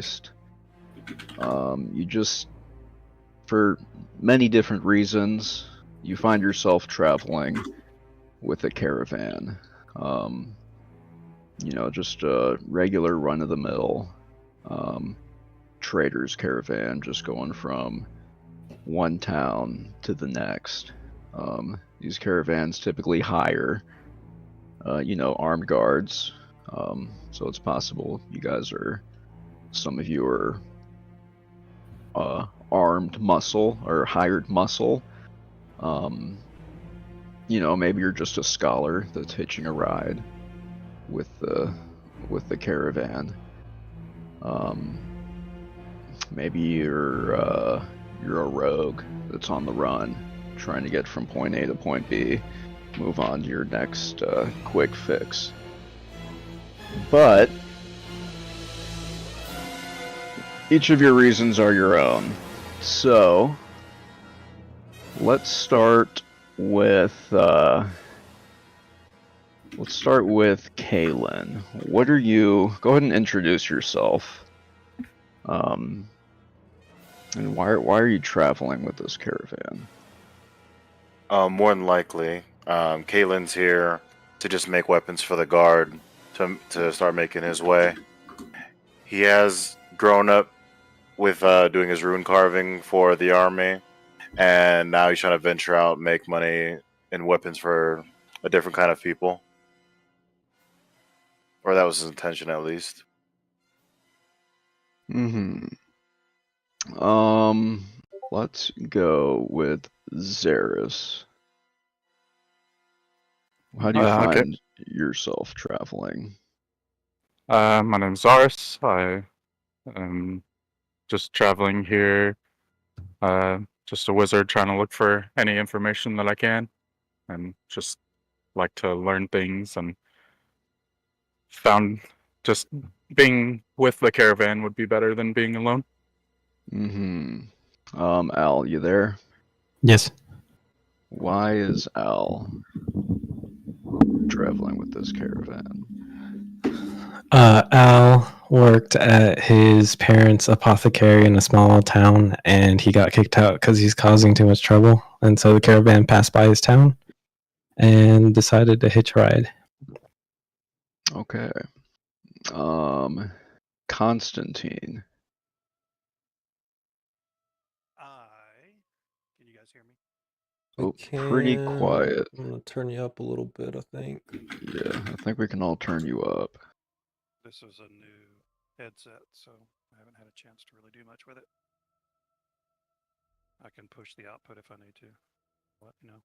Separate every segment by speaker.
Speaker 1: least. You just, for many different reasons, you find yourself traveling with a caravan. Just a regular run-of-the-mill trader's caravan, just going from one town to the next. These caravans typically hire, armed guards. So it's possible some of you are armed muscle or hired muscle. Maybe you're just a scholar that's hitching a ride with the caravan. Maybe you're a rogue that's on the run, trying to get from point A to point B, move on to your next quick fix. But each of your reasons are your own. So let's start with Kaylin. What are you? Go ahead and introduce yourself. And why are you traveling with this caravan?
Speaker 2: More than likely, Kaylin's here to just make weapons for the guard to start making his way. He has grown up with doing his rune carving for the army, and now he's trying to venture out and make money in weapons for a different kind of people. Or that was his intention, at least.
Speaker 1: Let's go with Xeris. How do you find yourself traveling?
Speaker 3: My name's Zaris. I am just traveling here. Just a wizard trying to look for any information that I can, and just like to learn things, and found just being with the caravan would be better than being alone.
Speaker 1: Al, you there?
Speaker 4: Yes.
Speaker 1: Why is Al traveling with this caravan?
Speaker 4: Al worked at his parents' apothecary in a small town, and he got kicked out because he's causing too much trouble. And so the caravan passed by his town and decided to hitch a ride.
Speaker 1: Okay. Constantine.
Speaker 5: Can you guys hear me?
Speaker 1: Oh, pretty quiet.
Speaker 6: I'm gonna turn you up a little bit, I think.
Speaker 1: Yeah, I think we can all turn you up.
Speaker 5: This is a new headset, so I haven't had a chance to really do much with it. I can push the output if I need to. Let me know.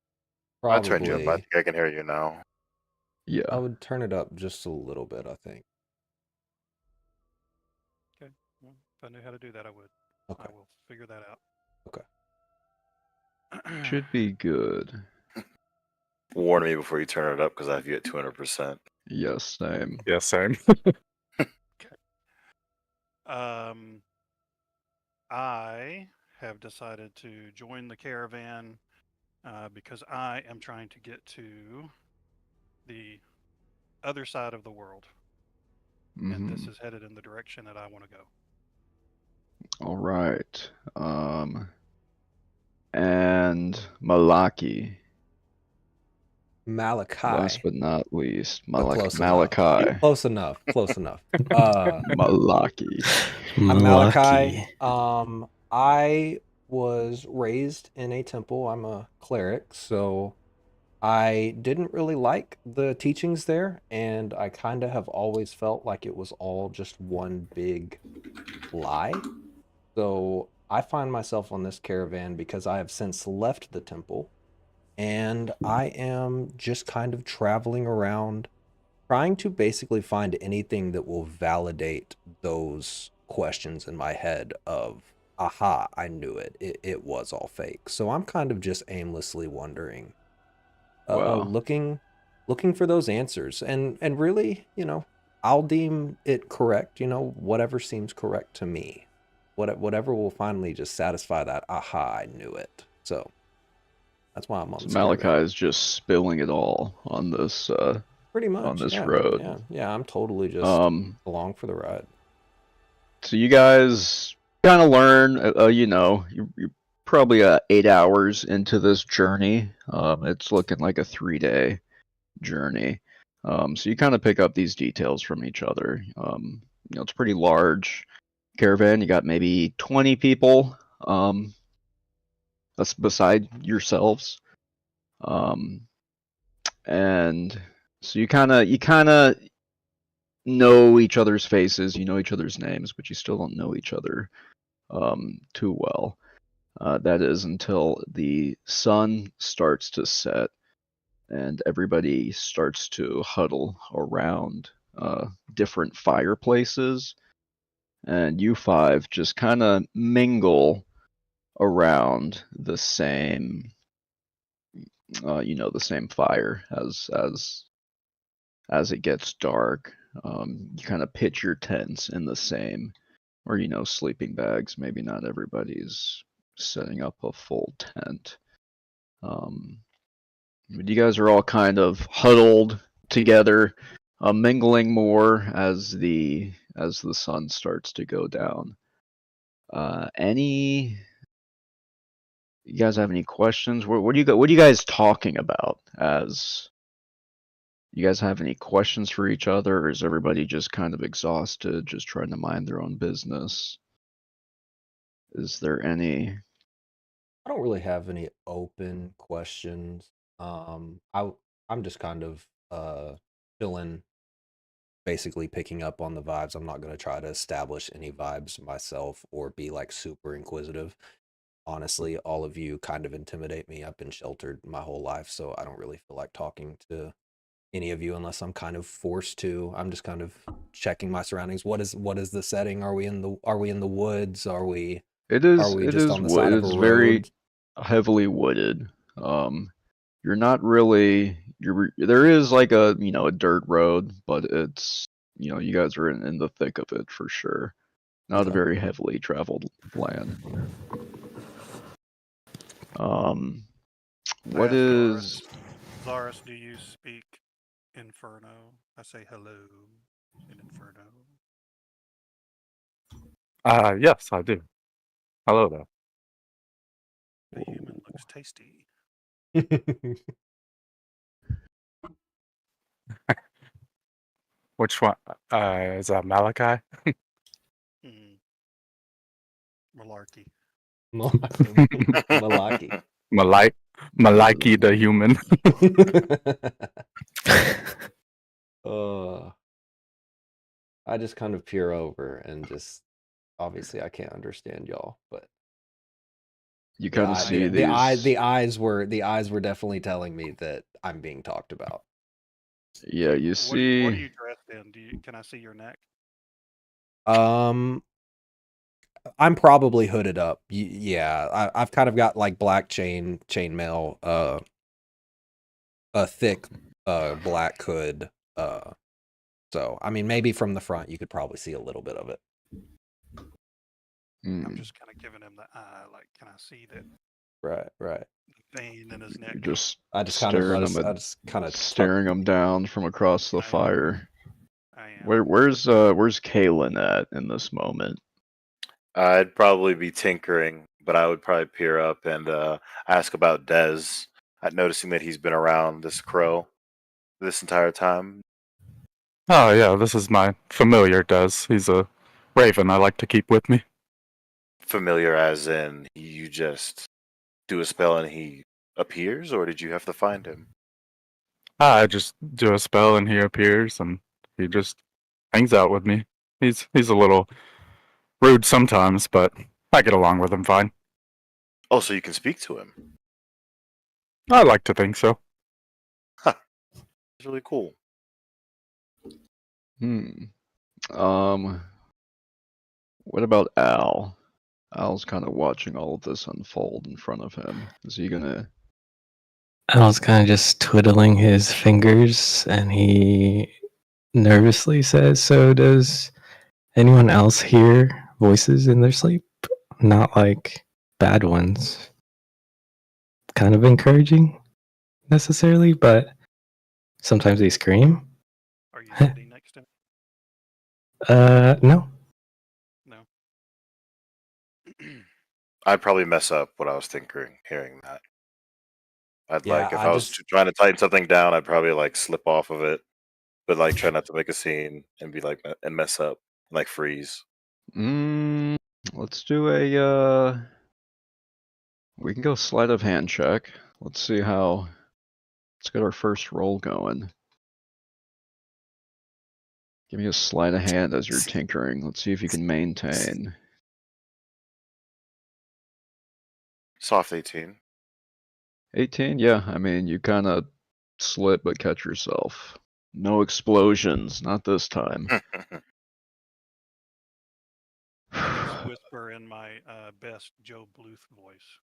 Speaker 2: I turned you up. I think I can hear you now.
Speaker 1: Yeah.
Speaker 6: I would turn it up just a little bit, I think.
Speaker 5: Okay. Well, if I knew how to do that, I would.
Speaker 6: Okay.
Speaker 5: I will figure that out.
Speaker 6: Okay.
Speaker 1: Should be good.
Speaker 2: Warn me before you turn it up, because I have you at 200%.
Speaker 1: Yes, same.
Speaker 3: Yeah, same.
Speaker 5: Okay. I have decided to join the caravan because I am trying to get to the other side of the world. And this is headed in the direction that I want to go.
Speaker 1: All right. And Malachi.
Speaker 6: Malachi.
Speaker 1: Last but not least,
Speaker 6: Close
Speaker 1: Malachi.
Speaker 6: enough. Close enough. Close enough.
Speaker 1: Malachi.
Speaker 6: I'm Malachi. I was raised in a temple. I'm a cleric, so I didn't really like the teachings there, and I kind of have always felt like it was all just one big lie. So I find myself on this caravan because I have since left the temple, and I am just kind of traveling around, trying to basically find anything that will validate those questions in my head of, aha, I knew it. It was all fake. So I'm kind of just aimlessly wandering, looking for those answers. And really, I'll deem it correct, whatever seems correct to me. Whatever will finally just satisfy that, aha, I knew it. So that's why I'm on this
Speaker 1: Malachi
Speaker 6: caravan.
Speaker 1: is just spilling it all on this
Speaker 6: Pretty much
Speaker 1: on this
Speaker 6: yeah,
Speaker 1: road.
Speaker 6: Yeah, I'm totally just along for the ride.
Speaker 1: So you guys kind of learn, you're probably 8 hours into this journey. It's looking like a 3-day journey. So you kind of pick up these details from each other. It's a pretty large caravan. You got maybe 20 people. That's beside yourselves. And so you kind of know each other's faces, you know each other's names, but you still don't know each other too well. That is until the sun starts to set and everybody starts to huddle around different fireplaces, and you five just kind of mingle around the same, the same fire as it gets dark. You kind of pitch your tents in the same, or sleeping bags. Maybe not everybody's setting up a full tent. But you guys are all kind of huddled together, mingling more as the sun starts to go down. You guys have any questions? What are you guys talking about? As you guys have any questions for each other, or is everybody just kind of exhausted, just trying to mind their own business? Is there any?
Speaker 6: I don't really have any open questions. I'm just kind of feeling, basically picking up on the vibes. I'm not going to try to establish any vibes myself or be like super inquisitive. Honestly, all of you kind of intimidate me. I've been sheltered my whole life, so I don't really feel like talking to any of you unless I'm kind of forced to. I'm just kind of checking my surroundings. What is the setting? Are we in the woods? Are we
Speaker 1: It
Speaker 6: just
Speaker 1: is
Speaker 6: on the side of a
Speaker 1: it's very
Speaker 6: road?
Speaker 1: heavily wooded. You're not really there is like a dirt road, but it's you guys are in the thick of it for sure. Not a
Speaker 6: Okay.
Speaker 1: very heavily traveled land. What
Speaker 5: I asked
Speaker 1: is
Speaker 5: Zaris, do you speak Inferno? I say hello in Inferno.
Speaker 3: Yes, I do. Hello there.
Speaker 5: The human looks tasty.
Speaker 3: Which one? Is that Malachi?
Speaker 5: Mm. Malarkey.
Speaker 6: Malaki.
Speaker 3: Maliki the human.
Speaker 6: I just kind of peer over and just obviously I can't understand y'all, but
Speaker 1: you kind of see these?
Speaker 6: the eyes were definitely telling me that I'm being talked about.
Speaker 1: Yeah, you
Speaker 5: What are
Speaker 1: see.
Speaker 5: you dressed in? Can I see your neck?
Speaker 6: I'm probably hooded up. Yeah, I've kind of got like black chainmail, a thick black hood. So I mean, maybe from the front you could probably see a little bit of it.
Speaker 5: I'm just kind of giving him the eye. Like, can I see that
Speaker 6: Right.
Speaker 5: vein in his neck?
Speaker 6: I just kind of
Speaker 1: staring him down from across the fire.
Speaker 5: I am.
Speaker 1: Where's Kalen at in this moment?
Speaker 2: I'd probably be tinkering, but I would probably peer up and ask about Dez, noticing that he's been around this crow this entire time.
Speaker 3: Oh yeah, this is my familiar Des. He's a raven I like to keep with me.
Speaker 2: Familiar as in you just do a spell and he appears, or did you have to find him?
Speaker 3: I just do a spell and he appears and he just hangs out with me. He's a little rude sometimes, but I get along with him fine.
Speaker 2: Oh, so you can speak to him.
Speaker 3: I like to think so.
Speaker 2: It's really cool.
Speaker 1: What about Al? Al's kind of watching all of this unfold in front of him. Is he gonna?
Speaker 4: Al's kind of just twiddling his fingers, and he nervously says, "So does anyone else hear voices in their sleep? Not like bad ones. Kind of encouraging, necessarily, but sometimes they scream."
Speaker 5: Are you sitting next to him?
Speaker 4: No.
Speaker 5: No.
Speaker 2: I'd probably mess up what I was thinking hearing that. I'd
Speaker 6: Yeah,
Speaker 2: like if
Speaker 6: I
Speaker 2: I was
Speaker 6: just
Speaker 2: trying to tighten something down, I'd probably like slip off of it, but like try not to make a scene and be like and mess up, like freeze.
Speaker 1: Let's do a we can go sleight of hand check. Let's see how. Let's get our first roll going. Give me a sleight of hand as you're tinkering. Let's see if you can maintain.
Speaker 2: Soft 18.
Speaker 1: 18? Yeah, I mean, you kind of slip but catch yourself. No explosions, not this time.
Speaker 5: I just whisper in my best Joe Bluth voice.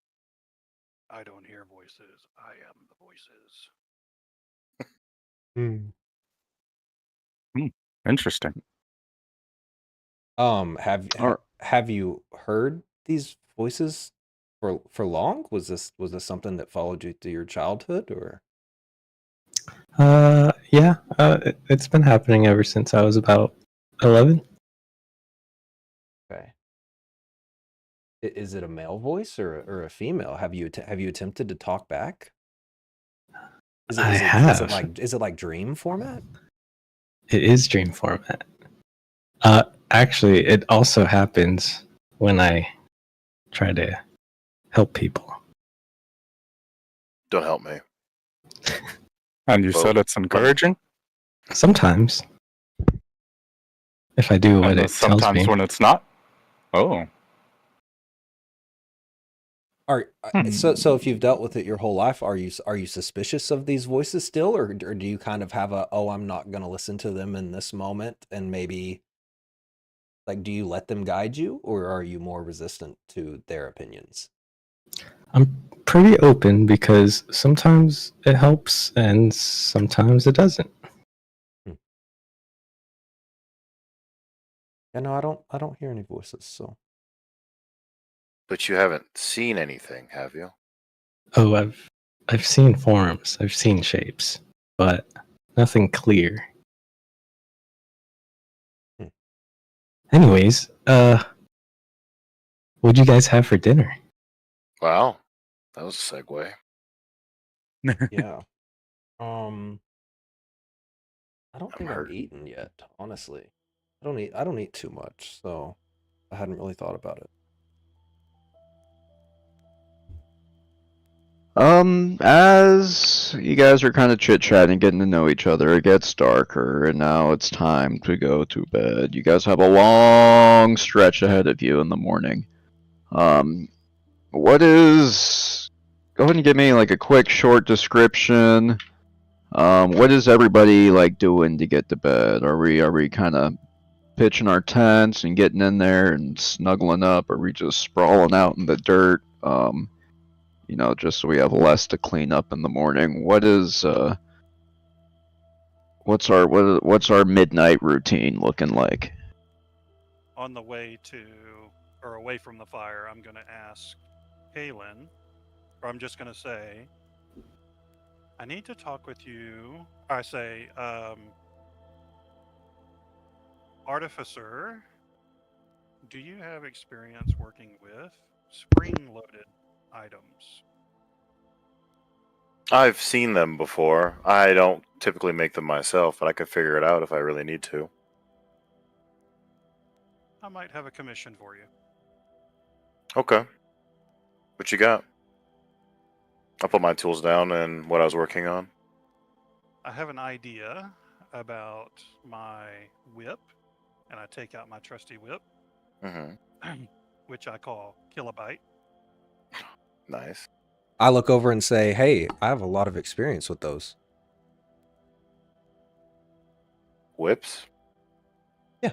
Speaker 5: I don't hear voices. I am the voices.
Speaker 3: Interesting.
Speaker 6: Have you heard these voices for long? Was this something that followed you through your childhood, or?
Speaker 4: Yeah. It's been happening ever since I was about 11.
Speaker 6: Okay. Is it a male voice or a female? Have you attempted to talk back? Is
Speaker 4: I
Speaker 6: it
Speaker 4: have.
Speaker 6: is it like dream format?
Speaker 4: It is dream format. Actually, it also happens when I try to help people.
Speaker 2: Don't help me.
Speaker 3: And you
Speaker 2: Well,
Speaker 3: said it's encouraging?
Speaker 4: Sometimes, if I do what
Speaker 3: And
Speaker 4: it tells
Speaker 3: sometimes
Speaker 4: me.
Speaker 3: when it's not? Oh.
Speaker 6: So if you've dealt with it your whole life, are you suspicious of these voices still, or do you kind of have a, oh, I'm not going to listen to them in this moment, and maybe like, do you let them guide you, or are you more resistant to their opinions?
Speaker 4: I'm pretty open because sometimes it helps and sometimes it doesn't.
Speaker 6: Yeah, no, I don't hear any voices, so.
Speaker 2: But you haven't seen anything, have you?
Speaker 4: Oh, I've seen forms, I've seen shapes, but nothing clear. Anyways, what'd you guys have for dinner?
Speaker 2: Wow, that was a segue.
Speaker 6: Yeah. I don't
Speaker 2: I'm
Speaker 6: think I've
Speaker 2: hurt.
Speaker 6: eaten yet, honestly. I don't eat too much, so I hadn't really thought about it.
Speaker 1: As you guys are kind of chit-chatting, getting to know each other, it gets darker, and now it's time to go to bed. You guys have a long stretch ahead of you in the morning. What is... Go ahead and give me, like, a quick, short description. What is everybody, like, doing to get to bed? Are we kind of pitching our tents and getting in there and snuggling up? Are we just sprawling out in the dirt? You know, just so we have less to clean up in the morning. What's our midnight routine looking like?
Speaker 5: On the way to, or away from the fire, I'm going to ask Kaylin, or I'm just going to say, I need to talk with you. I say, Artificer, do you have experience working with spring-loaded items?
Speaker 2: I've seen them before. I don't typically make them myself, but I could figure it out if I really need to.
Speaker 5: I might have a commission for you.
Speaker 2: Okay. What you got? I'll put my tools down and what I was working on.
Speaker 5: I have an idea about my whip, and I take out my trusty whip, which I call Kilobyte.
Speaker 2: Nice.
Speaker 6: I look over and say, hey, I have a lot of experience with those.
Speaker 2: Whips?
Speaker 6: Yeah.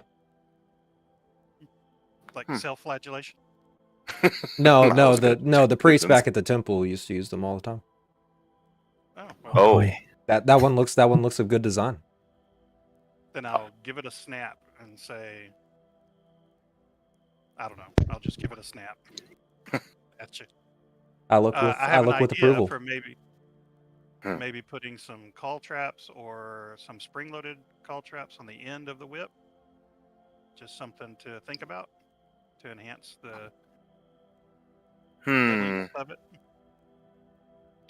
Speaker 5: Like self-flagellation?
Speaker 6: No,
Speaker 2: I was gonna
Speaker 6: the priest
Speaker 2: reasons.
Speaker 6: back at the temple used to use them all the time.
Speaker 5: Oh, well,
Speaker 4: Oh boy.
Speaker 6: That one looks of good design.
Speaker 5: then I'll give it a snap and say, I don't know. I'll just give it a snap. That's it.
Speaker 6: I look
Speaker 5: I have
Speaker 6: with
Speaker 5: an idea
Speaker 6: approval.
Speaker 5: for maybe putting some call traps or some spring-loaded call traps on the end of the whip. Just something to think about to enhance the The legals of it.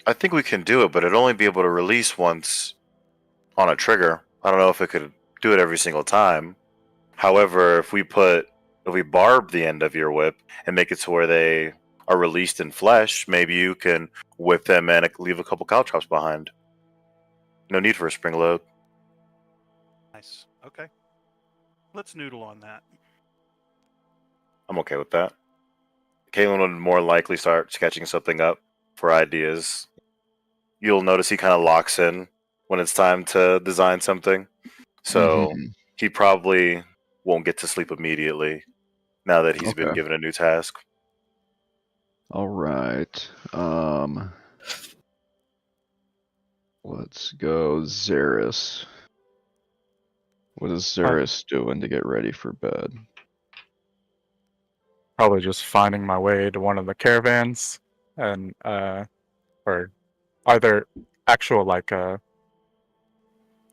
Speaker 2: I think we can do it, but it'd only be able to release once on a trigger. I don't know if it could do it every single time. However, if we barb the end of your whip and make it to where they are released in flesh, maybe you can whip them and leave a couple caltrops behind. No need for a spring load.
Speaker 5: Nice. Okay. Let's noodle on that.
Speaker 2: I'm okay with that. Kalen would more likely start sketching something up for ideas. You'll notice he kind of locks in when it's time to design something. So he probably won't get to sleep immediately now that he's been given a new task.
Speaker 1: All right. Let's go Xeris. What is Xeris doing to get ready for bed?
Speaker 3: Probably just finding my way to one of the caravans, and or either actual like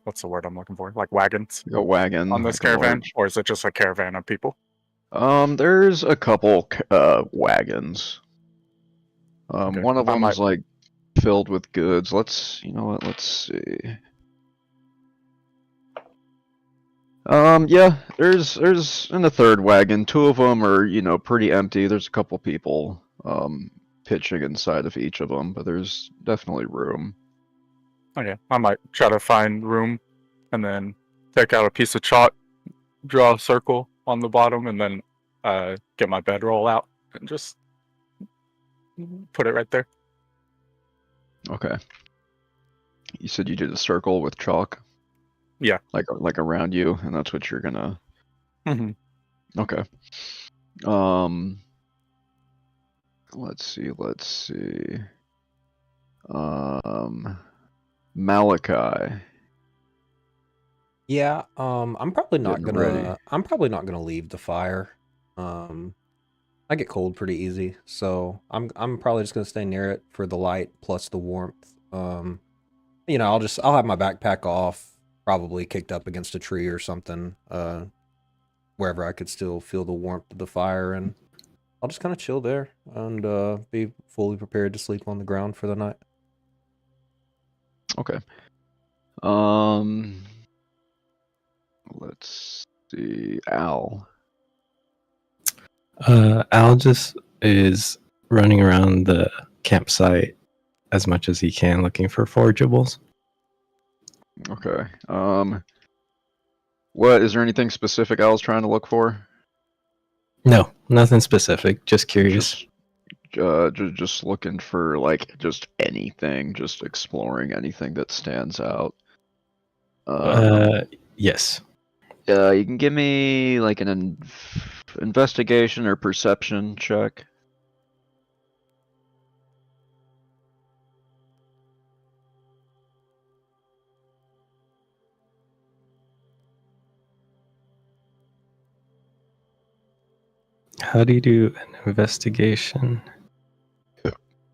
Speaker 3: what's the word I'm looking for? Like wagons.
Speaker 1: A wagon
Speaker 3: on this
Speaker 1: like
Speaker 3: caravan, or is it just a caravan of people?
Speaker 1: There's a couple wagons.
Speaker 3: Okay.
Speaker 1: One of them's like filled with goods. Let's see. Yeah, there's in the third wagon, two of them are, pretty empty. There's a couple people pitching inside of each of them, but there's definitely room.
Speaker 3: Okay, I might try to find room and then take out a piece of chalk, draw a circle on the bottom, and then get my bedroll out and just put it right there.
Speaker 1: Okay. You said you did a circle with chalk?
Speaker 3: Yeah.
Speaker 1: Like around you, and that's what you're gonna... Okay. Let's see. Malachi.
Speaker 6: Yeah, I'm probably not
Speaker 1: Getting ready.
Speaker 6: gonna leave the fire. I get cold pretty easy, so I'm probably just gonna stay near it for the light plus the warmth. I'll have my backpack off, probably kicked up against a tree or something, wherever I could still feel the warmth of the fire, and I'll just kind of chill there and be fully prepared to sleep on the ground for the night.
Speaker 1: Okay. Let's see. Al.
Speaker 4: Al just is running around the campsite as much as he can, looking for forageables.
Speaker 1: Okay. What is there anything specific Al's trying to look for?
Speaker 4: No, nothing specific. Just curious.
Speaker 1: Just looking for just anything, just exploring anything that stands out.
Speaker 4: Yes.
Speaker 1: You can give me an investigation or perception check.
Speaker 4: How do you do an investigation?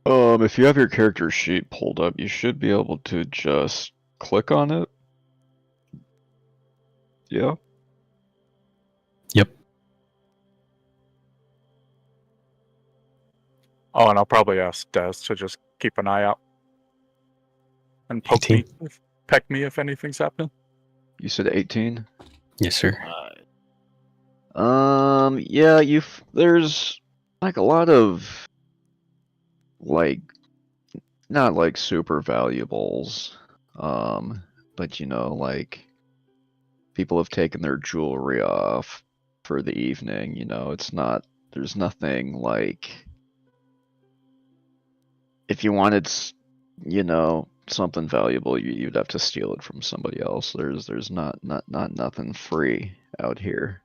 Speaker 1: If you have your character sheet pulled up, you should be able to just click on it. Yeah.
Speaker 4: Yep.
Speaker 3: Oh, and I'll probably ask Des to just keep an eye out and peck me if anything's happening.
Speaker 1: You said 18?
Speaker 4: Yes, sir.
Speaker 1: Yeah, there's a lot of not super valuables, but people have taken their jewelry off for the evening. There's nothing if you wanted something valuable, you'd have to steal it from somebody else. There's not nothing free out here.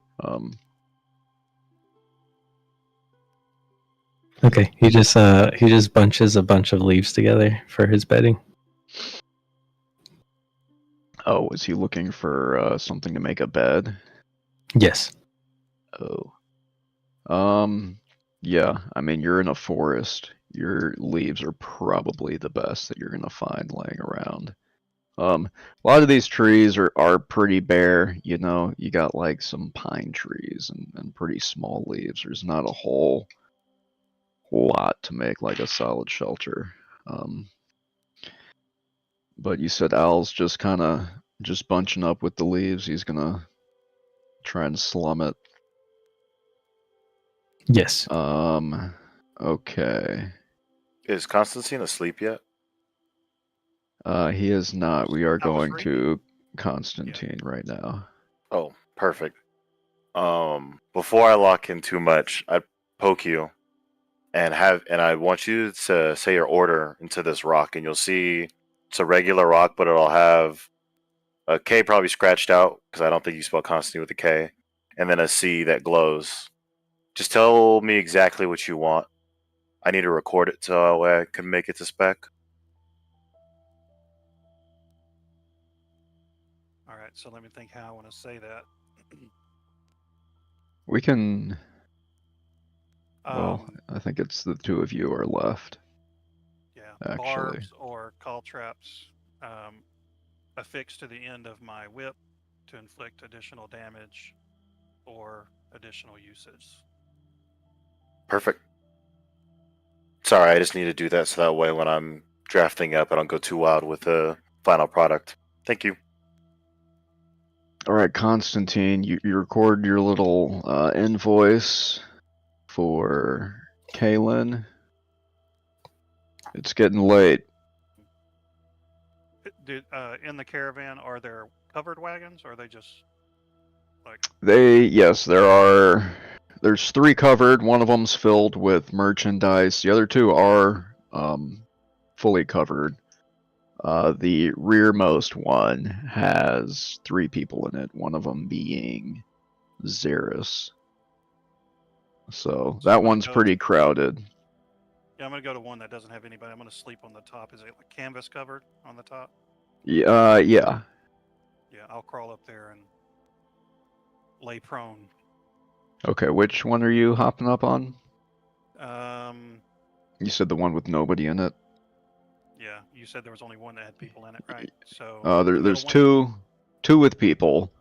Speaker 4: Okay, he just bunches a bunch of leaves together for his bedding.
Speaker 1: Oh, is he looking for something to make a bed?
Speaker 4: Yes.
Speaker 1: Oh. Yeah, I mean, you're in a forest. Your leaves are probably the best that you're gonna find laying around. A lot of these trees are pretty bare, you got some pine trees and pretty small leaves. There's not a whole lot to make like a solid shelter. But you said Al's just kind of just bunching up with the leaves. He's gonna try and slum it.
Speaker 4: Yes.
Speaker 1: Okay.
Speaker 2: Is Constantine asleep yet?
Speaker 1: He is not. We are
Speaker 5: I was
Speaker 1: going
Speaker 5: reading.
Speaker 1: to Constantine right now.
Speaker 2: Oh, perfect. Before I lock in too much, I'd poke you and I want you to say your order into this rock, and you'll see it's a regular rock, but it'll have a K probably scratched out because I don't think you spell Constantine with a K, and then a C that glows. Just tell me exactly what you want. I need to record it so that way I can make it to spec.
Speaker 5: All right, so let me think how I want to say that.
Speaker 1: We can. Well,
Speaker 5: Um,
Speaker 1: I think it's the two of you are left.
Speaker 5: yeah,
Speaker 1: actually.
Speaker 5: barbs or call traps affixed to the end of my whip to inflict additional damage or additional usage.
Speaker 2: Perfect. Sorry, I just need to do that so that way when I'm drafting up, I don't go too wild with the final product. Thank you.
Speaker 1: All right, Constantine, you record your little invoice for Kalen. It's getting late.
Speaker 5: In the caravan, are there covered wagons, or are they just like?
Speaker 1: Yes, there's 3 covered. One of them's filled with merchandise. The other 2 are fully covered. The rearmost one has 3 people in it. One of them being Xeris. So that one's pretty crowded.
Speaker 5: Yeah, I'm gonna go to one that doesn't have anybody. I'm gonna sleep on the top. Is it like canvas covered on the top?
Speaker 1: Yeah.
Speaker 5: Yeah, I'll crawl up there and lay prone.
Speaker 1: Okay, which one are you hopping up on?
Speaker 5: Um,
Speaker 1: You said the one with nobody in it.
Speaker 5: yeah, you said there was only one that had people in it, right? So
Speaker 1: There's two with people,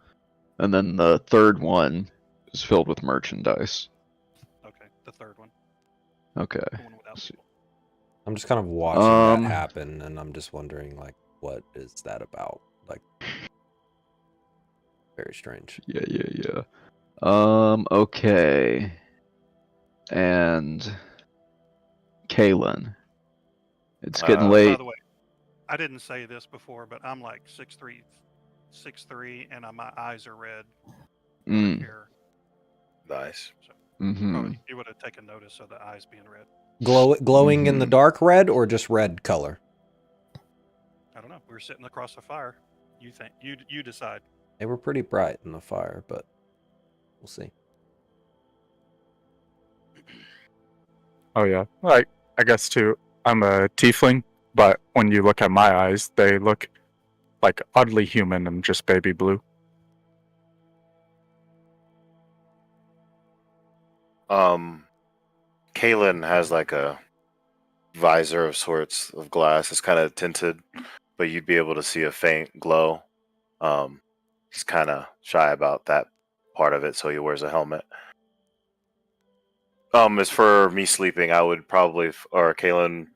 Speaker 1: and then the third one is filled with merchandise.
Speaker 5: Okay, the third one.
Speaker 1: Okay.
Speaker 5: The one without people.
Speaker 6: I'm just kind of watching that happen, and I'm just wondering, like, what is that about? Like, very strange.
Speaker 1: Yeah. Okay. And Kalen. It's getting late.
Speaker 5: By the way, I didn't say this before, but I'm like 6'3", and my eyes are red. Here.
Speaker 2: Nice.
Speaker 5: So
Speaker 1: Mm-hmm.
Speaker 5: probably you would have taken notice of the eyes being red.
Speaker 6: Glowing in the dark red, or just red color?
Speaker 5: I don't know. We were sitting across the fire. You think you decide.
Speaker 6: They were pretty bright in the fire, but we'll see.
Speaker 3: Oh yeah, like I guess too. I'm a tiefling, but when you look at my eyes, they look like oddly human and just baby blue.
Speaker 2: Kalen has like a visor of sorts of glass. It's kind of tinted, but you'd be able to see a faint glow. He's kind of shy about that part of it, so he wears a helmet. As for me sleeping, I would probably, or Kalen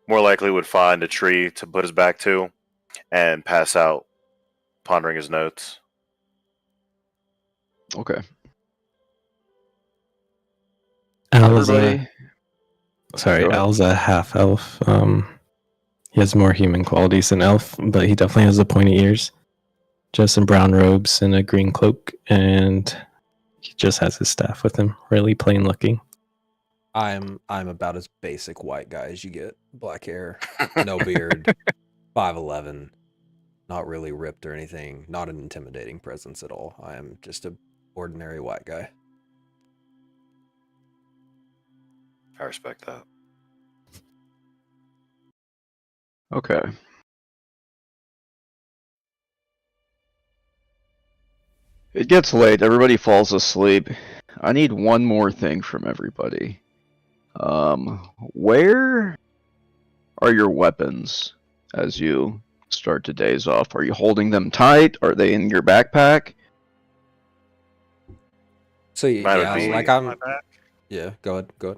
Speaker 2: more likely would find a tree to put his back to and pass out, pondering his notes.
Speaker 1: Okay.
Speaker 4: Al's
Speaker 1: Everybody.
Speaker 4: Al's a half elf. He has more human qualities than elf, but he definitely has the pointy ears. Just some brown robes and a green cloak, and he just has his staff with him. Really plain looking.
Speaker 6: I'm about as basic white guy as you get. Black hair, no beard, 5'11", not really ripped or anything. Not an intimidating presence at all. I am just a ordinary white guy.
Speaker 2: I respect that.
Speaker 1: Okay. It gets late. Everybody falls asleep. I need one more thing from everybody. Where are your weapons as you start to daze off? Are you holding them tight? Are they in your backpack?
Speaker 6: So yeah,
Speaker 2: Mine would be
Speaker 6: like
Speaker 5: my
Speaker 6: I'm.
Speaker 5: back.
Speaker 6: Yeah, go ahead.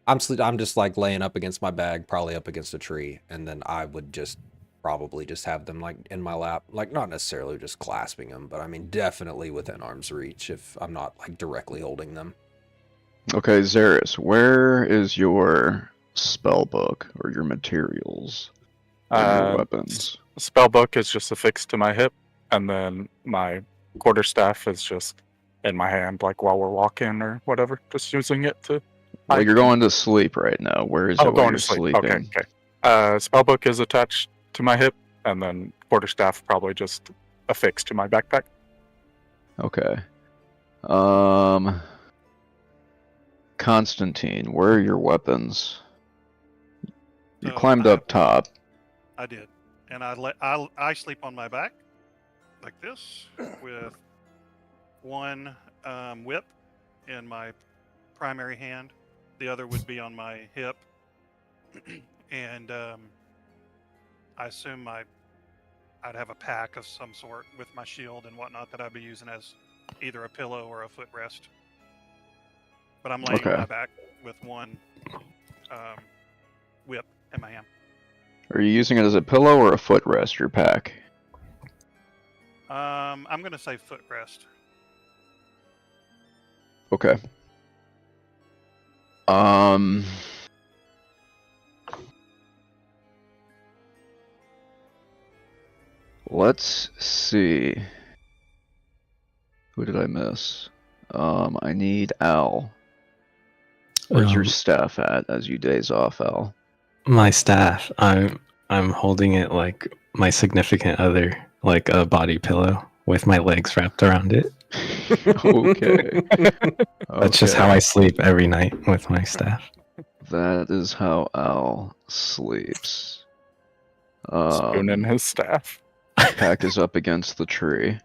Speaker 6: I'm just like laying up against my bag, probably up against a tree, and then I would just probably just have them like in my lap, like not necessarily just clasping them, but I mean definitely within arm's reach if I'm not like directly holding them.
Speaker 1: Okay, Zaris, where is your spell book or your materials or your weapons?
Speaker 3: Spell book is just affixed to my hip, and then my quarterstaff is just in my hand, like while we're walking or whatever, just using it to.
Speaker 1: Well, you're going to sleep right now. Where is it while
Speaker 3: going
Speaker 1: you're
Speaker 3: to sleep.
Speaker 1: sleeping?
Speaker 3: Okay. Spellbook is attached to my hip, and then quarterstaff probably just affixed to my backpack.
Speaker 1: Okay. Constantine, where are your weapons? You
Speaker 5: So
Speaker 1: climbed
Speaker 5: I
Speaker 1: up
Speaker 5: have-
Speaker 1: top.
Speaker 5: I did, and I sleep on my back, like this, with one whip in my primary hand. The other would be on my hip, and I assume I'd have a pack of some sort with my shield and whatnot that I'd be using as either a pillow or a footrest. But I'm laying on
Speaker 1: Okay.
Speaker 5: my back with one whip in my hand.
Speaker 1: Are you using it as a pillow or a footrest, your pack?
Speaker 5: I'm gonna say footrest.
Speaker 1: Okay. Let's see. Who did I miss? I need Al. Where's your staff at as you daze off, Al?
Speaker 4: My staff. I'm holding it like my significant other, like a body pillow with my legs wrapped around it.
Speaker 1: Okay.
Speaker 4: That's just how I sleep every night with my staff.
Speaker 1: That is how Al sleeps.
Speaker 3: Spoon in his staff.
Speaker 1: Pack is up against the tree.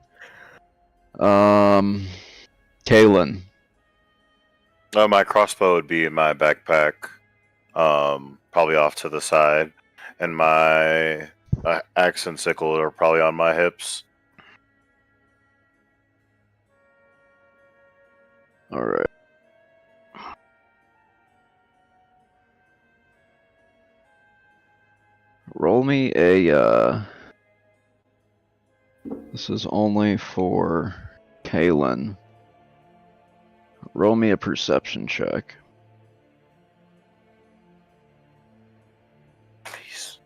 Speaker 1: Kalen.
Speaker 2: My crossbow would be in my backpack, probably off to the side, and my axe and sickle are probably on my hips.
Speaker 1: All right. Roll me a. This is only for Kalen. Roll me a perception check.
Speaker 2: Please.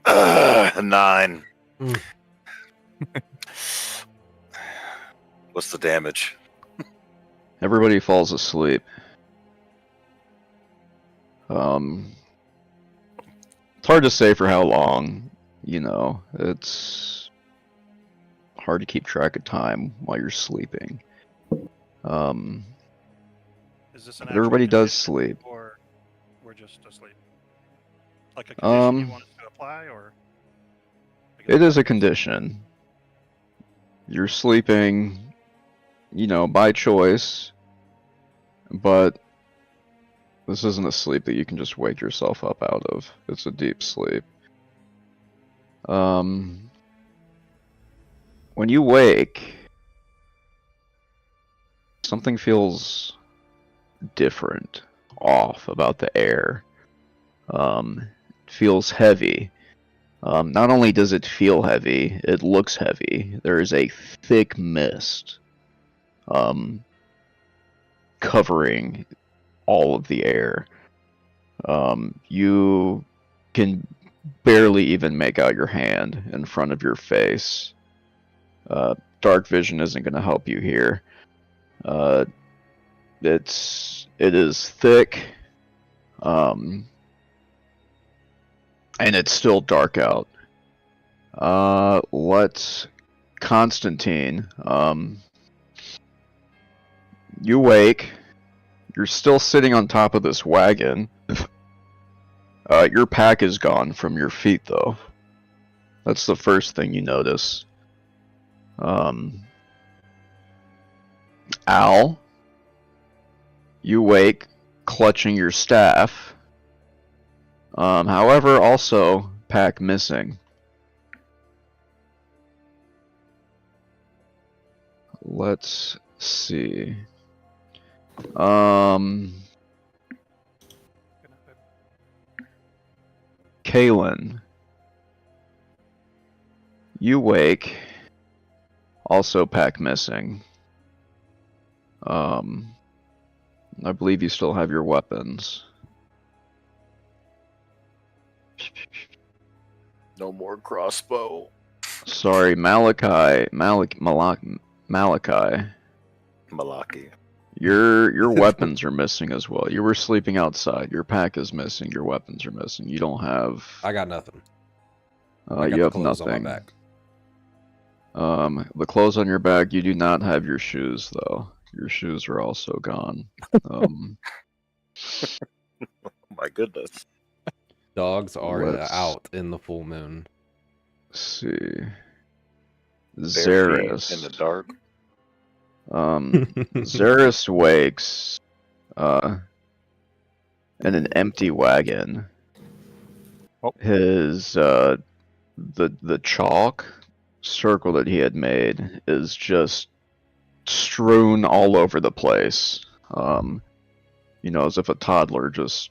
Speaker 2: 9. What's the damage?
Speaker 1: Everybody falls asleep. It's hard to say for how long. You know, it's hard to keep track of time while you're sleeping.
Speaker 5: Is this an
Speaker 1: Everybody
Speaker 5: actual
Speaker 1: does
Speaker 5: condition,
Speaker 1: sleep.
Speaker 5: or we're just asleep? Like a condition you want us to apply, or?
Speaker 1: It is a condition. You're sleeping, you know, by choice, but this isn't a sleep that you can just wake yourself up out of. It's a deep sleep. When you wake, something feels different, off about the air. It feels heavy. Not only does it feel heavy, it looks heavy. There is a thick mist covering all of the air. You can barely even make out your hand in front of your face. Dark vision isn't going to help you here. It is thick, and it's still dark out. Let's Constantine. You wake. You're still sitting on top of this wagon. Your pack is gone from your feet, though. That's the first thing you notice. Al, you wake, clutching your staff. However, also pack missing. Let's see. Kalen, you wake. Also, pack missing. I believe you still have your weapons.
Speaker 2: No more crossbow.
Speaker 1: Sorry, Malachi.
Speaker 2: Malaki.
Speaker 1: Your weapons are missing as well. You were sleeping outside. Your pack is missing. Your weapons are missing. You don't have.
Speaker 6: I got nothing. I got
Speaker 1: You
Speaker 6: the
Speaker 1: have
Speaker 6: clothes
Speaker 1: nothing.
Speaker 6: on my back.
Speaker 1: The clothes on your back. You do not have your shoes though. Your shoes are also gone.
Speaker 2: Oh my goodness.
Speaker 6: Dogs are
Speaker 1: Let's-
Speaker 6: out in the full moon.
Speaker 1: Let's see.
Speaker 2: Very
Speaker 1: Zaris.
Speaker 2: in the dark.
Speaker 1: Zaris wakes in an empty wagon.
Speaker 3: Oh.
Speaker 1: His the chalk circle that he had made is just strewn all over the place. You know, as if a toddler just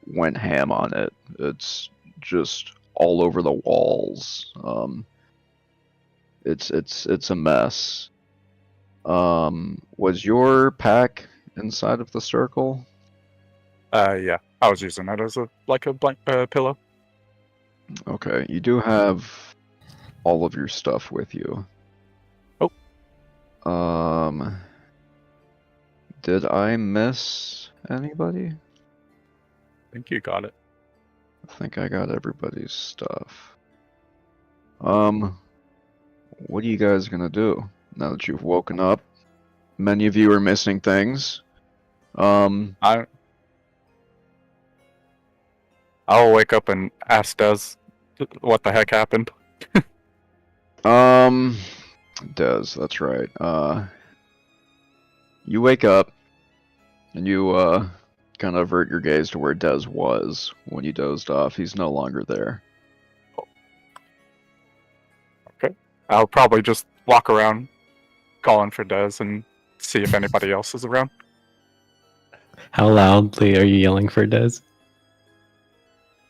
Speaker 1: went ham on it. It's just all over the walls. It's a mess. Was your pack inside of the circle?
Speaker 3: Yeah, I was using that as a blank pillow.
Speaker 1: Okay, you do have all of your stuff with you.
Speaker 3: Oh.
Speaker 1: Did I miss anybody?
Speaker 3: I think you got it.
Speaker 1: I think I got everybody's stuff. What are you guys gonna do now that you've woken up? Many of you are missing things.
Speaker 3: I'll wake up and ask Des what the heck happened.
Speaker 1: Des, that's right. You wake up and you kind of avert your gaze to where Des was when you dozed off. He's no longer there.
Speaker 3: Okay. I'll probably just walk around calling for Des and see if anybody else is around.
Speaker 4: How loudly are you yelling for Des?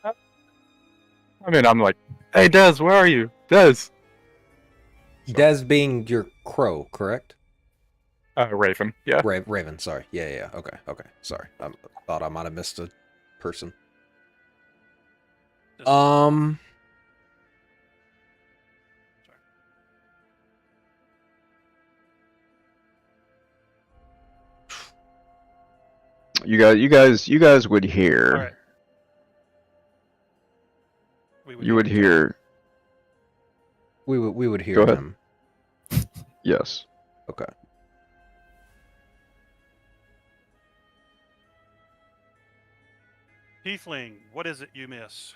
Speaker 3: I mean, I'm like, hey, Des, where are you? Des!
Speaker 6: Des being your crow, correct?
Speaker 3: Raven, yeah.
Speaker 6: Raven, sorry. Yeah. Okay. Sorry. I thought I might have missed a person.
Speaker 5: Just-
Speaker 1: You guys would hear.
Speaker 5: All right.
Speaker 1: You would hear.
Speaker 6: We would hear
Speaker 1: Go ahead.
Speaker 6: him.
Speaker 1: Yes.
Speaker 6: Okay.
Speaker 5: Tiefling, what is it you miss?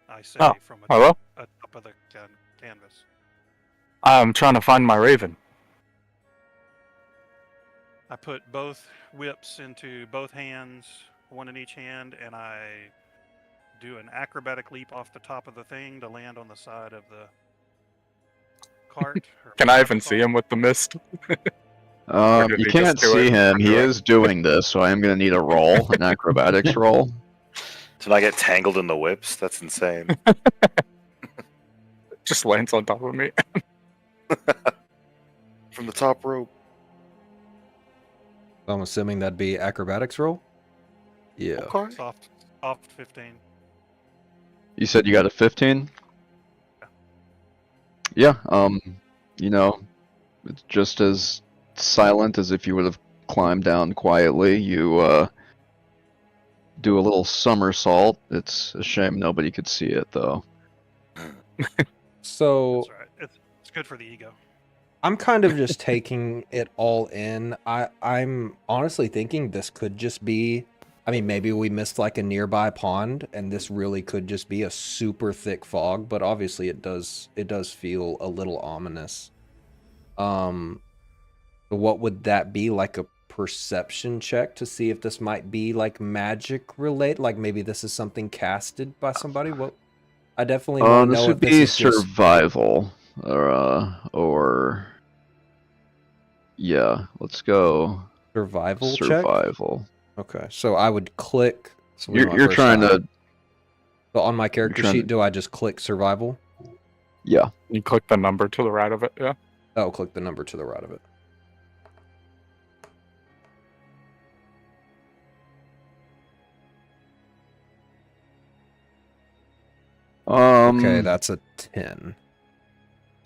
Speaker 5: I say
Speaker 3: Oh,
Speaker 5: from
Speaker 3: hello?
Speaker 5: atop of the canvas.
Speaker 3: I'm trying to find my Raven.
Speaker 5: I put both whips into both hands, one in each hand, and I do an acrobatic leap off the top of the thing to land on the side of the cart.
Speaker 3: Can I even see him with the mist? Or did
Speaker 1: You
Speaker 3: he
Speaker 1: can't
Speaker 3: just do
Speaker 1: see
Speaker 3: it
Speaker 1: him.
Speaker 3: for
Speaker 1: He
Speaker 3: doing it?
Speaker 1: is doing this, so I am gonna need a roll, an acrobatics roll.
Speaker 2: Did I get tangled in the whips? That's insane.
Speaker 3: Just lands on top of me.
Speaker 2: From the top rope.
Speaker 6: I'm assuming that'd be acrobatics roll? Yeah.
Speaker 2: Okay.
Speaker 5: Soft 15.
Speaker 1: You said you got a 15? Yeah, you know, it's just as silent as if you would have climbed down quietly. You, do a little somersault. It's a shame nobody could see it, though.
Speaker 6: So
Speaker 5: That's all right. It's good for the ego.
Speaker 6: I'm kind of just taking it all in. I'm honestly thinking this could just be, I mean, maybe we missed like a nearby pond and this really could just be a super thick fog, but obviously it does feel a little ominous. What would that be, like a perception check to see if this might be like magic related, like maybe this is something casted by somebody? Well, I definitely want to
Speaker 1: This
Speaker 6: know
Speaker 1: would
Speaker 6: if this
Speaker 1: be
Speaker 6: is just
Speaker 1: survival, or yeah, let's go
Speaker 6: survival check.
Speaker 1: survival.
Speaker 6: Okay, so I would click. So
Speaker 1: You're trying to
Speaker 6: So on my character
Speaker 1: trying
Speaker 6: sheet,
Speaker 1: to-
Speaker 6: do I just click survival?
Speaker 1: Yeah.
Speaker 3: You click the number to the right of it, yeah.
Speaker 6: Oh, click the number to the right of it. Okay, that's a 10.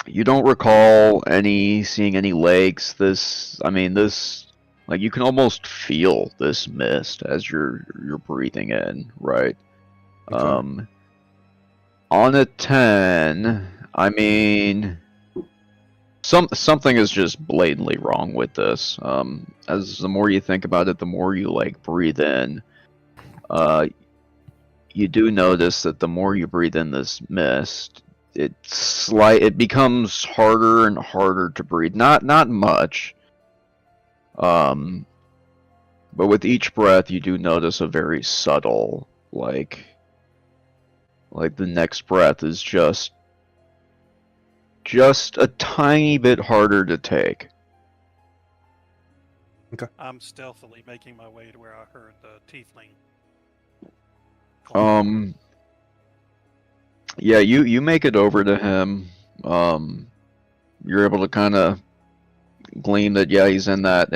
Speaker 1: You don't recall seeing any lakes. Like you can almost feel this mist as you're breathing in, right?
Speaker 6: Okay.
Speaker 1: On a 10, I mean, something is just blatantly wrong with this. As the more you think about it, the more you like breathe in. You do notice that the more you breathe in this mist, it becomes harder and harder to breathe. Not much. But with each breath, you do notice a very subtle, like the next breath is just a tiny bit harder to take.
Speaker 5: I'm stealthily making my way to where I heard the tiefling.
Speaker 1: Yeah, you make it over to him. You're able to kind of glean that, yeah, he's in that.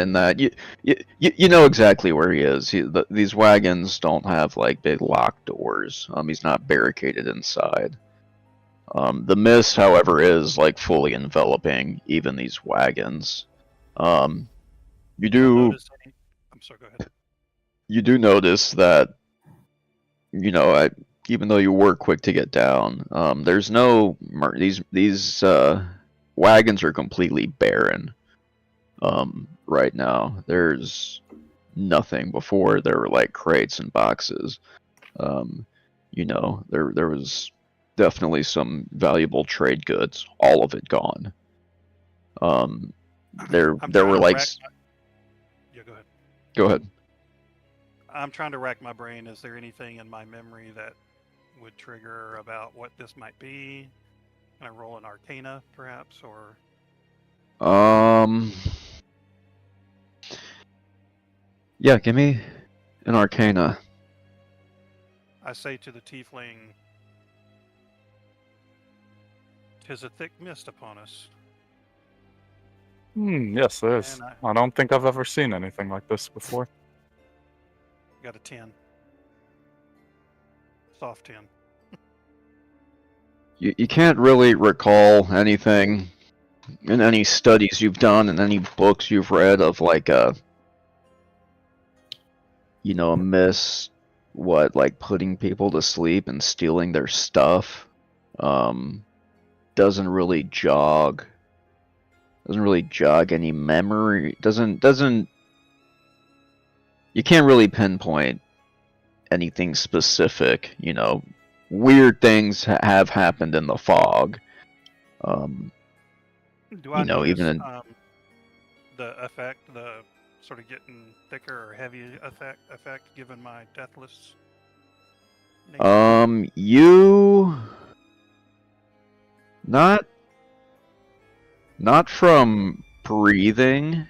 Speaker 1: You know exactly where he is. These wagons don't have like big locked doors. He's not barricaded inside. The mist, however, is like fully enveloping even these wagons. You do.
Speaker 5: I'm sorry. Go ahead.
Speaker 1: You do notice that, even though you were quick to get down, there's no these wagons are completely barren. Right now, there's nothing. Before there were like crates and boxes. There was definitely some valuable trade goods. All of it gone. There were like.
Speaker 5: Yeah, go ahead.
Speaker 1: Go ahead.
Speaker 5: I'm trying to rack my brain. Is there anything in my memory that would trigger about what this might be? Can I roll an Arcana, perhaps, or?
Speaker 1: Yeah, give me an Arcana.
Speaker 5: I say to the tiefling, "'Tis a thick mist upon us."
Speaker 3: Yes, there is. I don't think I've ever seen anything like this before.
Speaker 5: Got a 10. Soft 10.
Speaker 1: You can't really recall anything in any studies you've done and any books you've read of like a mist, like putting people to sleep and stealing their stuff. Doesn't really jog any memory. Doesn't you can't really pinpoint anything specific. Weird things have happened in the fog.
Speaker 5: Do I notice
Speaker 1: even
Speaker 5: the effect, the sort of getting thicker or heavy effect given my deathless nature?
Speaker 1: You not from breathing.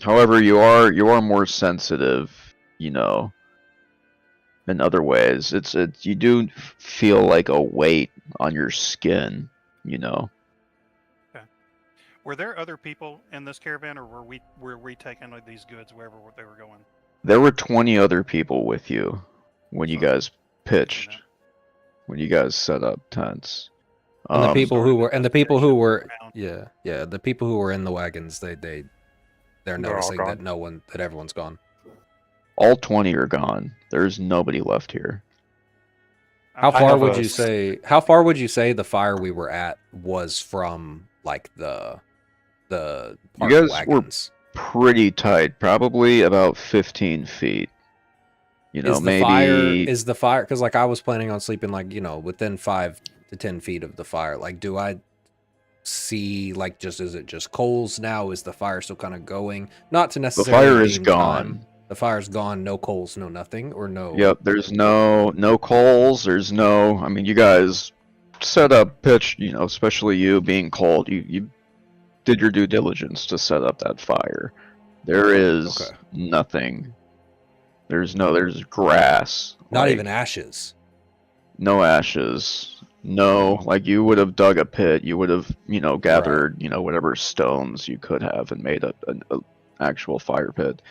Speaker 1: However, you are more sensitive, in other ways. It's you do feel like a weight on your skin,
Speaker 5: Okay. Were there other people in this caravan, or were we taking these goods wherever they were going?
Speaker 1: There were 20 other people with you when you guys pitched, when you guys set up tents.
Speaker 6: And the people who were the people who were in the wagons, they're noticing that everyone's gone.
Speaker 1: All 20 are gone. There's nobody left here.
Speaker 6: How far would you say the fire we were at was from like the
Speaker 1: you guys wagons? Were pretty tight, probably about 15 feet. Maybe
Speaker 6: is the fire because like I was planning on sleeping like within 5 to 10 feet of the fire. Like, do I see like is it just coals now? Is the fire still kind of going? Not to necessarily.
Speaker 1: The fire is gone.
Speaker 6: The fire's gone. No coals, no nothing, or no.
Speaker 1: Yep, there's no coals. There's no. I mean, you guys set up pitch. Especially you being cold. You did your due diligence to set up that fire. There is nothing There's grass.
Speaker 6: Not
Speaker 1: like,
Speaker 6: even ashes.
Speaker 1: No ashes. No, like you would have dug a pit. You would have, gathered, whatever stones you could have and made an actual fire pit.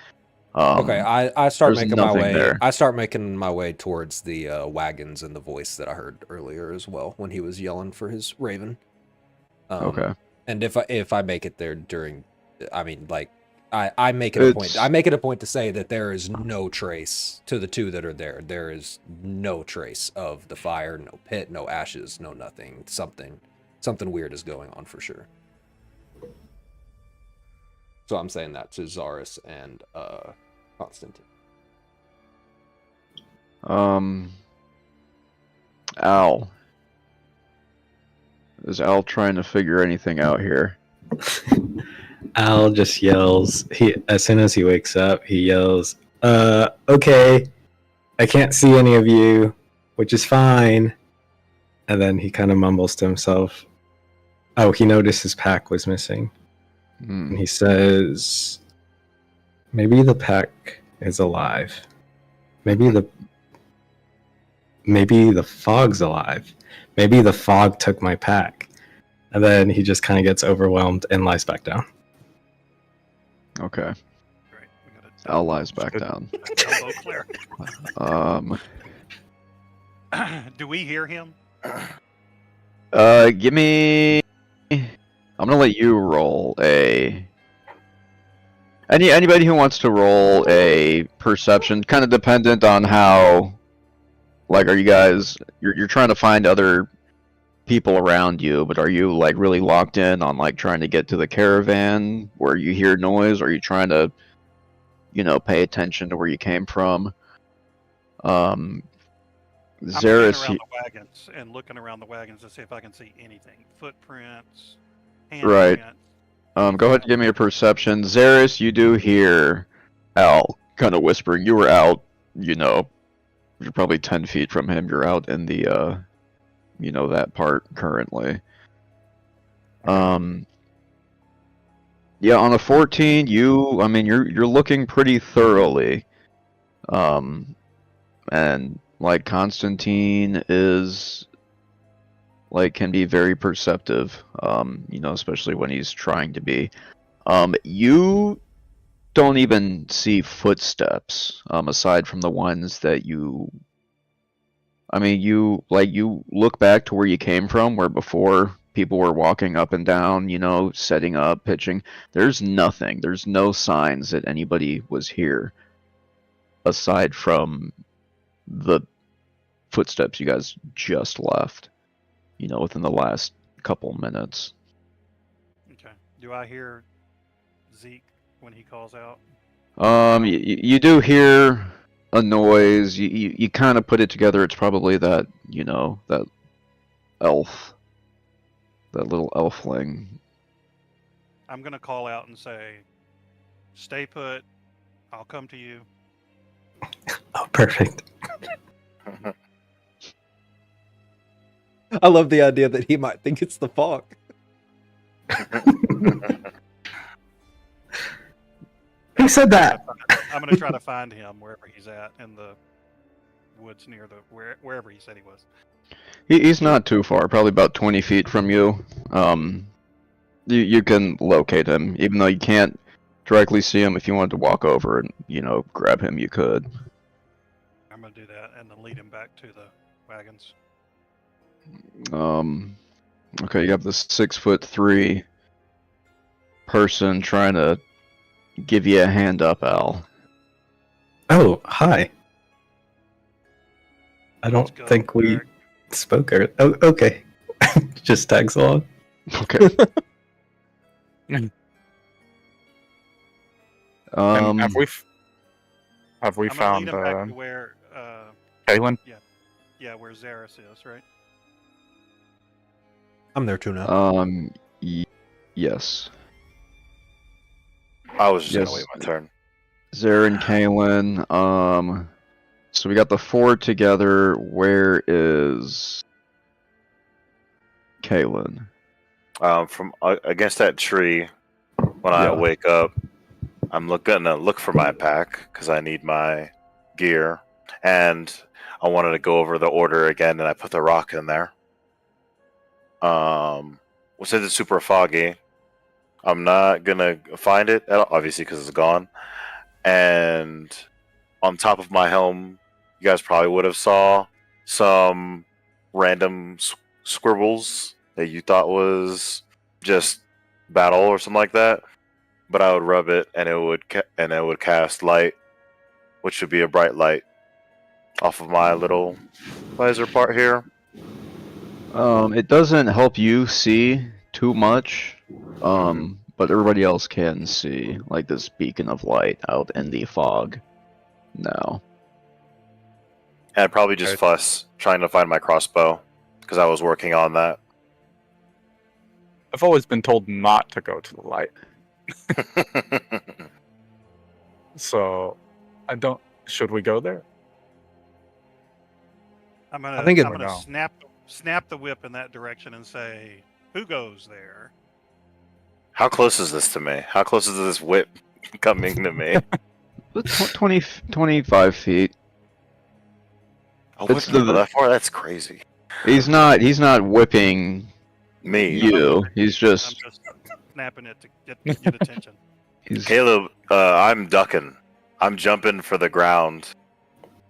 Speaker 6: Okay, I start
Speaker 1: there's
Speaker 6: making my
Speaker 1: nothing
Speaker 6: way.
Speaker 1: there.
Speaker 6: I start making my way towards the wagons and the voice that I heard earlier as well when he was yelling for his raven.
Speaker 1: Okay.
Speaker 6: And if I make it there during, I mean, like, I make it a point. I make it a point to say that there is no trace to the two that are there. There is no trace of the fire, no pit, no ashes, no nothing. Something weird is going on for sure. So I'm saying that to Zaris and Constantine.
Speaker 1: Al. Is Al trying to figure anything out here?
Speaker 4: Al just yells. As soon as he wakes up, he yells, okay, I can't see any of you, which is fine. And then he kind of mumbles to himself. Oh, he noticed his pack was missing. And he says, maybe the pack is alive. Maybe the fog's alive. Maybe the fog took my pack. And then he just kind of gets overwhelmed and lies back down.
Speaker 1: Okay.
Speaker 5: Great.
Speaker 1: Al lies back down.
Speaker 5: Do we hear him?
Speaker 1: Give me. I'm gonna let you roll a. Anybody who wants to roll a perception, kind of dependent on how. Like, are you guys? You're trying to find other people around you, but are you like really locked in on like trying to get to the caravan where you hear noise? Or are you trying to, pay attention to where you came from?
Speaker 5: I'm
Speaker 1: Zaris,
Speaker 5: around the wagons and looking around the wagons to see if I can see anything. Footprints,
Speaker 1: right.
Speaker 5: handprints.
Speaker 1: Go ahead and give me a perception. Zaris, you do hear Al kind of whispering. You were out, you're probably 10 feet from him. You're out in the, that part currently. Yeah, on a 14, you're looking pretty thoroughly. And like Constantine is can be very perceptive, especially when he's trying to be. You don't even see footsteps, aside from the ones that you look back to where you came from, where before people were walking up and down, setting up, pitching. There's nothing. There's no signs that anybody was here, aside from the footsteps you guys just left, within the last couple minutes.
Speaker 5: Okay. Do I hear Zeke when he calls out?
Speaker 1: You do hear a noise. You kind of put it together. It's probably that, that elf, that little elfling.
Speaker 5: I'm gonna call out and say, "Stay put. I'll come to you."
Speaker 4: Oh, perfect.
Speaker 6: I love the idea that he might think it's the fog.
Speaker 4: Who said that?
Speaker 5: I'm gonna try to find him wherever he's at in the woods near wherever he said he was.
Speaker 1: He's not too far, probably about 20 feet from you. You can locate him, even though you can't directly see him. If you wanted to walk over and, grab him, you could.
Speaker 5: I'm gonna do that and then lead him back to the wagons.
Speaker 1: Okay, you have the 6'3" person trying to give you a hand up, Al.
Speaker 4: Oh, hi. I don't
Speaker 5: Let's go,
Speaker 4: think we
Speaker 5: Eric.
Speaker 4: spoke. Oh, okay. Just tags along.
Speaker 1: Okay.
Speaker 3: And have we
Speaker 5: I'm gonna
Speaker 3: found
Speaker 5: lead him back to where
Speaker 3: Kalen?
Speaker 5: yeah, where Zaris is, right?
Speaker 6: I'm there too now.
Speaker 1: Yes.
Speaker 2: I was just
Speaker 1: Yes.
Speaker 2: gonna wait my turn.
Speaker 1: Zer and Kalen. So we got the 4 together. Where is Kalen?
Speaker 2: From against that tree, when I
Speaker 1: Yeah.
Speaker 2: wake up, I'm gonna look for my pack because I need my gear, and I wanted to go over the order again, and I put the rock in there. Since it's super foggy, I'm not gonna find it, obviously, because it's gone. And on top of my helm, you guys probably would have saw some random scribbles that you thought was just battle or something like that. But I would rub it, and it would cast light, which would be a bright light off of my little visor part here.
Speaker 1: It doesn't help you see too much, but everybody else can see, like this beacon of light out in the fog now.
Speaker 2: And I'd probably just fuss trying to find my crossbow, because I was working on that.
Speaker 3: I've always been told not to go to the light. So, I don't... Should we go there?
Speaker 5: I'm
Speaker 6: I think
Speaker 5: gonna
Speaker 3: no.
Speaker 5: snap the whip in that direction and say, "Who goes there?"
Speaker 2: How close is this to me? How close is this whip coming to me?
Speaker 1: 25 feet.
Speaker 2: A whip
Speaker 1: It's the-
Speaker 2: that far? That's crazy.
Speaker 1: He's not whipping
Speaker 2: Me.
Speaker 1: you. He's
Speaker 5: I'm
Speaker 1: just
Speaker 5: just snapping it to get attention.
Speaker 1: he's
Speaker 2: Caleb, I'm ducking. I'm jumping for the ground.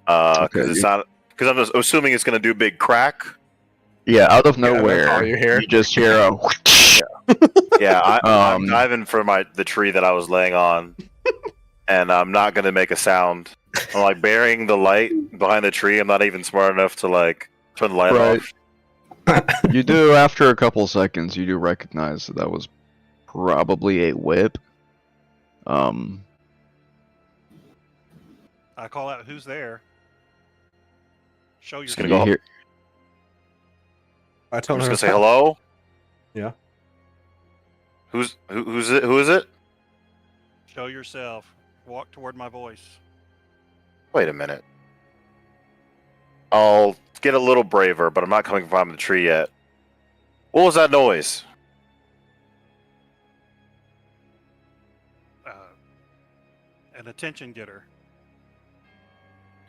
Speaker 2: Because it's not. Because I'm just assuming it's gonna do big crack.
Speaker 1: yeah, out of
Speaker 3: that's
Speaker 1: nowhere.
Speaker 3: all you hear.
Speaker 1: You just hear a
Speaker 2: Yeah, I'm
Speaker 1: Um,
Speaker 2: diving for the tree that I was laying on, and I'm not gonna make a sound. I'm like burying the light behind the tree. I'm not even smart enough to like turn the light
Speaker 1: Right.
Speaker 2: off.
Speaker 1: You do, after a couple seconds, you do recognize that was probably a whip.
Speaker 5: I call out, "Who's there?" Show
Speaker 2: Just
Speaker 5: yourself.
Speaker 2: gonna
Speaker 1: You
Speaker 2: go.
Speaker 1: hear,
Speaker 6: I
Speaker 2: I'm
Speaker 6: told
Speaker 2: just
Speaker 6: her
Speaker 2: gonna say hello.
Speaker 6: Yeah.
Speaker 2: Who's it? Who is it?
Speaker 5: Show yourself. Walk toward my voice.
Speaker 2: Wait a minute. I'll get a little braver, but I'm not coming from the tree yet. What was that noise?
Speaker 5: An attention getter.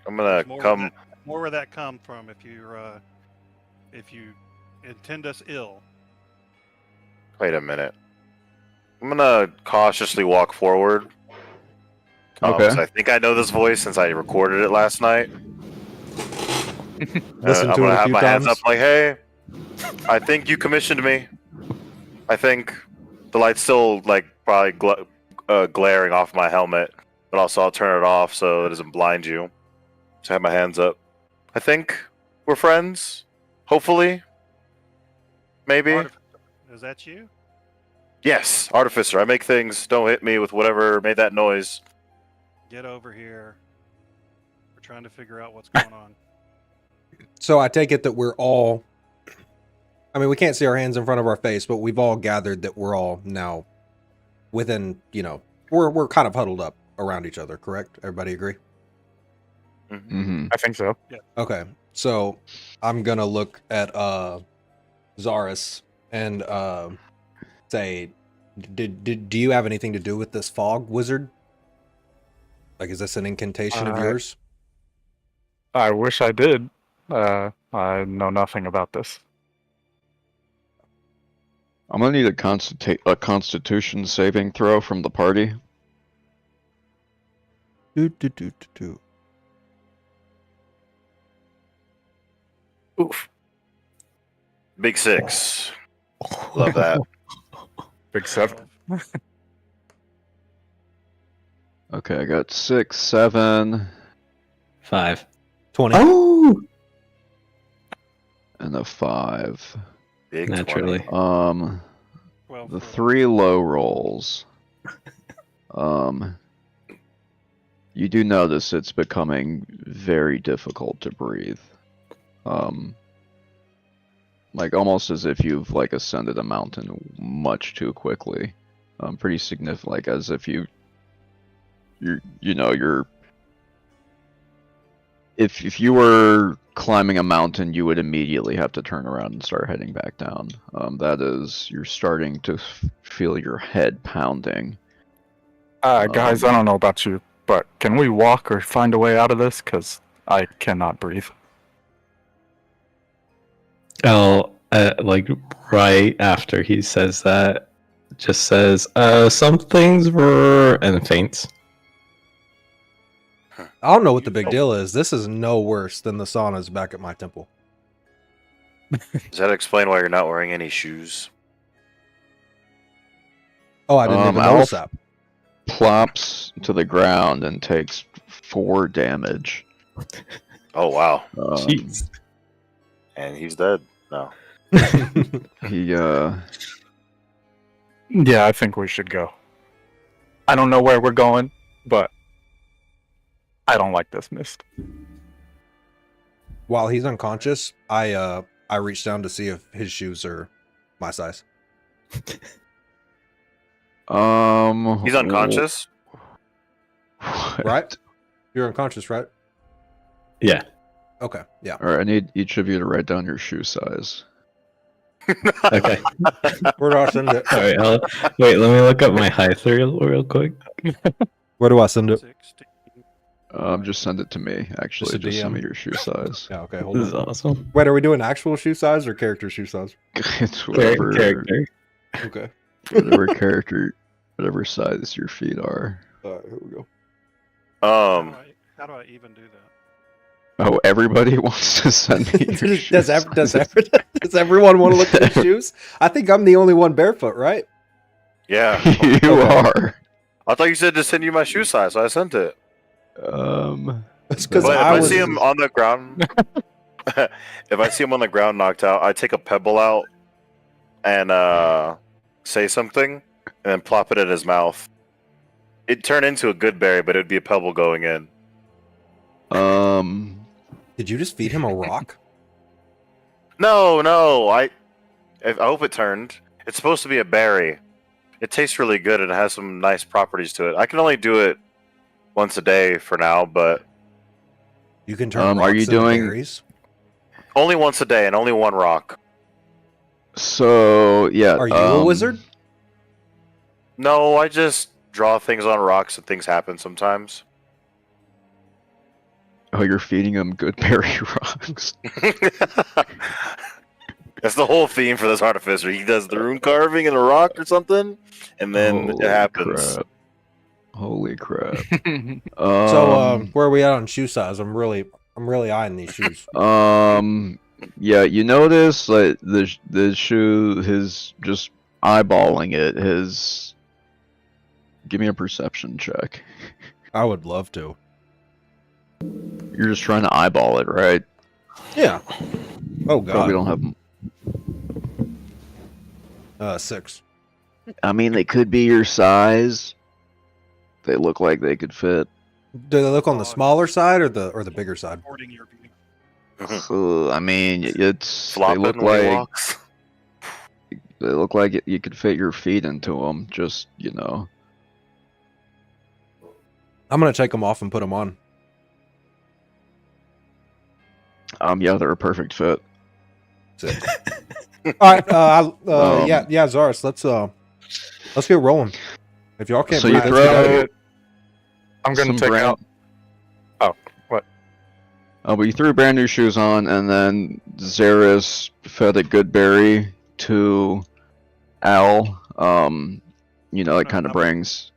Speaker 2: I'm gonna
Speaker 5: There's more
Speaker 2: come.
Speaker 5: Where more where that come from if you intend us ill.
Speaker 2: Wait a minute. I'm gonna cautiously walk forward.
Speaker 1: Okay.
Speaker 2: 'Cause I think I know this voice since I recorded it last night.
Speaker 6: Listen
Speaker 2: I'm
Speaker 6: to
Speaker 2: gonna
Speaker 6: it a
Speaker 2: have
Speaker 6: few
Speaker 2: my hands
Speaker 6: times.
Speaker 2: up like, hey, I think you commissioned me. I think the light's still like probably glaring off my helmet, but also I'll turn it off so it doesn't blind you. So I have my hands up. I think we're friends. Hopefully. Maybe.
Speaker 5: Artificer, is that you?
Speaker 2: Yes, Artificer. I make things. Don't hit me with whatever made that noise.
Speaker 5: Get over here. We're trying to figure out what's going on.
Speaker 6: So I take it that we're all. I mean, we can't see our hands in front of our face, but we've all gathered that we're all now within. We're kind of huddled up around each other. Correct? Everybody agree?
Speaker 1: mm-hmm.
Speaker 3: I think so.
Speaker 6: Okay. So I'm gonna look at Zaris and say, do you have anything to do with this fog wizard? Like, is this an incantation of yours?
Speaker 3: I wish I did. I know nothing about this.
Speaker 1: I'm gonna need a Constitution saving throw from the party.
Speaker 2: Oof. Big 6. Love that.
Speaker 3: Big 7.
Speaker 1: Okay, I got 6, 7,
Speaker 4: 5.
Speaker 6: 20.
Speaker 4: Oh!
Speaker 1: and a 5.
Speaker 2: Big
Speaker 4: Naturally.
Speaker 2: 20.
Speaker 5: Well,
Speaker 1: The
Speaker 5: for-
Speaker 1: 3 low rolls. You do notice it's becoming very difficult to breathe. Like almost as if you've like ascended a mountain much too quickly. Pretty significant, like as if you're if you were climbing a mountain, you would immediately have to turn around and start heading back down. That is, you're starting to feel your head pounding.
Speaker 3: Guys, I don't know about you, but can we walk or find a way out of this? Because I cannot breathe.
Speaker 4: L, like right after he says that, just says, some things were, and faints.
Speaker 6: I don't know what the big deal is. This is no worse than the saunas back at my temple.
Speaker 2: Does that explain why you're not wearing any shoes?
Speaker 6: Oh, I didn't even notice that.
Speaker 1: Plops to the ground and takes 4 damage.
Speaker 2: Oh wow!
Speaker 4: Jeez.
Speaker 2: And he's dead. No.
Speaker 1: He
Speaker 3: Yeah, I think we should go. I don't know where we're going, but I don't like this mist.
Speaker 6: While he's unconscious, I reached down to see if his shoes are my size.
Speaker 2: He's unconscious.
Speaker 1: what?
Speaker 6: Right? You're unconscious, right?
Speaker 4: Yeah.
Speaker 6: Okay, yeah.
Speaker 1: All right, I need each of you to write down your shoe size.
Speaker 4: Okay.
Speaker 6: Where do I send it?
Speaker 4: All right. Wait, let me look up my height real quick.
Speaker 6: Where do I send it?
Speaker 5: 16.
Speaker 1: Just send it to me. Actually,
Speaker 6: a
Speaker 1: just send
Speaker 6: DM?
Speaker 1: me your shoe size.
Speaker 6: Yeah, okay, hold
Speaker 4: This is
Speaker 6: on.
Speaker 4: awesome.
Speaker 6: Wait, are we doing actual shoe size or character shoe size?
Speaker 1: It's whatever
Speaker 4: Character.
Speaker 6: Okay.
Speaker 1: whatever size your feet are.
Speaker 6: Alright, here we go.
Speaker 5: How do I even do that?
Speaker 1: Oh, everybody wants to send me your shoe
Speaker 6: does everyone want to look at the shoes? I think I'm the only one barefoot, right?
Speaker 2: Yeah.
Speaker 1: You
Speaker 6: Okay.
Speaker 1: are.
Speaker 2: I thought you said to send you my shoe size, so I sent it.
Speaker 6: It's because
Speaker 2: But if
Speaker 6: I
Speaker 2: I
Speaker 6: was.
Speaker 2: see him on the ground, if I see him on the ground knocked out, I take a pebble out and say something, and then plop it in his mouth. It'd turn into a good berry, but it'd be a pebble going in.
Speaker 6: Did you just feed him a rock?
Speaker 2: No. I hope it turned. It's supposed to be a berry. It tastes really good and it has some nice properties to it. I can only do it once a day for now, but
Speaker 6: You can turn rocks
Speaker 1: are you
Speaker 6: into
Speaker 1: doing-
Speaker 6: berries.
Speaker 2: only once a day and only one rock.
Speaker 1: So yeah.
Speaker 6: Are you a wizard?
Speaker 2: No, I just draw things on rocks and things happen sometimes.
Speaker 1: Oh, you're feeding him good berry rocks.
Speaker 2: That's the whole theme for this artificer. He does the rune carving in a rock or something, and then it happens.
Speaker 1: Holy crap.
Speaker 6: So, where are we at on shoe size? I'm really eyeing these shoes.
Speaker 1: Yeah, you notice like the shoe, his just eyeballing it, his. Give me a perception check.
Speaker 6: I would love to.
Speaker 1: You're just trying to eyeball it, right?
Speaker 6: Yeah. Oh god.
Speaker 1: Probably don't have.
Speaker 6: 6.
Speaker 1: I mean, they could be your size. They look like they could fit.
Speaker 6: Do they look on the smaller side or the bigger side?
Speaker 5: According to your view.
Speaker 1: I mean, it's they
Speaker 2: Flopping
Speaker 1: look
Speaker 2: when he
Speaker 1: like
Speaker 2: walks.
Speaker 1: they look like you could fit your feet into them. Just
Speaker 6: I'm gonna take them off and put them on.
Speaker 1: yeah, they're a perfect fit.
Speaker 6: Sick. All right.
Speaker 1: Um,
Speaker 6: Yeah, Zaris. Let's get rolling. If y'all can't
Speaker 1: So
Speaker 6: do
Speaker 1: you
Speaker 6: this,
Speaker 1: throw.
Speaker 3: I'm gonna
Speaker 1: some
Speaker 3: take
Speaker 1: brand-
Speaker 3: out. Oh, what?
Speaker 1: But you threw brand new shoes on, and then Xeris fed a good berry to Al. It kind of brings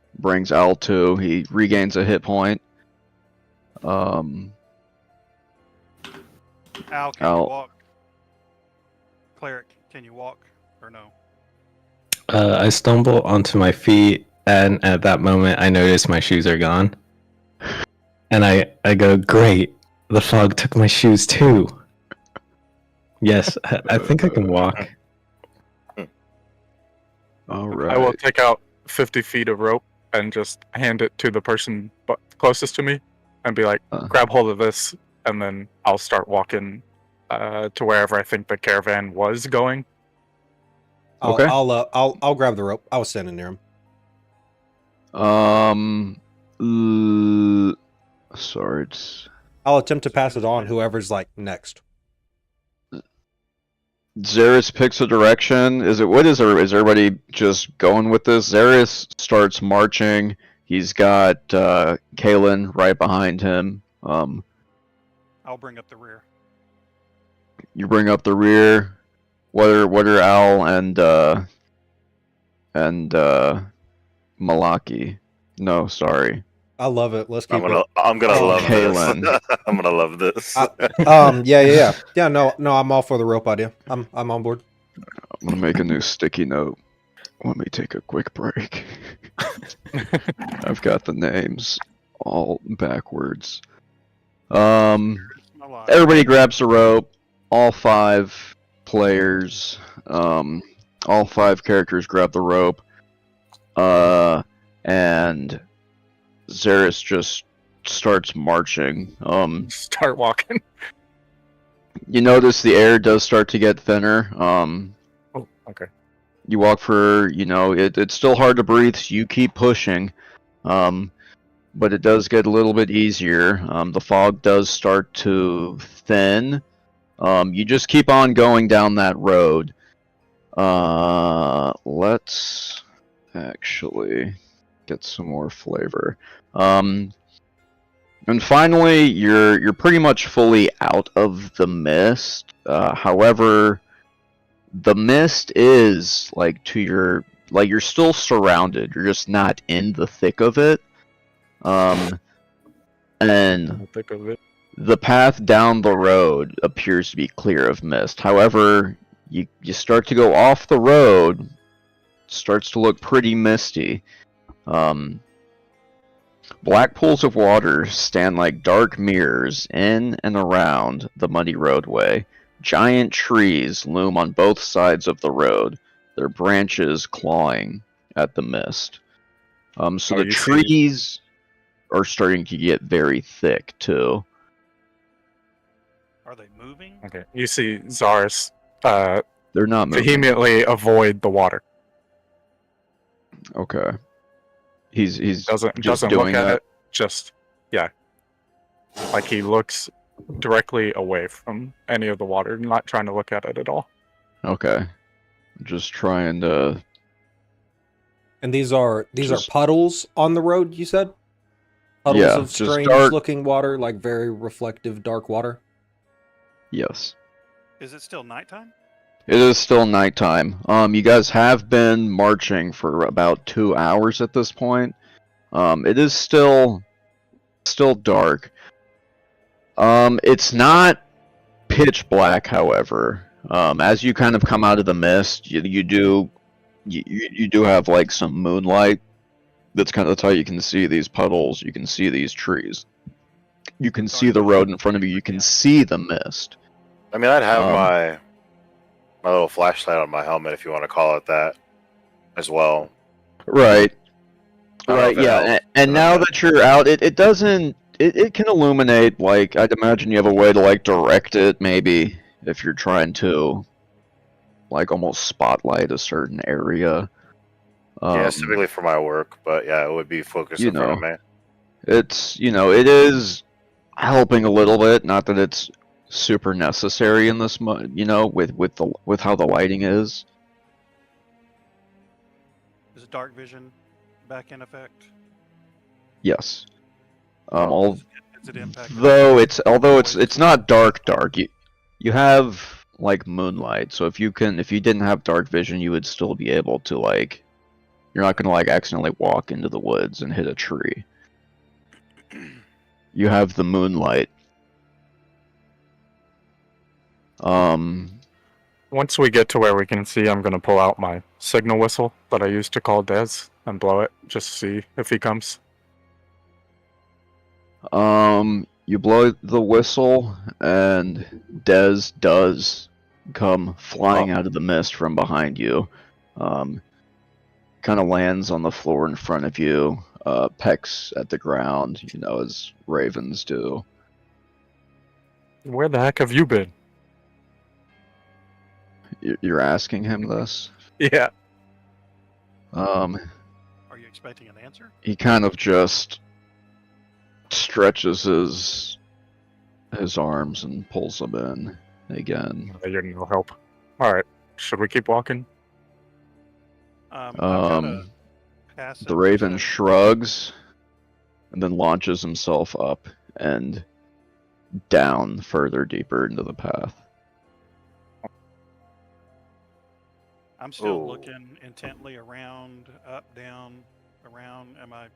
Speaker 1: Al to. He regains a hit point.
Speaker 5: Al, can you walk? Cleric, can you walk or no?
Speaker 4: I stumble onto my feet, and at that moment, I notice my shoes are gone. And I go, great, the fog took my shoes too. Yes, I think I can walk.
Speaker 1: All right.
Speaker 3: I will take out 50 feet of rope and just hand it to the person closest to me and be like, grab hold of this, and then I'll start walking to wherever I think the caravan was going.
Speaker 1: Okay.
Speaker 6: I'll grab the rope. I was standing near him.
Speaker 1: Sorry. It's...
Speaker 6: I'll attempt to pass it on. Whoever's like next.
Speaker 1: Xeris picks a direction. Is everybody just going with this? Xeris starts marching. He's got Kalen right behind him.
Speaker 5: I'll bring up the rear.
Speaker 1: You bring up the rear. What are Al and Malaki? No, sorry.
Speaker 6: I love it. Let's keep it.
Speaker 2: I'm gonna love
Speaker 1: Kalen.
Speaker 2: this. I'm gonna love this.
Speaker 6: Yeah. No, I'm all for the rope idea. I'm on board.
Speaker 1: I'm gonna make a new sticky note. Let me take a quick break. I've got the names all backwards. Everybody grabs a rope. All 5 players, all 5 characters grab the rope. And Xeris just starts marching.
Speaker 3: Start walking.
Speaker 1: You notice the air does start to get thinner.
Speaker 3: Oh, okay.
Speaker 1: You walk for, it's still hard to breathe, so you keep pushing. But it does get a little bit easier. The fog does start to thin. You just keep on going down that road. Let's actually get some more flavor. And finally, you're pretty much fully out of the mist. However, the mist is you're still surrounded. You're just not in the thick of it. And
Speaker 3: Thick of it.
Speaker 1: the path down the road appears to be clear of mist. However, you start to go off the road, it starts to look pretty misty. Black pools of water stand like dark mirrors in and around the muddy roadway. Giant trees loom on both sides of the road, their branches clawing at the mist. So the trees are starting to get very thick too.
Speaker 5: Are they moving?
Speaker 3: Okay. You see Zaris
Speaker 1: They're not moving.
Speaker 3: vehemently avoid the water.
Speaker 1: Okay. He's
Speaker 3: Doesn't
Speaker 1: just
Speaker 3: look
Speaker 1: doing
Speaker 3: at
Speaker 1: that.
Speaker 3: it. Just like he looks directly away from any of the water, not trying to look at it at all.
Speaker 1: Okay. Just trying to.
Speaker 6: And these are puddles on the road, you said? Puddles
Speaker 1: Yeah,
Speaker 6: of
Speaker 1: just
Speaker 6: strange
Speaker 1: dark-
Speaker 6: looking water, like very reflective dark water.
Speaker 1: Yes.
Speaker 5: Is it still nighttime?
Speaker 1: It is still nighttime. You guys have been marching for about 2 hours at this point. It is still dark. It's not pitch black, however. As you kind of come out of the mist, you do have like some moonlight. That's how you can see these puddles. You can see these trees. You can see the road in front of you. You can see the mist.
Speaker 2: I mean, I'd have my little flashlight on my helmet, if you want to call it that, as well.
Speaker 1: Right.
Speaker 2: I don't know
Speaker 1: Right.
Speaker 2: if it
Speaker 1: Yeah.
Speaker 2: helps.
Speaker 1: And now that you're out, it doesn't. It can illuminate. Like, I'd imagine you have a way to like direct it, maybe if you're trying to like almost spotlight a certain area.
Speaker 2: Yeah, it's typically for my work, but yeah, it would be focused
Speaker 1: you
Speaker 2: in front of
Speaker 1: know.
Speaker 2: me.
Speaker 1: It's it is helping a little bit. Not that it's super necessary in this with how the lighting is.
Speaker 5: Is dark vision back in effect?
Speaker 1: Yes.
Speaker 5: Is it impacted?
Speaker 1: Although it's not dark, you have like moonlight. So if you didn't have dark vision, you would still be able to like. You're not gonna like accidentally walk into the woods and hit a tree. You have the moonlight.
Speaker 3: Once we get to where we can see, I'm gonna pull out my signal whistle that I used to call Dez and blow it, just to see if he comes.
Speaker 1: You blow the whistle, and Dez does come flying out of the mist from behind you. Kind of lands on the floor in front of you, pecks at the ground, as ravens do.
Speaker 3: Where the heck have you been?
Speaker 1: You're asking him this?
Speaker 3: Yeah.
Speaker 5: Are you expecting an answer?
Speaker 1: He kind of just stretches his arms and pulls them in again.
Speaker 3: You're no help. Alright. Should we keep walking?
Speaker 5: I've got a passive
Speaker 1: The raven
Speaker 5: perception.
Speaker 1: shrugs and then launches himself up and down further deeper into the path.
Speaker 5: I'm still
Speaker 2: Ooh.
Speaker 5: looking intently around, up, down, around. Am I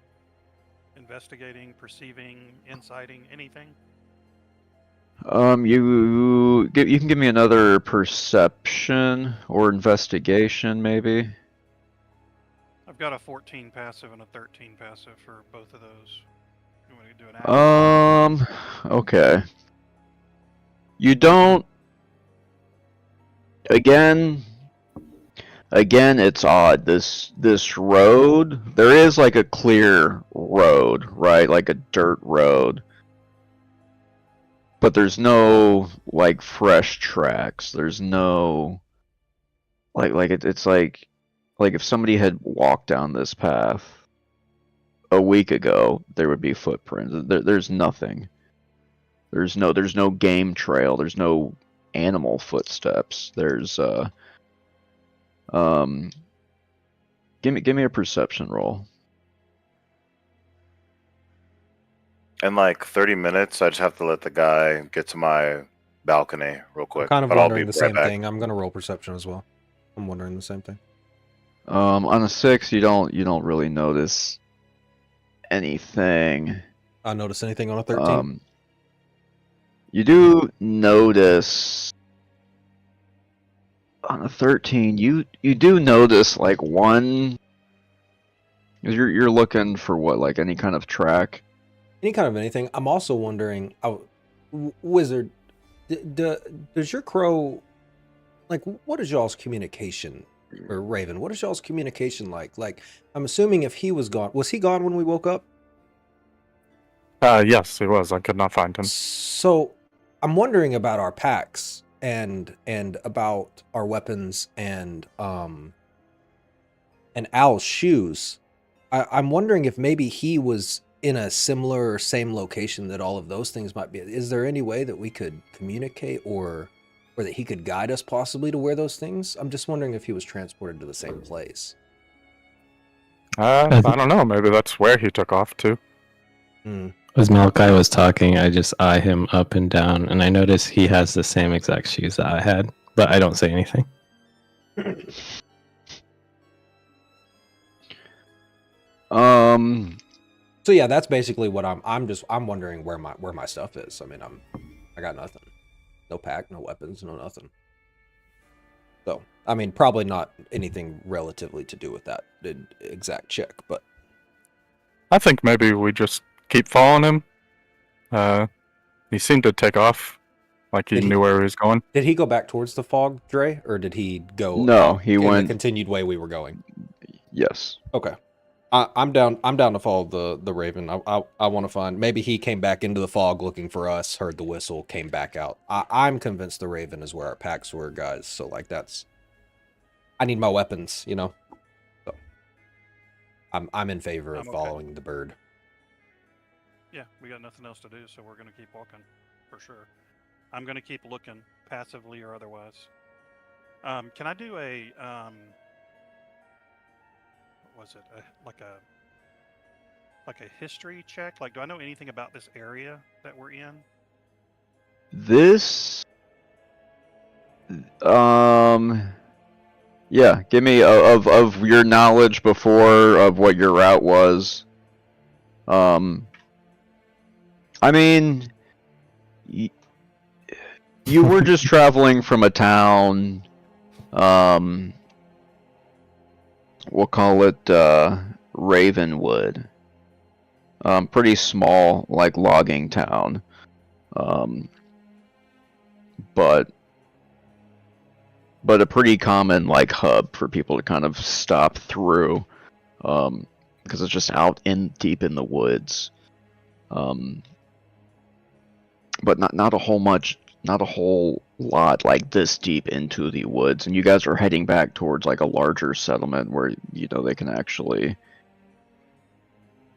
Speaker 5: investigating, perceiving, inciting, anything?
Speaker 1: You can give me another perception or investigation, maybe.
Speaker 5: I've got a 14 passive and a 13 passive for both of those. You want to do an action?
Speaker 1: Okay. You don't. Again, it's odd. This road, there is like a clear road, right? Like a dirt road. But there's no like fresh tracks. There's no it's like if somebody had walked down this path a week ago, there would be footprints. There's nothing. There's no game trail. There's no animal footsteps. There's give me a perception roll.
Speaker 2: In like 30 minutes, I just have to let the guy get to my balcony real quick.
Speaker 6: I'm kind of
Speaker 2: but I'll
Speaker 6: wondering
Speaker 2: be
Speaker 6: the
Speaker 2: right
Speaker 6: same
Speaker 2: back.
Speaker 6: thing. I'm gonna roll perception as well. I'm wondering the same thing.
Speaker 1: On a 6, you don't really notice anything.
Speaker 6: I notice anything on a 13?
Speaker 1: You do notice on a 13. You do notice like one. You're looking for what, like any kind of track?
Speaker 6: Any kind of anything. I'm also wondering, Wizard, does your crow, like, what is y'all's communication, or Raven, what is y'all's communication like? Like, I'm assuming if he was he gone when we woke up?
Speaker 3: Yes, he was. I could not find him.
Speaker 6: So, I'm wondering about our packs and about our weapons and Al's shoes. I'm wondering if maybe he was in a similar or same location that all of those things might be. Is there any way that we could communicate or that he could guide us possibly to where those things? I'm just wondering if he was transported to the same place.
Speaker 3: I don't know. Maybe that's where he took off to.
Speaker 4: As Malachi was talking, I just eye him up and down, and I notice he has the same exact shoes that I had, but I don't say anything.
Speaker 6: So yeah, that's basically what I'm wondering where my stuff is. I mean, I got nothing. No pack, no weapons, no nothing. So, I mean, probably not anything relatively to do with that exact check, but
Speaker 3: I think maybe we just keep following him. He seemed to take off, like he knew where he was going.
Speaker 6: Did he go back towards the fog, Dre, or did he go?
Speaker 1: No, he went
Speaker 6: the continued way we were going.
Speaker 1: Yes.
Speaker 6: Okay. I'm down to follow the Raven. I want to find, maybe he came back into the fog looking for us, heard the whistle, came back out. I'm convinced the Raven is where our packs were, guys. So like I need my weapons, you know. So I'm in favor of following the bird.
Speaker 5: Yeah, we got nothing else to do, so we're gonna keep walking for sure. I'm gonna keep looking passively or otherwise. Can I do a what was it? Like a history check? Like, do I know anything about this area that we're in?
Speaker 1: This yeah, give me of your knowledge before of what your route was. I mean, you were just traveling from a town, we'll call it Ravenwood. Pretty small, like logging town. But a pretty common like hub for people to kind of stop through, because it's just out deep in the woods. But not a whole lot like this deep into the woods, and you guys are heading back towards like a larger settlement where they can actually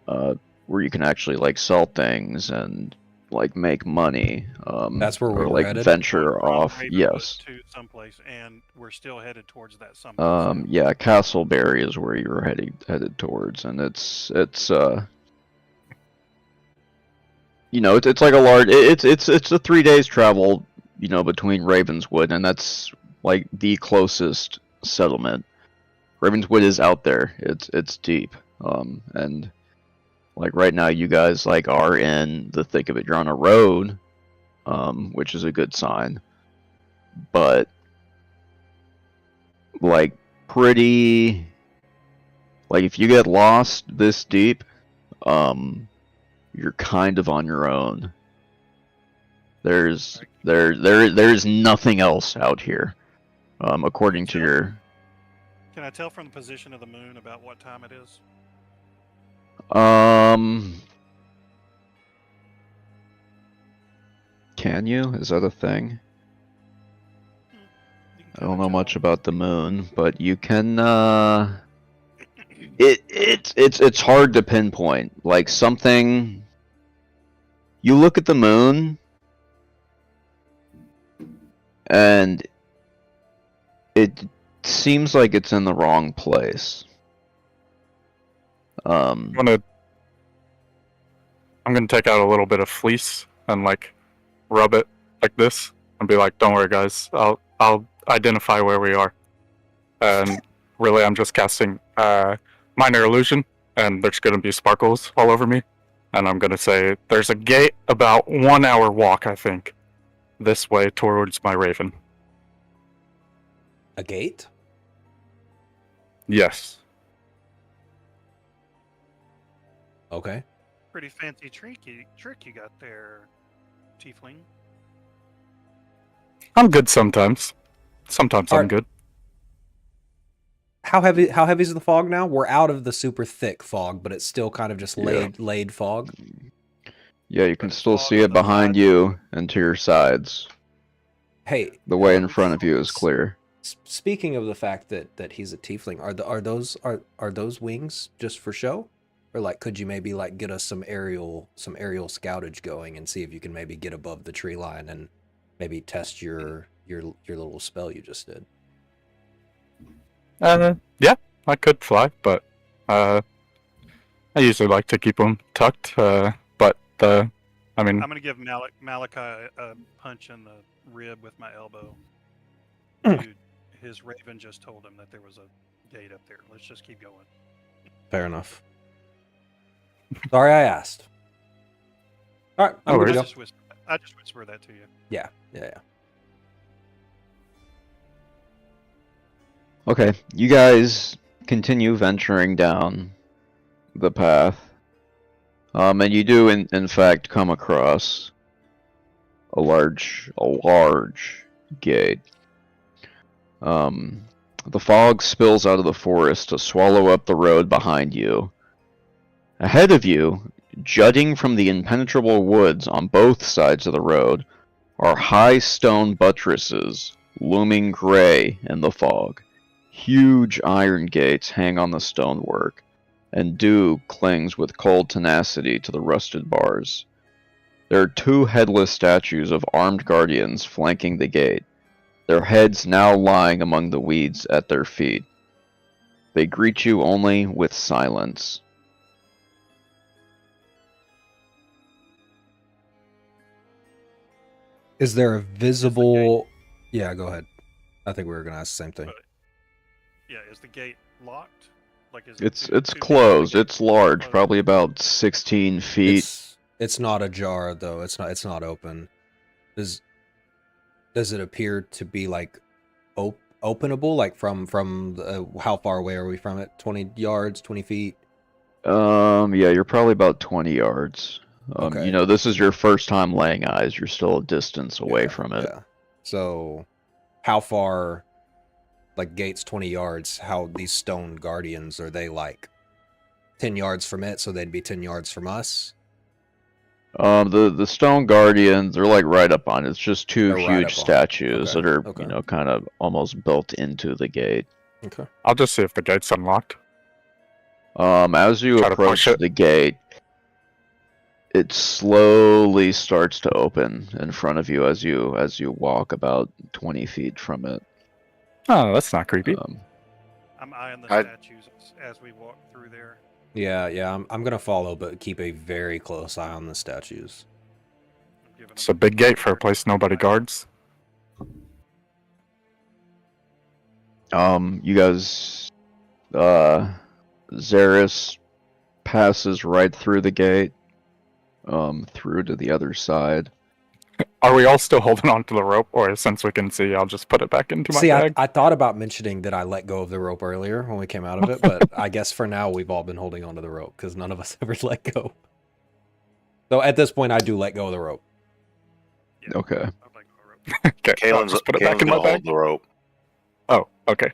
Speaker 1: where you can actually like sell things and like make money.
Speaker 6: That's where we
Speaker 1: or
Speaker 6: were
Speaker 1: like
Speaker 6: headed?
Speaker 1: venture
Speaker 5: From
Speaker 1: off.
Speaker 5: Ravenwood
Speaker 1: Yes.
Speaker 5: to someplace, and we're still headed towards that someplace.
Speaker 1: Yeah, Castleberry is where you were headed towards, and it's you know, it's like a large. It's a 3 days travel, you know, between Ravenswood, and that's like the closest settlement. Ravenswood is out there. It's deep. And like right now, you guys like are in the thick of it. You're on a road, which is a good sign. But like pretty, like if you get lost this deep, you're kind of on your own. There's nothing else out here, according to your.
Speaker 5: Can I tell from the position of the moon about what time it is?
Speaker 1: Can you? Is that a thing?
Speaker 5: You can
Speaker 1: I
Speaker 5: kinda
Speaker 1: don't know
Speaker 5: tell.
Speaker 1: much about the moon, but you can. It's hard to pinpoint. Like something. You look at the moon, and it seems like it's in the wrong place.
Speaker 3: I'm gonna take out a little bit of fleece and like rub it like this and be like, "Don't worry, guys. I'll identify where we are." And really, I'm just casting minor illusion, and there's gonna be sparkles all over me. And I'm gonna say, "There's a gate about 1 hour walk, I think, this way towards my raven."
Speaker 6: A gate?
Speaker 3: Yes.
Speaker 6: Okay.
Speaker 5: Pretty fancy trick you got there, Tiefling.
Speaker 3: I'm good sometimes. Sometimes I'm
Speaker 6: Alright.
Speaker 3: good.
Speaker 6: How heavy is the fog now? We're out of the super thick fog, but it's still kind of just
Speaker 1: Yeah.
Speaker 6: laid fog.
Speaker 1: Yeah, you can
Speaker 5: But it's
Speaker 1: still
Speaker 5: fog
Speaker 1: see
Speaker 5: on
Speaker 1: it
Speaker 5: the
Speaker 1: behind
Speaker 5: sides.
Speaker 1: you and to your sides.
Speaker 6: Hey,
Speaker 1: The way in front of you is clear.
Speaker 6: speaking of the fact that he's a tiefling, are those wings just for show? Or like could you maybe like get us some aerial scoutage going and see if you can maybe get above the tree line and maybe test your little spell you just did?
Speaker 3: Yeah, I could fly, but I usually like to keep them tucked. But I mean,
Speaker 5: I'm gonna give Malachi a punch in the rib with my elbow.
Speaker 6: Mm.
Speaker 5: Dude, his raven just told him that there was a gate up there. Let's just keep going.
Speaker 6: Fair enough. Sorry I asked. All right, I'm
Speaker 3: No
Speaker 6: good to
Speaker 3: worries.
Speaker 6: go.
Speaker 5: I just whisper that to you.
Speaker 6: Yeah.
Speaker 1: Okay, you guys continue venturing down the path. And you do in fact come across a large gate. The fog spills out of the forest to swallow up the road behind you. Ahead of you, jutting from the impenetrable woods on both sides of the road, are high stone buttresses, looming gray in the fog. Huge iron gates hang on the stonework, and dew clings with cold tenacity to the rusted bars. There are two headless statues of armed guardians flanking the gate, their heads now lying among the weeds at their feet. They greet you only with silence.
Speaker 6: Is there a visible? Yeah, go ahead. I think we were gonna ask the same thing.
Speaker 5: Yeah, is the gate locked? Like is
Speaker 1: It's
Speaker 5: two people
Speaker 1: closed.
Speaker 5: together?
Speaker 1: It's large,
Speaker 5: Closed.
Speaker 1: probably about 16 feet.
Speaker 6: It's not ajar though. It's not open. Does it appear to be like openable? Like from how far away are we from it? 20 yards, 20 feet?
Speaker 1: Yeah, you're probably about 20 yards.
Speaker 6: Okay.
Speaker 1: You know, this is your first time laying eyes. You're still a distance away from it.
Speaker 6: Yeah. So, how far? Like gates 20 yards. How these stone guardians are they like 10 yards from it? So they'd be 10 yards from us.
Speaker 1: The stone guardians are like right up on it. It's just two
Speaker 6: They're right
Speaker 1: huge
Speaker 6: up on it.
Speaker 1: statues
Speaker 6: Okay,
Speaker 1: that are,
Speaker 6: okay.
Speaker 1: you know, kind of almost built into the gate.
Speaker 6: Okay.
Speaker 3: I'll just see if the gate's unlocked.
Speaker 1: As you
Speaker 3: Try to
Speaker 1: approach
Speaker 3: push it.
Speaker 1: the gate, it slowly starts to open in front of you as you walk about 20 feet from it.
Speaker 3: Oh, that's not creepy.
Speaker 5: I'm eyeing the
Speaker 2: I-
Speaker 5: statues as we walk through there.
Speaker 6: Yeah. I'm gonna follow, but keep a very close eye on the statues.
Speaker 5: giving
Speaker 3: It's
Speaker 5: them
Speaker 3: a big gate for a place nobody guards.
Speaker 1: You guys, Zaris passes right through the gate, through to the other side.
Speaker 3: Are we all still holding on to the rope, or since we can see, I'll just put it back into my
Speaker 6: See,
Speaker 3: bag?
Speaker 6: I thought about mentioning that I let go of the rope earlier when we came out of it, but I guess for now we've all been holding onto the rope because none of us ever let go. So at this point, I do let go of the rope.
Speaker 5: Yeah,
Speaker 1: Okay.
Speaker 5: I'd like to go rope.
Speaker 3: Okay, I'll
Speaker 2: Kalen's,
Speaker 3: just put it back
Speaker 2: Kalen's
Speaker 3: in my
Speaker 2: gonna hold
Speaker 3: bag.
Speaker 2: the rope.
Speaker 3: Oh, okay.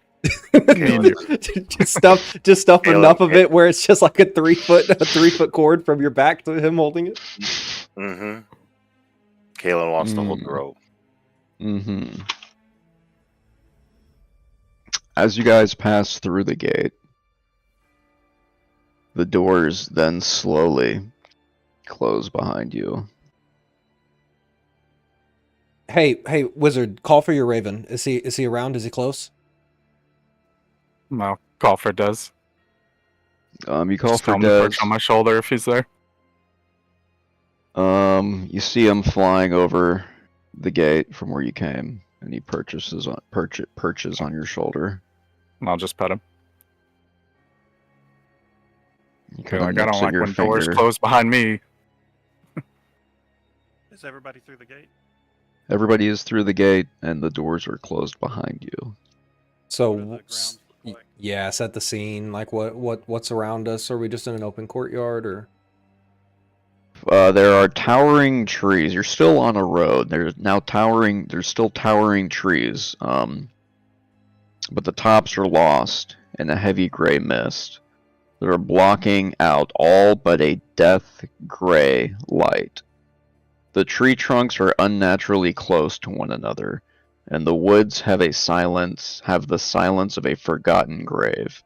Speaker 6: just stuff
Speaker 2: Caleb-
Speaker 6: enough of it where it's just like a 3-foot cord from your back to him holding it.
Speaker 2: Mm-hmm. Kalen wants to hold the rope.
Speaker 1: Mm-hmm. As you guys pass through the gate, the doors then slowly close behind you.
Speaker 6: Hey, wizard, call for your raven. Is he around? Is he close?
Speaker 3: No, call for Des.
Speaker 1: You call
Speaker 3: Just
Speaker 1: for
Speaker 3: tell him to
Speaker 1: Des.
Speaker 3: perch on my shoulder if he's there.
Speaker 1: You see him flying over the gate from where you came, and he perches on your shoulder.
Speaker 3: And I'll just pet him.
Speaker 1: He
Speaker 3: Be
Speaker 1: kind of
Speaker 3: like, I
Speaker 1: nips
Speaker 3: don't
Speaker 1: at
Speaker 3: like
Speaker 1: your
Speaker 3: when doors
Speaker 1: finger.
Speaker 3: close behind me.
Speaker 5: Is everybody through the gate?
Speaker 1: Everybody is through the gate, and the doors are closed behind you.
Speaker 6: So
Speaker 5: What do the grounds look like?
Speaker 6: yeah, set the scene. Like what's around us? Are we just in an open courtyard or?
Speaker 1: There are towering trees. You're still on a road. There's still towering trees. But the tops are lost in a heavy gray mist that are blocking out all but a death gray light. The tree trunks are unnaturally close to one another, and the woods have the silence of a forgotten grave,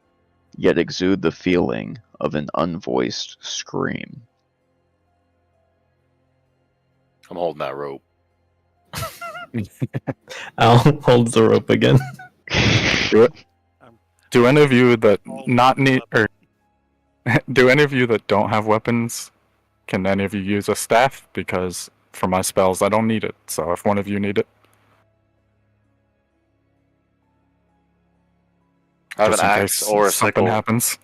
Speaker 1: yet exude the feeling of an unvoiced scream.
Speaker 2: I'm holding that rope.
Speaker 4: Al holds the rope again.
Speaker 3: Do any of you that
Speaker 5: All
Speaker 3: not
Speaker 5: weapons
Speaker 3: need
Speaker 5: up.
Speaker 3: or do any of you that don't have weapons, can any of you use a staff? Because for my spells, I don't need it. So if one of you need it,
Speaker 2: I have
Speaker 3: just
Speaker 2: an
Speaker 3: in
Speaker 2: axe
Speaker 3: case
Speaker 2: or a
Speaker 3: something
Speaker 2: sickle
Speaker 3: happens.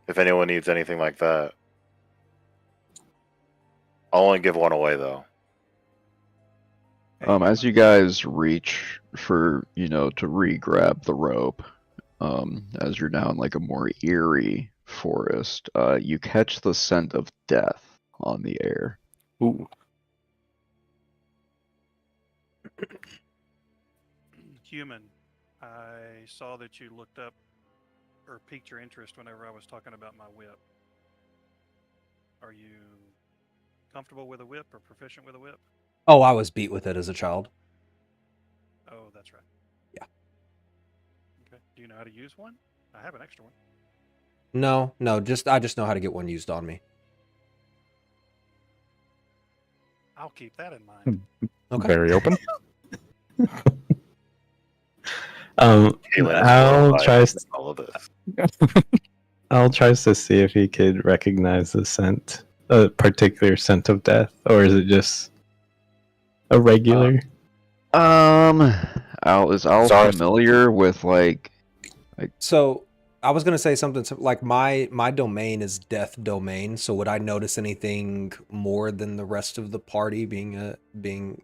Speaker 2: if anyone needs anything like that. I'll only give one away though.
Speaker 5: Hey,
Speaker 1: As you guys reach for, to re-grab the rope, as you're now in like a more eerie forest, you catch the scent of death on the air.
Speaker 3: Ooh,
Speaker 5: Human, I saw that you looked up or piqued your interest whenever I was talking about my whip. Are you comfortable with a whip or proficient with a whip?
Speaker 6: Oh, I was beat with it as a child.
Speaker 5: Oh, that's right.
Speaker 6: Yeah.
Speaker 5: Okay. Do you know how to use one? I have an extra one.
Speaker 6: No, I just know how to get one used on me.
Speaker 5: I'll keep that in mind.
Speaker 6: Okay.
Speaker 3: very open.
Speaker 2: Kalen is
Speaker 4: Al
Speaker 2: horrified
Speaker 4: tries.
Speaker 2: with all of this.
Speaker 4: Al tries to see if he could recognize the scent, a particular scent of death, or is it just a regular?
Speaker 1: Is Al
Speaker 3: Sorry.
Speaker 1: familiar with
Speaker 6: So I was gonna say something like my domain is death domain. So would I notice anything more than the rest of the party being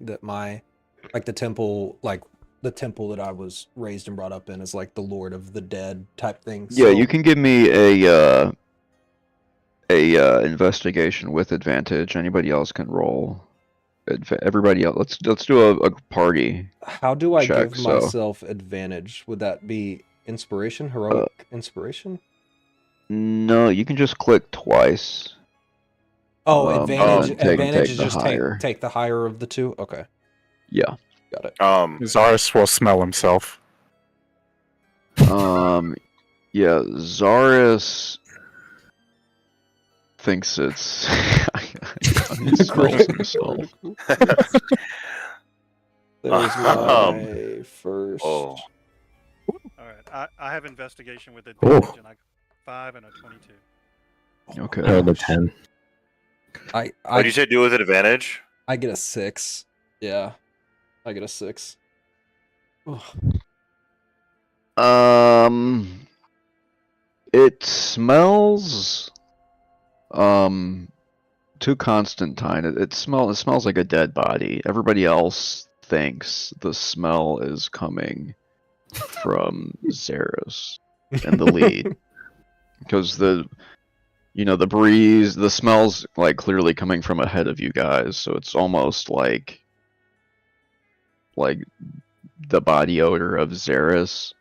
Speaker 6: that my like the temple that I was raised and brought up in is like the Lord of the Dead type thing.
Speaker 1: Yeah,
Speaker 6: So,
Speaker 1: you can give me a investigation with advantage. Anybody else can roll. Everybody else, let's do a party.
Speaker 6: how do I
Speaker 1: check,
Speaker 6: give
Speaker 1: so-
Speaker 6: myself advantage? Would that be inspiration, heroic inspiration?
Speaker 1: No, you can just click twice.
Speaker 6: Oh, advantage.
Speaker 1: take
Speaker 6: Advantage is
Speaker 1: the
Speaker 6: just
Speaker 1: higher.
Speaker 6: take the higher of the two. Okay,
Speaker 1: Yeah.
Speaker 6: got it.
Speaker 3: Zaris will smell himself.
Speaker 1: Yeah, Zaris thinks it's he smells himself.
Speaker 6: There's my first.
Speaker 2: Oh,
Speaker 5: All right. I have investigation with advantage, and I got 5 and a 22.
Speaker 1: Okay.
Speaker 4: Rolled a 10.
Speaker 6: I
Speaker 2: what did you say? Do with advantage?
Speaker 6: I get a 6. Yeah, I get a 6. Ugh.
Speaker 1: It smells to Constantine. It smells like a dead body. Everybody else thinks the smell is coming from Zeros and the lead because the breeze, the smell's like clearly coming from ahead of you guys, so it's almost like the body odor of Zeros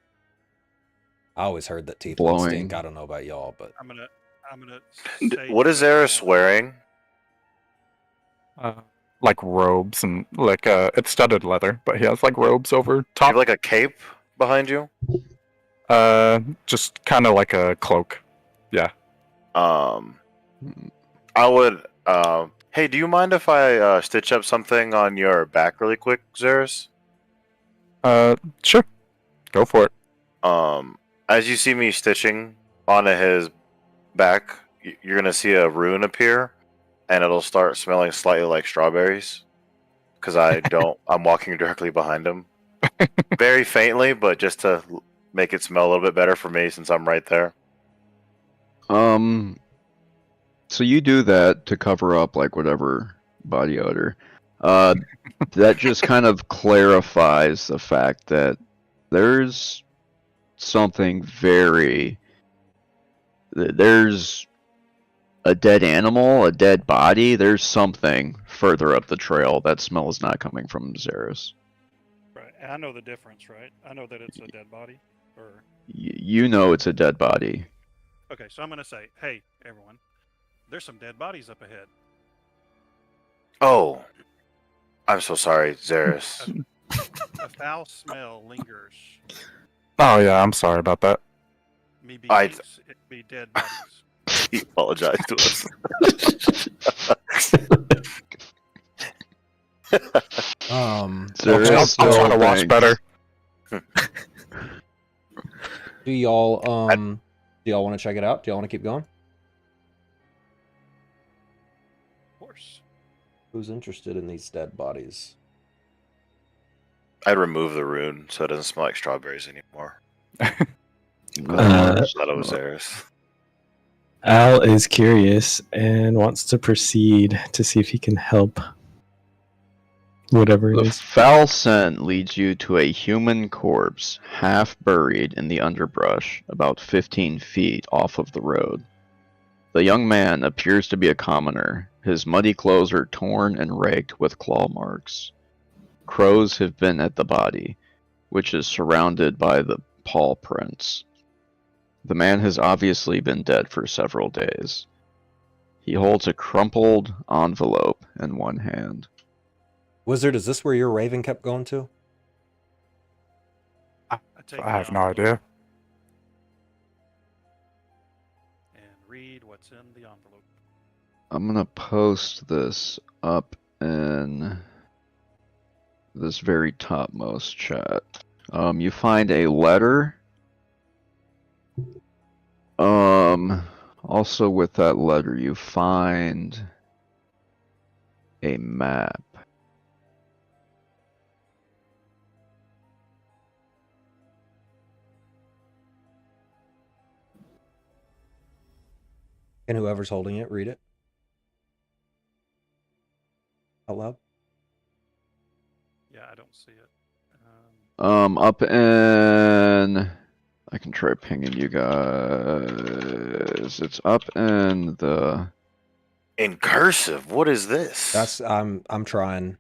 Speaker 6: I always heard that teeth
Speaker 1: blowing.
Speaker 6: stink. I don't know about y'all, but
Speaker 5: I'm gonna say
Speaker 2: What is Eris wearing?
Speaker 3: Like robes and like it's studded leather, but he has like robes over
Speaker 2: Do you
Speaker 3: top.
Speaker 2: have like a cape behind you?
Speaker 3: Just kind of like a cloak. Yeah.
Speaker 2: I would. Hey, do you mind if I stitch up something on your back really quick, Zeris?
Speaker 3: Sure. Go for it.
Speaker 2: As you see me stitching onto his back, you're gonna see a rune appear, and it'll start smelling slightly like strawberries. Because I'm walking directly behind him, very faintly, but just to make it smell a little bit better for me since I'm right there.
Speaker 1: So you do that to cover up like whatever body odor. That just kind of clarifies the fact that there's something there's a dead animal, a dead body. There's something further up the trail. That smell is not coming from Zeros.
Speaker 5: Right. I know the difference, right? I know that it's a dead body. Or
Speaker 1: You know it's a dead body.
Speaker 5: okay, so I'm gonna say, hey, everyone, there's some dead bodies up ahead.
Speaker 2: Oh, I'm so sorry, Zeris.
Speaker 5: A foul smell lingers.
Speaker 3: Oh yeah, I'm sorry about that.
Speaker 5: Me being
Speaker 2: I-
Speaker 5: it be dead bodies.
Speaker 2: He apologized to us.
Speaker 1: Zeros
Speaker 3: I'll
Speaker 1: still
Speaker 3: try to watch
Speaker 1: thinks-
Speaker 3: better.
Speaker 6: do y'all want to check it out? Do y'all want to keep going?
Speaker 5: Of course.
Speaker 6: Who's interested in these dead bodies?
Speaker 2: I'd remove the rune so it doesn't smell like strawberries anymore. I thought it was Zeris.
Speaker 4: Al is curious and wants to proceed to see if he can help. Whatever it
Speaker 1: The
Speaker 4: is.
Speaker 1: foul scent leads you to a human corpse, half buried in the underbrush, about 15 feet off of the road. The young man appears to be a commoner. His muddy clothes are torn and raked with claw marks. Crows have been at the body, which is surrounded by the paw prints. The man has obviously been dead for several days. He holds a crumpled envelope in one hand.
Speaker 6: Wizard, is this where your raven kept going to?
Speaker 5: I take
Speaker 3: I
Speaker 5: the
Speaker 3: have no
Speaker 5: envelope
Speaker 3: idea.
Speaker 5: and read what's in the envelope.
Speaker 1: I'm gonna post this up in this very topmost chat. You find a letter. Also with that letter, you find a map.
Speaker 6: And whoever's holding it, read it. Out loud.
Speaker 5: Yeah, I don't see it.
Speaker 1: Up in, I can try pinging you guys. It's up in the.
Speaker 2: In cursive, what is this?
Speaker 6: That's I'm trying.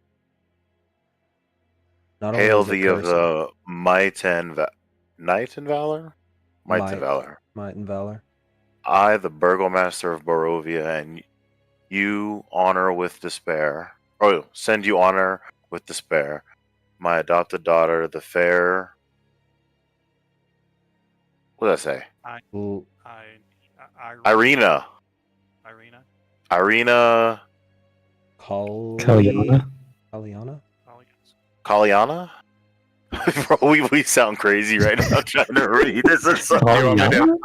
Speaker 6: Not only
Speaker 2: Hail
Speaker 6: is it
Speaker 2: thee of
Speaker 6: cursive,
Speaker 2: the might and night and valor? Might
Speaker 6: Might.
Speaker 2: and valor.
Speaker 6: might and valor.
Speaker 2: I, the burgomaster of Barovia, and you honor with despair. Oh, send you honor with despair. My adopted daughter, the fair. What did I say?
Speaker 6: L-
Speaker 2: Irina.
Speaker 5: Irina.
Speaker 2: Irina
Speaker 4: Kalyana?
Speaker 6: Kalyana?
Speaker 2: Kalyana? Bro, we sound crazy right now trying to read this. It's so
Speaker 4: Kalyana?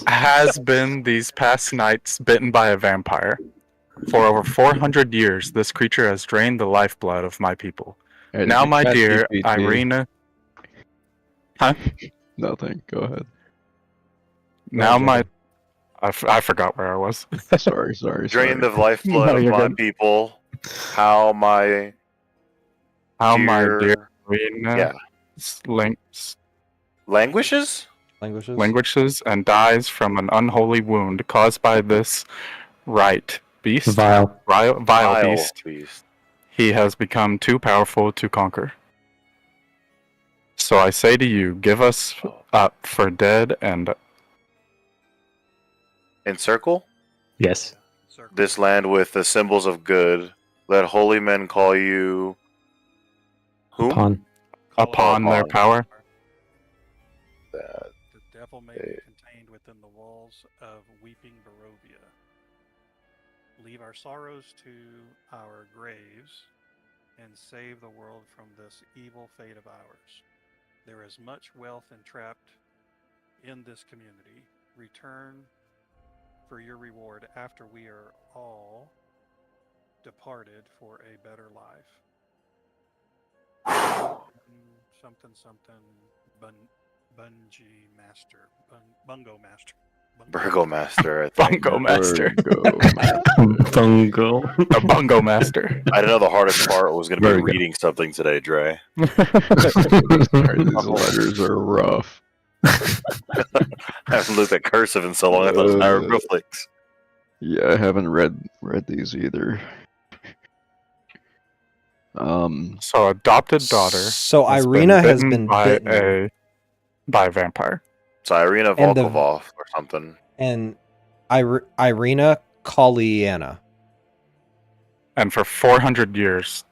Speaker 3: Has been these past nights bitten by a vampire. For over 400 years, this creature has drained the lifeblood of my people.
Speaker 1: Hey,
Speaker 3: Now,
Speaker 1: did you
Speaker 3: my
Speaker 1: chat
Speaker 3: dear
Speaker 1: GPT?
Speaker 3: Irina... Huh?
Speaker 1: Nothing. Go ahead.
Speaker 3: Now,
Speaker 6: Jacob.
Speaker 3: my... I forgot where I was.
Speaker 1: Sorry.
Speaker 2: Drain the lifeblood
Speaker 3: No,
Speaker 2: of
Speaker 3: you're
Speaker 2: my
Speaker 3: good.
Speaker 2: people. How my
Speaker 3: My dear
Speaker 2: dear
Speaker 3: Irina
Speaker 2: yeah languishes?
Speaker 3: languishes and dies from an unholy wound caused by this beast.
Speaker 4: Vile.
Speaker 3: Vile beast. He has become too powerful to conquer. So I say to you, give us up for dead and
Speaker 2: Encircle
Speaker 4: Yes.
Speaker 5: Circle.
Speaker 2: this land with the symbols of good. Let holy men call you whom?
Speaker 4: Upon.
Speaker 3: upon their power.
Speaker 2: That
Speaker 5: The devil may be contained within the walls of weeping Barovia. Leave our sorrows to our graves and save the world from this evil fate of ours. There is much wealth entrapped in this community. Return for your reward after we are all departed for a better life. Something bungee master, bungo master.
Speaker 2: Burgomaster, I think.
Speaker 3: Bungo master.
Speaker 4: Bungo.
Speaker 3: A bungo master.
Speaker 2: I know the hardest part was going to be
Speaker 4: Virgo.
Speaker 2: reading something today, Dre.
Speaker 1: Sorry, these letters are rough.
Speaker 2: I haven't looked at cursive in so long. I thought it was hieroglyphics.
Speaker 1: Yeah, I haven't read these either.
Speaker 3: So adopted daughter.
Speaker 6: So
Speaker 3: has
Speaker 6: Irina has been
Speaker 3: by
Speaker 6: bitten.
Speaker 3: by a vampire.
Speaker 2: It's Irina
Speaker 6: And the-
Speaker 2: Volkov or something.
Speaker 6: And Irina Kaliana.
Speaker 3: And for 400 years,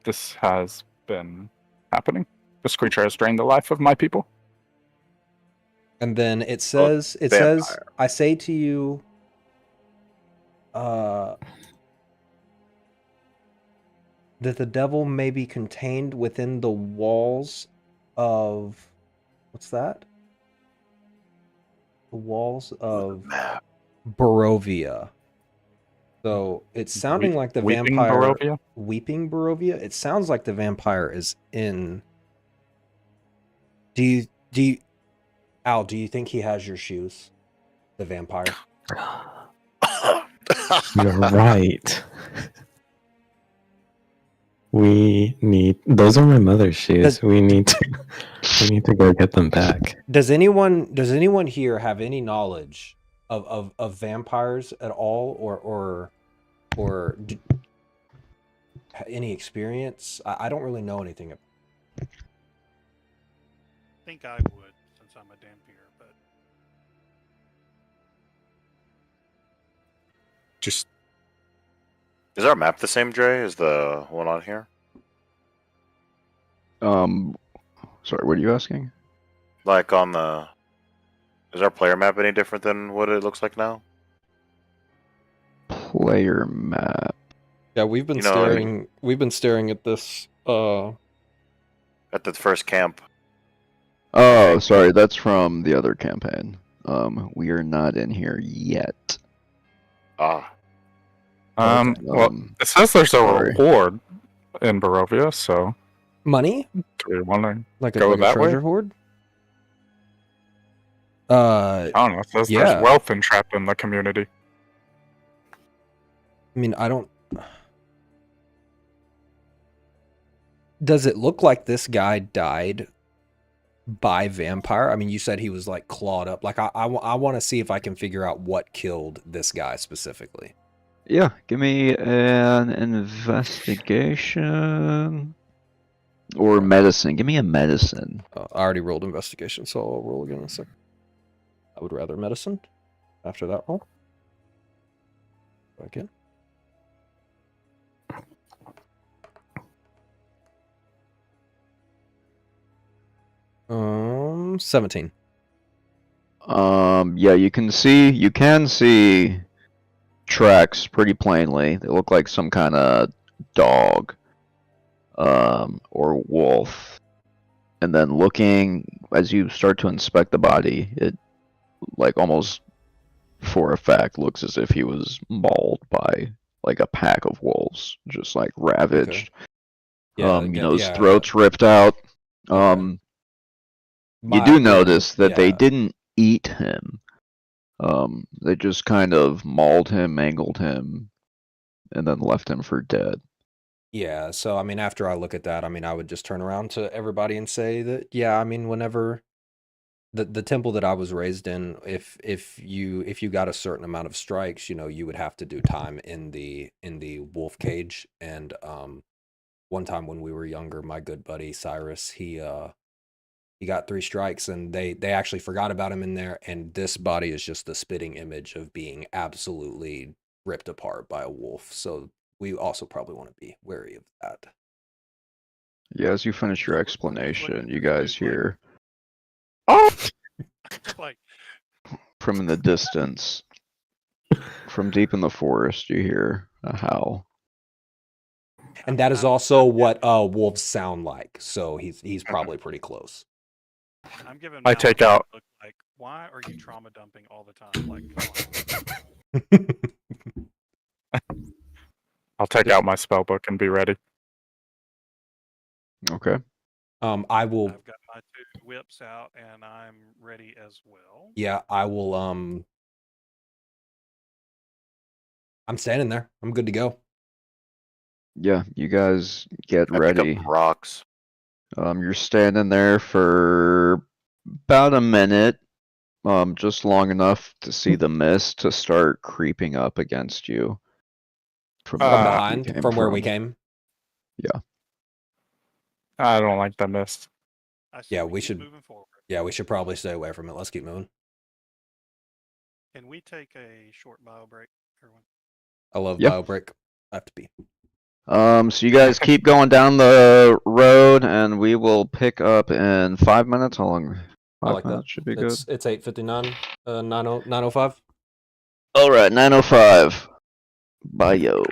Speaker 3: this has been happening. This creature has drained the life of my people.
Speaker 6: And then it says,
Speaker 2: vampire.
Speaker 6: I say to you, that the devil may be contained within the walls of, what's that? The walls of
Speaker 2: Map.
Speaker 6: Barovia. So it's sounding like the
Speaker 3: Weeping
Speaker 6: vampire.
Speaker 3: Barovia?
Speaker 6: Weeping Barovia? It sounds like the vampire is in. Do you Al, do you think he has your shoes? The vampire?
Speaker 4: You're right. We need. Those are my mother's shoes. We need to go get them back.
Speaker 6: Does anyone here have any knowledge of vampires at all, or any experience? I don't really know anything.
Speaker 5: I think I would, since I'm a Dampier, but
Speaker 3: Just
Speaker 2: Is our map the same, Dre, as the one on here?
Speaker 1: Sorry, what are you asking?
Speaker 2: Like on the... Is our player map any different than what it looks like now?
Speaker 1: Player map.
Speaker 6: Yeah, we've been
Speaker 2: You know,
Speaker 6: staring. We've been staring at this.
Speaker 2: At the first camp.
Speaker 1: Oh, sorry, that's from the other campaign. We are not in here yet.
Speaker 2: Ah.
Speaker 3: well, it says there's a
Speaker 1: sorry.
Speaker 3: reward in Barovia, so
Speaker 6: Money,
Speaker 3: do we want to
Speaker 6: like a,
Speaker 3: go
Speaker 6: like a
Speaker 3: that way?
Speaker 6: treasure hoard.
Speaker 3: I don't know. It says
Speaker 6: Yeah.
Speaker 3: there's wealth entrapped in the community.
Speaker 6: I mean, I don't. Does it look like this guy died by vampire? I mean, you said he was like clawed up. Like, I want to see if I can figure out what killed this guy specifically.
Speaker 1: Yeah, give me an investigation or medicine. Give me a medicine.
Speaker 6: I already rolled investigation, so I'll roll again in a second. I would rather medicine after that roll. Again. Um, 17.
Speaker 1: Yeah, you can see tracks pretty plainly. They look like some kind of dog, or wolf. And then looking, as you start to inspect the body, it like almost for a fact looks as if he was mauled by like a pack of wolves, just like ravaged.
Speaker 6: Yeah,
Speaker 1: His throat's ripped out.
Speaker 6: Okay.
Speaker 1: You do
Speaker 6: Yeah,
Speaker 1: notice that they
Speaker 6: yeah.
Speaker 1: didn't eat him. They just kind of mauled him, mangled him, and then left him for dead.
Speaker 6: Yeah, so I mean, after I look at that, I mean, I would just turn around to everybody and say that, yeah, I mean, whenever the temple that I was raised in, if you got a certain amount of strikes, you would have to do time in the wolf cage. And one time when we were younger, my good buddy Cyrus, he got 3 strikes, and they actually forgot about him in there. And this body is just the spitting image of being absolutely ripped apart by a wolf. So we also probably want to be wary of that.
Speaker 1: Yeah, as you finish your
Speaker 5: So we're
Speaker 1: explanation,
Speaker 5: looking
Speaker 1: you
Speaker 5: for
Speaker 1: guys
Speaker 5: food, like-
Speaker 1: hear, "Oh!"
Speaker 5: Like,
Speaker 1: from in the distance. From deep in the forest, you hear a howl.
Speaker 6: And that is also what wolves sound like. So he's probably pretty close.
Speaker 5: I'm giving
Speaker 3: I
Speaker 5: Mal
Speaker 3: take
Speaker 5: a
Speaker 3: out-
Speaker 5: look like, why are you trauma dumping all the time? Like, come on.
Speaker 3: I'll take out my spell book and be ready.
Speaker 1: Okay.
Speaker 6: I will.
Speaker 5: I've got my 2 whips out, and I'm ready as well.
Speaker 6: Yeah, I will. I'm standing there. I'm good to go.
Speaker 1: Yeah, you guys get
Speaker 2: I pick
Speaker 1: ready.
Speaker 2: up rocks.
Speaker 1: You're standing there for about a minute, just long enough to see the mist to start creeping up against you from
Speaker 6: From
Speaker 1: where you
Speaker 6: behind,
Speaker 1: came
Speaker 6: from where we came.
Speaker 1: Yeah.
Speaker 3: I don't like the mist.
Speaker 5: I say
Speaker 6: Yeah,
Speaker 5: we
Speaker 6: we
Speaker 5: keep
Speaker 6: should.
Speaker 5: moving forward.
Speaker 6: Yeah, we should probably stay away from it. Let's keep moving.
Speaker 5: Can we take a short bio break, everyone?
Speaker 6: I love
Speaker 1: Yeah.
Speaker 6: bio break. I have to be.
Speaker 1: So you guys keep going down the road, and we will pick up in 5 minutes. How long? 5
Speaker 6: I like
Speaker 1: minutes
Speaker 6: that.
Speaker 1: should be good.
Speaker 6: It's 8:59. 9:05.
Speaker 1: All right, 9:05. Bye, yo.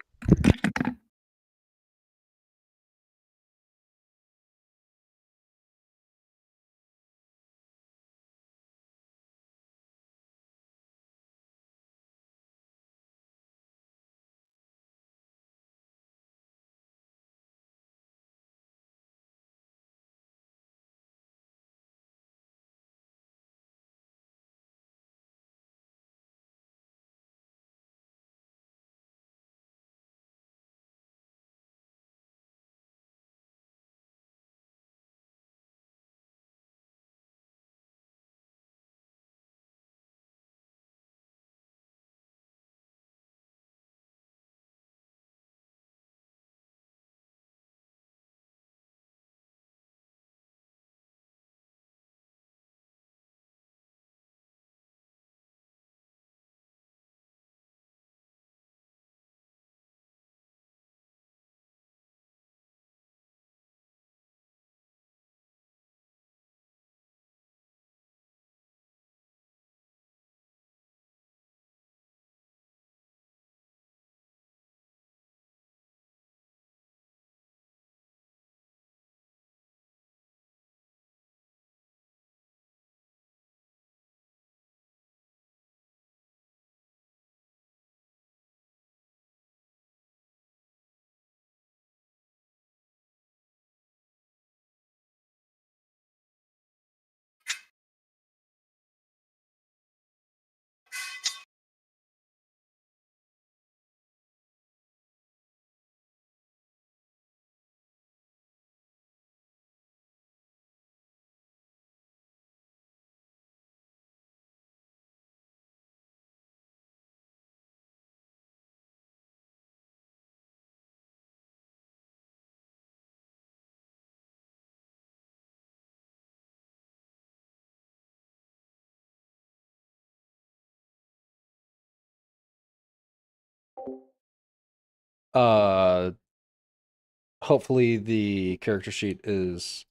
Speaker 6: Hopefully the character sheet is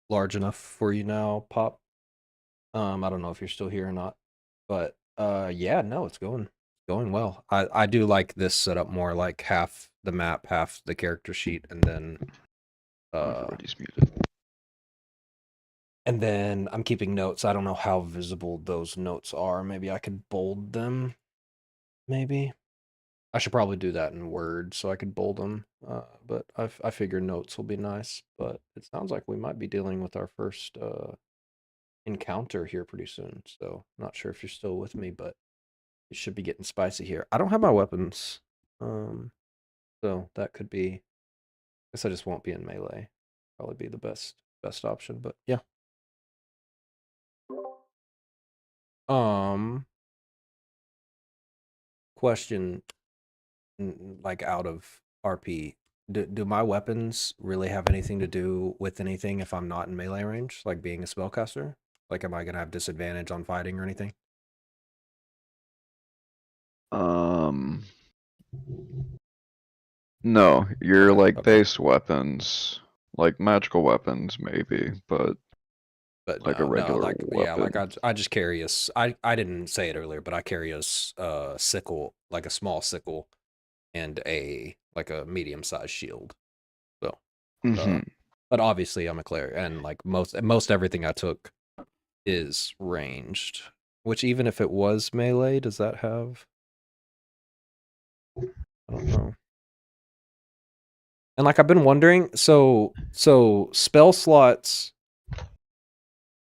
Speaker 6: large enough for you now, Pop. I don't know if you're still here or not, but yeah, no, it's going well. I do like this setup more, like half the map, half the character sheet, and then
Speaker 1: Everybody's muted.
Speaker 6: And then I'm keeping notes. I don't know how visible those notes are. Maybe I could bold them. Maybe. I should probably do that in Word so I could bold them. But I figure notes will be nice. But it sounds like we might be dealing with our first encounter here pretty soon. So not sure if you're still with me, but it should be getting spicy here. I don't have my weapons. So that could be. I guess I just won't be in melee. Probably be the best option. But yeah. Question, like out of RP, do my weapons really have anything to do with anything if I'm not in melee range, like being a spellcaster? Like, am I gonna have disadvantage on fighting or anything?
Speaker 1: No, your
Speaker 6: Okay,
Speaker 1: like
Speaker 6: okay.
Speaker 1: base weapons, like magical weapons, maybe, but
Speaker 6: But
Speaker 1: like a
Speaker 6: no,
Speaker 1: regular
Speaker 6: like yeah, like
Speaker 1: weapon.
Speaker 6: I just carry a I didn't say it earlier, but I carry a sickle, like a small sickle, and a like a medium sized shield. So,
Speaker 1: Hmm.
Speaker 6: but obviously I'm a cleric, and like most everything I took is ranged. Which even if it was melee, does that have? I don't know. And like I've been wondering, so spell slots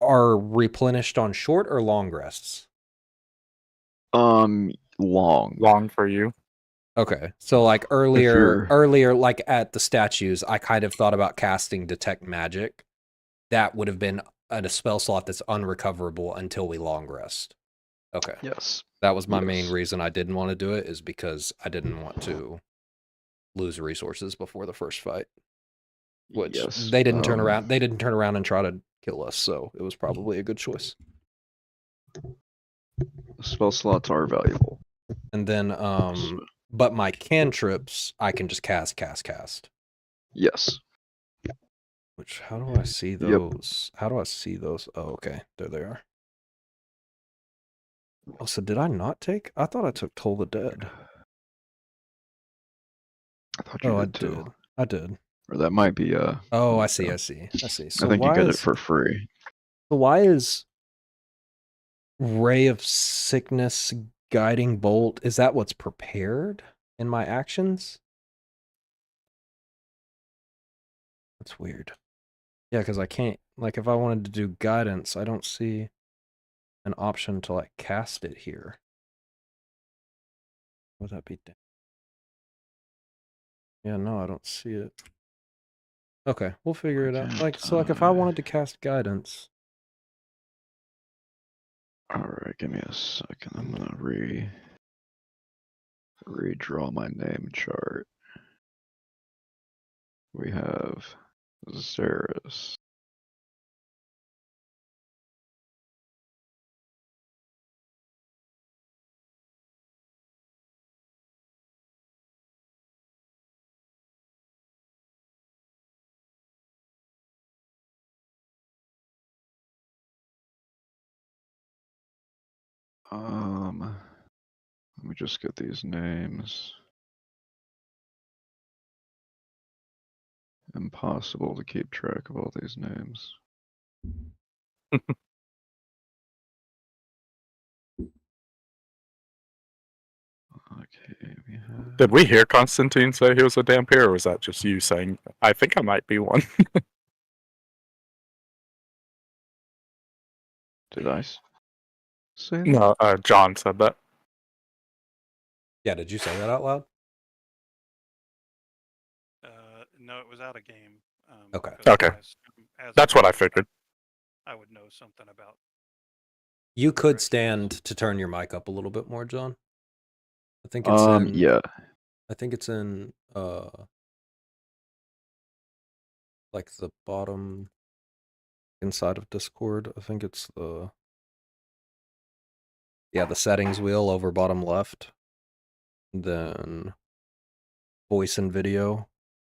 Speaker 6: are replenished on short or long rests?
Speaker 1: Long.
Speaker 3: Long for you.
Speaker 6: Okay. So like
Speaker 1: If you're
Speaker 6: earlier like at the statues, I kind of thought about casting detect magic. That would have been at a spell slot that's unrecoverable until we long rest. Okay.
Speaker 1: yes,
Speaker 6: That was my main
Speaker 1: yes,
Speaker 6: reason I didn't want to do it, is because I didn't want to lose resources before the first fight. Which
Speaker 1: yes.
Speaker 6: they didn't turn around. They didn't turn around and try to kill us, so it was probably a good choice.
Speaker 1: Spell slots are valuable.
Speaker 6: And then, but my cantrips, I can just cast.
Speaker 1: Yes.
Speaker 6: Which, how do I see
Speaker 1: Yep.
Speaker 6: those? How do I see those? Oh, okay, there they are. Oh, so did I not take? I thought I took Toll the Dead.
Speaker 1: I thought you
Speaker 6: Oh, I
Speaker 1: did too.
Speaker 6: did. I did.
Speaker 1: Or that might be
Speaker 6: Oh, I
Speaker 1: yeah.
Speaker 6: see.
Speaker 1: I
Speaker 6: So
Speaker 1: think you
Speaker 6: why
Speaker 1: get
Speaker 6: is
Speaker 1: it for free.
Speaker 6: Ray of Sickness Guiding Bolt? Is that what's prepared in my actions? That's weird. Yeah, because I can't, like, if I wanted to do guidance, I don't see an option to, like, cast it here. Would that be? Yeah, no, I don't see it. Okay, we'll figure it out. Like, so, like, if I wanted to cast guidance.
Speaker 1: Alright, give me a second. I'm gonna redraw my name chart. We have Xeris. Let me just get these names. Impossible to keep track of all these names. Okay, we have...
Speaker 3: Did we hear Constantine say he was a Dampier, or was that just you saying, I think I might be one?
Speaker 1: Did I say that?
Speaker 3: No, John said that.
Speaker 6: Yeah, did you say that out loud?
Speaker 5: No, it was out of game.
Speaker 6: Okay.
Speaker 5: because
Speaker 3: Okay.
Speaker 5: as
Speaker 3: That's what I figured.
Speaker 5: I would know something about.
Speaker 6: You could stand to turn your mic up a little bit more, John. I think it's in.
Speaker 1: Yeah.
Speaker 6: I think it's in. Like the bottom inside of Discord. I think it's the. Yeah, the settings wheel over bottom left. Then voice and video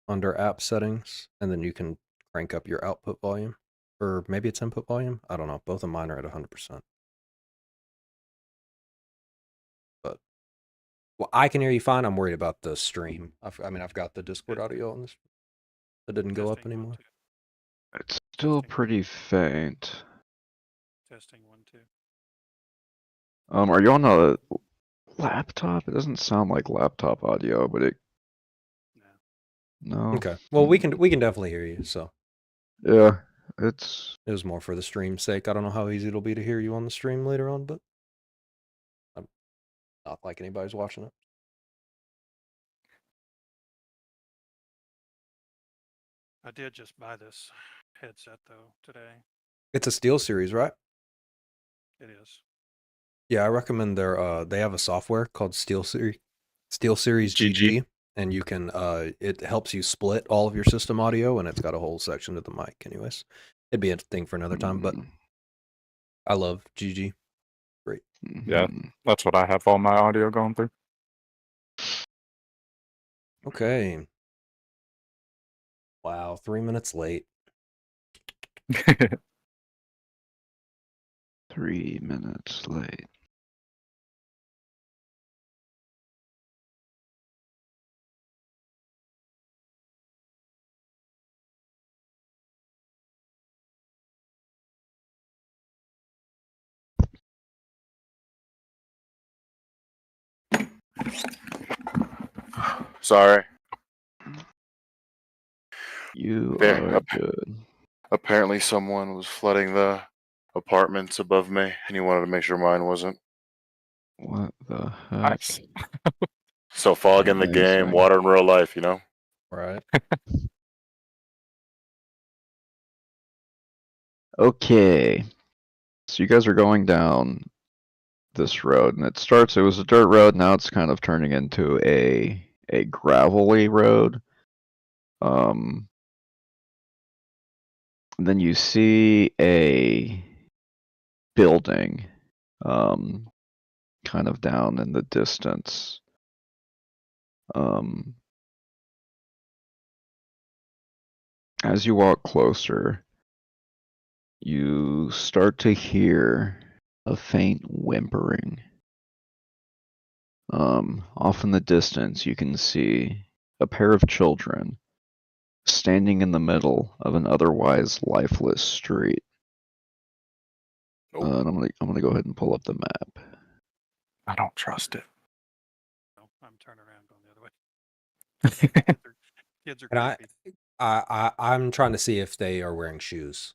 Speaker 6: under app settings, and then you can crank up your output volume, or maybe it's input volume. I don't know. Both of mine are at 100%. But well, I can hear you fine. I'm worried about the stream. I've got the Discord audio on this. That didn't go up
Speaker 5: Testing,
Speaker 6: anymore.
Speaker 5: 1, 2.
Speaker 1: Still
Speaker 5: Testing.
Speaker 1: pretty faint.
Speaker 5: Testing 1 2.
Speaker 1: Are you on a laptop? It doesn't sound like laptop audio, but it.
Speaker 5: No.
Speaker 1: No.
Speaker 6: Okay. Well, we can definitely hear you. So
Speaker 1: Yeah, it's.
Speaker 6: it was more for the stream's sake. I don't know how easy it'll be to hear you on the stream later on, but I'm not like anybody's watching it.
Speaker 5: I did just buy this headset though today.
Speaker 6: It's a Steel Series, right?
Speaker 5: It is.
Speaker 6: Yeah, I recommend their they have a software called Steel Series
Speaker 3: GG.
Speaker 6: GG, and you can it helps you split all of your system audio, and it's got a whole section to the mic. Anyways, it'd be a thing for another time, but I love GG. Great.
Speaker 3: Yeah, that's what I have all my audio going through.
Speaker 6: Okay. Wow, 3 minutes late.
Speaker 1: 3 minutes late.
Speaker 2: Sorry.
Speaker 1: You
Speaker 2: There.
Speaker 1: are good.
Speaker 2: Apparently, someone was flooding the apartments above me, and he wanted to make sure mine wasn't.
Speaker 1: What the heck?
Speaker 3: Nice.
Speaker 2: So fog in the game,
Speaker 1: Amazing.
Speaker 2: water in real life, you know?
Speaker 6: Right.
Speaker 1: Okay. So you guys are going down this road, and it was a dirt road, now it's kind of turning into a gravelly road. Then you see a building kind of down in the distance. As you walk closer, you start to hear a faint whimpering. Off in the distance, you can see a pair of children standing in the middle of an otherwise lifeless street.
Speaker 2: Oh.
Speaker 1: And I'm gonna go ahead and pull up the map.
Speaker 3: I don't trust it.
Speaker 5: No, I'm turning around going the other way. Kids are
Speaker 6: And
Speaker 5: creepy.
Speaker 6: I'm trying to see if they are wearing shoes.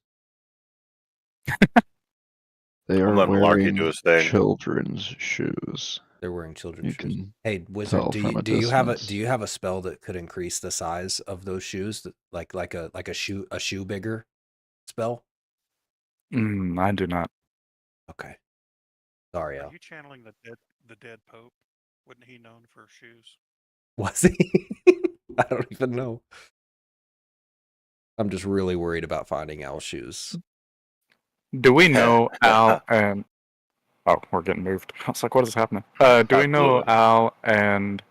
Speaker 1: They are
Speaker 2: let Malarkey
Speaker 1: wearing
Speaker 2: do his thing.
Speaker 1: children's shoes.
Speaker 6: They're wearing children's
Speaker 1: You
Speaker 6: shoes.
Speaker 1: can
Speaker 6: Hey, Wizard,
Speaker 1: tell from a
Speaker 6: do you have a
Speaker 1: distance.
Speaker 6: spell that could increase the size of those shoes? Like a shoe bigger spell?
Speaker 3: I do not.
Speaker 6: Okay. Sorry,
Speaker 5: Are
Speaker 6: Al.
Speaker 5: you channeling the dead Pope? Wasn't he known for shoes?
Speaker 6: Was he? I don't even know. I'm just really worried about finding Al's shoes.
Speaker 3: Do we know Al and... Oh, we're getting moved. I was like, what is happening? Do we know
Speaker 2: Absolutely.
Speaker 3: Al and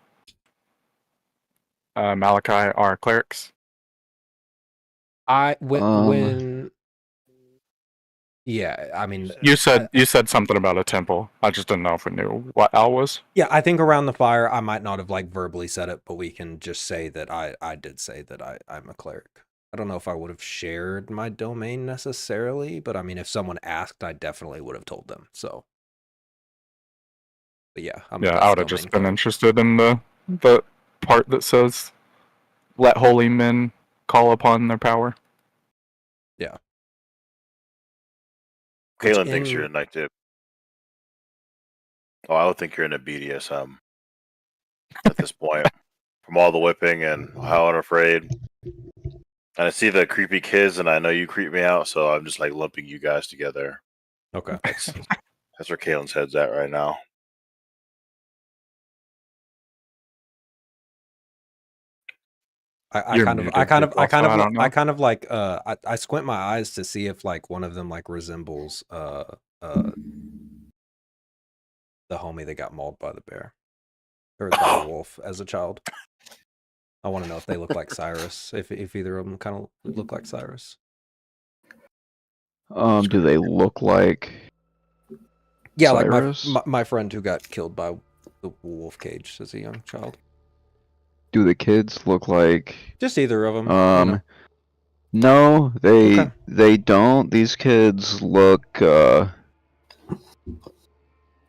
Speaker 3: Malachi are clerics?
Speaker 6: When yeah, I mean,
Speaker 3: You said something about a temple. I just didn't know if we knew what Al was.
Speaker 6: yeah, I think around the fire I might not have like verbally said it, but we can just say that I did say that I'm a cleric. I don't know if I would have shared my domain necessarily, but I mean, if someone asked, I definitely would have told them. So, but yeah, I'm
Speaker 3: I would have just been interested in the part that says, "Let holy men call upon their power."
Speaker 6: Yeah.
Speaker 2: Kaylin thinks you're in like the... Oh, I would think you're in a BDSM at this point. From all the whipping and how unafraid. And I see the creepy kids, and I know you creep me out, so I'm just like lumping you guys together.
Speaker 6: Okay.
Speaker 2: That's where Kaylin's head's at right now.
Speaker 6: I kind of like I squint my eyes to see if like one of them like resembles the homie that got mauled by the bear or by the wolf as a child. I want to know if they look like Cyrus, if either of them kind of look like Cyrus.
Speaker 1: Do they look like Cyrus?
Speaker 6: Like my friend who got killed by the wolf cage as a young child.
Speaker 1: Do the kids look like...
Speaker 6: Just either of them.
Speaker 1: No,
Speaker 6: Okay.
Speaker 1: they don't. These kids look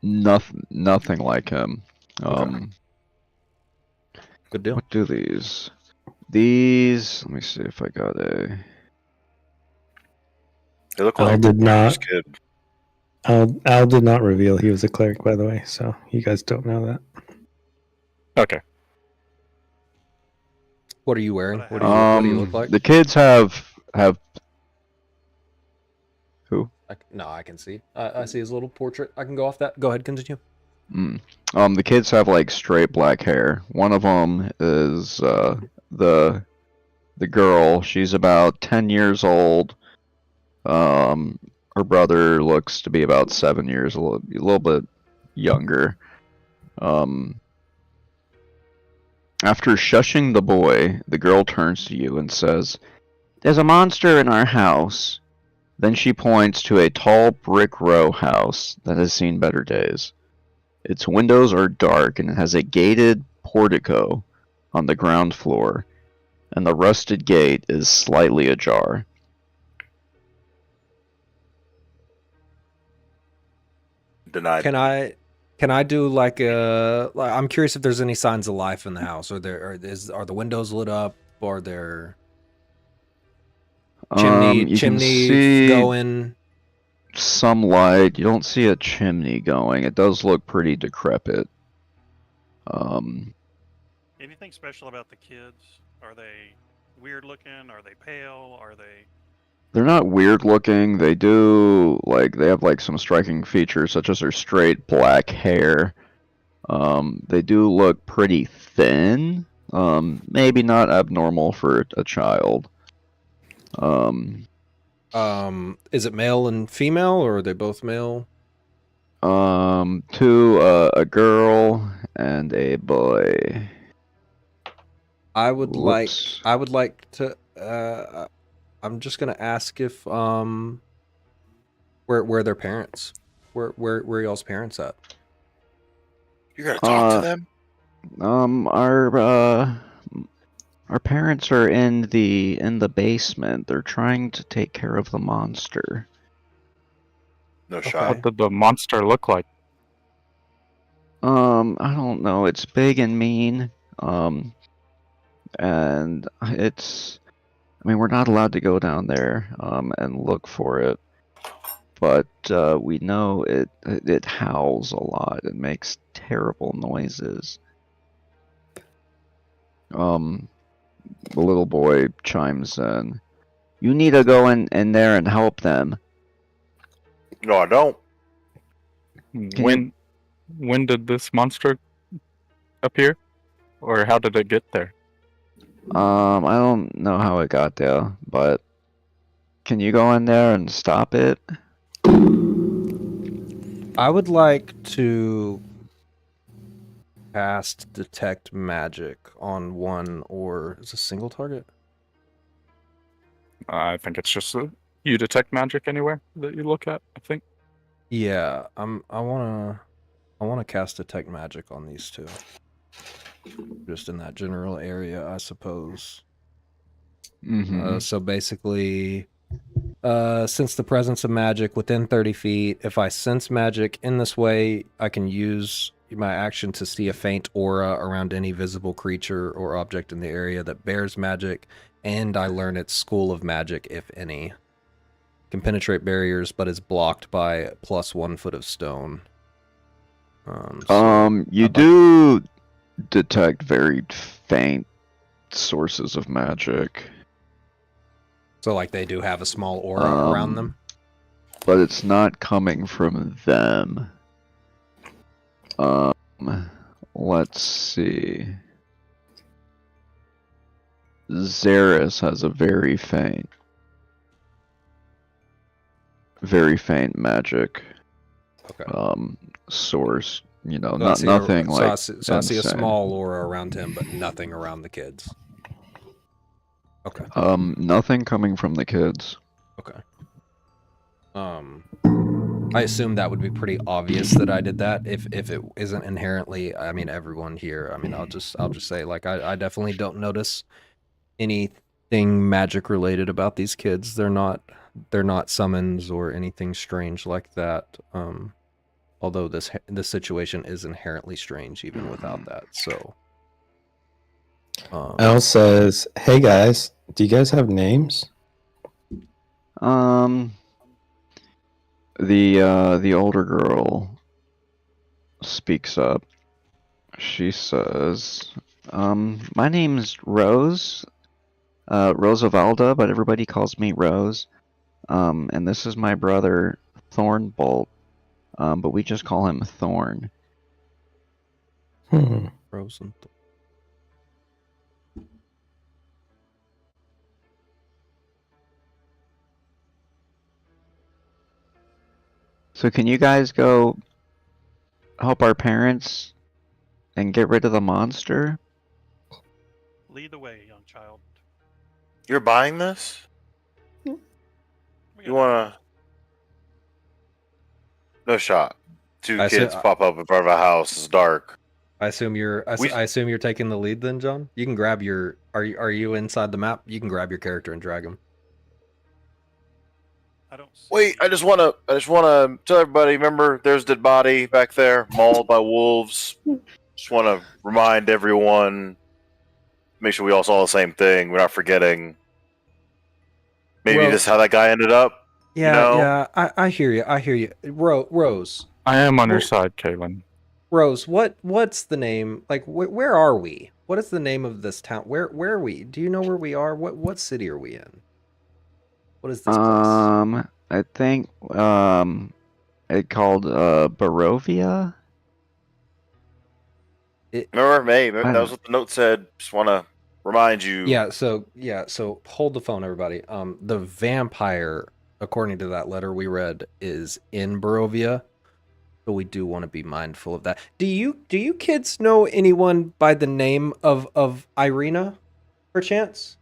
Speaker 1: nothing like him.
Speaker 6: Okay. Good deal.
Speaker 1: What do these? These, let me see if I got a.
Speaker 2: They look
Speaker 4: Al
Speaker 2: like
Speaker 4: did
Speaker 2: Peter's
Speaker 4: not.
Speaker 2: kid.
Speaker 4: Al did not reveal he was a cleric, by the way, so you guys don't know that.
Speaker 3: Okay.
Speaker 6: What are you wearing?
Speaker 5: What I
Speaker 6: What do you look
Speaker 1: Um,
Speaker 6: like?
Speaker 1: the kids have who?
Speaker 6: No, I can see. I see his little portrait. I can go off that. Go ahead, continue.
Speaker 1: The kids have like straight black hair. One of them is the girl. She's about 10 years old. Her brother looks to be about 7 years, a little bit younger. After shushing the boy, the girl turns to you and says, "There's a monster in our house." Then she points to a tall brick row house that has seen better days. Its windows are dark and it has a gated portico on the ground floor, and the rusted gate is slightly ajar.
Speaker 2: Denied.
Speaker 6: Can I do like a? I'm curious if there's any signs of life in the house. Are the windows lit up? Are there
Speaker 1: You can
Speaker 6: chimney
Speaker 1: see
Speaker 6: going?
Speaker 1: some light. You don't see a chimney going. It does look pretty decrepit.
Speaker 5: Anything special about the kids? Are they weird looking? Are they pale? Are they?
Speaker 1: They're not weird looking. They have like some striking features, such as their straight black hair. They do look pretty thin. Maybe not abnormal for a child.
Speaker 6: Is it male and female, or are they both male?
Speaker 1: A girl and a boy.
Speaker 6: I would
Speaker 1: Whoops.
Speaker 6: like to. I'm just gonna ask if where their parents, where y'all's parents at?
Speaker 2: You gotta talk to
Speaker 1: Uh,
Speaker 2: them.
Speaker 1: Our parents are in the basement. They're trying to take care of the monster.
Speaker 2: No
Speaker 6: Okay.
Speaker 2: shot.
Speaker 3: What did the monster look like?
Speaker 1: I don't know. It's big and mean. And I mean, we're not allowed to go down there, and look for it. But, we know it howls a lot. It makes terrible noises. The little boy chimes in. "You need to go in there and help them."
Speaker 2: No, I don't.
Speaker 3: When did this monster appear? Or how did it get there?
Speaker 1: I don't know how it got there, but can you go in there and stop it?
Speaker 6: I would like to cast detect magic on one, or is a single target?
Speaker 3: I think it's just you detect magic anywhere that you look at, I think.
Speaker 6: Yeah, I wanna cast detect magic on these two. Just in that general area, I suppose. So basically, since the presence of magic within 30 feet, if I sense magic in this way, I can use my action to see a faint aura around any visible creature or object in the area that bears magic, and I learn its school of magic, if any. Can penetrate barriers, but is blocked by plus 1 foot of stone.
Speaker 1: You do detect very faint sources of magic.
Speaker 6: So, like, they do have a small aura around them?
Speaker 1: But it's not coming from them. Let's see. Xeris has a very faint magic source. You know, nothing like.
Speaker 6: I see a small aura around him, but nothing around the kids. Okay.
Speaker 1: Nothing coming from the kids.
Speaker 6: Okay. I assume that would be pretty obvious that I did that. If it isn't inherently, I mean, everyone here. I mean, I'll just say, like, I definitely don't notice anything anything magic related about these kids. They're not summons or anything strange like that. Although this situation is inherently strange even without that. So
Speaker 4: Elle says, "Hey guys, do you guys have names?"
Speaker 1: The older girl speaks up. She says, my name's Rose, Rosavalda, but everybody calls me Rose. And this is my brother, Thornbolt, but we just call him Thorn.
Speaker 6: Rose and
Speaker 1: So can you guys go help our parents and get rid of the monster?
Speaker 5: Lead the way, young child.
Speaker 2: You're buying this?
Speaker 5: We
Speaker 2: You
Speaker 5: got
Speaker 2: wanna? No shot. Two
Speaker 6: I
Speaker 2: kids
Speaker 6: said-
Speaker 2: pop up in front of a house. It's dark.
Speaker 6: I assume you're taking the lead then, John. You can grab your. Are you inside the map? You can grab your character and drag him.
Speaker 5: I don't see
Speaker 2: Wait, I just wanna tell everybody. Remember, there's the body back there, mauled by wolves. Just wanna remind everyone. Make sure we all saw the same thing. We're not forgetting. Maybe
Speaker 6: Well-
Speaker 2: this is how that guy ended up.
Speaker 6: Yeah,
Speaker 2: You know?
Speaker 6: yeah. I hear you. I hear you. Rose.
Speaker 3: I am on your
Speaker 6: Well-
Speaker 3: side, Kaylin.
Speaker 6: Rose, what's the name? Like, where are we? What is the name of this town? Where are we? Do you know where we are? What city are we in? What is this place?
Speaker 1: I think it called Barovia.
Speaker 2: Remember, May? That
Speaker 1: I
Speaker 2: was what the note said. Just wanna remind you.
Speaker 6: Yeah. So hold the phone, everybody. The vampire, according to that letter we read, is in Barovia. So we do want to be mindful of that. Do you kids know anyone by the name of Irina, perchance?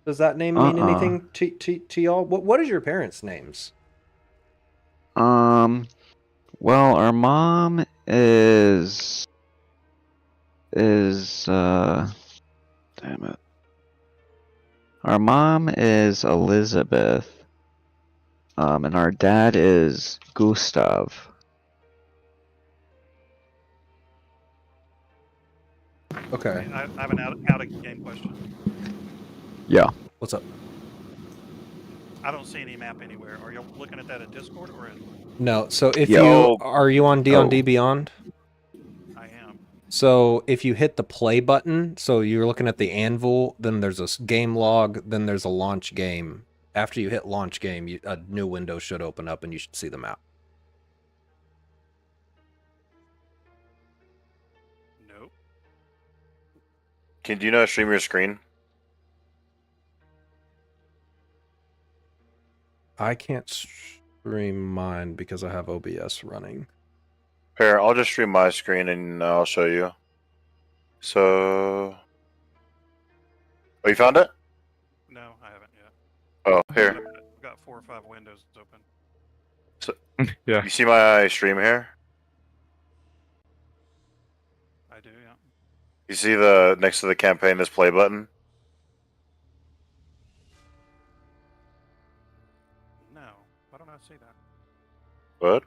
Speaker 6: Does that name mean anything to y'all? What is your parents' names?
Speaker 1: Well, our mom is damn it. Our mom is Elizabeth. And our dad is Gustav.
Speaker 6: Okay.
Speaker 5: I have an out of game question.
Speaker 1: Yeah.
Speaker 6: What's up?
Speaker 5: I don't see any map anywhere. Are you looking at that at Discord or in?
Speaker 6: No. So if
Speaker 1: Yo.
Speaker 6: are you on D&D Beyond?
Speaker 5: I am.
Speaker 6: So if you hit the play button, so you're looking at the anvil, then there's a game log, then there's a launch game. After you hit launch game, a new window should open up and you should see the map.
Speaker 5: Nope.
Speaker 2: Do you know how to stream your screen?
Speaker 6: I can't stream mine because I have OBS running.
Speaker 2: Here, I'll just stream my screen and I'll show you. So, oh, you found it?
Speaker 5: No, I haven't yet.
Speaker 2: Oh, here.
Speaker 5: I've got 4 or 5 windows open.
Speaker 3: Yeah.
Speaker 2: You see my stream here?
Speaker 5: I do, yeah.
Speaker 2: You see the next to the campaign this play button?
Speaker 5: No. Why don't I see that?
Speaker 2: What?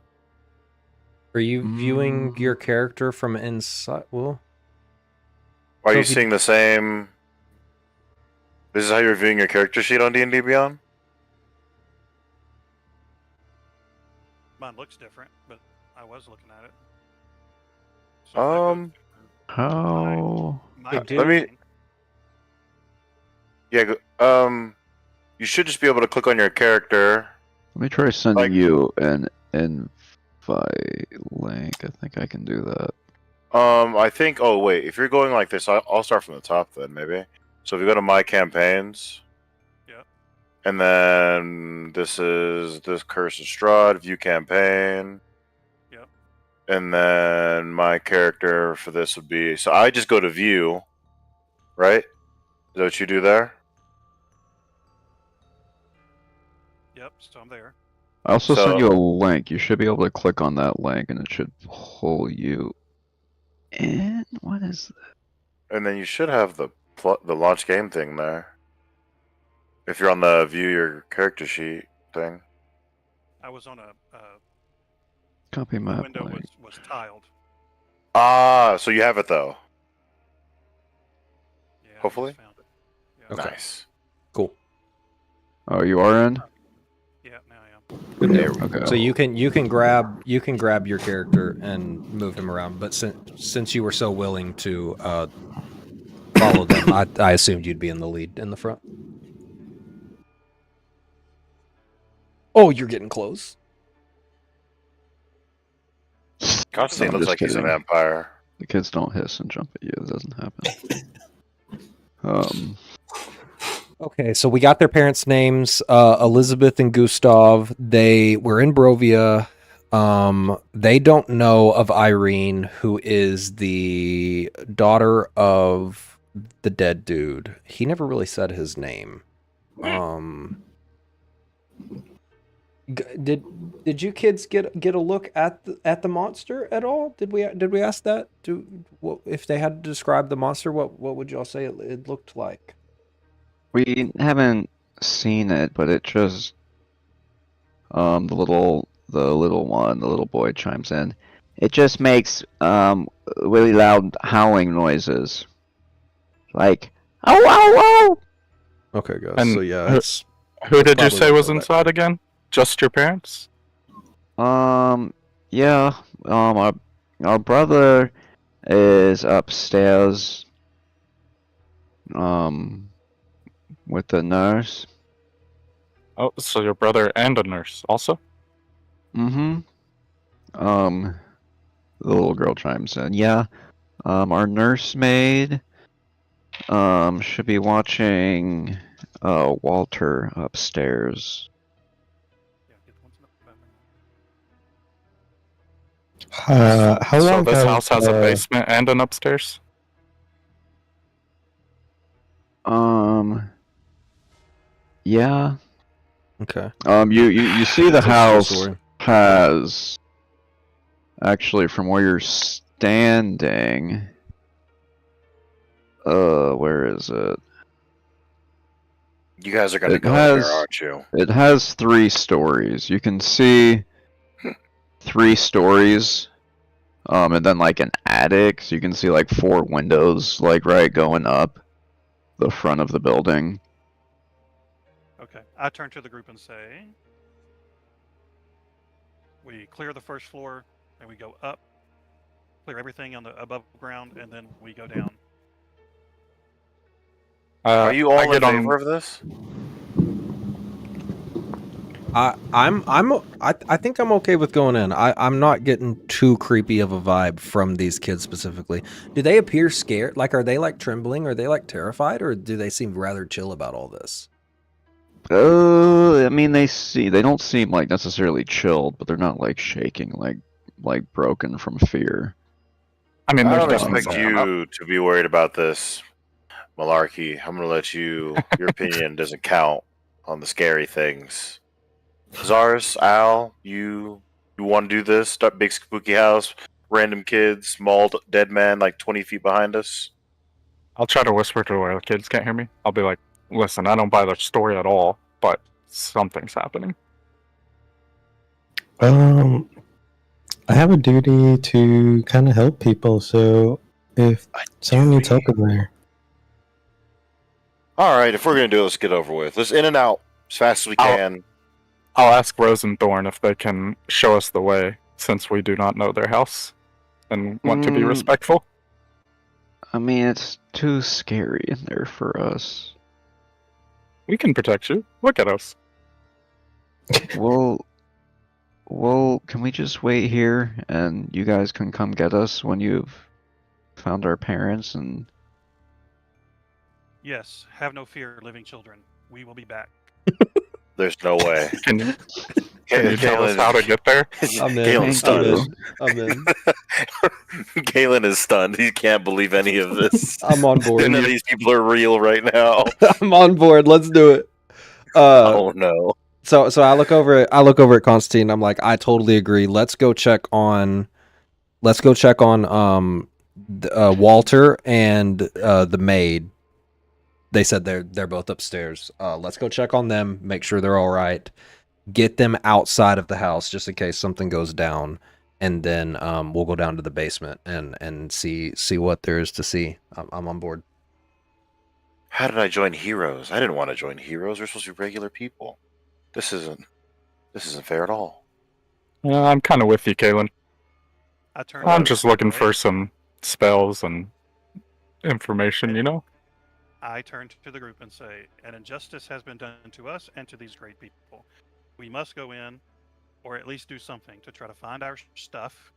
Speaker 6: Are you viewing your character from inside? Well,
Speaker 2: Are
Speaker 6: So
Speaker 2: you
Speaker 6: if you-
Speaker 2: seeing the same? This is how you're viewing your character sheet on D&D Beyond?
Speaker 5: Mine looks different, but I was looking at it. So if I go to
Speaker 1: How?
Speaker 5: my
Speaker 6: Hey, dude.
Speaker 2: Let me-
Speaker 5: thing,
Speaker 2: Yeah, you should just be able to click on your character.
Speaker 1: Let me try sending
Speaker 2: Like-
Speaker 1: you an invite link. I think I can do that.
Speaker 2: I think, oh wait, if you're going like this, I'll start from the top then, maybe. So if you go to my campaigns.
Speaker 5: Yep.
Speaker 2: And then this is this Curse of Strahd, view campaign.
Speaker 5: Yep.
Speaker 2: And then my character for this would be, so I just go to view, right? Is that what you do there?
Speaker 5: Yep, so I'm there.
Speaker 1: I also
Speaker 2: So-
Speaker 1: sent you a link. You should be able to click on that link and it should pull you in. What is that?
Speaker 2: And then you should have the launch game thing there. If you're on the view your character sheet thing.
Speaker 5: I was on a
Speaker 1: Copy
Speaker 5: the
Speaker 1: map
Speaker 5: window
Speaker 1: link.
Speaker 5: was tiled.
Speaker 2: Ah, so you have it though.
Speaker 5: Yeah, I just
Speaker 2: Hopefully.
Speaker 5: found it. Yeah,
Speaker 6: Okay.
Speaker 2: Nice.
Speaker 6: Cool.
Speaker 1: Oh, you are in?
Speaker 5: yeah, now I am.
Speaker 6: Good
Speaker 2: There
Speaker 6: deal.
Speaker 2: we
Speaker 1: Okay.
Speaker 6: So you can grab your character and move him around, but since you were so willing to follow them, I assumed you'd be in the lead in the front. Oh, you're getting close.
Speaker 2: Constantine
Speaker 1: I'm
Speaker 2: looks
Speaker 1: just
Speaker 2: like he's a
Speaker 1: kidding.
Speaker 2: vampire.
Speaker 1: The kids don't hiss and jump at you. It doesn't happen.
Speaker 6: Okay, so we got their parents' names, Elizabeth and Gustav. They were in Brovia. They don't know of Irene, who is the daughter of the dead dude. He never really said his name. Did you kids get a look at the monster at all? Did we ask that? If they had to describe the monster, what would y'all say it looked like?
Speaker 1: We haven't seen it, but it just the little boy chimes in. It just makes really loud howling noises. Like ow ow ow.
Speaker 6: Okay, guys.
Speaker 3: And
Speaker 6: so yeah,
Speaker 3: who-
Speaker 6: it's
Speaker 3: Who did you
Speaker 6: probably
Speaker 3: say
Speaker 6: what
Speaker 3: was
Speaker 6: they'll
Speaker 3: inside again? Just your parents?
Speaker 1: Yeah. Our brother is upstairs. With the nurse.
Speaker 3: Oh, so your brother and a nurse also?
Speaker 1: Mm-hmm. The little girl chimes in. Yeah. Our nursemaid should be watching Walter upstairs.
Speaker 5: Yeah, get the ones in the back.
Speaker 4: How
Speaker 3: So
Speaker 4: long
Speaker 3: this
Speaker 4: has,
Speaker 3: house has a basement and an upstairs?
Speaker 1: Yeah.
Speaker 6: Okay.
Speaker 1: You see the
Speaker 6: That's a true
Speaker 1: house
Speaker 6: story.
Speaker 1: has actually from where you're standing. Where is it?
Speaker 2: You guys are gonna
Speaker 1: It
Speaker 2: go in here,
Speaker 1: has-
Speaker 2: aren't you?
Speaker 1: It has 3 stories. You can see 3 stories. And then like an attic, so you can see like 4 windows, like right going up the front of the building.
Speaker 5: Okay, I turn to the group and say, we clear the first floor, and we go up, clear everything on the above ground, and then we go down.
Speaker 2: Are you
Speaker 3: I
Speaker 2: all in
Speaker 3: get on-
Speaker 2: favor of this?
Speaker 6: I think I'm okay with going in. I'm not getting too creepy of a vibe from these kids specifically. Do they appear scared? Like, are they like trembling? Are they like terrified? Or do they seem rather chill about all this?
Speaker 1: I mean, they don't seem like necessarily chilled, but they're not like shaking, like broken from fear.
Speaker 3: I mean,
Speaker 2: I
Speaker 3: there's
Speaker 2: don't
Speaker 3: definitely
Speaker 2: expect
Speaker 3: someone up.
Speaker 2: you to be worried about this, Malarkey. I'm gonna let you. Your opinion doesn't count on the scary things. Zaris, Al, you want to do this? Start big spooky house, random kids, mauled dead man like 20 feet behind us.
Speaker 3: I'll try to whisper to where the kids can't hear me. I'll be like, listen, I don't buy the story at all, but something's happening.
Speaker 4: I have a duty to kind of help people, so if someone needs help in there.
Speaker 2: All right, if we're gonna do it, let's get over with. Let's in and out as fast as we can.
Speaker 3: I'll ask Rose and Thorn if they can show us the way, since we do not know their house and want to be respectful.
Speaker 1: I mean, it's too scary in there for us.
Speaker 3: We can protect you. Look at us.
Speaker 1: Well, can we just wait here and you guys can come get us when you've found our parents and...
Speaker 5: Yes, have no fear, living children. We will be back.
Speaker 2: There's no way.
Speaker 3: Can you tell us how to get there?
Speaker 6: I'm in.
Speaker 2: Galen's stunned.
Speaker 6: I'm in.
Speaker 2: Galen is stunned. He can't believe any of this.
Speaker 6: I'm on board.
Speaker 2: None of these people are real right now.
Speaker 6: I'm on board. Let's do it.
Speaker 2: Oh no.
Speaker 6: So I look over at Constantine. I'm like, I totally agree. Let's go check on Walter and the maid. they said they're both upstairs. Let's go check on them, make sure they're all right. Get them outside of the house just in case something goes down, and then we'll go down to the basement and see what there is to see. I'm on board.
Speaker 2: How did I join Heroes? I didn't want to join Heroes. We're supposed to be regular people. This isn't fair at all.
Speaker 3: Yeah, I'm kind of with you, Kalen. I'm just looking
Speaker 5: right?
Speaker 3: for some spells and information, you know?
Speaker 5: I turn to the group and say, an injustice has been done to us and to these great people. We must go in, or at least do something to try to find our stuff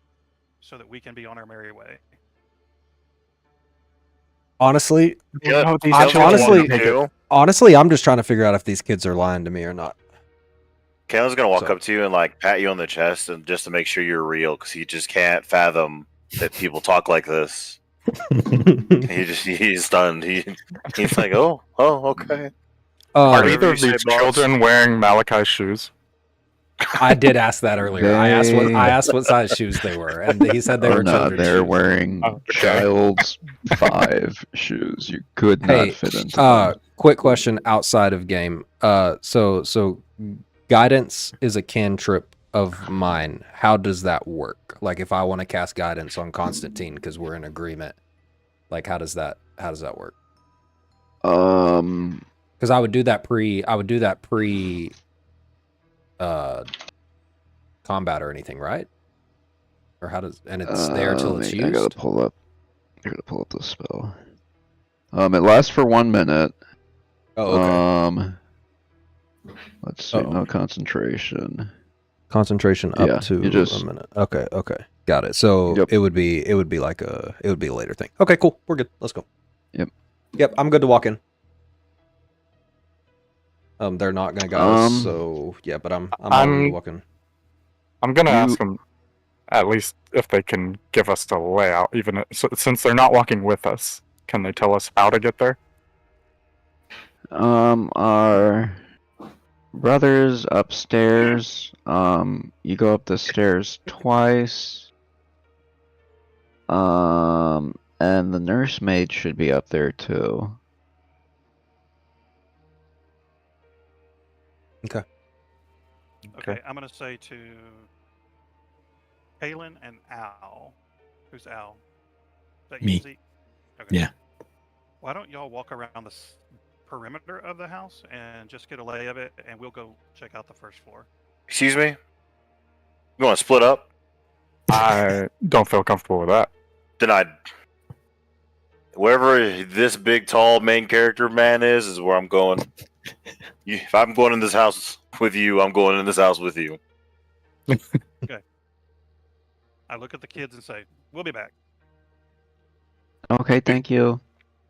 Speaker 5: so that we can be on our merry way.
Speaker 6: Honestly,
Speaker 2: Yeah,
Speaker 6: honestly, I'm just trying to figure out if these kids are lying to me or not.
Speaker 2: Kalen's gonna walk up to you and like pat you on the chest and just to make sure you're real, because he just can't fathom that people talk like this. He's stunned. He's like, oh, okay.
Speaker 3: Are either of these children wearing Malachi's shoes?
Speaker 6: I did ask that earlier. I asked what size shoes they were, and he said they were children's
Speaker 1: they're
Speaker 6: shoes.
Speaker 1: wearing child's 5 shoes. You could not fit into them.
Speaker 6: Quick question outside of game. So guidance is a cantrip of mine. How does that work? Like if I want to cast guidance on Constantine because we're in agreement, like how does that work? Because I would do that pre combat or anything, right? Or how does it's there till it's used?
Speaker 1: I gotta pull up the spell. It lasts for 1 minute.
Speaker 6: Oh, okay.
Speaker 1: Let's see. No concentration.
Speaker 6: Concentration up to a minute. Okay, got it. So it would be like a later thing. Okay, cool. We're good. Let's go. Yep. I'm good to walk in. They're not gonna guide us, so yeah. But I'm already walking.
Speaker 3: I'm gonna ask them at least if they can give us the layout, even since they're not walking with us. Can they tell us how to get there?
Speaker 1: Our brother's upstairs. You go up the stairs twice. And the nursemaid should be up there too.
Speaker 5: Okay, I'm gonna say to Kalen and Al. Who's Al? Is that
Speaker 7: Me.
Speaker 5: Easy? Okay.
Speaker 7: Yeah.
Speaker 5: Why don't y'all walk around the perimeter of the house and just get a lay of it, and we'll go check out the first floor.
Speaker 2: Excuse me? You want to split up?
Speaker 3: I don't feel comfortable with that.
Speaker 2: Then wherever this big, tall main character man is where I'm going. If I'm going in this house with you, I'm going in this house with you.
Speaker 5: Okay. I look at the kids and say, "We'll be back."
Speaker 1: Okay, thank you.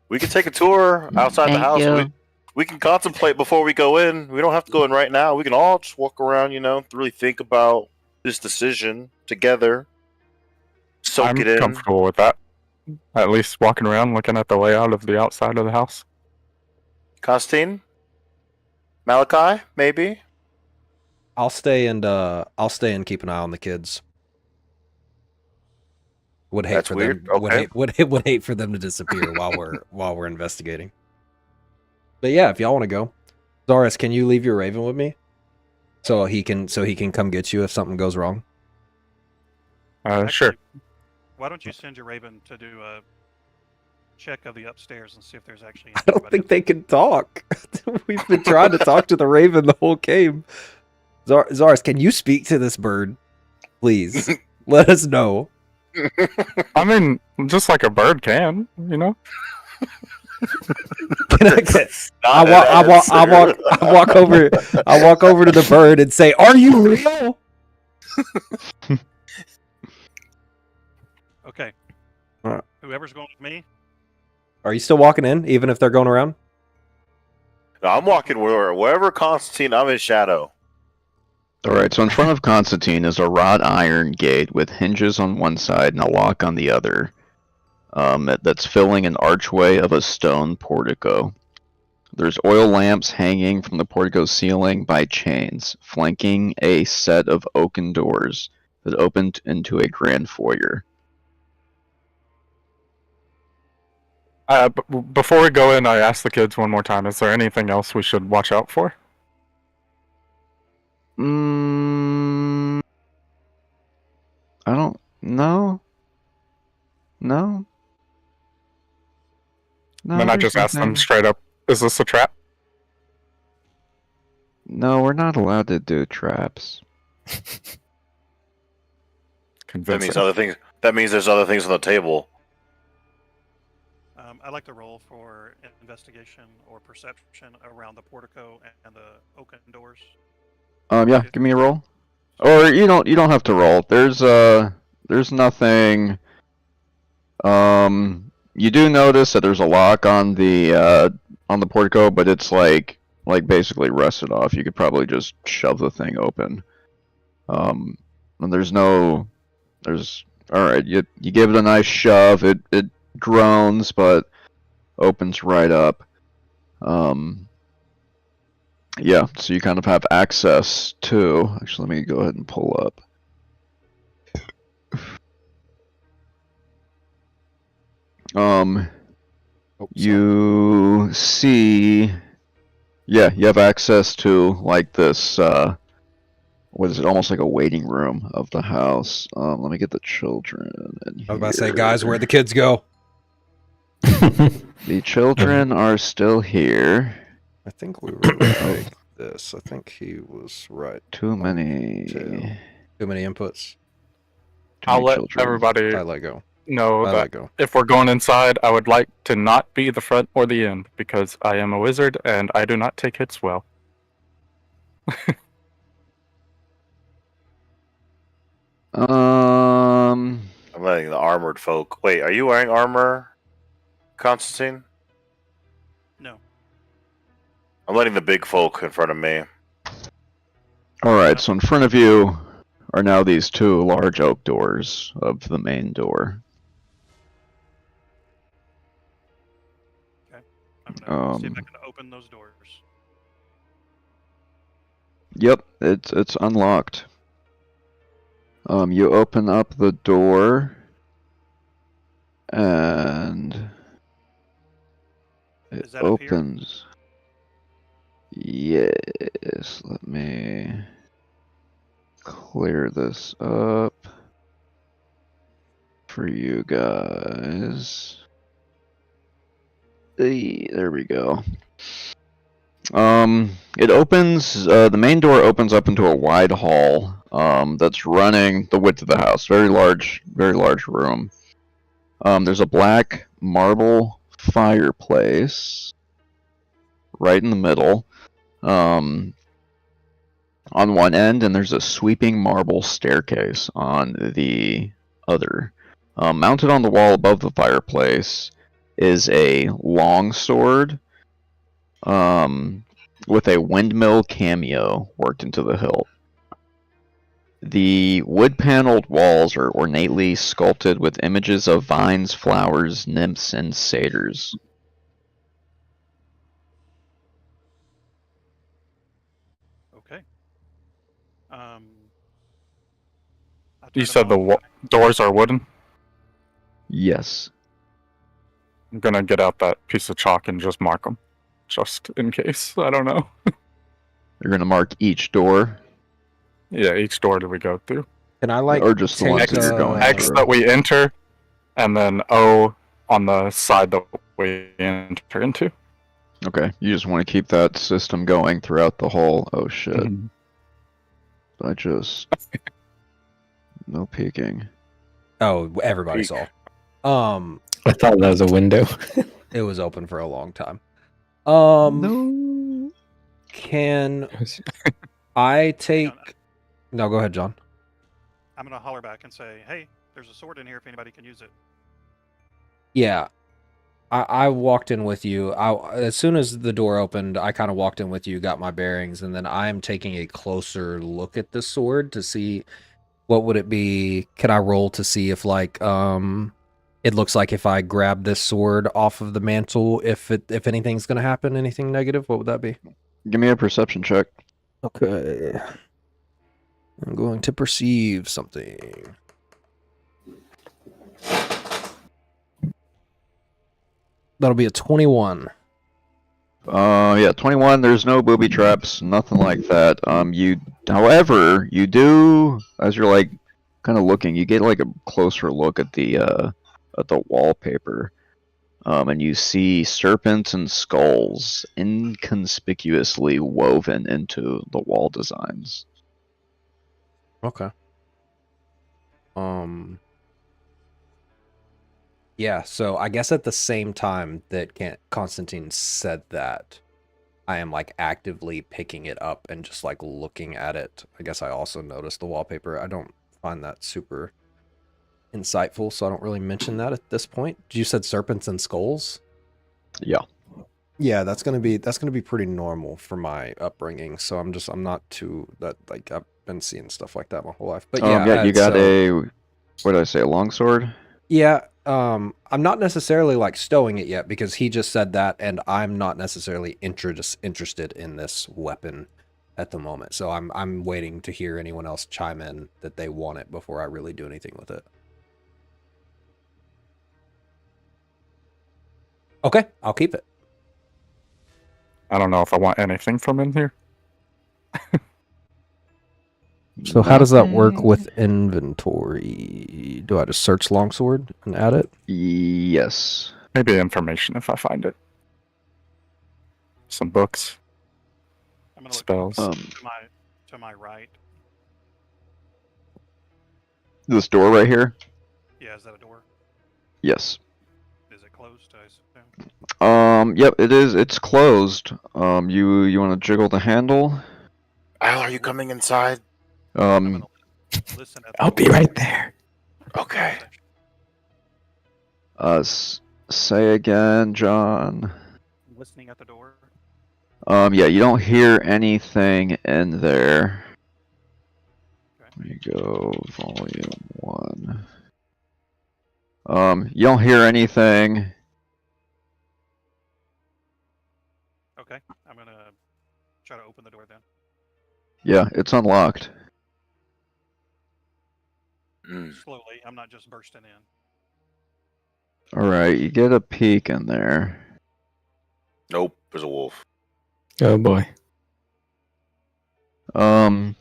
Speaker 2: We can take a tour outside the house. We can contemplate before we go in. We don't have to go in right now. We can all just walk around, really think about this decision together. Soak it in.
Speaker 3: I'm comfortable with that. At least walking around, looking at the layout of the outside of the house.
Speaker 2: Constantine? Malachi? Maybe?
Speaker 6: I'll stay and keep an eye on the kids. Would hate
Speaker 2: That's
Speaker 6: for
Speaker 2: weird.
Speaker 6: them.
Speaker 2: Okay.
Speaker 6: Would hate for them to disappear while we're investigating. But yeah, if y'all want to go, Zaris, can you leave your Raven with me, so he can come get you if something goes wrong?
Speaker 3: Sure.
Speaker 5: Why don't you send your Raven to do a check of the upstairs and see if there's actually.
Speaker 6: I don't think they can talk. We've been trying to talk to the Raven the whole game. Zaris, can you speak to this bird, please? Let us know.
Speaker 3: I mean, just like a bird can, you know.
Speaker 6: Can I get? I walk over to the bird and say, "Are you real?"
Speaker 5: Okay.
Speaker 6: Alright.
Speaker 5: Whoever's going with me.
Speaker 6: Are you still walking in, even if they're going around?
Speaker 2: No, I'm walking wherever Constantine. I'm in shadow.
Speaker 1: Alright, so in front of Constantine is a wrought iron gate with hinges on one side and a lock on the other. That's filling an archway of a stone portico. There's oil lamps hanging from the portico ceiling by chains, flanking a set of oaken doors that opened into a grand foyer.
Speaker 3: Before we go in, I asked the kids one more time, is there anything else we should watch out for?
Speaker 1: I don't know. No. No,
Speaker 3: Then I
Speaker 1: there's
Speaker 3: just asked them
Speaker 1: nothing.
Speaker 3: straight up, is this a trap?
Speaker 1: No, we're not allowed to do traps.
Speaker 2: That
Speaker 3: Convincing.
Speaker 2: means other things. That means there's other things on the table.
Speaker 5: I like to roll for investigation or perception around the portico and the oaken doors.
Speaker 1: Yeah, give me a roll. Or you don't have to roll. There's nothing. You do notice that there's a lock on the portico, but it's like basically rusted off. You could probably just shove the thing open. And there's all right. You give it a nice shove. It groans, but opens right up. Yeah, so you kind of have access to. Actually, let me go ahead and pull up. You see, yeah, you have access to like this. What is it? Almost like a waiting room of the house. Let me get the children in here.
Speaker 6: I was about to say, guys, where'd the kids go?
Speaker 1: The children are still here.
Speaker 6: I think we really like this. I think he was right.
Speaker 1: Too many.
Speaker 6: Too many inputs.
Speaker 3: I'll let
Speaker 1: children.
Speaker 3: everybody
Speaker 6: I let go.
Speaker 3: know
Speaker 6: I
Speaker 3: that
Speaker 6: let go.
Speaker 3: if we're going inside, I would like to not be the front or the end, because I am a wizard and I do not take hits well.
Speaker 2: I'm letting the armored folk. Wait, are you wearing armor, Constantine?
Speaker 5: No.
Speaker 2: I'm letting the big folk in front of me.
Speaker 1: Alright, so in front of you are now these two large oak doors of the main door.
Speaker 5: Okay. I'm gonna see if I
Speaker 1: Um,
Speaker 5: can open those doors.
Speaker 1: Yep, it's unlocked. You open up the door, and it
Speaker 5: Is that up here?
Speaker 1: opens. Yes, let me clear this up for you guys. There we go. It opens, the main door opens up into a wide hall, that's running the width of the house. Very large room. There's a black marble fireplace right in the middle, on one end, and there's a sweeping marble staircase on the other. Mounted on the wall above the fireplace is a long sword, with a windmill cameo worked into the hilt. The wood-paneled walls are ornately sculpted with images of vines, flowers, nymphs, and satyrs.
Speaker 5: Okay. I
Speaker 3: You
Speaker 5: turn
Speaker 3: said
Speaker 5: them
Speaker 3: the
Speaker 5: on.
Speaker 3: doors are wooden?
Speaker 1: Yes.
Speaker 3: I'm gonna get out that piece of chalk and just mark them, just in case. I don't know.
Speaker 1: You're gonna mark each door,
Speaker 3: Yeah, each door that we go through.
Speaker 6: Can I like
Speaker 1: or just the
Speaker 6: take
Speaker 1: ones that you're going
Speaker 3: X
Speaker 1: through?
Speaker 3: that we enter, and then O on the side that we enter into.
Speaker 1: Okay, you just want to keep that system going throughout the whole. Oh shit!
Speaker 3: Mhm.
Speaker 1: I just no peeking.
Speaker 6: Oh, everybody
Speaker 2: Peek.
Speaker 6: saw.
Speaker 4: I thought that was a window.
Speaker 6: It was open for a long time.
Speaker 1: No.
Speaker 6: Can I take?
Speaker 5: on.
Speaker 6: No, go ahead, John.
Speaker 5: I'm gonna holler back and say, "Hey, there's a sword in here if anybody can use it."
Speaker 6: Yeah, I walked in with you. As soon as the door opened, I kind of walked in with you, got my bearings, and then I'm taking a closer look at the sword to see what would it be. Can I roll to see if it looks like if I grab this sword off of the mantle, if anything's gonna happen, anything negative, what would that be?
Speaker 1: Give me a perception check.
Speaker 6: Okay. I'm going to perceive something. That'll be a 21.
Speaker 1: Yeah, 21. There's no booby traps, nothing like that. However, you do, as you're like kind of looking, you get like a closer look at the wallpaper, and you see serpents and skulls inconspicuously woven into the wall designs.
Speaker 6: Okay. Yeah, so I guess at the same time that Constantine said that, I am like actively picking it up and just like looking at it. I guess I also noticed the wallpaper. I don't find that super insightful, so I don't really mention that at this point. You said serpents and skulls?
Speaker 1: Yeah.
Speaker 6: Yeah, that's gonna be pretty normal for my upbringing. So I'm not too that like I've been seeing stuff like that my whole life. But yeah,
Speaker 1: Yeah, you got
Speaker 6: so,
Speaker 1: what did I say, a longsword?
Speaker 6: yeah, I'm not necessarily like stowing it yet because he just said that, and I'm not necessarily interested in this weapon at the moment. So I'm waiting to hear anyone else chime in that they want it before I really do anything with it. Okay, I'll keep it.
Speaker 3: I don't know if I want anything from in here.
Speaker 6: So how does that work
Speaker 1: Nothing.
Speaker 6: with inventory? Do I just search longsword and add it?
Speaker 1: Yes.
Speaker 3: Maybe information if I find it. Some books,
Speaker 5: I'm gonna look
Speaker 3: spells.
Speaker 5: to my right.
Speaker 1: This door right here?
Speaker 5: Yeah, is that a door?
Speaker 1: Yes.
Speaker 5: Is it closed? I assume.
Speaker 1: Yep, it is. It's closed. You want to jiggle the handle?
Speaker 2: Al, are you coming inside?
Speaker 5: I'm gonna listen at the
Speaker 4: I'll be
Speaker 5: door.
Speaker 4: right there.
Speaker 2: Okay.
Speaker 1: Say again, John.
Speaker 5: Listening at the door.
Speaker 1: Yeah, you don't hear anything in there.
Speaker 5: Okay.
Speaker 1: Let me go volume 1. You don't hear anything.
Speaker 5: Okay, I'm gonna try to open the door then.
Speaker 1: Yeah, it's unlocked.
Speaker 5: Slowly. I'm not just bursting in.
Speaker 1: Alright, you get a peek in there.
Speaker 2: Nope, there's a wolf.
Speaker 4: Oh boy.
Speaker 1: Kind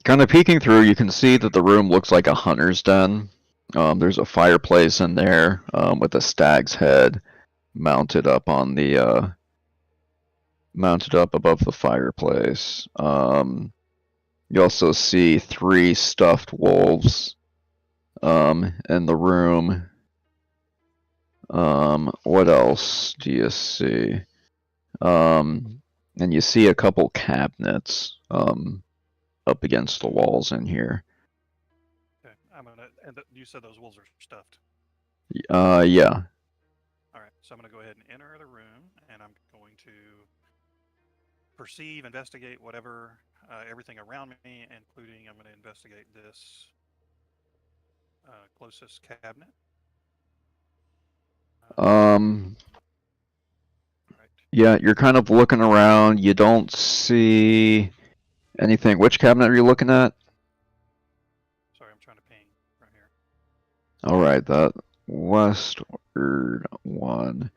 Speaker 1: of peeking through, you can see that the room looks like a hunter's den. There's a fireplace in there, with a stag's head mounted up on the, mounted up above the fireplace. You also see 3 stuffed wolves, in the room. What else do you see? And you see a couple cabinets, up against the walls in here.
Speaker 5: Okay, and you said those wolves are stuffed.
Speaker 1: Yeah.
Speaker 5: All right, so I'm gonna go ahead and enter the room, and I'm going to perceive, investigate whatever, everything around me, including I'm gonna investigate this closest cabinet.
Speaker 1: Right.
Speaker 5: Right.
Speaker 1: Yeah, you're kind of looking around. You don't see anything. Which cabinet are you looking at?
Speaker 5: Sorry, I'm trying to ping right here.
Speaker 1: Alright, that westward one.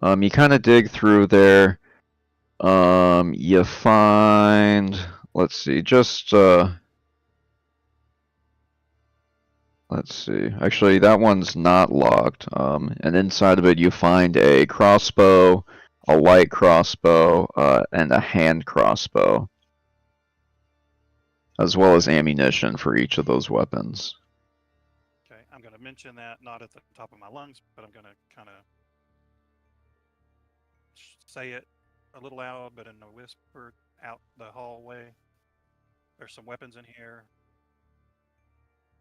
Speaker 1: You kind of dig through there. You find, let's see, let's see. Actually, that one's not locked. And inside of it, you find a crossbow, a light crossbow, and a hand crossbow, as well as ammunition for each of those weapons.
Speaker 5: Okay, I'm going to mention that not at the top of my lungs, but I'm going to kind of say it a little loud, but in a whisper out the hallway. There's some weapons in here.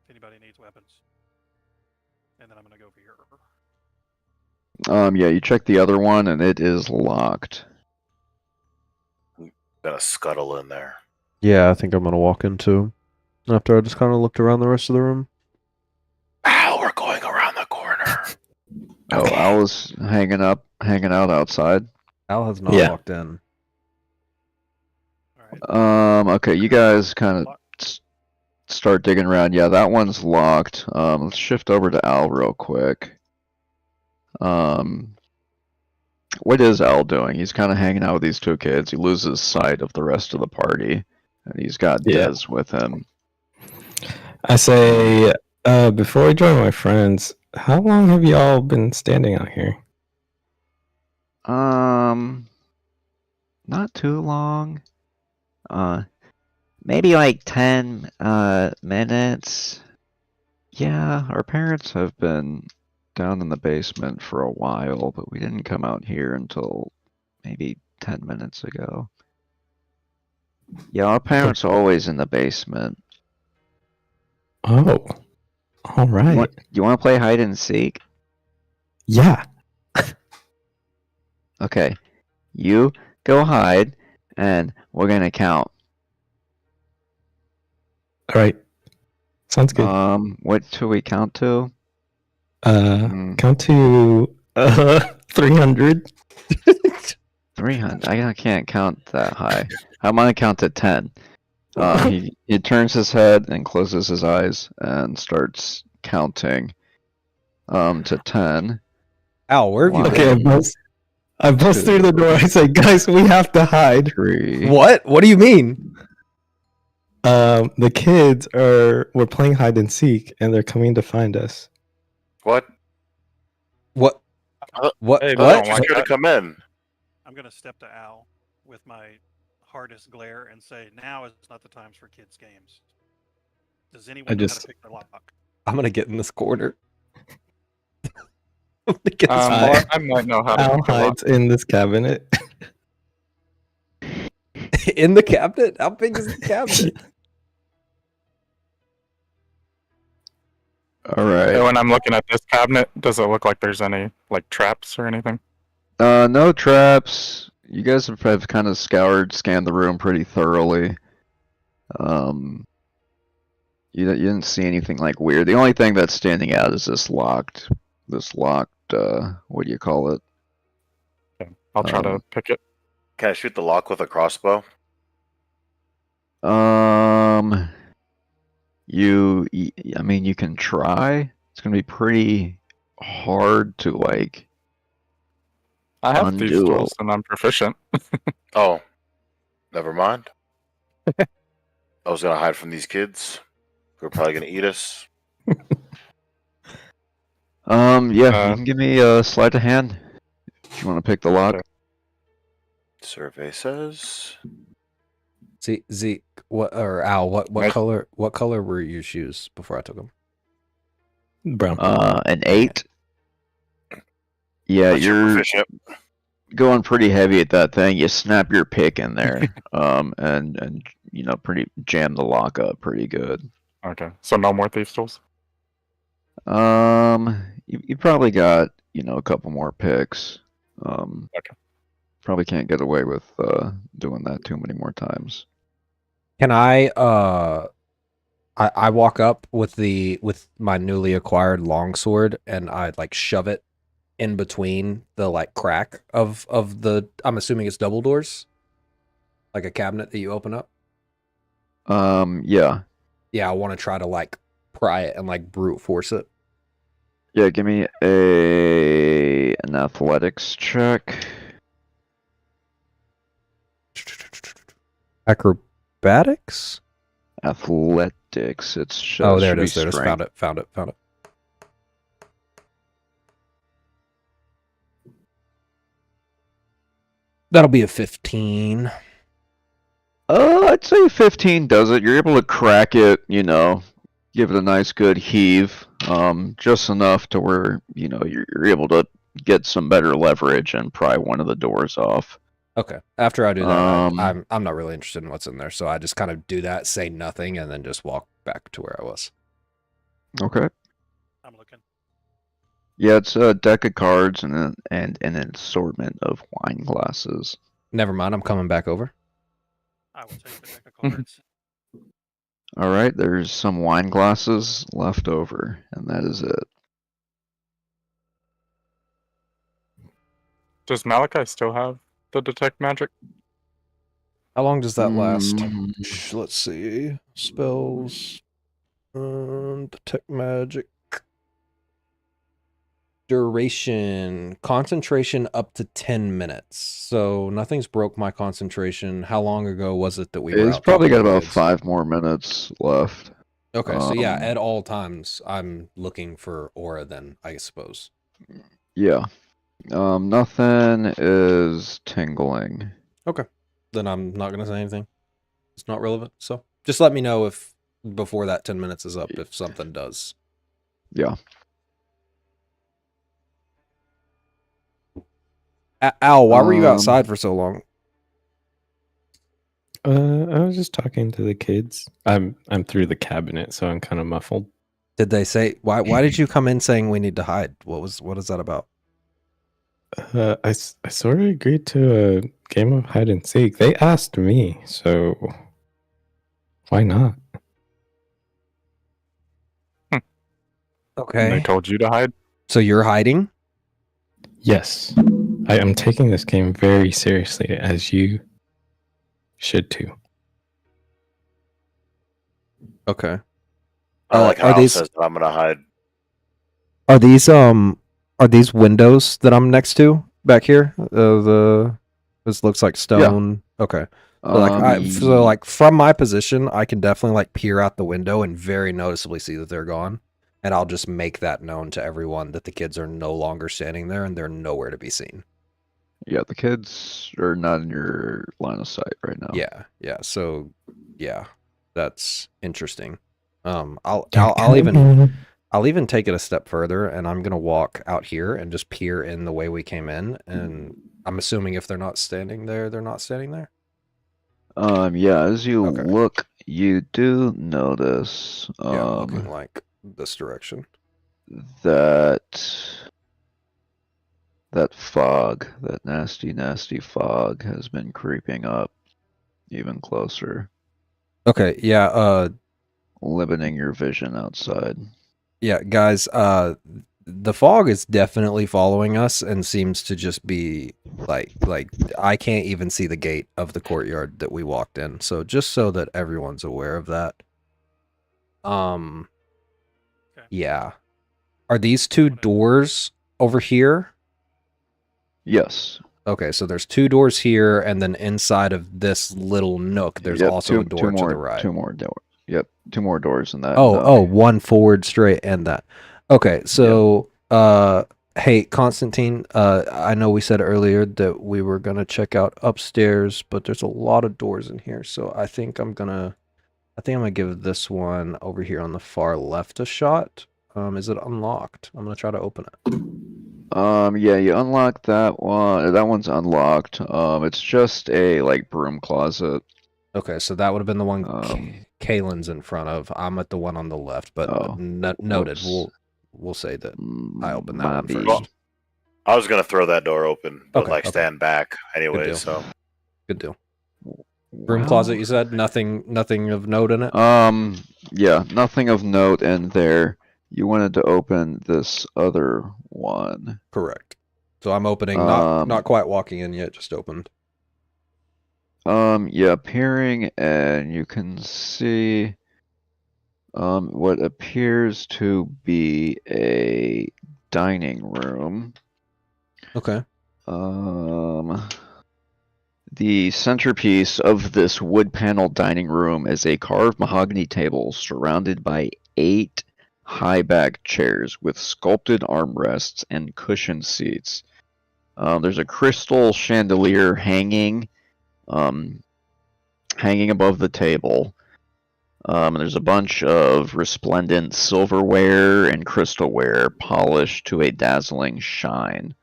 Speaker 5: If anybody needs weapons. And then I'm going to go over here.
Speaker 1: Yeah, you check the other one, and it is locked.
Speaker 2: Gonna scuttle in there.
Speaker 6: Yeah, I think I'm gonna walk in too. After I just kind of looked around the rest of the room.
Speaker 2: Al, we're going around the corner.
Speaker 1: Oh,
Speaker 2: Okay.
Speaker 1: Al was hanging out outside.
Speaker 6: Al has not
Speaker 4: Yeah.
Speaker 6: walked in.
Speaker 5: All right.
Speaker 1: Okay, you guys kind of start digging around. Yeah, that one's locked. Let's shift over to Al real quick. What is Al doing? He's kind of hanging out with these two kids. He loses sight of the rest of the party, and he's got
Speaker 4: Yeah.
Speaker 1: Dez with him.
Speaker 4: I say, before I join my friends, how long have y'all been standing out here?
Speaker 1: Not too long. Maybe like 10 minutes. Yeah, our parents have been down in the basement for a while, but we didn't come out here until maybe 10 minutes ago. Yeah, our parents are always in the basement.
Speaker 4: Oh, all right.
Speaker 1: You want to play hide and seek?
Speaker 4: Yeah.
Speaker 1: Okay, you go hide, and we're gonna count.
Speaker 4: All right. Sounds good.
Speaker 1: What should we count to?
Speaker 4: Count to 300.
Speaker 1: 300. I can't count that high. I'm gonna count to 10. He turns his head and closes his eyes and starts counting to 10.
Speaker 6: Al, where have you
Speaker 4: Okay,
Speaker 6: been?
Speaker 4: I bust through the door. I say, guys, we have to hide.
Speaker 1: 3.
Speaker 6: What? What do you mean?
Speaker 4: The kids we're playing hide and seek, and they're coming to find us.
Speaker 2: What?
Speaker 6: What? What?
Speaker 3: Hey,
Speaker 6: What?
Speaker 2: Just try to come in.
Speaker 5: I'm going to step to Al with my hardest glare and say, now is not the times for kids' games. Does anyone know how to pick the lock?
Speaker 6: I'm gonna get in this corner. I'm gonna get this
Speaker 3: I might know how to
Speaker 4: Al
Speaker 3: pick a lock.
Speaker 4: hides in this cabinet.
Speaker 6: in the cabinet? How big is the cabinet?
Speaker 1: All right.
Speaker 3: When I'm looking at this cabinet, does it look like there's any like traps or anything?
Speaker 1: No traps. You guys have kind of scanned the room pretty thoroughly. You didn't see anything like weird. The only thing that's standing out is this locked, what do you call it?
Speaker 3: Okay. I'll try to pick it.
Speaker 2: Can I shoot the lock with a crossbow?
Speaker 1: I mean, you can try. It's gonna be pretty hard to like.
Speaker 3: I have these
Speaker 1: undo.
Speaker 3: tools and I'm proficient.
Speaker 2: Oh, never mind. I was gonna hide from these kids who are probably gonna eat us.
Speaker 1: Yeah, you can give me a sleight of hand if you want to pick the lock.
Speaker 3: Okay.
Speaker 2: Survey says
Speaker 6: See, Zeke, Al, what color were your shoes before I took them?
Speaker 4: Brown.
Speaker 1: An 8. Yeah,
Speaker 2: that's your
Speaker 1: you're
Speaker 2: proficient.
Speaker 1: going pretty heavy at that thing. You snap your pick in there, and pretty jam the lock up pretty good.
Speaker 3: Okay, so no more thieves tools.
Speaker 1: You probably got a couple more picks.
Speaker 3: Okay.
Speaker 1: Probably can't get away with doing that too many more times.
Speaker 6: Can I walk up with my newly acquired longsword and I like shove it in between the like crack of the, I'm assuming it's double doors, like a cabinet that you open up.
Speaker 1: Yeah.
Speaker 6: Yeah, I want to try to like pry it and like brute force it.
Speaker 1: Yeah, give me an athletics check.
Speaker 6: Acrobatics?
Speaker 1: Athletics. It's just
Speaker 6: Oh, there it is.
Speaker 1: strength.
Speaker 6: Found it. That'll be a 15.
Speaker 1: I'd say 15 does it. You're able to crack it, give it a nice good heave, just enough to where, you're able to get some better leverage and pry one of the doors off.
Speaker 6: Okay. After I do that, I'm not really interested in what's in there, so I just kind of do that, say nothing, and then just walk back to where I was.
Speaker 1: Okay.
Speaker 5: I'm looking.
Speaker 1: Yeah, it's a deck of cards and an assortment of wine glasses.
Speaker 6: Never mind, I'm coming back over.
Speaker 5: I will take the deck of cards.
Speaker 1: All right, there's some wine glasses left over, and that is it.
Speaker 3: Does Malachi still have the detect magic?
Speaker 6: How long does that last?
Speaker 1: Mm.
Speaker 6: Let's see. Spells. Detect magic. duration, concentration up to 10 minutes. So nothing's broke my concentration. How long ago was it that we were
Speaker 1: It's
Speaker 6: out
Speaker 1: probably
Speaker 6: talking
Speaker 1: got
Speaker 6: to the
Speaker 1: about
Speaker 6: kids?
Speaker 1: 5 more minutes left.
Speaker 6: Okay, so yeah, at all times I'm looking for aura then, I suppose.
Speaker 1: Yeah. Nothing is tingling.
Speaker 6: Okay. Then I'm not gonna say anything. It's not relevant. So just let me know if before that 10 minutes is up if something does.
Speaker 1: Yeah.
Speaker 6: Al, why were you outside for so long?
Speaker 4: I was just talking to the kids. I'm through the cabinet, so I'm kind of muffled.
Speaker 6: Did they say why did you come in saying we need to hide? What is that about?
Speaker 4: I sort of agreed to a game of hide and seek. They asked me, so why not?
Speaker 3: And they
Speaker 6: Okay.
Speaker 3: told you to hide?
Speaker 6: So you're hiding?
Speaker 4: Yes, I am taking this game very seriously, as you should too.
Speaker 6: Okay.
Speaker 2: I like how
Speaker 6: are
Speaker 2: Al
Speaker 6: these
Speaker 2: says that I'm gonna hide.
Speaker 6: are these windows that I'm next to back here? This looks like stone. Okay. So like from my position, I can definitely like peer out the window and very noticeably see that they're gone. And I'll just make that known to everyone that the kids are no longer standing there and they're nowhere to be seen.
Speaker 1: Yeah, the kids are not in your line of sight right now.
Speaker 6: Yeah. So yeah, that's interesting. I'll even take it a step further and I'm gonna walk out here and just peer in the way we came in, and I'm assuming if they're not standing there, they're not standing there.
Speaker 1: Yeah, as you
Speaker 6: Okay.
Speaker 1: look, you do notice
Speaker 6: Yeah, I'm looking like this direction.
Speaker 1: that fog, that nasty fog has been creeping up even closer,
Speaker 6: Okay, yeah,
Speaker 1: limiting your vision outside.
Speaker 6: yeah, guys, the fog is definitely following us and seems to just be like I can't even see the gate of the courtyard that we walked in. So just so that everyone's aware of that.
Speaker 5: Okay.
Speaker 6: Yeah. Are these two doors over here?
Speaker 1: Yes.
Speaker 6: Okay, so there's two doors here, and then inside of this little nook, there's also a door to the right.
Speaker 1: Two more doors. Yep, 2 more doors in that.
Speaker 6: One forward straight and that. Okay, so hey, Constantine, I know we said earlier that we were gonna check out upstairs, but there's a lot of doors in here, so I think I'm gonna give this one over here on the far left a shot. Is it unlocked? I'm gonna try to open it.
Speaker 1: Yeah, you unlock that one. That one's unlocked. It's just a like broom closet.
Speaker 6: Okay, so that would have been the one
Speaker 1: Um,
Speaker 6: Kalen's in front of. I'm at the one on the left, but noted.
Speaker 1: Whoops.
Speaker 6: We'll say that I opened that
Speaker 1: My
Speaker 6: one
Speaker 1: bad.
Speaker 6: first.
Speaker 2: I was gonna throw that door open, but
Speaker 6: Okay, okay.
Speaker 2: stand back anyway.
Speaker 6: deal.
Speaker 2: So
Speaker 6: Good deal. Broom closet, you said? Nothing of note in it?
Speaker 1: Yeah, nothing of note in there. You wanted to open this other one.
Speaker 6: Correct. So I'm opening, not quite walking in yet, just opened.
Speaker 1: Yeah, peering, and you can see what appears to be a dining room.
Speaker 6: Okay.
Speaker 1: The centerpiece of this wood paneled dining room is a carved mahogany table surrounded by 8 high back chairs with sculpted armrests and cushioned seats. There's a crystal chandelier hanging above the table. There's a bunch of resplendent silverware and crystalware polished to a dazzling shine.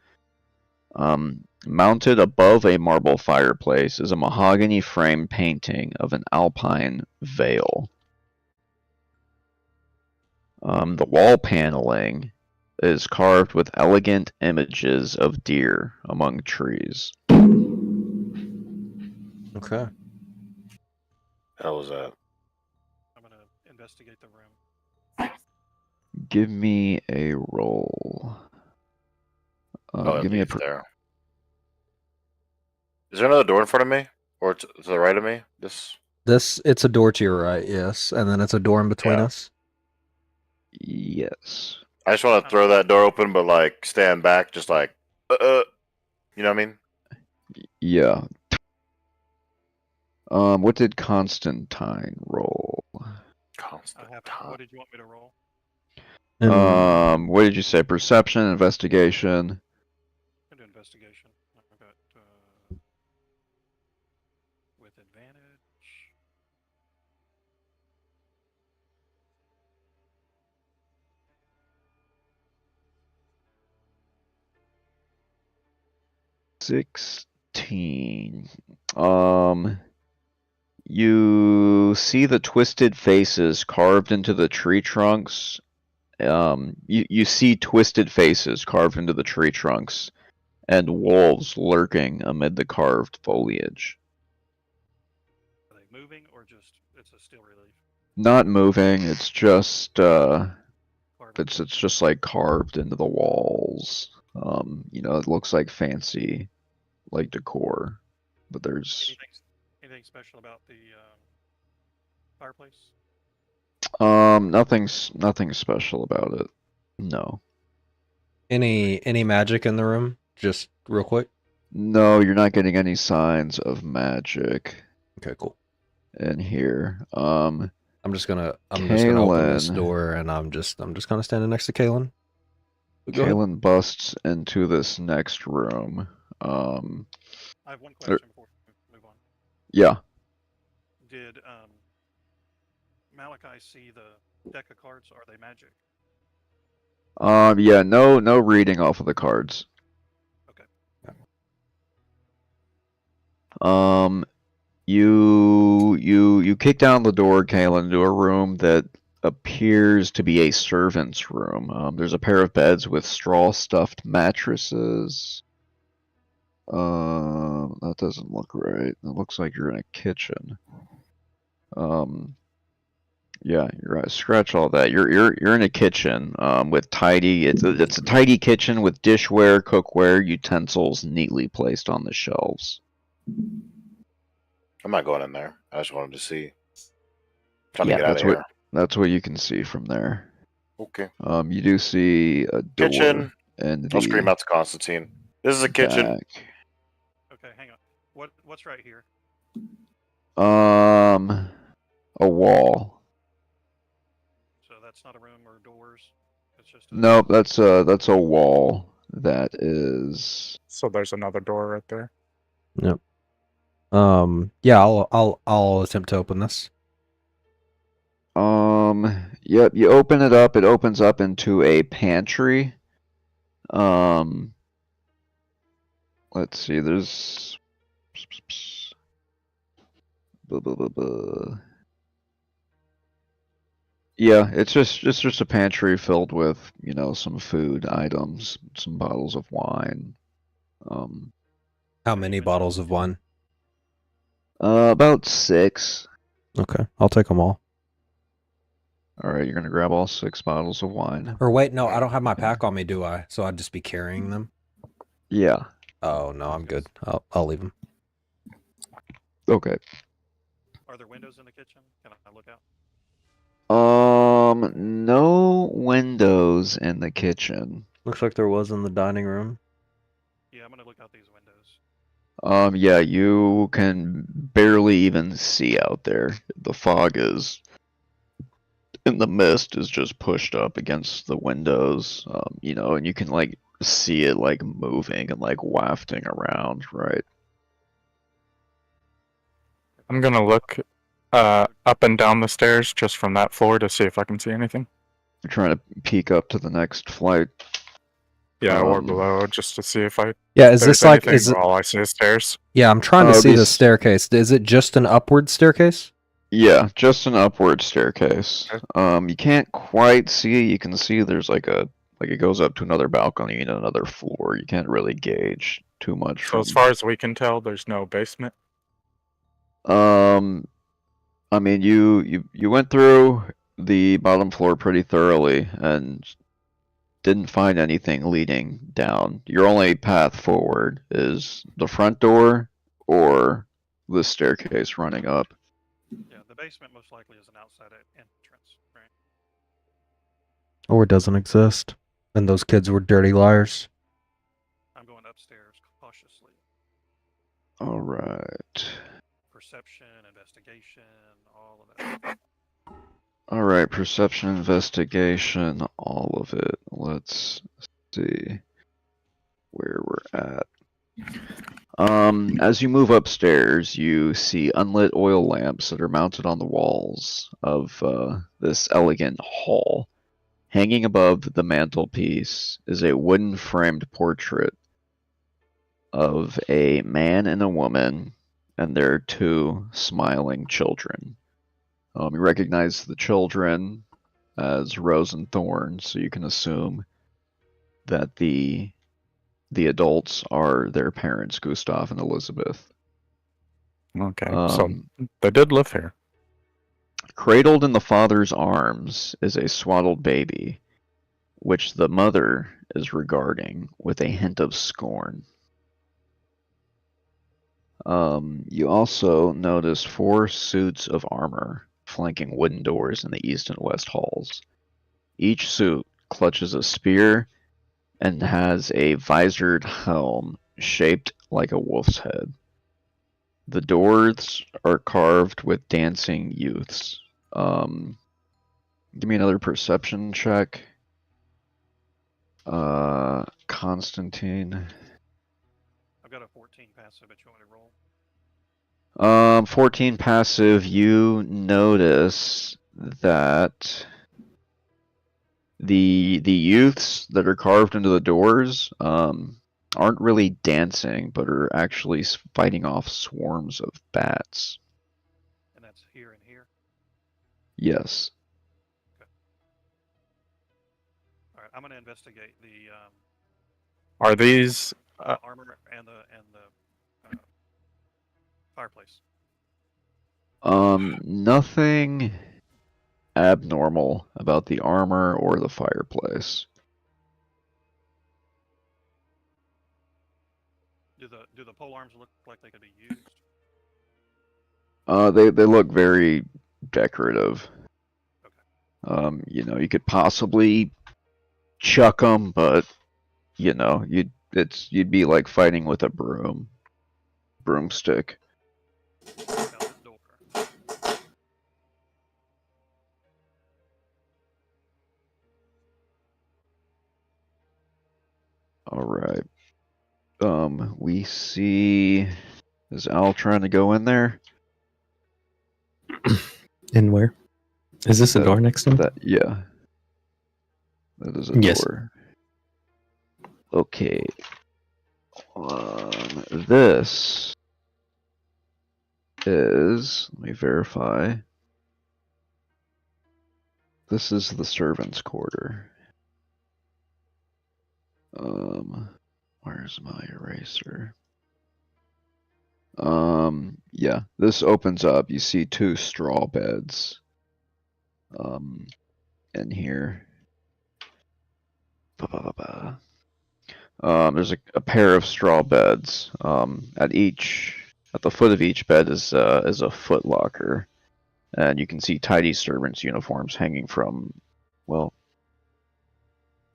Speaker 1: Mounted above a marble fireplace is a mahogany frame painting of an alpine vale. The wall paneling is carved with elegant images of deer among trees.
Speaker 6: Okay.
Speaker 2: hell was that?
Speaker 5: I'm gonna investigate the room.
Speaker 1: Give me a roll. Give me a.
Speaker 2: There. Is there another door in front of me, or to the right of me?
Speaker 6: It's a door to your right, yes, and then it's a door in between us.
Speaker 1: Yes.
Speaker 2: I just want to throw that door open, but like stand back, just like, you know what I mean?
Speaker 1: Yeah. What did Constantine roll?
Speaker 2: Constant
Speaker 5: What did you want me to roll?
Speaker 1: What did you say? Perception, investigation.
Speaker 5: I do investigation. I've got with advantage.
Speaker 1: $16. You see the twisted faces carved into the tree trunks. You see twisted faces carved into the tree trunks and wolves lurking amid the carved foliage.
Speaker 5: Are they moving or just it's a still relief?
Speaker 1: Not moving, it's just
Speaker 5: Carving.
Speaker 1: it's just like carved into the walls. It looks like fancy like decor. But there's
Speaker 5: anything special about the fireplace?
Speaker 1: nothing special about it. No.
Speaker 6: Any magic in the room? Just real quick.
Speaker 1: No, you're not getting any signs of magic
Speaker 6: Okay, cool.
Speaker 1: in here.
Speaker 6: I'm just gonna open this
Speaker 1: Kalen.
Speaker 6: door, and I'm just kind of standing next to Kalen. Go ahead.
Speaker 1: Kalen busts into this next room.
Speaker 5: I have one question before we move on.
Speaker 1: Yeah.
Speaker 5: Did Malachi see the deck of cards? Are they magic?
Speaker 1: Yeah, no reading off of the cards.
Speaker 5: Okay.
Speaker 1: You kick down the door, Kalen, into a room that appears to be a servant's room. There's a pair of beds with straw stuffed mattresses. That doesn't look right. It looks like you're in a kitchen. Yeah, you're right. Scratch all that. You're in a kitchen with tidy. It's a tidy kitchen with dishware, cookware, utensils neatly placed on the shelves.
Speaker 2: I'm not going in there. I just wanted to see. Trying
Speaker 1: Yeah,
Speaker 2: to get out of here.
Speaker 1: That's what you can see from there.
Speaker 2: Okay.
Speaker 1: You do see a door
Speaker 2: Kitchen.
Speaker 1: and
Speaker 2: I'll scream out to Constantine. This is a kitchen.
Speaker 1: back.
Speaker 5: Okay, hang on. What's right here?
Speaker 1: A wall.
Speaker 5: So that's not a room or doors. It's just
Speaker 1: Nope, that's a wall that is.
Speaker 3: So there's another door right there.
Speaker 6: Yep. Yeah, I'll attempt to open this.
Speaker 1: Yep, you open it up, it opens up into a pantry. Let's see, there's yeah, it's just a pantry filled with, some food items, some bottles of wine.
Speaker 6: How many bottles of wine?
Speaker 1: About 6.
Speaker 6: Okay, I'll take them all.
Speaker 1: All right, you're gonna grab all 6 bottles of wine.
Speaker 6: Or wait, no, I don't have my pack on me, do I? So I'd just be carrying them.
Speaker 1: Yeah.
Speaker 6: Oh no, I'm good. I'll leave them.
Speaker 1: Okay.
Speaker 5: Are there windows in the kitchen? Can I look out?
Speaker 1: No windows in the kitchen.
Speaker 6: Looks like there was in the dining room.
Speaker 5: Yeah, I'm gonna look out these windows.
Speaker 1: Yeah, you can barely even see out there. The fog is, and the mist is just pushed up against the windows, and you can, see it, moving and, wafting around, right?
Speaker 3: I'm gonna look up and down the stairs just from that floor to see if I can see anything.
Speaker 1: You're trying to peek up to the next flight.
Speaker 3: Yeah, or below, just to see if I.
Speaker 6: Yeah, is this like?
Speaker 3: Anything,
Speaker 6: Is it?
Speaker 3: all I see is stairs.
Speaker 6: Yeah, I'm trying to see the staircase. Is it just an upward staircase?
Speaker 1: Yeah, just an upward staircase.
Speaker 3: Okay.
Speaker 1: You can't quite see. You can see there's it goes up to another balcony and another floor. You can't really gauge too much.
Speaker 3: So as far as we can tell, there's no basement.
Speaker 1: I mean, you went through the bottom floor pretty thoroughly and didn't find anything leading down. Your only path forward is the front door or the staircase running up.
Speaker 5: Yeah, the basement most likely is an outside entrance, right?
Speaker 6: Or it doesn't exist. And those kids were dirty liars.
Speaker 5: I'm going upstairs cautiously.
Speaker 1: All right.
Speaker 5: Perception, investigation, all of that.
Speaker 1: All right, perception, investigation, all of it. Let's see where we're at. As you move upstairs, you see unlit oil lamps that are mounted on the walls of this elegant hall. Hanging above the mantelpiece is a wooden framed portrait of a man and a woman and their two smiling children. You recognize the children as Rose and Thorn, so you can assume that the adults are their parents, Gustav and Elizabeth.
Speaker 3: Okay, so they did live here.
Speaker 1: Cradled in the father's arms is a swaddled baby, which the mother is regarding with a hint of scorn. You also notice 4 suits of armor flanking wooden doors in the east and west halls. Each suit clutches a spear and has a visored helm shaped like a wolf's head. The doors are carved with dancing youths. Give me another perception check. Constantine.
Speaker 5: I've got a 14 passive, but you want me to roll?
Speaker 1: 14 passive, you notice that the youths that are carved into the doors aren't really dancing, but are actually fighting off swarms of bats.
Speaker 5: And that's here and here?
Speaker 1: Yes.
Speaker 5: Okay. All right, I'm going to investigate the
Speaker 3: Are these
Speaker 5: armor and the fireplace.
Speaker 1: Nothing abnormal about the armor or the fireplace.
Speaker 5: Do the pole arms look like they could be used?
Speaker 1: They look very decorative.
Speaker 5: Okay.
Speaker 1: You know, you could possibly chuck them, but you know, you'd be like fighting with a broomstick.
Speaker 5: Check out this door.
Speaker 1: All right. We see. Is Al trying to go in there?
Speaker 4: In where? Is this a door next to him?
Speaker 1: Yeah. That is a
Speaker 4: Yes.
Speaker 1: door. Okay. This is. Let me verify. This is the servants' quarter. Where's my eraser? Yeah, this opens up. You see 2 straw beds. In here. There's a pair of straw beds. At the foot of each bed is a foot locker, and you can see tidy servants' uniforms hanging from. Well,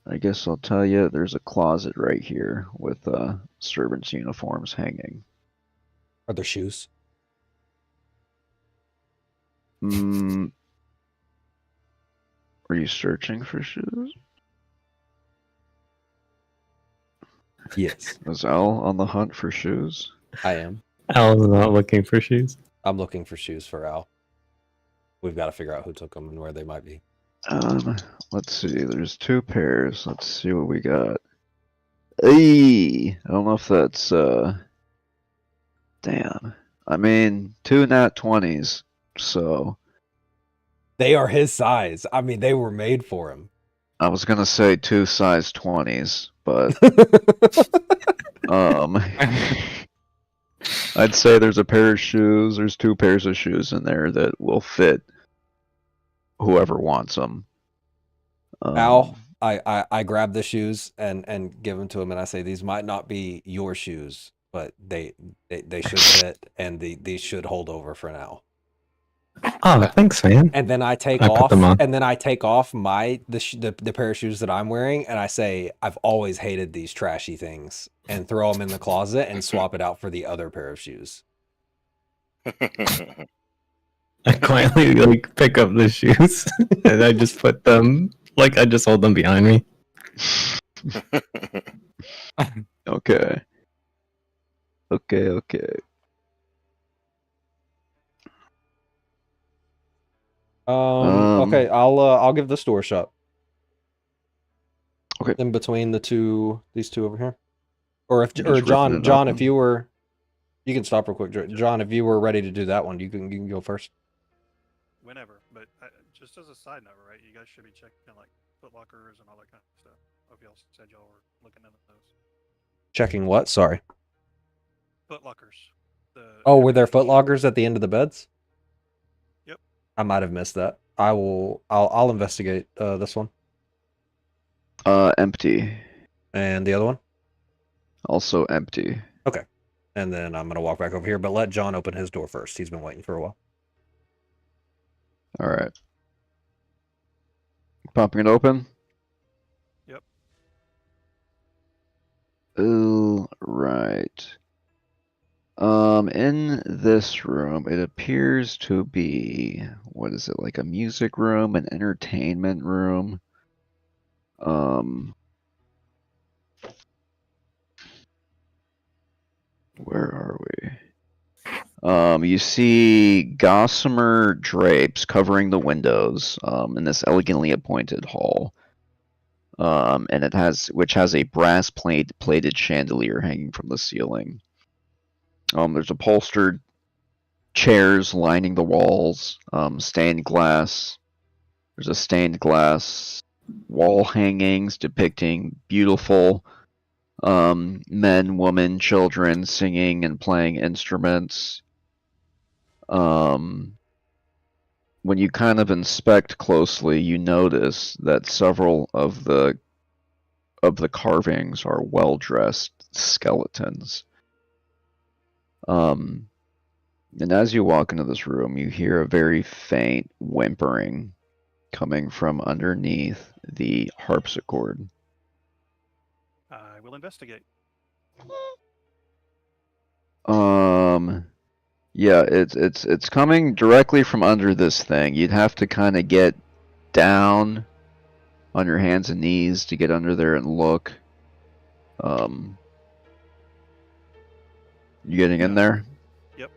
Speaker 1: I guess I'll tell you. There's a closet right here with servants' uniforms hanging.
Speaker 6: Are there shoes?
Speaker 1: Are you searching for shoes?
Speaker 6: Yes,
Speaker 1: Is Al on the hunt for shoes?
Speaker 6: I am.
Speaker 4: Al's not looking for shoes.
Speaker 6: I'm looking for shoes for Al. We've got to figure out who took them and where they might be.
Speaker 1: Let's see. There's 2 pairs. Let's see what we got. Hey, I don't know if that's damn. I mean, 2 nat 20s. So
Speaker 6: They are his size. I mean, they were made for him.
Speaker 1: I was gonna say 2 size 20s, but I'd say there's a pair of shoes. There's 2 pairs of shoes in there that will fit whoever wants them.
Speaker 6: Al, I grab the shoes and give them to him, and I say, these might not be your shoes, but they should fit, and these should hold over for now.
Speaker 4: Oh, thanks, man.
Speaker 6: And then I take
Speaker 4: I put
Speaker 6: off,
Speaker 4: them on.
Speaker 6: and then I take off the pair of shoes that I'm wearing, and I say, I've always hated these trashy things, and throw them in the closet and swap it out for the other pair of shoes.
Speaker 4: I quietly like pick up the shoes and I just put them like I just hold them behind me.
Speaker 1: Okay. Okay.
Speaker 6: Okay, I'll give this door a shot.
Speaker 1: Okay.
Speaker 6: In between these two over here. Or if
Speaker 1: I'm just ripping it
Speaker 6: John,
Speaker 1: open.
Speaker 6: if you were, you can stop real quick. John, if you were ready to do that one, you can go first.
Speaker 5: Whenever, but just as a side note, right? You guys should be checking like foot lockers and all that kind of stuff. Hope y'all said y'all were looking into those.
Speaker 6: Checking what? Sorry.
Speaker 5: Foot lockers.
Speaker 6: Oh, were there foot lockers at the end of the beds?
Speaker 5: Yep.
Speaker 6: I might have missed that. I'll investigate this one.
Speaker 1: Empty.
Speaker 6: And the other one?
Speaker 1: Also empty.
Speaker 6: Okay. And then I'm gonna walk back over here, but let John open his door first. He's been waiting for a while.
Speaker 1: All right. Popping it open.
Speaker 5: Yep.
Speaker 1: All right. In this room, it appears to be, what is it, like a music room, an entertainment room? Where are we? You see gossamer drapes covering the windows, in this elegantly appointed hall. And which has a brass plated chandelier hanging from the ceiling. There's upholstered chairs lining the walls, stained glass. There's a stained glass wall hangings depicting beautiful men, women, children singing and playing instruments. When you kind of inspect closely, you notice that several of the carvings are well-dressed skeletons. And as you walk into this room, you hear a very faint whimpering coming from underneath the harpsichord.
Speaker 5: I will investigate.
Speaker 1: Yeah, it's coming directly from under this thing. You'd have to kind of get down on your hands and knees to get under there and look. You getting in there?
Speaker 5: Yep.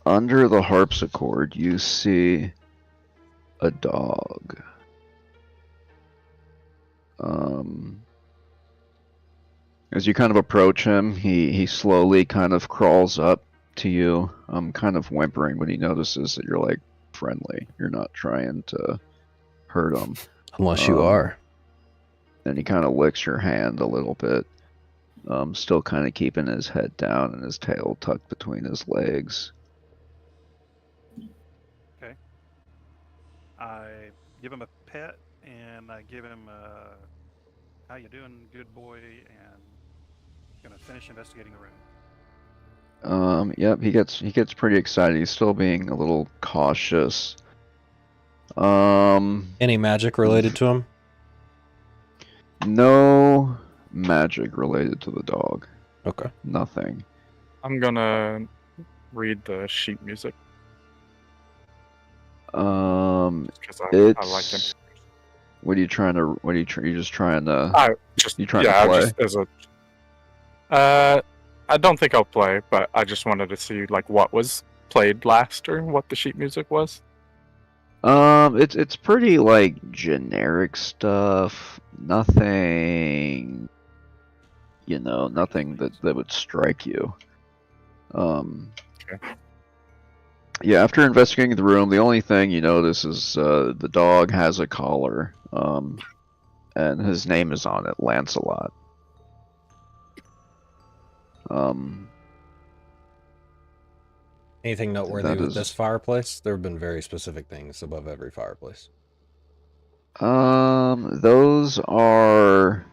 Speaker 1: Under the harpsichord, you see a dog. As you kind of approach him, he slowly kind of crawls up to you, kind of whimpering when he notices that you're like friendly. You're not trying to hurt him.
Speaker 6: Unless you are.
Speaker 1: And he kind of licks your hand a little bit, still kind of keeping his head down and his tail tucked between his legs.
Speaker 5: Okay. I give him a pet and I give him a "How you doing, good boy?" and gonna finish investigating the room.
Speaker 1: Yep, he gets pretty excited. He's still being a little cautious.
Speaker 6: Any magic related to him?
Speaker 1: No magic related to the dog.
Speaker 6: Okay.
Speaker 1: Nothing.
Speaker 3: I'm gonna read the sheet music because I like him.
Speaker 1: What are you trying to? What are you? You're just trying to.
Speaker 3: Just
Speaker 1: you trying to play?
Speaker 3: Just as a. I don't think I'll play, but I just wanted to see like what was played last or what the sheet music was.
Speaker 1: It's pretty like generic stuff. Nothing. Nothing that would strike you.
Speaker 3: Okay.
Speaker 1: Yeah, after investigating the room, the only thing you notice is the dog has a collar, and his name is on it, Lancelot.
Speaker 6: Anything noteworthy with this fireplace? There have been very specific things above every fireplace.
Speaker 1: Those are,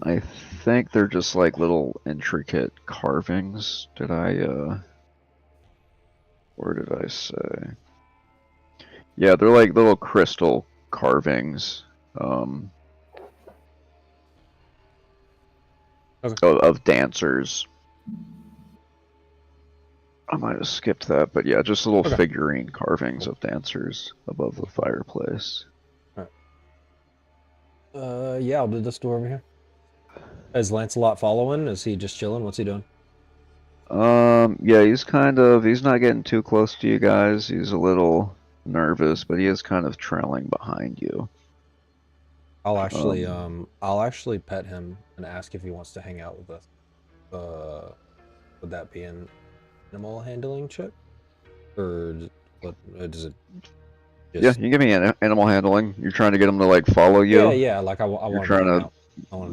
Speaker 1: I think they're just like little intricate carvings. Did I Where did I say? Yeah, they're like little crystal carvings. Of dancers. I might have skipped that, but yeah, just little figurine carvings of dancers above the fireplace.
Speaker 6: Yeah, I'll do this door over here. Is Lancelot following? Is he just chilling? What's he doing?
Speaker 1: Yeah, he's not getting too close to you guys. He's a little nervous, but he is kind of trailing behind you.
Speaker 6: I'll actually pet him and ask if he wants to hang out with us. Would that be an animal handling check? Or what does it just...
Speaker 1: Yeah, you can give me animal handling. You're trying to get him to like follow you.
Speaker 6: Yeah, like I want
Speaker 1: You're trying to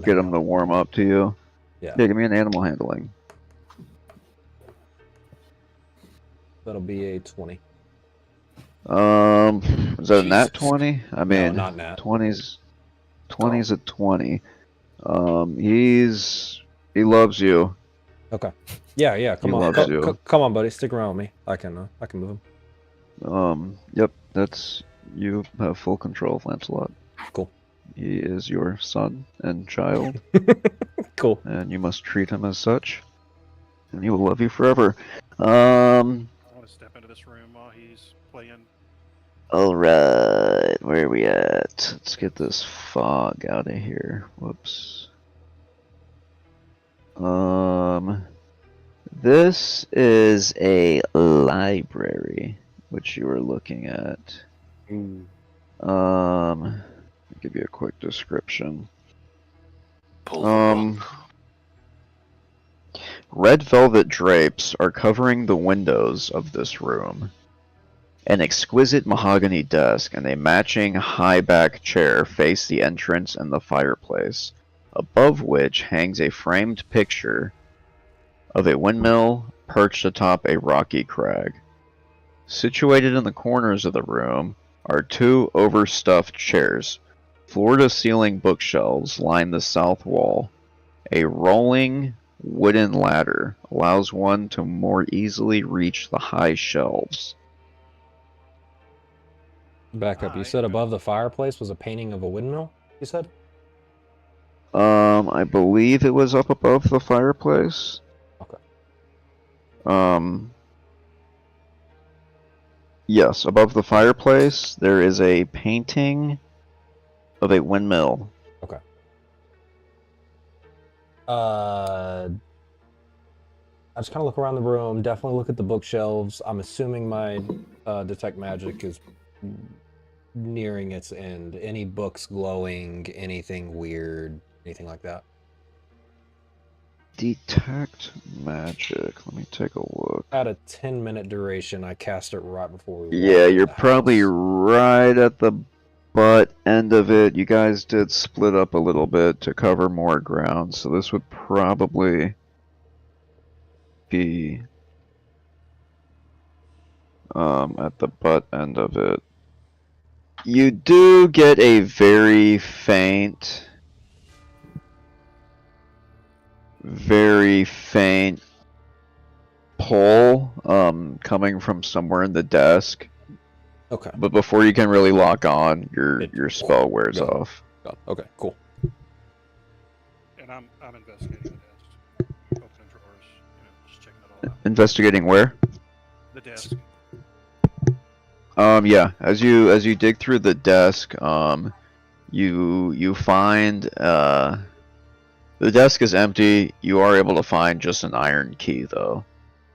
Speaker 1: get him to warm up to you.
Speaker 6: Yeah,
Speaker 1: give me an animal handling.
Speaker 6: That'll be a 20.
Speaker 1: Is that a nat 20? I mean,
Speaker 6: no, not nat.
Speaker 1: 20's a 20. He loves you.
Speaker 6: Okay. Yeah. Come on, come on, buddy. Stick around with me. I can move him.
Speaker 1: Yep. You have full control of Lancelot.
Speaker 6: Cool.
Speaker 1: He is your son and child.
Speaker 6: Cool.
Speaker 1: And you must treat him as such, and he will love you forever.
Speaker 5: I want to step into this room while he's playing.
Speaker 1: All right, where are we at? Let's get this fog out of here. Whoops. This is a library, which you were looking at. I'll give you a quick description. Red velvet drapes are covering the windows of this room. An exquisite mahogany desk and a matching high-back chair face the entrance and the fireplace, above which hangs a framed picture of a windmill perched atop a rocky crag. Situated in the corners of the room are two overstuffed chairs. Floor-to-ceiling bookshelves line the south wall. A rolling wooden ladder allows one to more easily reach the high shelves.
Speaker 6: Back up. You said above the fireplace was a painting of a windmill, you said?
Speaker 1: I believe it was up above the fireplace.
Speaker 6: Okay.
Speaker 1: Yes, above the fireplace there is a painting of a windmill.
Speaker 6: Okay. I just kind of look around the room, definitely look at the bookshelves. I'm assuming my detect magic is nearing its end. Any books glowing, anything weird, anything like that?
Speaker 1: Detect magic. Let me take a look.
Speaker 6: At a 10-minute duration, I cast it right before we
Speaker 1: Yeah, you're probably right at the butt end of it. You guys did split up a little bit to cover more ground, so this would probably be at the butt end of it. You do get a very faint pull coming from somewhere in the desk.
Speaker 6: Okay.
Speaker 1: But before you can really lock on, your spell wears off.
Speaker 6: Okay, cool.
Speaker 5: And I'm investigating the desk, opening drawers, just checking it all out.
Speaker 1: Investigating where?
Speaker 5: The desk.
Speaker 1: Yeah. As you dig through the desk, you find the desk is empty. You are able to find just an iron key though,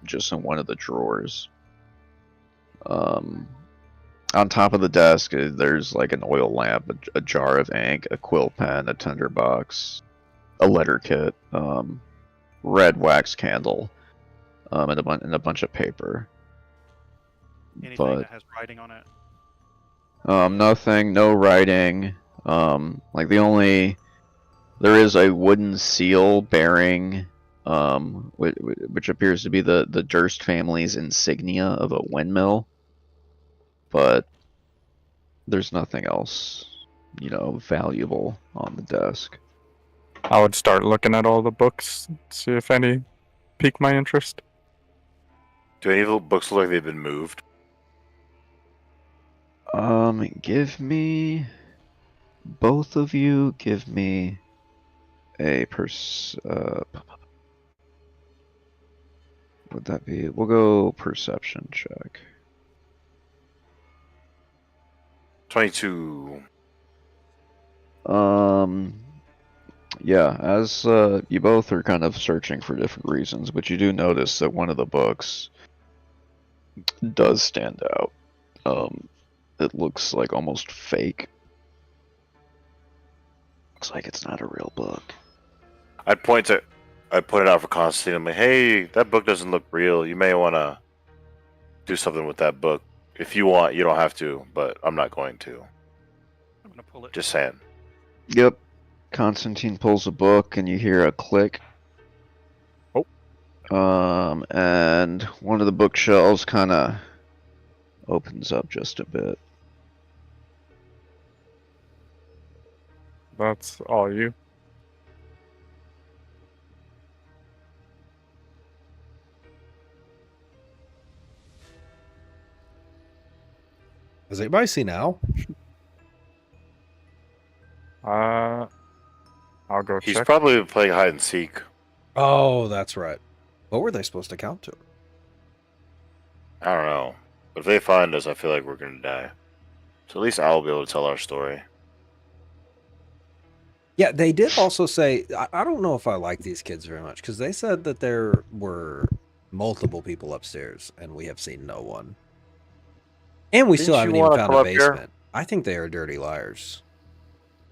Speaker 1: just in one of the drawers. On top of the desk, there's like an oil lamp, a jar of ink, a quill pen, a tinderbox, a letter kit, red wax candle, and a bunch of paper.
Speaker 5: Anything that has writing on it?
Speaker 1: Nothing, no writing. There is a wooden seal bearing, which appears to be the Durst family's insignia of a windmill. But there's nothing else, valuable on the desk.
Speaker 3: I would start looking at all the books, see if any pique my interest.
Speaker 2: Do any of the books look like they've been moved?
Speaker 1: Give me both of you. Give me a would that be? We'll go perception check.
Speaker 2: 22.
Speaker 1: Yeah, as you both are kind of searching for different reasons, but you do notice that one of the books does stand out. It looks like almost fake. Looks like it's not a real book.
Speaker 2: I point it out for Constantine. I'm like, hey, that book doesn't look real. You may want to do something with that book. If you want, you don't have to, but I'm not going to.
Speaker 5: I'm gonna pull it.
Speaker 2: Just saying.
Speaker 1: Yep. Constantine pulls a book and you hear a click.
Speaker 3: Oh.
Speaker 1: And one of the bookshelves kind of opens up just a bit.
Speaker 3: That's all you.
Speaker 6: Has anybody seen Al?
Speaker 3: I'll go
Speaker 2: He's
Speaker 3: check.
Speaker 2: probably playing hide and seek.
Speaker 6: Oh, that's right. What were they supposed to count to?
Speaker 2: I don't know. But if they find us, I feel like we're going to die. So at least I'll be able to tell our story.
Speaker 6: Yeah, they did also say, I don't know if I like these kids very much, because they said that there were multiple people upstairs, and we have seen no one. And we
Speaker 2: Didn't
Speaker 6: still
Speaker 2: you
Speaker 6: haven't even
Speaker 2: wanna
Speaker 6: found
Speaker 2: come
Speaker 6: a
Speaker 2: up here?
Speaker 6: basement. I think they are dirty liars.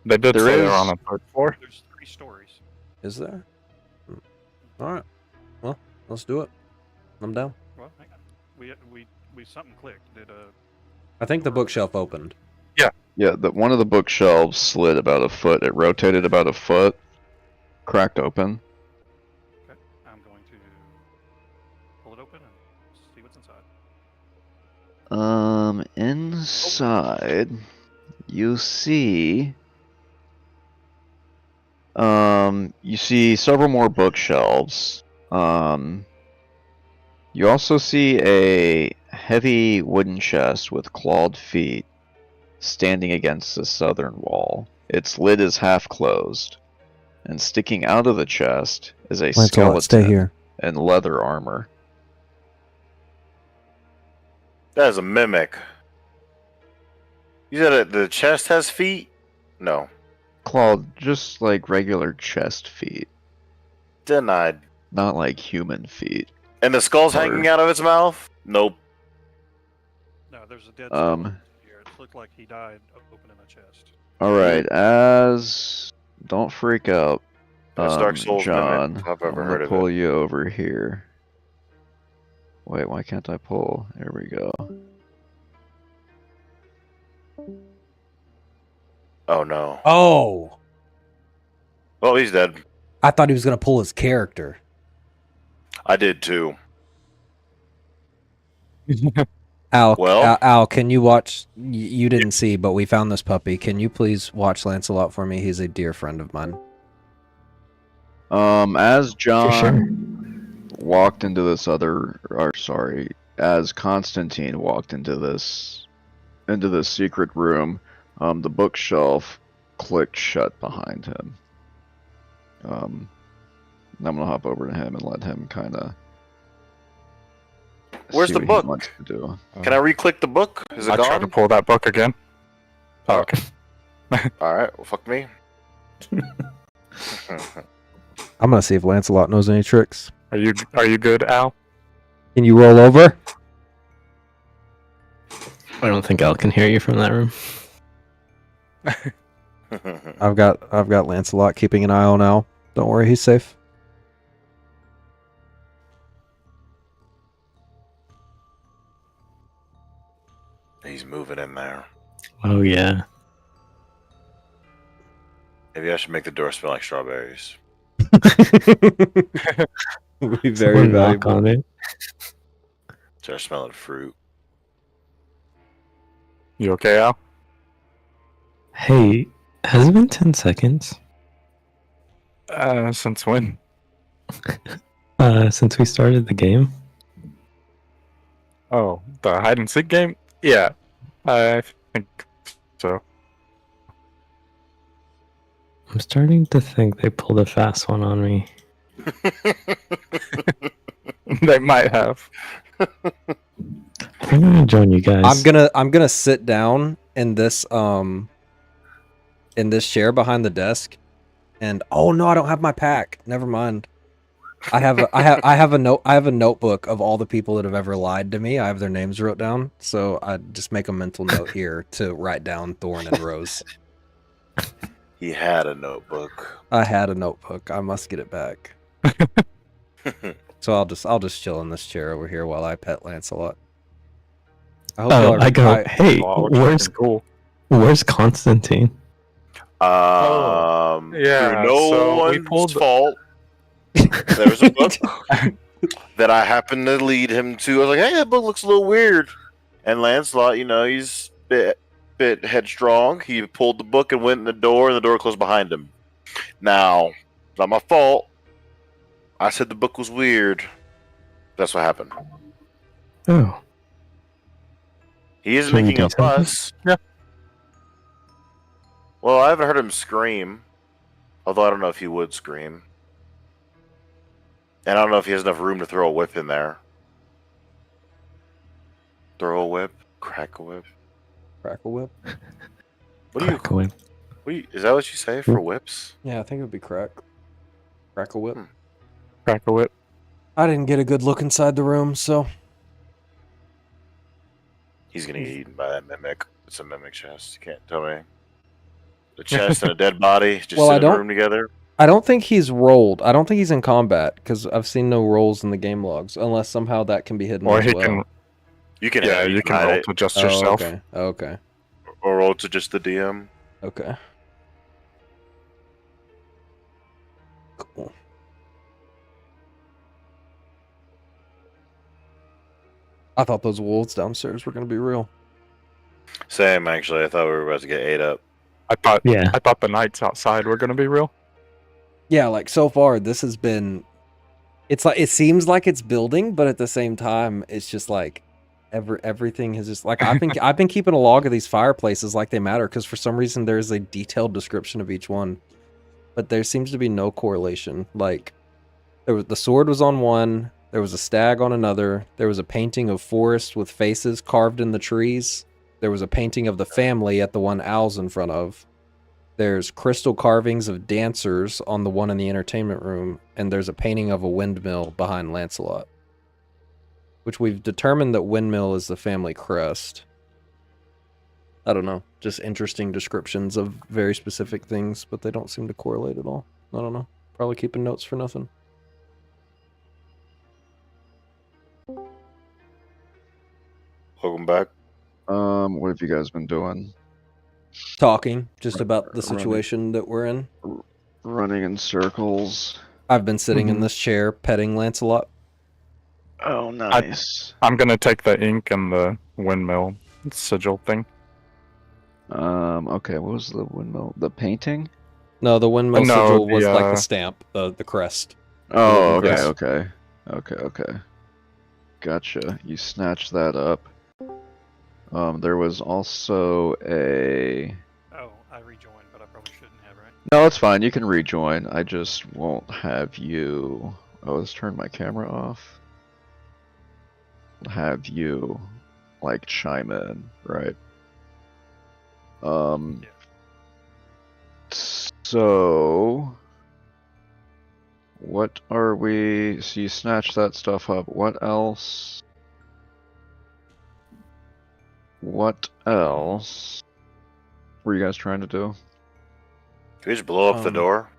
Speaker 3: They did
Speaker 1: There
Speaker 3: say they're
Speaker 1: is-
Speaker 3: on a third floor.
Speaker 5: There's 3 stories.
Speaker 6: Is there? All right. Well, let's do it. I'm down.
Speaker 5: Well, hang on. We something clicked. Did
Speaker 6: I think the bookshelf opened.
Speaker 1: Yeah, one of the bookshelves slid about a foot. It rotated about a foot, cracked open.
Speaker 5: okay? I'm going to pull it open and see what's inside.
Speaker 1: Inside, you see several more bookshelves. You also see a heavy wooden chest with clawed feet standing against the southern wall. Its lid is half closed, and sticking out of the chest is a skeleton
Speaker 6: stay here.
Speaker 1: in leather armor.
Speaker 2: That is a mimic. You said the chest has feet? No.
Speaker 1: Clawed, just like regular chest feet,
Speaker 2: Denied.
Speaker 1: not like human feet.
Speaker 2: And the skull's
Speaker 1: Or-
Speaker 2: hanging out of its mouth? Nope.
Speaker 5: No, there's a dead skeleton here. It looked like he died opening the chest.
Speaker 1: Alright, don't freak out,
Speaker 2: That's Dark Souls
Speaker 1: John.
Speaker 2: mimic, if I've
Speaker 1: I'm
Speaker 2: ever
Speaker 1: gonna
Speaker 2: heard of
Speaker 1: pull
Speaker 2: it.
Speaker 1: you over here. Wait, why can't I pull? There we go.
Speaker 2: Oh no.
Speaker 6: Oh,
Speaker 2: Well, he's dead.
Speaker 6: I thought he was going to pull his character.
Speaker 2: I did too.
Speaker 6: Al,
Speaker 2: Well-
Speaker 6: Al, can you watch? You didn't see, but we found this puppy. Can you please watch Lancelot for me? He's a dear friend of mine.
Speaker 1: As John
Speaker 4: sure.
Speaker 1: walked into this as Constantine walked into this secret room, the bookshelf clicked shut behind him. I'm gonna hop over to him and let him kind of.
Speaker 2: Where's the book?
Speaker 1: Wants to do.
Speaker 2: Can I re-click the book? Is it
Speaker 3: I tried to
Speaker 2: gone?
Speaker 3: pull that book again. Oh, okay.
Speaker 2: Alright, well, fuck me.
Speaker 6: I'm going to see if Lancelot knows any tricks.
Speaker 3: Are you good, Al?
Speaker 6: Can you roll over?
Speaker 4: I don't think Al can hear you from that room.
Speaker 6: I've got Lancelot keeping an eye on Al. Don't worry, he's safe.
Speaker 2: He's moving in there.
Speaker 4: Oh yeah.
Speaker 2: Maybe I should make the door smell like strawberries.
Speaker 6: Would be very
Speaker 4: Someone knock
Speaker 6: valuable.
Speaker 4: on it.
Speaker 2: Start smelling fruit.
Speaker 3: You okay, Al?
Speaker 4: Hey, has it been 10 seconds?
Speaker 3: Since when?
Speaker 4: Since we started the game?
Speaker 3: Oh, the hide and seek game? Yeah, I think so.
Speaker 4: I'm starting to think they pulled a fast one on me.
Speaker 3: They might have.
Speaker 4: I'm gonna join you guys.
Speaker 6: I'm gonna sit down in this chair behind the desk, and oh no, I don't have my pack. Never mind. I have a notebook of all the people that have ever lied to me. I have their names wrote down, so I just make a mental note here to write down Thorn and Rose.
Speaker 2: He had a notebook.
Speaker 6: I had a notebook. I must get it back. So I'll just chill in this chair over here while I pet Lancelot. I hope y'all are,
Speaker 4: I go. Hey,
Speaker 3: Wow,
Speaker 4: where's
Speaker 3: cool?
Speaker 4: where's Constantine?
Speaker 3: Yeah,
Speaker 2: Through no
Speaker 3: so we
Speaker 2: one's
Speaker 3: pulled-
Speaker 2: fault. There was a book that I happened to lead him to. I was like, "Hey, that book looks a little weird." And Lancelot, he's a bit headstrong. He pulled the book and went in the door, and the door closed behind him. Now, it's not my fault. I said the book was weird. That's what happened.
Speaker 4: Oh,
Speaker 2: He isn't
Speaker 4: Can we
Speaker 2: making a
Speaker 4: do something?
Speaker 2: fuss.
Speaker 3: Yeah.
Speaker 2: Well, I haven't heard him scream. Although I don't know if he would scream. And I don't know if he has enough room to throw a whip in there. Throw a whip? Crack a whip?
Speaker 6: Crackle Whip.
Speaker 2: What do you...
Speaker 4: Crackling.
Speaker 2: Is that what you say for whips?
Speaker 6: Yeah, I think it would be Crackle Whip.
Speaker 3: Crack a whip.
Speaker 6: I didn't get a good look inside the room, so
Speaker 2: He's gonna get eaten by that mimic. It's a mimic chest. You can't tell me. The chest and a dead body just
Speaker 6: Well, I
Speaker 2: in a
Speaker 6: don't-
Speaker 2: room together.
Speaker 6: I don't think he's rolled. I don't think he's in combat because I've seen no rolls in the game logs, unless somehow that can be hidden
Speaker 3: Or
Speaker 6: as
Speaker 3: he
Speaker 6: well.
Speaker 3: can.
Speaker 2: You can
Speaker 3: Yeah, you can
Speaker 2: hide
Speaker 3: roll
Speaker 2: it,
Speaker 3: to adjust
Speaker 6: Oh,
Speaker 3: yourself.
Speaker 6: okay. Okay.
Speaker 2: or roll to just the DM.
Speaker 6: Okay. Cool. I thought those wolves downstairs were going to be real.
Speaker 2: Same, actually. I thought we were about to get ate up.
Speaker 3: I thought
Speaker 4: Yeah.
Speaker 3: the knights outside were gonna be real.
Speaker 6: Yeah, like so far this has been it's like it seems like it's building, but at the same time it's just like everything has just like I've been keeping a log of these fireplaces like they matter because for some reason there's a detailed description of each one. But there seems to be no correlation. Like the sword was on one, there was a stag on another, there was a painting of forest with faces carved in the trees. There was a painting of the family at the one Al's in front of. There's crystal carvings of dancers on the one in the entertainment room, and there's a painting of a windmill behind Lancelot. Which we've determined that windmill is the family crest. I don't know. Just interesting descriptions of very specific things, but they don't seem to correlate at all. I don't know. Probably keeping notes for nothing.
Speaker 2: Welcome back.
Speaker 1: What have you guys been doing?
Speaker 6: Talking just about the
Speaker 1: Running.
Speaker 6: situation that we're in.
Speaker 1: Running in circles.
Speaker 6: I've been sitting in
Speaker 4: Mhm.
Speaker 6: this chair petting Lancelot.
Speaker 1: Oh, nice.
Speaker 3: I'm gonna take the ink and the windmill sigil thing.
Speaker 1: Okay, what was the windmill? The painting?
Speaker 6: No, the windmill
Speaker 3: No,
Speaker 6: sigil was
Speaker 3: the,
Speaker 6: like the stamp, the crest.
Speaker 1: Oh,
Speaker 6: wooden
Speaker 1: okay,
Speaker 6: crest.
Speaker 1: okay. Gotcha. You snatched that up. There was also a...
Speaker 5: Oh, I rejoined, but I probably shouldn't have, right?
Speaker 1: No, it's fine. You can rejoin. I just won't have you... Oh, let's turn my camera off. Have you, like, chime in, right?
Speaker 5: Yeah.
Speaker 1: So... What are we... So you snatched that stuff up. What else? What else were you guys trying to do?
Speaker 2: Can we just blow up the door?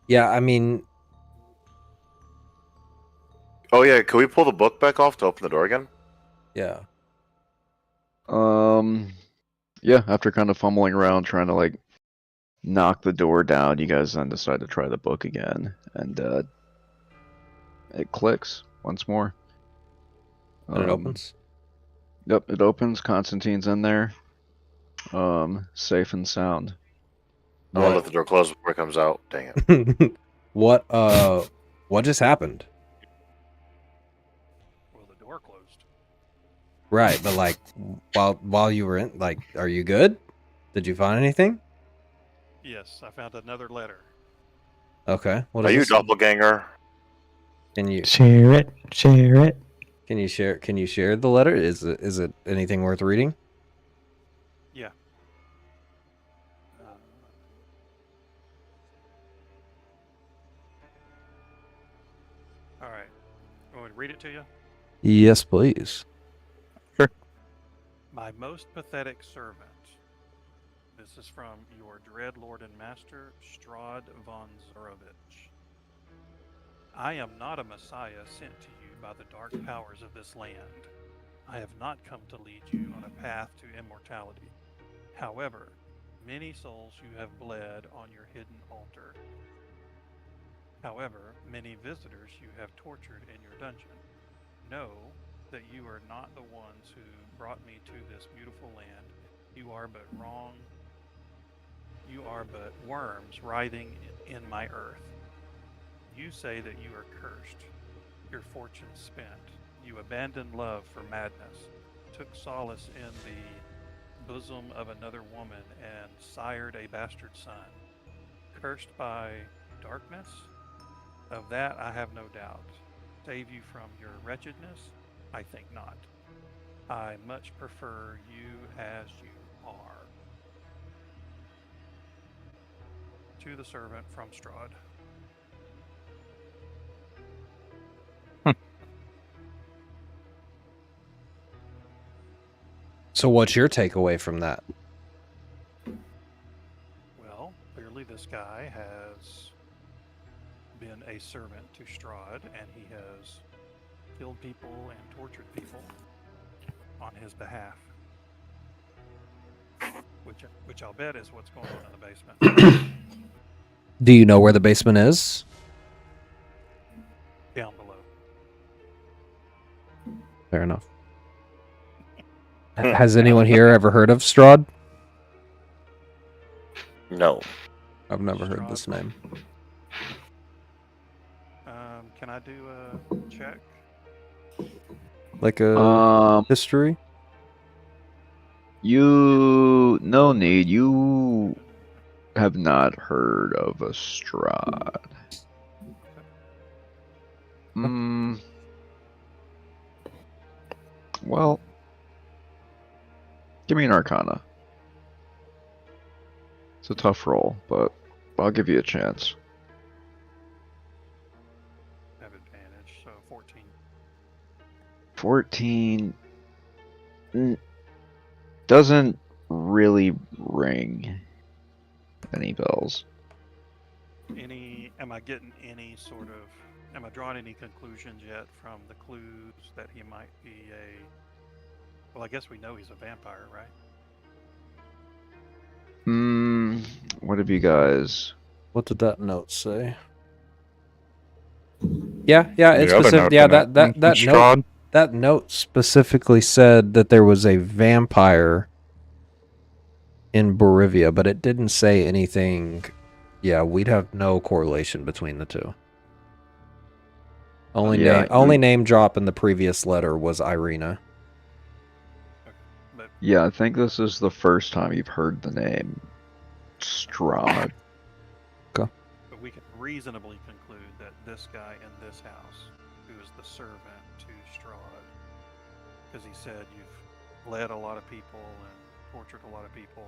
Speaker 6: Yeah, I mean,
Speaker 2: Oh yeah, can we pull the book back off to open the door again?
Speaker 6: yeah.
Speaker 1: Yeah, after kind of fumbling around trying to like knock the door down, you guys then decide to try the book again, and it clicks once more.
Speaker 6: And it opens.
Speaker 1: Yep, it opens. Constantine's in there. Safe and sound.
Speaker 2: I'm gonna let the door close before it comes out. Dang it.
Speaker 6: What just happened? Right, but like while you were in, like, are you good? Did you find anything?
Speaker 5: Yes, I found another letter.
Speaker 6: Okay. What
Speaker 2: Are
Speaker 6: is
Speaker 2: you
Speaker 6: this?
Speaker 2: doppelganger?
Speaker 6: Can you
Speaker 4: Share it. Share it.
Speaker 6: Can you share the letter? Is it anything worth reading?
Speaker 5: Yeah. All right. Want me to read it to you?
Speaker 6: Yes, please.
Speaker 5: My most pathetic servant. This is from your dread lord and master, Strahd von Zorovich. I am not a messiah sent to you by the dark powers of this land. I have not come to lead you on a path to immortality. However, many souls you have bled on your hidden altar. However, many visitors you have tortured in your dungeon. Know that you are not the ones who brought me to this beautiful land. You are but wrong. You are but worms writhing in my earth. You say that you are cursed, your fortune spent. You abandoned love for madness, took solace in the bosom of another woman, and sired a bastard son. Cursed by darkness? Of that I have no doubt. Save you from your wretchedness? I think not. I much prefer you as you are. To the servant from Strahd.
Speaker 6: So what's your takeaway from that?
Speaker 5: Well, clearly this guy has been a servant to Strahd, and he has killed people and tortured people on his behalf. Which I'll bet is what's going on in the basement.
Speaker 6: Do you know where the basement is?
Speaker 5: Down below.
Speaker 6: Fair enough. Has anyone here ever heard of Strahd?
Speaker 2: No.
Speaker 6: I've never heard
Speaker 5: Strahd.
Speaker 6: this name.
Speaker 5: Can I do a check?
Speaker 6: Like a
Speaker 1: Um,
Speaker 6: history?
Speaker 1: no need. You have not heard of a Strahd. Well, give me an Arcana. It's a tough roll, but I'll give you a chance.
Speaker 5: Have advantage, so 14.
Speaker 1: 14 doesn't really ring any bells.
Speaker 5: Am I getting any sort of, am I drawing any conclusions yet from the clues that he might be well, I guess we know he's a vampire, right?
Speaker 1: What have you guys?
Speaker 6: What did that note say? Yeah, it's
Speaker 3: The other
Speaker 6: specific.
Speaker 3: note,
Speaker 6: Yeah,
Speaker 3: didn't it?
Speaker 6: that
Speaker 3: Strahd?
Speaker 6: note that note specifically said that there was a vampire in Bolivia, but it didn't say anything. Yeah, we'd have no correlation between the two. Only name drop in the previous letter was Irina.
Speaker 5: Okay. But
Speaker 1: Yeah, I think this is the first time you've heard the name Strahd.
Speaker 5: but we can reasonably conclude that this guy in this house, who is the servant to Strahd, because he said you've led a lot of people and tortured a lot of people,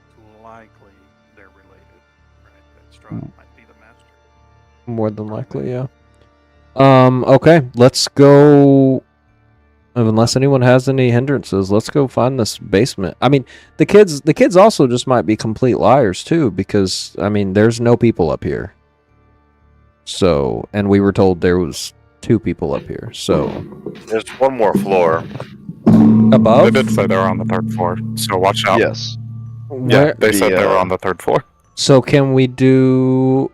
Speaker 5: it's likely they're related, right? That Strahd might be the master.
Speaker 6: More than likely, yeah. Okay, let's go. Unless anyone has any hindrances, let's go find this basement. I mean, the kids also just might be complete liars too, because I mean, there's no people up here. So, and we were told there was 2 people up here. So,
Speaker 2: There's one more floor.
Speaker 6: above.
Speaker 3: They did say they were on the 3rd floor, so watch out.
Speaker 1: Yes.
Speaker 3: Yeah, they said they were
Speaker 1: The,
Speaker 3: on the 3rd floor.
Speaker 6: So, can we do?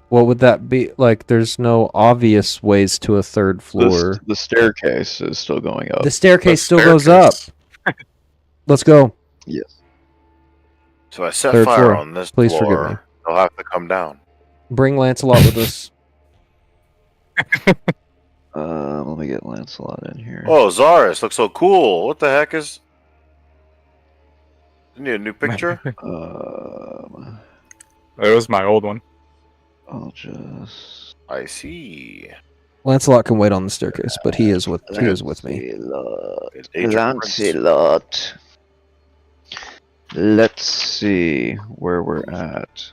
Speaker 6: What would that be? Like, there's no obvious ways to a 3rd floor.
Speaker 1: the staircase is still going up.
Speaker 6: The staircase
Speaker 3: The
Speaker 6: still goes up.
Speaker 3: staircase.
Speaker 6: Let's go.
Speaker 1: Yes.
Speaker 2: So I set
Speaker 6: 3rd
Speaker 2: fire
Speaker 6: floor.
Speaker 2: on this
Speaker 6: Please
Speaker 2: floor.
Speaker 6: forgive me.
Speaker 2: They'll have to come down.
Speaker 6: Bring Lancelot with us.
Speaker 1: Let me get Lancelot in here.
Speaker 2: Oh, Zaris looks so cool. What the heck is? You need a new picture?
Speaker 3: It was my old one.
Speaker 1: I'll just.
Speaker 2: I see.
Speaker 6: Lancelot can wait on the staircase, but he is with me.
Speaker 1: Lancelot. Let's see where we're at.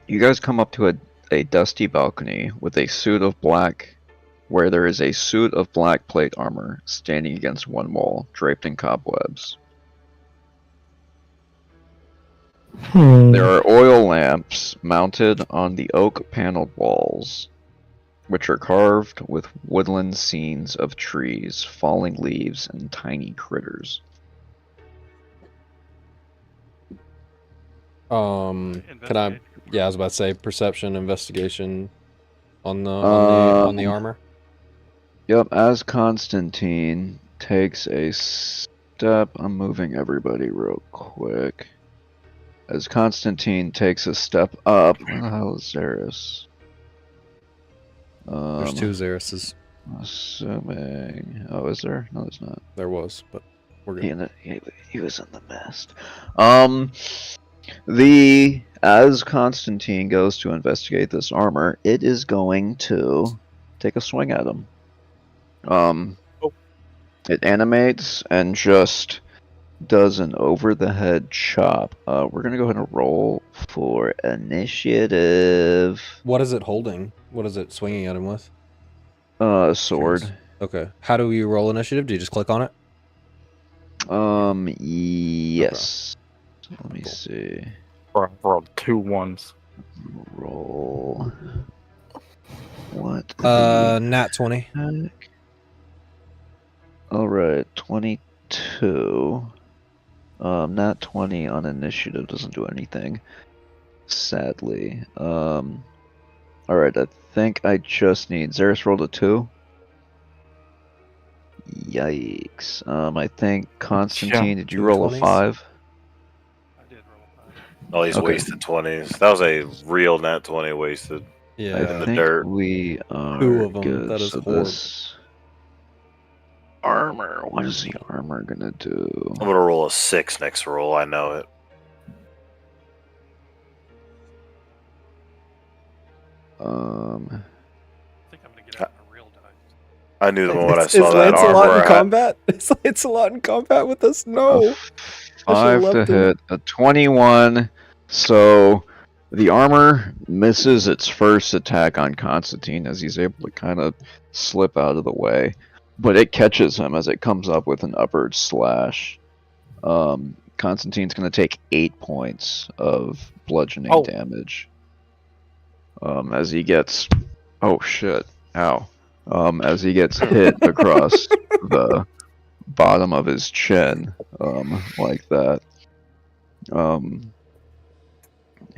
Speaker 1: You guys come up to a dusty balcony with a suit of black, where there is a suit of black plate armor standing against one wall, draped in cobwebs. There are oil lamps mounted on the oak paneled walls, which are carved with woodland scenes of trees, falling leaves, and tiny critters.
Speaker 6: Can I? Yeah, I was about to say perception, investigation on the armor.
Speaker 1: Yep, as Constantine takes a step, I'm moving everybody real quick. As Constantine takes a step up, where the hell is Xeris?
Speaker 6: There's two Xerises.
Speaker 1: Assuming. Oh, is there? No, there's not.
Speaker 6: There was, but we're good.
Speaker 1: He was in the mist. As Constantine goes to investigate this armor, it is going to take a swing at him. It animates and just does an over-the-head chop. We're gonna go ahead and roll for initiative.
Speaker 6: What is it holding? What is it swinging at him with?
Speaker 1: Sword.
Speaker 6: Okay. How do you roll initiative? Do you just click on it?
Speaker 1: Yes. Okay. Let me see.
Speaker 3: I rolled 2 1s.
Speaker 1: Roll. What?
Speaker 6: Nat 20.
Speaker 1: Alright, 22. Nat 20 on initiative doesn't do anything. Sadly. Alright, I think I just need. Xeris rolled a 2. Yikes. I think Constantine, did you roll a 5?
Speaker 2: Oh, he's wasted 20s. That was a real nat 20 wasted.
Speaker 6: Yeah.
Speaker 2: In the dirt.
Speaker 1: We are
Speaker 6: 2 of them.
Speaker 1: good.
Speaker 6: That is
Speaker 1: So
Speaker 6: horrible.
Speaker 1: this armor. What is the armor gonna do?
Speaker 2: I'm gonna roll a 6 next roll. I know it.
Speaker 5: I think I'm gonna get out a real die.
Speaker 2: I knew the moment I
Speaker 6: Is
Speaker 2: saw that
Speaker 6: Lancelot
Speaker 2: armor.
Speaker 6: in combat? Is Lancelot in combat with us? No. I should've
Speaker 1: 5 to
Speaker 6: left him.
Speaker 1: hit, a 21. So the armor misses its first attack on Constantine as he's able to kind of slip out of the way, but it catches him as it comes up with an upward slash. Constantine's going to take 8 points of bludgeoning damage. As he gets, oh shit, ow. As he gets hit across the bottom of his chin, like that.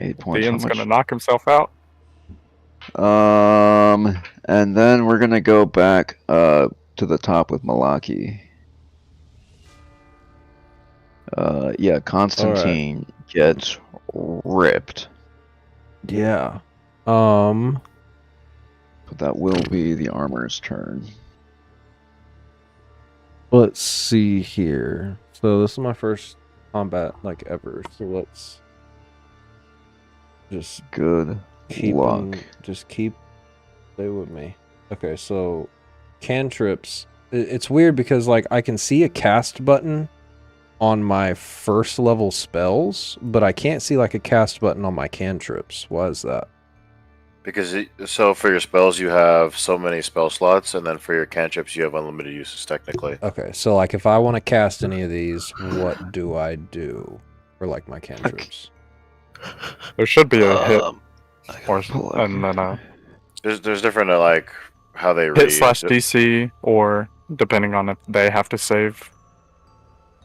Speaker 1: 8 points.
Speaker 3: DM's gonna knock himself out.
Speaker 1: And then we're gonna go back to the top with Malaki. Yeah, Constantine gets ripped.
Speaker 6: Yeah.
Speaker 1: But that will be the armor's turn.
Speaker 6: Let's see here. So this is my first combat like ever. So let's just
Speaker 1: Good luck.
Speaker 6: stay with me. Okay, so cantrips. It's weird because like I can see a cast button on my first level spells, but I can't see like a cast button on my cantrips. Why is that?
Speaker 2: Because so for your spells you have so many spell slots, and then for your cantrips you have unlimited uses technically.
Speaker 6: Okay, so like if I want to cast any of these, what do I do for like my cantrips?
Speaker 3: There should be a hit,
Speaker 1: Pull
Speaker 3: and then
Speaker 2: There's different like how they read.
Speaker 3: hit slash DC, or depending on if they have to save.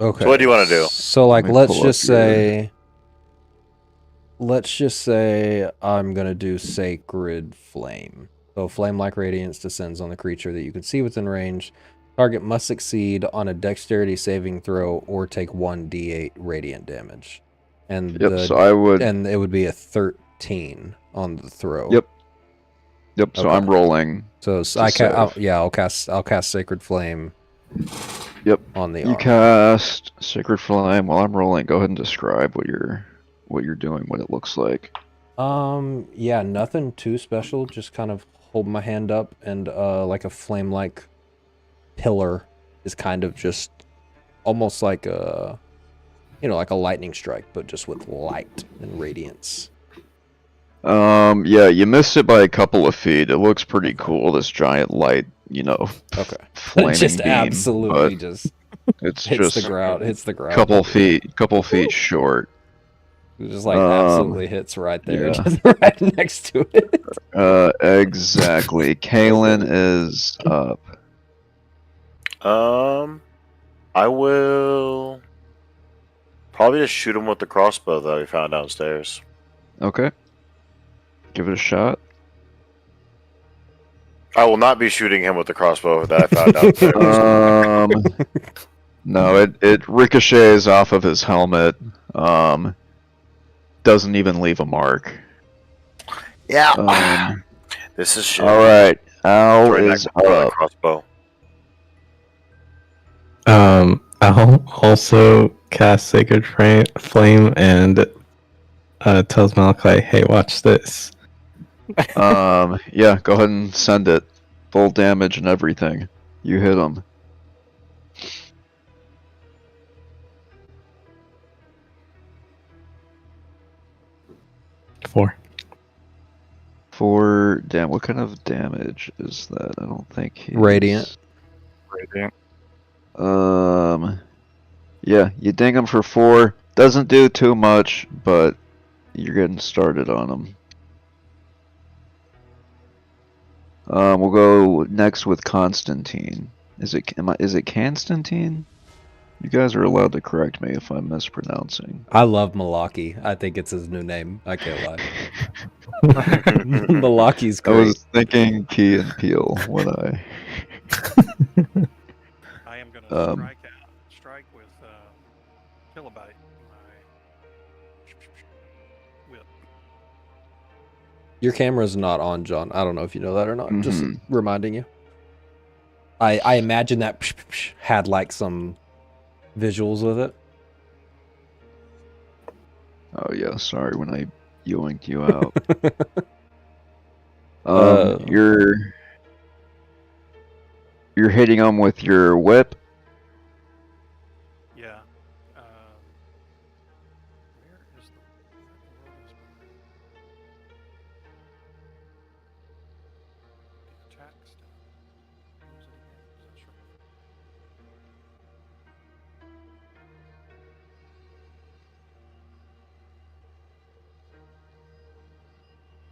Speaker 6: Okay.
Speaker 2: So what do you want to do?
Speaker 6: So like
Speaker 1: Let me pull up
Speaker 6: let's just say I'm going to do Sacred Flame. So flame-like radiance descends on the creature that you can see within range. Target must succeed on a dexterity saving throw or take 1d8 radiant damage. And
Speaker 1: so I would.
Speaker 6: and it would be a 13 on the throw.
Speaker 1: Yep. Yep. So
Speaker 6: Okay.
Speaker 1: I'm rolling.
Speaker 6: So
Speaker 1: to
Speaker 6: I'll cast Sacred Flame.
Speaker 1: Yep.
Speaker 6: On the
Speaker 1: You
Speaker 6: armor.
Speaker 1: cast Sacred Flame while I'm rolling. Go ahead and describe what you're doing, what it looks like.
Speaker 6: Yeah, nothing too special. Just kind of hold my hand up, and like a flame-like pillar is kind of just almost like a, like a lightning strike, but just with light and radiance.
Speaker 1: Yeah, you missed it by a couple of feet. It looks pretty cool. This giant light,
Speaker 6: Okay.
Speaker 1: flaming
Speaker 6: Just
Speaker 1: beam,
Speaker 6: absolutely
Speaker 1: but
Speaker 6: just
Speaker 1: it's
Speaker 6: hits
Speaker 1: just
Speaker 6: the ground. Hits the ground.
Speaker 1: couple feet short.
Speaker 6: It just like absolutely hits right there,
Speaker 1: yeah.
Speaker 6: just right next to it.
Speaker 1: Exactly. Kalen is up.
Speaker 2: I will probably just shoot him with the crossbow that we found downstairs.
Speaker 1: Okay. Give it a shot.
Speaker 2: I will not be shooting him with the crossbow that I found downstairs.
Speaker 1: No, it ricochets off of his helmet. Doesn't even leave a mark.
Speaker 2: Yeah. This is shit.
Speaker 1: All right. Al
Speaker 2: Right
Speaker 1: is
Speaker 2: next to the
Speaker 1: up.
Speaker 2: crossbow.
Speaker 4: I'll also cast Sacred Flame and tells Malachi, "Hey, watch this."
Speaker 1: Yeah, go ahead and send it. Full damage and everything. You hit him. Damn, what kind of damage is that? I don't think he's...
Speaker 6: Radiant.
Speaker 1: Yeah, you ding him for 4. Doesn't do too much, but you're getting started on him. We'll go next with Constantine. Is it Constantine? You guys are allowed to correct me if I'm mispronouncing.
Speaker 6: I love Malaki. I think it's his new name. I can't lie. Malaki's great.
Speaker 1: I was thinking Key and Peele when I...
Speaker 5: I am going to strike with Kilobyte, my whip.
Speaker 6: Your camera's not on, John. I don't know if you know that or not. Just reminding you. I imagine that had like some visuals with it.
Speaker 1: Oh yeah, sorry when I yoinked you out. You're hitting him with your whip.
Speaker 5: Yeah. Where is the attack stuff? Where is it again? Is that short?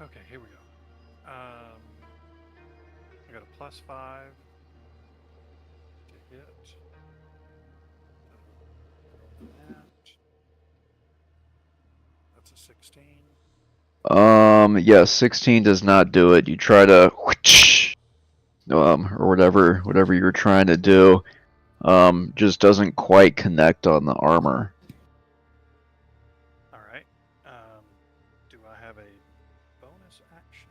Speaker 5: Okay, here we go. I got a +5 to hit. That's a 16.
Speaker 1: Yeah, 16 does not do it. You try to or whatever you're trying to do, just doesn't quite connect on the armor.
Speaker 5: All right. Do I have a bonus action?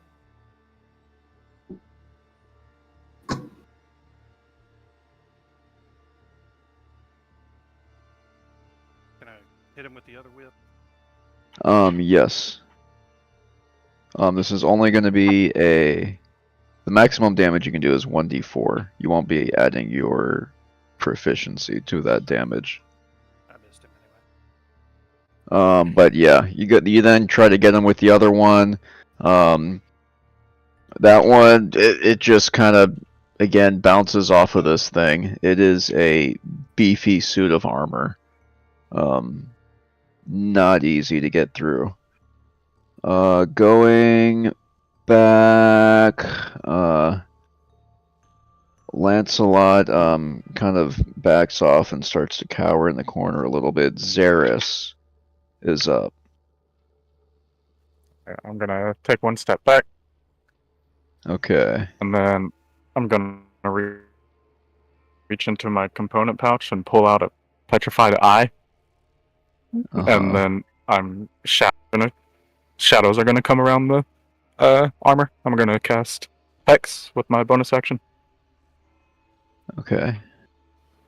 Speaker 5: Can I hit him with the other whip?
Speaker 1: Yes. This is only going to be the maximum damage you can do is 1d4. You won't be adding your proficiency to that damage.
Speaker 5: I missed him anyway.
Speaker 1: But yeah, you then try to get him with the other one. That one, it just kind of, again, bounces off of this thing. It is a beefy suit of armor. Not easy to get through. Going back, Lancelot kind of backs off and starts to cower in the corner a little bit. Xeris is up.
Speaker 3: I'm gonna take one step back.
Speaker 1: Okay.
Speaker 3: And then I'm gonna reach into my component pouch and pull out a petrified eye. And then shadows are gonna come around the armor. I'm gonna cast Hex with my bonus action.
Speaker 1: Okay.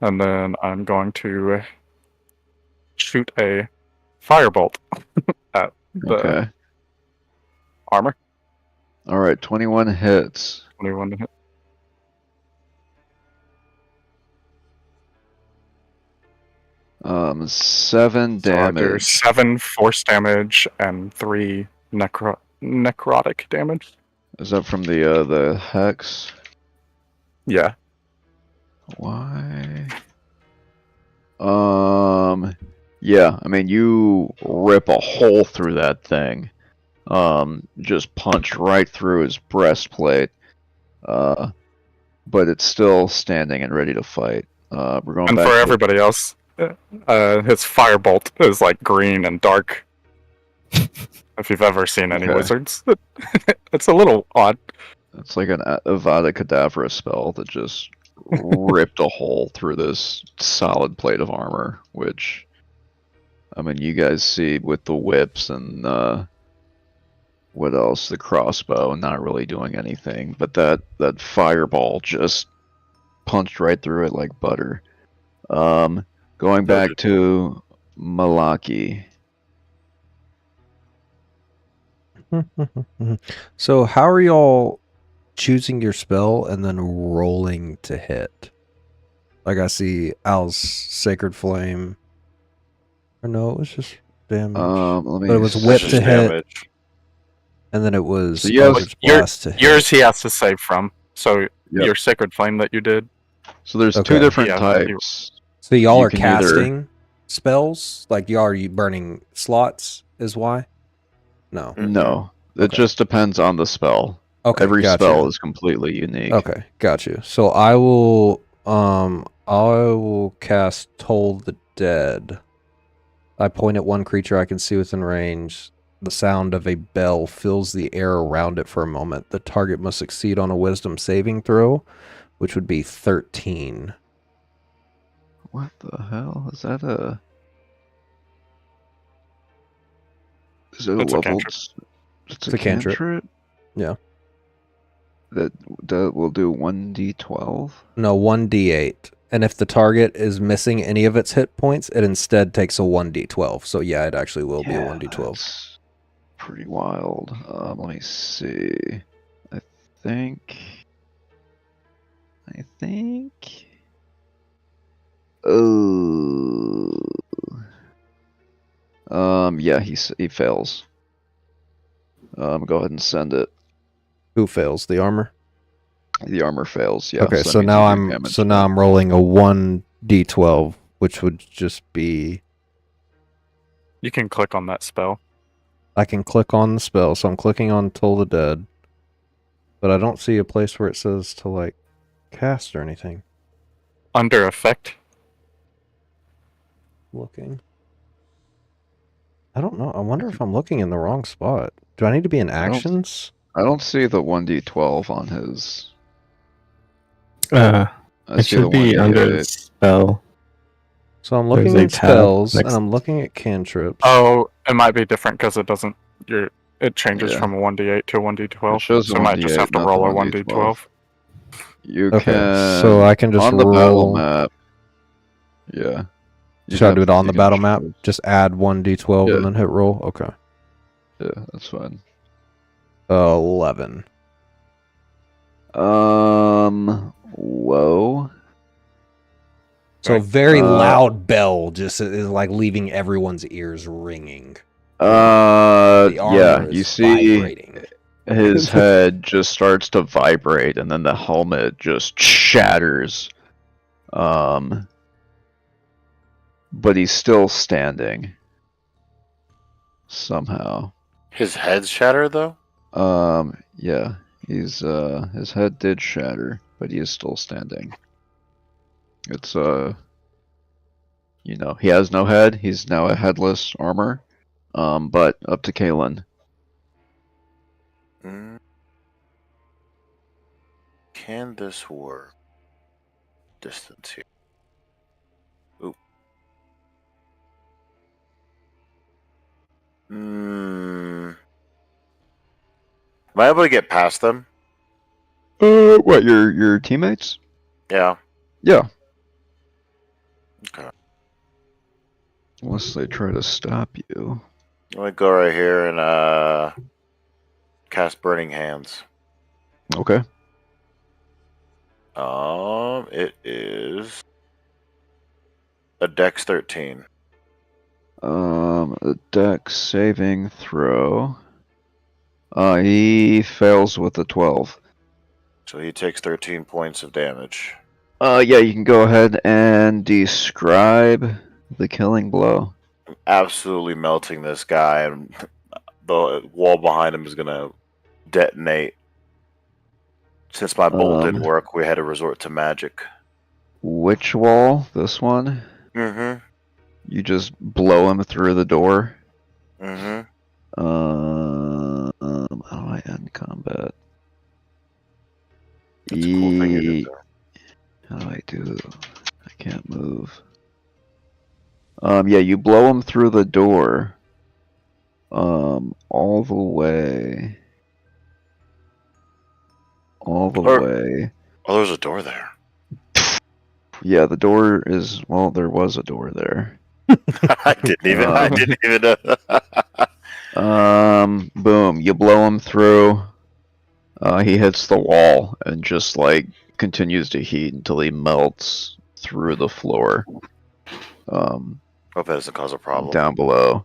Speaker 3: And then I'm going to shoot a firebolt at the
Speaker 1: Okay.
Speaker 3: armor.
Speaker 1: All right. 21 hits.
Speaker 3: 21 to hit.
Speaker 1: 7
Speaker 3: So I do
Speaker 1: damage.
Speaker 3: 7 force damage and 3 necrotic damage.
Speaker 1: Is that from the hex?
Speaker 3: Yeah.
Speaker 1: Why? Yeah. I mean, you rip a hole through that thing. Just punch right through his breastplate. But it's still standing and ready to fight. We're going
Speaker 3: And
Speaker 1: back
Speaker 3: for
Speaker 1: to
Speaker 3: everybody else, his firebolt is like green and dark. If you've ever seen any
Speaker 1: Okay.
Speaker 3: wizards, it's a little odd.
Speaker 1: It's like an Avada Kedavra spell that just ripped a hole through this solid plate of armor, which, I mean, you guys see with the whips and what else? The crossbow not really doing anything, but that fireball just punched right through it like butter. Going back to Malaki.
Speaker 6: So how are y'all choosing your spell and then rolling to hit? Like I see Al's Sacred Flame. Or no, it was just damage.
Speaker 1: Let me
Speaker 6: But it was
Speaker 2: That's
Speaker 6: whip
Speaker 2: just
Speaker 6: to hit,
Speaker 2: damage.
Speaker 6: and then it was
Speaker 1: So you have-
Speaker 6: Eldritch Blast to hit.
Speaker 3: Yours he has to save from. So
Speaker 1: Yep.
Speaker 3: your Sacred Flame that you did.
Speaker 1: So there's
Speaker 6: Okay.
Speaker 1: two different
Speaker 3: Yeah,
Speaker 1: types.
Speaker 6: So y'all
Speaker 1: You
Speaker 6: are
Speaker 1: can either-
Speaker 6: casting spells? Like y'all are you burning slots is why? No.
Speaker 1: No, it
Speaker 6: Okay.
Speaker 1: just depends on the spell.
Speaker 6: Okay.
Speaker 1: Every
Speaker 6: got
Speaker 1: spell
Speaker 6: you.
Speaker 1: is completely unique.
Speaker 6: Okay, got you. So I will cast Toll the Dead. I point at one creature I can see within range. The sound of a bell fills the air around it for a moment. The target must succeed on a wisdom saving throw, which would be 13.
Speaker 1: What the hell? Is that a... Is it a
Speaker 3: It's a
Speaker 1: leveled...
Speaker 3: cantrip.
Speaker 1: It's
Speaker 6: It's a cantrip. Yeah.
Speaker 1: That will do 1d12?
Speaker 6: No, 1d8. And if the target is missing any of its hit points, it instead takes a 1d12. So yeah, it actually will be a 1d12.
Speaker 1: That's pretty wild. Let me see. I think... Oh... Yeah, he fails. Go ahead and send it.
Speaker 6: Who fails? The armor?
Speaker 1: The armor fails. Yeah.
Speaker 6: Okay,
Speaker 1: that
Speaker 6: so
Speaker 1: means
Speaker 6: now
Speaker 1: you do damage to
Speaker 6: I'm rolling a 1d12, which would just be
Speaker 3: You can click on that spell.
Speaker 6: I can click on the spell, so I'm clicking on Toll the Dead, but I don't see a place where it says to like cast or anything.
Speaker 3: Under effect.
Speaker 6: Looking. I don't know. I wonder if I'm looking in the wrong spot. Do I need to be in actions?
Speaker 1: I don't see the 1d12 on his.
Speaker 4: Uh,
Speaker 1: I
Speaker 4: it
Speaker 1: see the
Speaker 4: should be under the
Speaker 1: 1d8.
Speaker 4: spell.
Speaker 6: So I'm
Speaker 4: There's
Speaker 6: looking
Speaker 4: a
Speaker 6: at
Speaker 4: tab
Speaker 6: spells and
Speaker 4: next-
Speaker 6: I'm looking at cantrips.
Speaker 3: Oh, it might be different because it doesn't. It changes
Speaker 1: Yeah.
Speaker 3: from a 1d8 to a 1d12.
Speaker 1: It shows
Speaker 3: so
Speaker 1: a
Speaker 3: you might just
Speaker 1: 1d8,
Speaker 3: have to
Speaker 1: not
Speaker 3: roll
Speaker 1: the
Speaker 3: a 1d12.
Speaker 1: You
Speaker 6: Okay,
Speaker 1: can.
Speaker 6: so I can just
Speaker 1: on the battle
Speaker 6: roll.
Speaker 1: map. Yeah. You'd
Speaker 6: Should I
Speaker 1: have
Speaker 6: do it
Speaker 1: to
Speaker 6: on the
Speaker 1: take
Speaker 6: battle
Speaker 1: a
Speaker 6: map?
Speaker 1: choice.
Speaker 6: Just add 1d12
Speaker 1: Yeah.
Speaker 6: and then hit roll? Okay.
Speaker 1: Yeah, that's fine.
Speaker 6: 11.
Speaker 1: Whoa.
Speaker 6: So a
Speaker 3: Right.
Speaker 6: very loud bell just is like leaving everyone's ears ringing. The
Speaker 1: Yeah,
Speaker 6: armor
Speaker 1: you
Speaker 6: is
Speaker 1: see
Speaker 6: vibrating.
Speaker 1: his head just starts to vibrate, and then the helmet just shatters. But he's still standing. Somehow.
Speaker 2: His head's shattered though.
Speaker 1: Yeah, his head did shatter, but he is still standing. It's he has no head. He's now a headless armor. But up to Kalen.
Speaker 2: Mm. Can this work? Distance here. Ooh. Am I able to get past them?
Speaker 1: What, your teammates?
Speaker 2: Yeah.
Speaker 1: Yeah.
Speaker 2: Okay.
Speaker 1: Unless they try to stop you.
Speaker 2: Let me go right here and cast Burning Hands.
Speaker 1: Okay.
Speaker 2: It is a Dex 13.
Speaker 1: A dex saving throw. He fails with a 12.
Speaker 2: So he takes 13 points of damage.
Speaker 1: Yeah, you can go ahead and describe the killing blow.
Speaker 2: I'm absolutely melting this guy, and the wall behind him is gonna detonate. Since my bolt didn't work, we had to resort to magic.
Speaker 1: Which wall? This one?
Speaker 2: Mm-hmm.
Speaker 1: You just blow him through the door?
Speaker 2: Mm-hmm.
Speaker 1: How do I end combat?
Speaker 2: That's a cool thing you did there.
Speaker 1: How do I do? I can't move. Yeah, you blow him through the door. All the way. All the way.
Speaker 2: Oh, there's a door there.
Speaker 1: Yeah, the door is, well, there was a door there.
Speaker 2: I didn't even
Speaker 1: Boom, you blow him through. He hits the wall and just like continues to heat until he melts through the floor.
Speaker 2: Hope that doesn't cause a problem.
Speaker 1: Down below.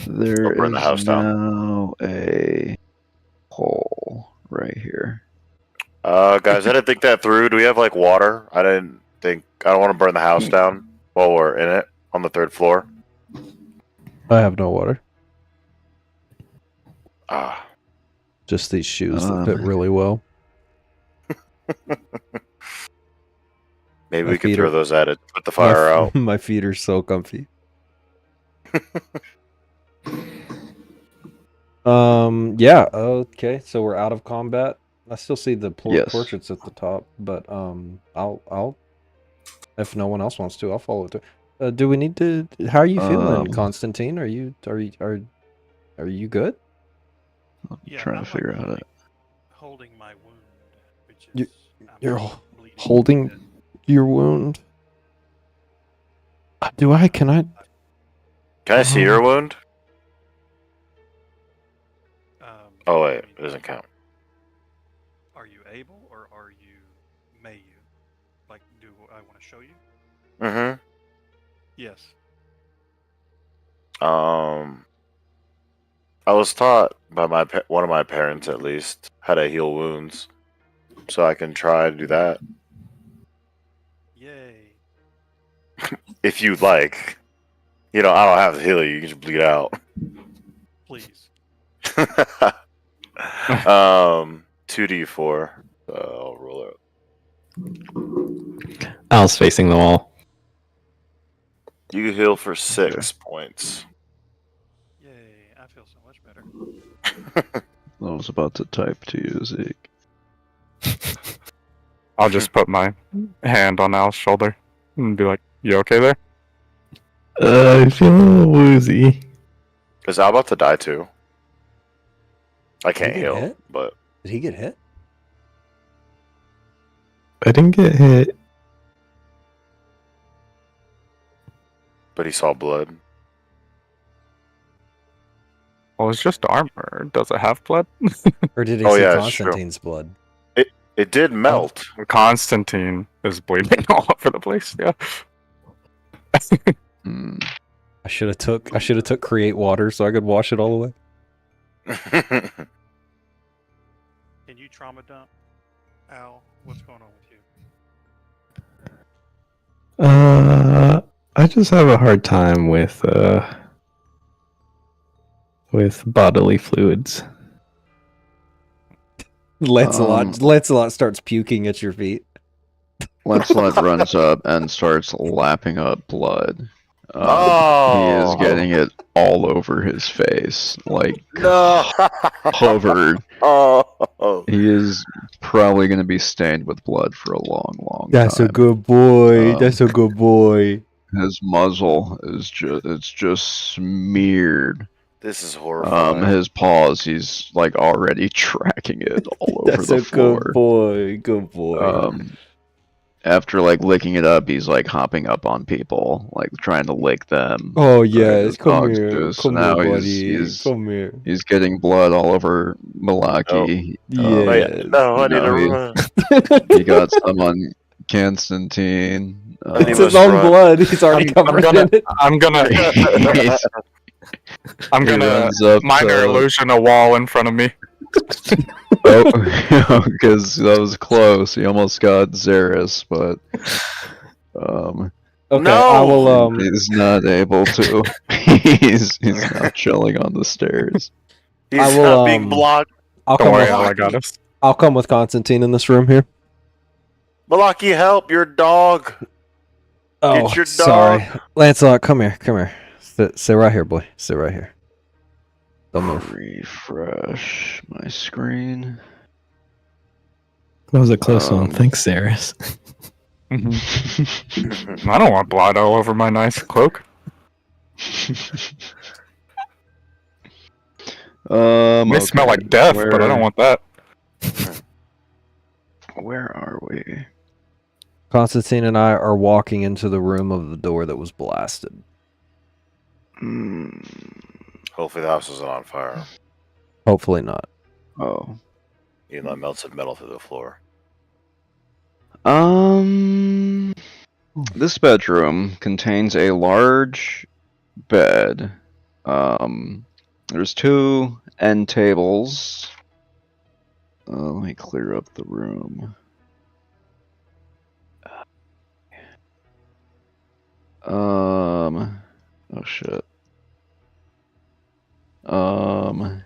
Speaker 1: There
Speaker 2: Or burn the house
Speaker 1: is
Speaker 2: down.
Speaker 1: now a hole right here.
Speaker 2: Guys, I didn't think that through. Do we have like water? I don't want to burn the house down while we're in it on the 3rd floor.
Speaker 6: I have no water.
Speaker 2: Ah.
Speaker 6: Just these shoes that fit really well.
Speaker 2: Maybe
Speaker 6: My
Speaker 2: we could
Speaker 6: feet
Speaker 2: throw
Speaker 6: are-
Speaker 2: those at it. Put the fire out.
Speaker 6: My feet are so comfy. Yeah, okay, so we're out of combat. I still see the
Speaker 1: Yes.
Speaker 6: portraits at the top, but I'll if no one else wants to, I'll follow through. Do we need to? How are you feeling, Constantine? Are you good?
Speaker 1: I'm
Speaker 5: Yeah,
Speaker 1: trying
Speaker 5: I'm
Speaker 1: to figure
Speaker 5: like
Speaker 1: out it.
Speaker 5: holding my wound, which
Speaker 6: You-
Speaker 5: is I'm
Speaker 6: you're
Speaker 5: bleeding
Speaker 6: holding-
Speaker 5: a bit.
Speaker 6: Your wound. Can I?
Speaker 2: Can I see your wound? Oh
Speaker 5: I
Speaker 2: wait,
Speaker 5: mean,
Speaker 2: it doesn't count.
Speaker 5: Are you able, or may you? Like, do I want to show you?
Speaker 2: Mm-hmm.
Speaker 5: Yes.
Speaker 2: I was taught by one of my parents, at least, how to heal wounds, so I can try to do that
Speaker 5: Yay.
Speaker 2: if you'd like. I don't have to heal you. You can just bleed out.
Speaker 5: Please.
Speaker 2: 2d4. I'll roll it.
Speaker 4: Al's facing the wall.
Speaker 2: You heal for 6 points.
Speaker 5: Yay. I feel so much better.
Speaker 1: I was about to type to you, Zeke.
Speaker 3: I'll just put my hand on Al's shoulder and be like, "You okay there?"
Speaker 4: I feel a little woozy.
Speaker 2: Is Al about to die too? I
Speaker 6: Did he
Speaker 2: can't
Speaker 6: get
Speaker 2: heal,
Speaker 6: hit?
Speaker 2: but
Speaker 6: Did he get hit?
Speaker 4: I didn't get hit.
Speaker 2: he saw blood.
Speaker 3: Well, it's just armor. Does it have blood?
Speaker 6: Or did he
Speaker 2: Oh,
Speaker 6: see
Speaker 2: yeah, it's true.
Speaker 6: Constantine's blood?
Speaker 2: It did melt.
Speaker 3: Constantine is bleeding all over the place. Yeah.
Speaker 1: Hmm.
Speaker 6: I should have took create water so I could wash it all away.
Speaker 5: Can you trauma dump? Al, what's going on with you?
Speaker 4: I just have a hard time with bodily fluids.
Speaker 6: Lancelot starts puking at your feet.
Speaker 1: Lancelot runs up and starts lapping up blood. He
Speaker 2: Oh.
Speaker 1: is getting it all over his face, like
Speaker 2: No.
Speaker 1: covered.
Speaker 2: Oh.
Speaker 1: He is probably going to be stained with blood for a long, long
Speaker 6: That's
Speaker 1: time.
Speaker 6: a good boy.
Speaker 1: Um,
Speaker 6: That's a good boy.
Speaker 1: His muzzle is just smeared
Speaker 2: This is horrifying.
Speaker 1: His paws, he's like already tracking it all over
Speaker 7: That's
Speaker 1: the
Speaker 7: a
Speaker 1: floor.
Speaker 7: good boy. Good boy.
Speaker 1: After like licking it up, he's like hopping up on people, like trying to lick them.
Speaker 7: Oh yes,
Speaker 1: his
Speaker 7: come
Speaker 1: dog's
Speaker 7: here,
Speaker 1: juice.
Speaker 7: come
Speaker 1: Now
Speaker 7: here,
Speaker 1: he's
Speaker 7: buddy. Come here.
Speaker 1: he's getting blood all over Malaki.
Speaker 7: Yeah.
Speaker 2: Wait, no, I need to
Speaker 1: no, he-
Speaker 2: run.
Speaker 1: He got some on Constantine.
Speaker 7: It's
Speaker 2: must
Speaker 7: his own
Speaker 2: run.
Speaker 7: blood. He's already covered in it.
Speaker 3: I'm gonna
Speaker 1: He runs up
Speaker 3: minor
Speaker 1: to-
Speaker 3: illusion a wall in front of me.
Speaker 1: Oh, because that was close. He almost got Xeris, but
Speaker 7: Okay,
Speaker 2: No!
Speaker 7: I will.
Speaker 1: he's not able to. he's now chilling on the stairs.
Speaker 2: He's
Speaker 7: I will,
Speaker 2: not being blocked.
Speaker 7: I'll
Speaker 3: Don't
Speaker 7: come
Speaker 3: worry,
Speaker 7: with.
Speaker 3: Al, I got us.
Speaker 7: I'll come with Constantine in this room here.
Speaker 2: Malaki, help your dog.
Speaker 7: Oh,
Speaker 2: Get your
Speaker 7: sorry,
Speaker 2: dog.
Speaker 7: Lancelot. Come here. Come here. Sit right here, boy. Sit right here. Don't move.
Speaker 1: Refresh my screen.
Speaker 4: That was a close one.
Speaker 1: Um,
Speaker 4: Thanks, Saris.
Speaker 3: I don't want blood all over my nice cloak. They smell like death, but I don't want that.
Speaker 1: Where are we?
Speaker 7: Constantine and I are walking into the room of the door that was blasted.
Speaker 2: Hopefully the house isn't on fire.
Speaker 7: Hopefully not.
Speaker 1: Oh.
Speaker 2: Even though I melted metal through the floor.
Speaker 1: This bedroom contains a large bed. There's 2 end tables. Let me clear up the room. Oh shit. Dang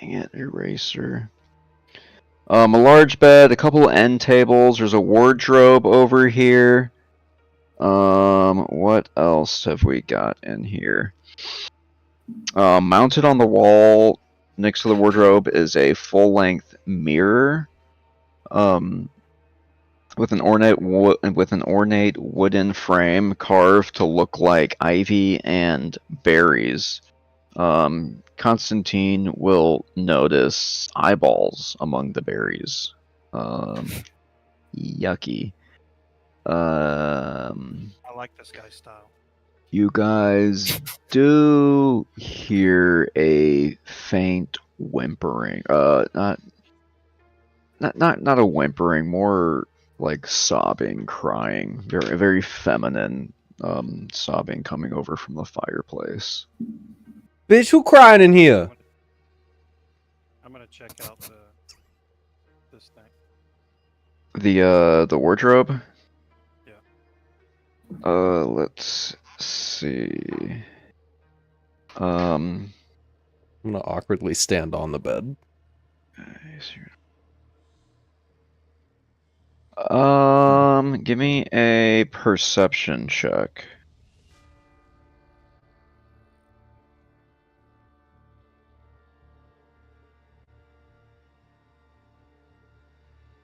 Speaker 1: it, eraser. A large bed, a couple end tables, there's a wardrobe over here. What else have we got in here? Mounted on the wall next to the wardrobe is a full-length mirror. With an ornate wooden frame carved to look like ivy and berries. Constantine will notice eyeballs among the berries. Yucky.
Speaker 5: I like this guy's style.
Speaker 1: You guys do hear a faint whimpering. Not a whimpering, more like sobbing, crying. Very, very feminine sobbing coming over from the fireplace.
Speaker 7: Bitch, who crying in here?
Speaker 5: I'm gonna check out this thing.
Speaker 1: The wardrobe?
Speaker 5: Yeah.
Speaker 1: Let's see.
Speaker 7: I'm gonna awkwardly stand on the bed.
Speaker 1: Give me a perception check.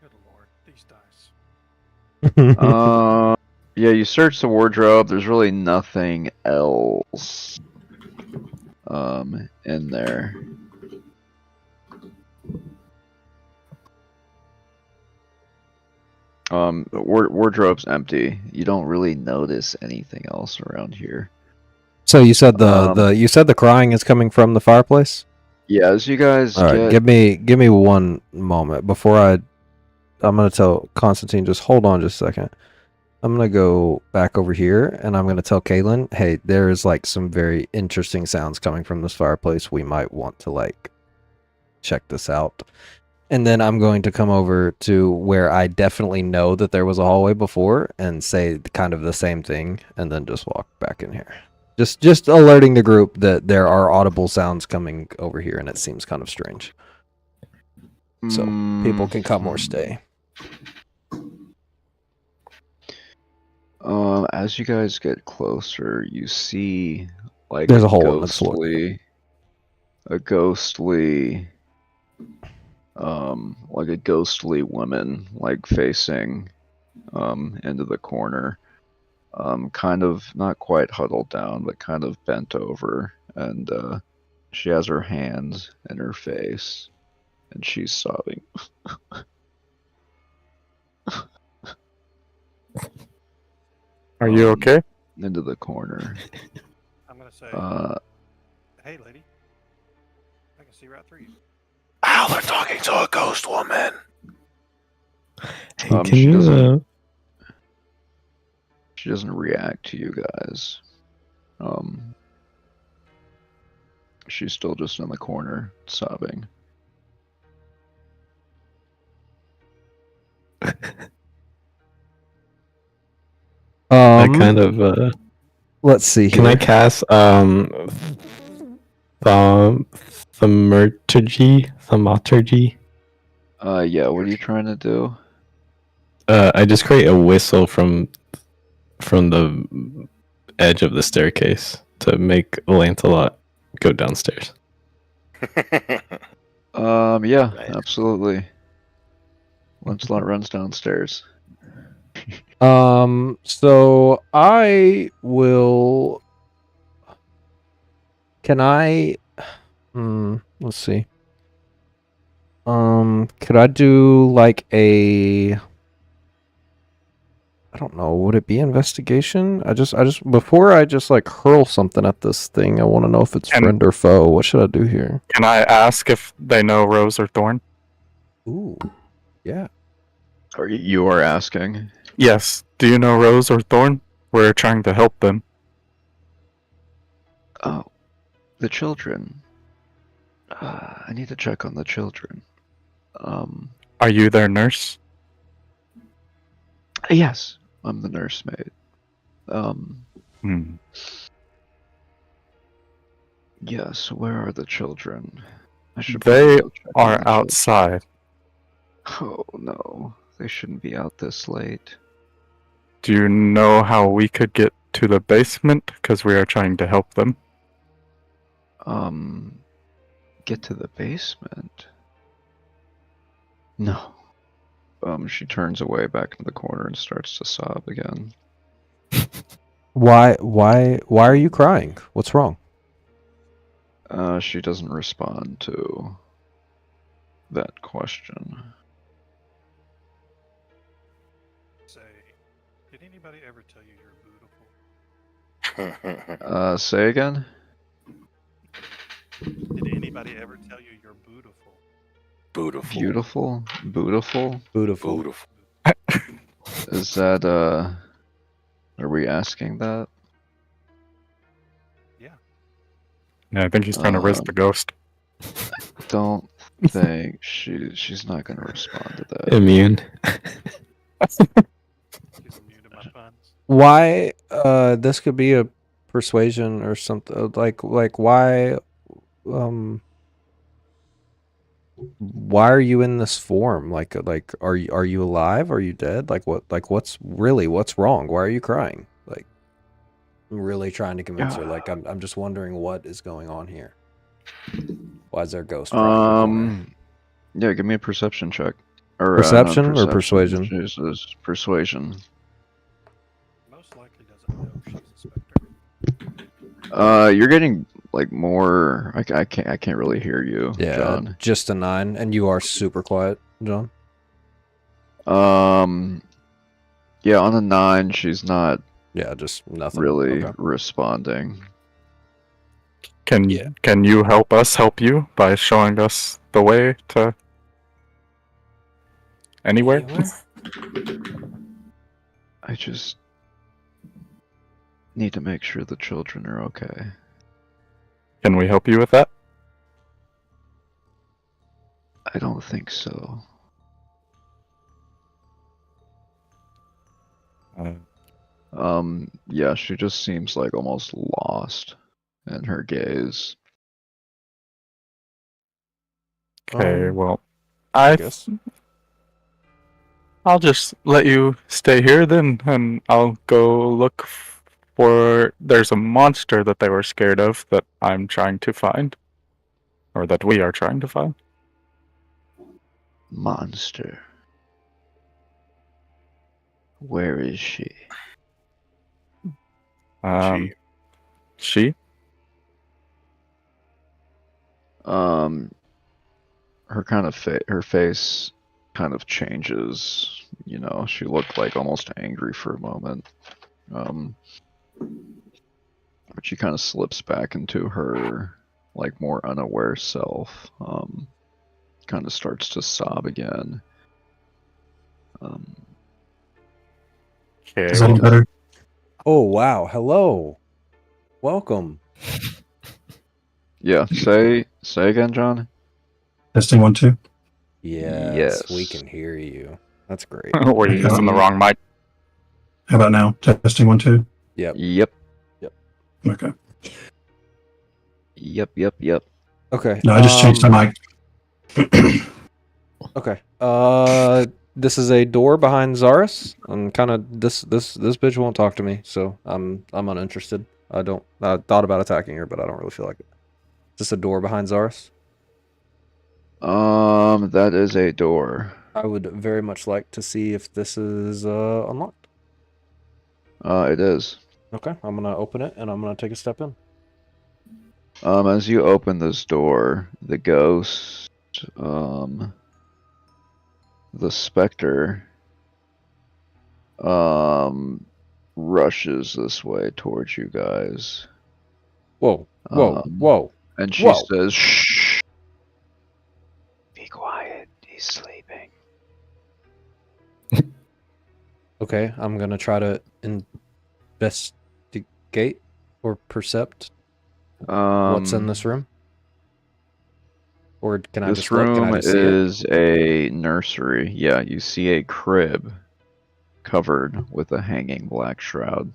Speaker 5: Good lord, these dice.
Speaker 1: Yeah, you search the wardrobe. There's really nothing else in there. The wardrobe's empty. You don't really notice anything else around here.
Speaker 7: So you said the crying is coming from the fireplace?
Speaker 1: Yeah, as you guys
Speaker 7: All right, give me one moment before I'm gonna tell Constantine, just hold on just a second. I'm gonna go back over here and I'm gonna tell Kaylin, hey, there is like some very interesting sounds coming from this fireplace. We might want to like check this out. And then I'm going to come over to where I definitely know that there was a hallway before and say kind of the same thing and then just walk back in here. Just alerting the group that there are audible sounds coming over here and it seems kind of strange. So people can come or stay.
Speaker 1: As you guys get closer, you see like
Speaker 7: There's a hole in the floor.
Speaker 1: a ghostly like a ghostly woman like facing into the corner. kind of not quite huddled down, but kind of bent over, and she has her hands in her face, and she's sobbing.
Speaker 3: Are you okay?
Speaker 1: Into the corner.
Speaker 5: I'm gonna say, hey, lady, I can see right through you.
Speaker 2: Al, they're talking to a ghost woman.
Speaker 4: Hey, can
Speaker 1: she
Speaker 4: you?
Speaker 1: doesn't- She doesn't react to you guys. She's still just in the corner, sobbing.
Speaker 4: I kind of.
Speaker 7: Let's see here.
Speaker 4: Can I cast thaumaturgy?
Speaker 1: Yeah. What are you trying to do?
Speaker 4: I just create a whistle from the edge of the staircase to make Lancelot go downstairs.
Speaker 1: Yeah,
Speaker 2: Nice.
Speaker 1: absolutely. Lancelot runs downstairs.
Speaker 7: So I will. Can I? Let's see. Could I do like a? I don't know. Would it be investigation? I just before I just like hurl something at this thing, I want to know if it's
Speaker 3: And-
Speaker 7: friend or foe. What should I do here?
Speaker 3: Can I ask if they know Rose or Thorn?
Speaker 7: Ooh, yeah.
Speaker 1: Or you are asking?
Speaker 3: Yes. Do you know Rose or Thorn? We're trying to help them.
Speaker 1: Oh, the children. I need to check on the children.
Speaker 3: Are you their nurse?
Speaker 1: Yes, I'm the nursemaid.
Speaker 3: Hmm.
Speaker 1: Yes, where are the children? I should
Speaker 3: They
Speaker 1: probably go check on
Speaker 3: are
Speaker 1: the children.
Speaker 3: outside.
Speaker 1: Oh no, they shouldn't be out this late.
Speaker 3: Do you know how we could get to the basement? Because we are trying to help them.
Speaker 1: Get to the basement? No. She turns away back into the corner and starts to sob again.
Speaker 7: Why are you crying? What's wrong?
Speaker 1: She doesn't respond to that question.
Speaker 5: Say, did anybody ever tell you you're beautiful?
Speaker 1: Say again?
Speaker 5: Did anybody ever tell you you're beautiful?
Speaker 2: Beautiful.
Speaker 1: Beautiful? Beautiful?
Speaker 7: Beautiful.
Speaker 2: Beautiful.
Speaker 1: Is that, are we asking that?
Speaker 5: Yeah.
Speaker 3: Yeah, I think he's trying to risk the ghost.
Speaker 1: Don't think she's not gonna respond to that.
Speaker 4: Immune.
Speaker 5: She's immune to my puns.
Speaker 7: Why? This could be a persuasion or something. Like why? Why are you in this form? Like are you alive? Are you dead? What's wrong? Why are you crying? Like I'm really trying to convince her. Like I'm just wondering what is going on here. Why is there a ghost crying in the corner?
Speaker 1: Yeah, give me a perception check. Or,
Speaker 7: Perception
Speaker 1: not
Speaker 7: or persuasion?
Speaker 1: Jesus, persuasion.
Speaker 5: Most likely doesn't know she's a specter.
Speaker 1: You're getting like more. I can't really hear you,
Speaker 7: Yeah,
Speaker 1: John.
Speaker 7: just a 9, and you are super quiet, John.
Speaker 1: Yeah, on a 9, she's not
Speaker 7: Yeah, just nothing.
Speaker 1: really
Speaker 7: Okay.
Speaker 1: responding.
Speaker 3: Can you help us help you by showing us the way to anywhere?
Speaker 1: I just need to make sure the children are okay.
Speaker 3: Can we help you with that?
Speaker 1: I don't think so. Yeah, she just seems like almost lost in her gaze.
Speaker 3: Okay, well,
Speaker 7: I guess.
Speaker 3: I'll just let you stay here then, and I'll go look for. There's a monster that they were scared of that I'm trying to find, or that we are trying to find.
Speaker 1: Monster. Where is she?
Speaker 3: She?
Speaker 1: Her face kind of changes. You know, she looked like almost angry for a moment. But she kind of slips back into her like more unaware self. Kind of starts to sob again.
Speaker 3: Okay.
Speaker 8: Is that any better?
Speaker 6: Oh wow! Hello, welcome.
Speaker 1: Yeah, say again, John.
Speaker 8: Testing 1, 2.
Speaker 6: Yes, we
Speaker 1: Yes.
Speaker 6: can hear you. That's great.
Speaker 3: Were you using the wrong mic?
Speaker 8: How about now? Testing 1, 2.
Speaker 6: Yep.
Speaker 1: Yep.
Speaker 8: Okay.
Speaker 1: Yep.
Speaker 6: Okay.
Speaker 8: No, I just changed the mic.
Speaker 6: Okay. This is a door behind Zaris. I'm kind of this bitch won't talk to me, so I'm uninterested. I thought about attacking her, but I don't really feel like it. Is this a door behind Zaris?
Speaker 1: That is a door.
Speaker 6: I would very much like to see if this is unlocked.
Speaker 1: It is.
Speaker 6: Okay, I'm gonna open it and I'm gonna take a step in.
Speaker 1: As you open this door, the ghost, the specter, rushes this way towards you guys.
Speaker 6: Whoa!
Speaker 1: Um,
Speaker 6: Whoa!
Speaker 1: And she
Speaker 6: Whoa.
Speaker 1: says, "Shh. Be quiet. He's sleeping."
Speaker 6: Okay, I'm gonna try to investigate or percept what's in this room. Or can I
Speaker 1: This
Speaker 6: just look? Can I
Speaker 1: room
Speaker 6: just see it?
Speaker 1: is a nursery. Yeah, you see a crib covered with a hanging black shroud.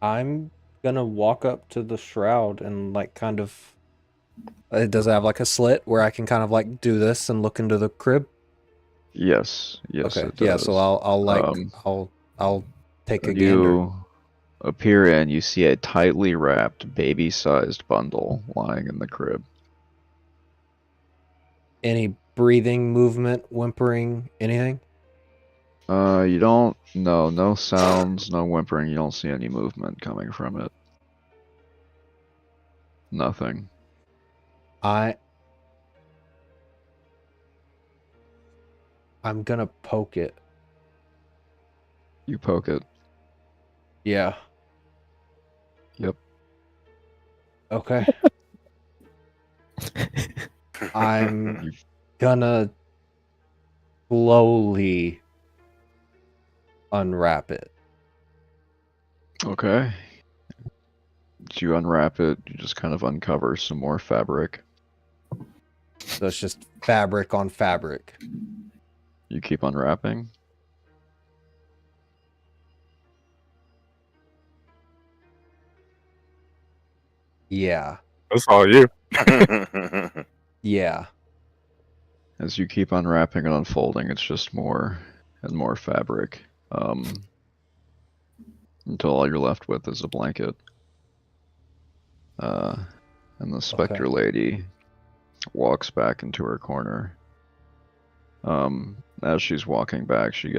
Speaker 6: I'm gonna walk up to the shroud and like kind of. Does it have like a slit where I can kind of like do this and look into the crib?
Speaker 1: Yes,
Speaker 6: Okay,
Speaker 1: it
Speaker 6: yeah.
Speaker 1: does.
Speaker 6: So I'll take a gander.
Speaker 1: You appear in, you see a tightly wrapped, baby-sized bundle lying in the crib.
Speaker 6: Any breathing, movement, whimpering, anything?
Speaker 1: You don't, no sounds, no whimpering, you don't see any movement coming from it. Nothing.
Speaker 6: I'm gonna poke it.
Speaker 1: You poke it.
Speaker 6: Yeah.
Speaker 1: Yep.
Speaker 6: Okay. I'm gonna slowly unwrap it.
Speaker 1: Okay. As you unwrap it, you just kind of uncover some more fabric.
Speaker 6: So it's just fabric on fabric.
Speaker 1: You keep unwrapping.
Speaker 6: Yeah.
Speaker 3: That's all you.
Speaker 6: Yeah.
Speaker 1: As you keep unwrapping and unfolding, it's just more and more fabric. Until all you're left with is a blanket. And the specter lady walks back into her corner. As she's walking back, she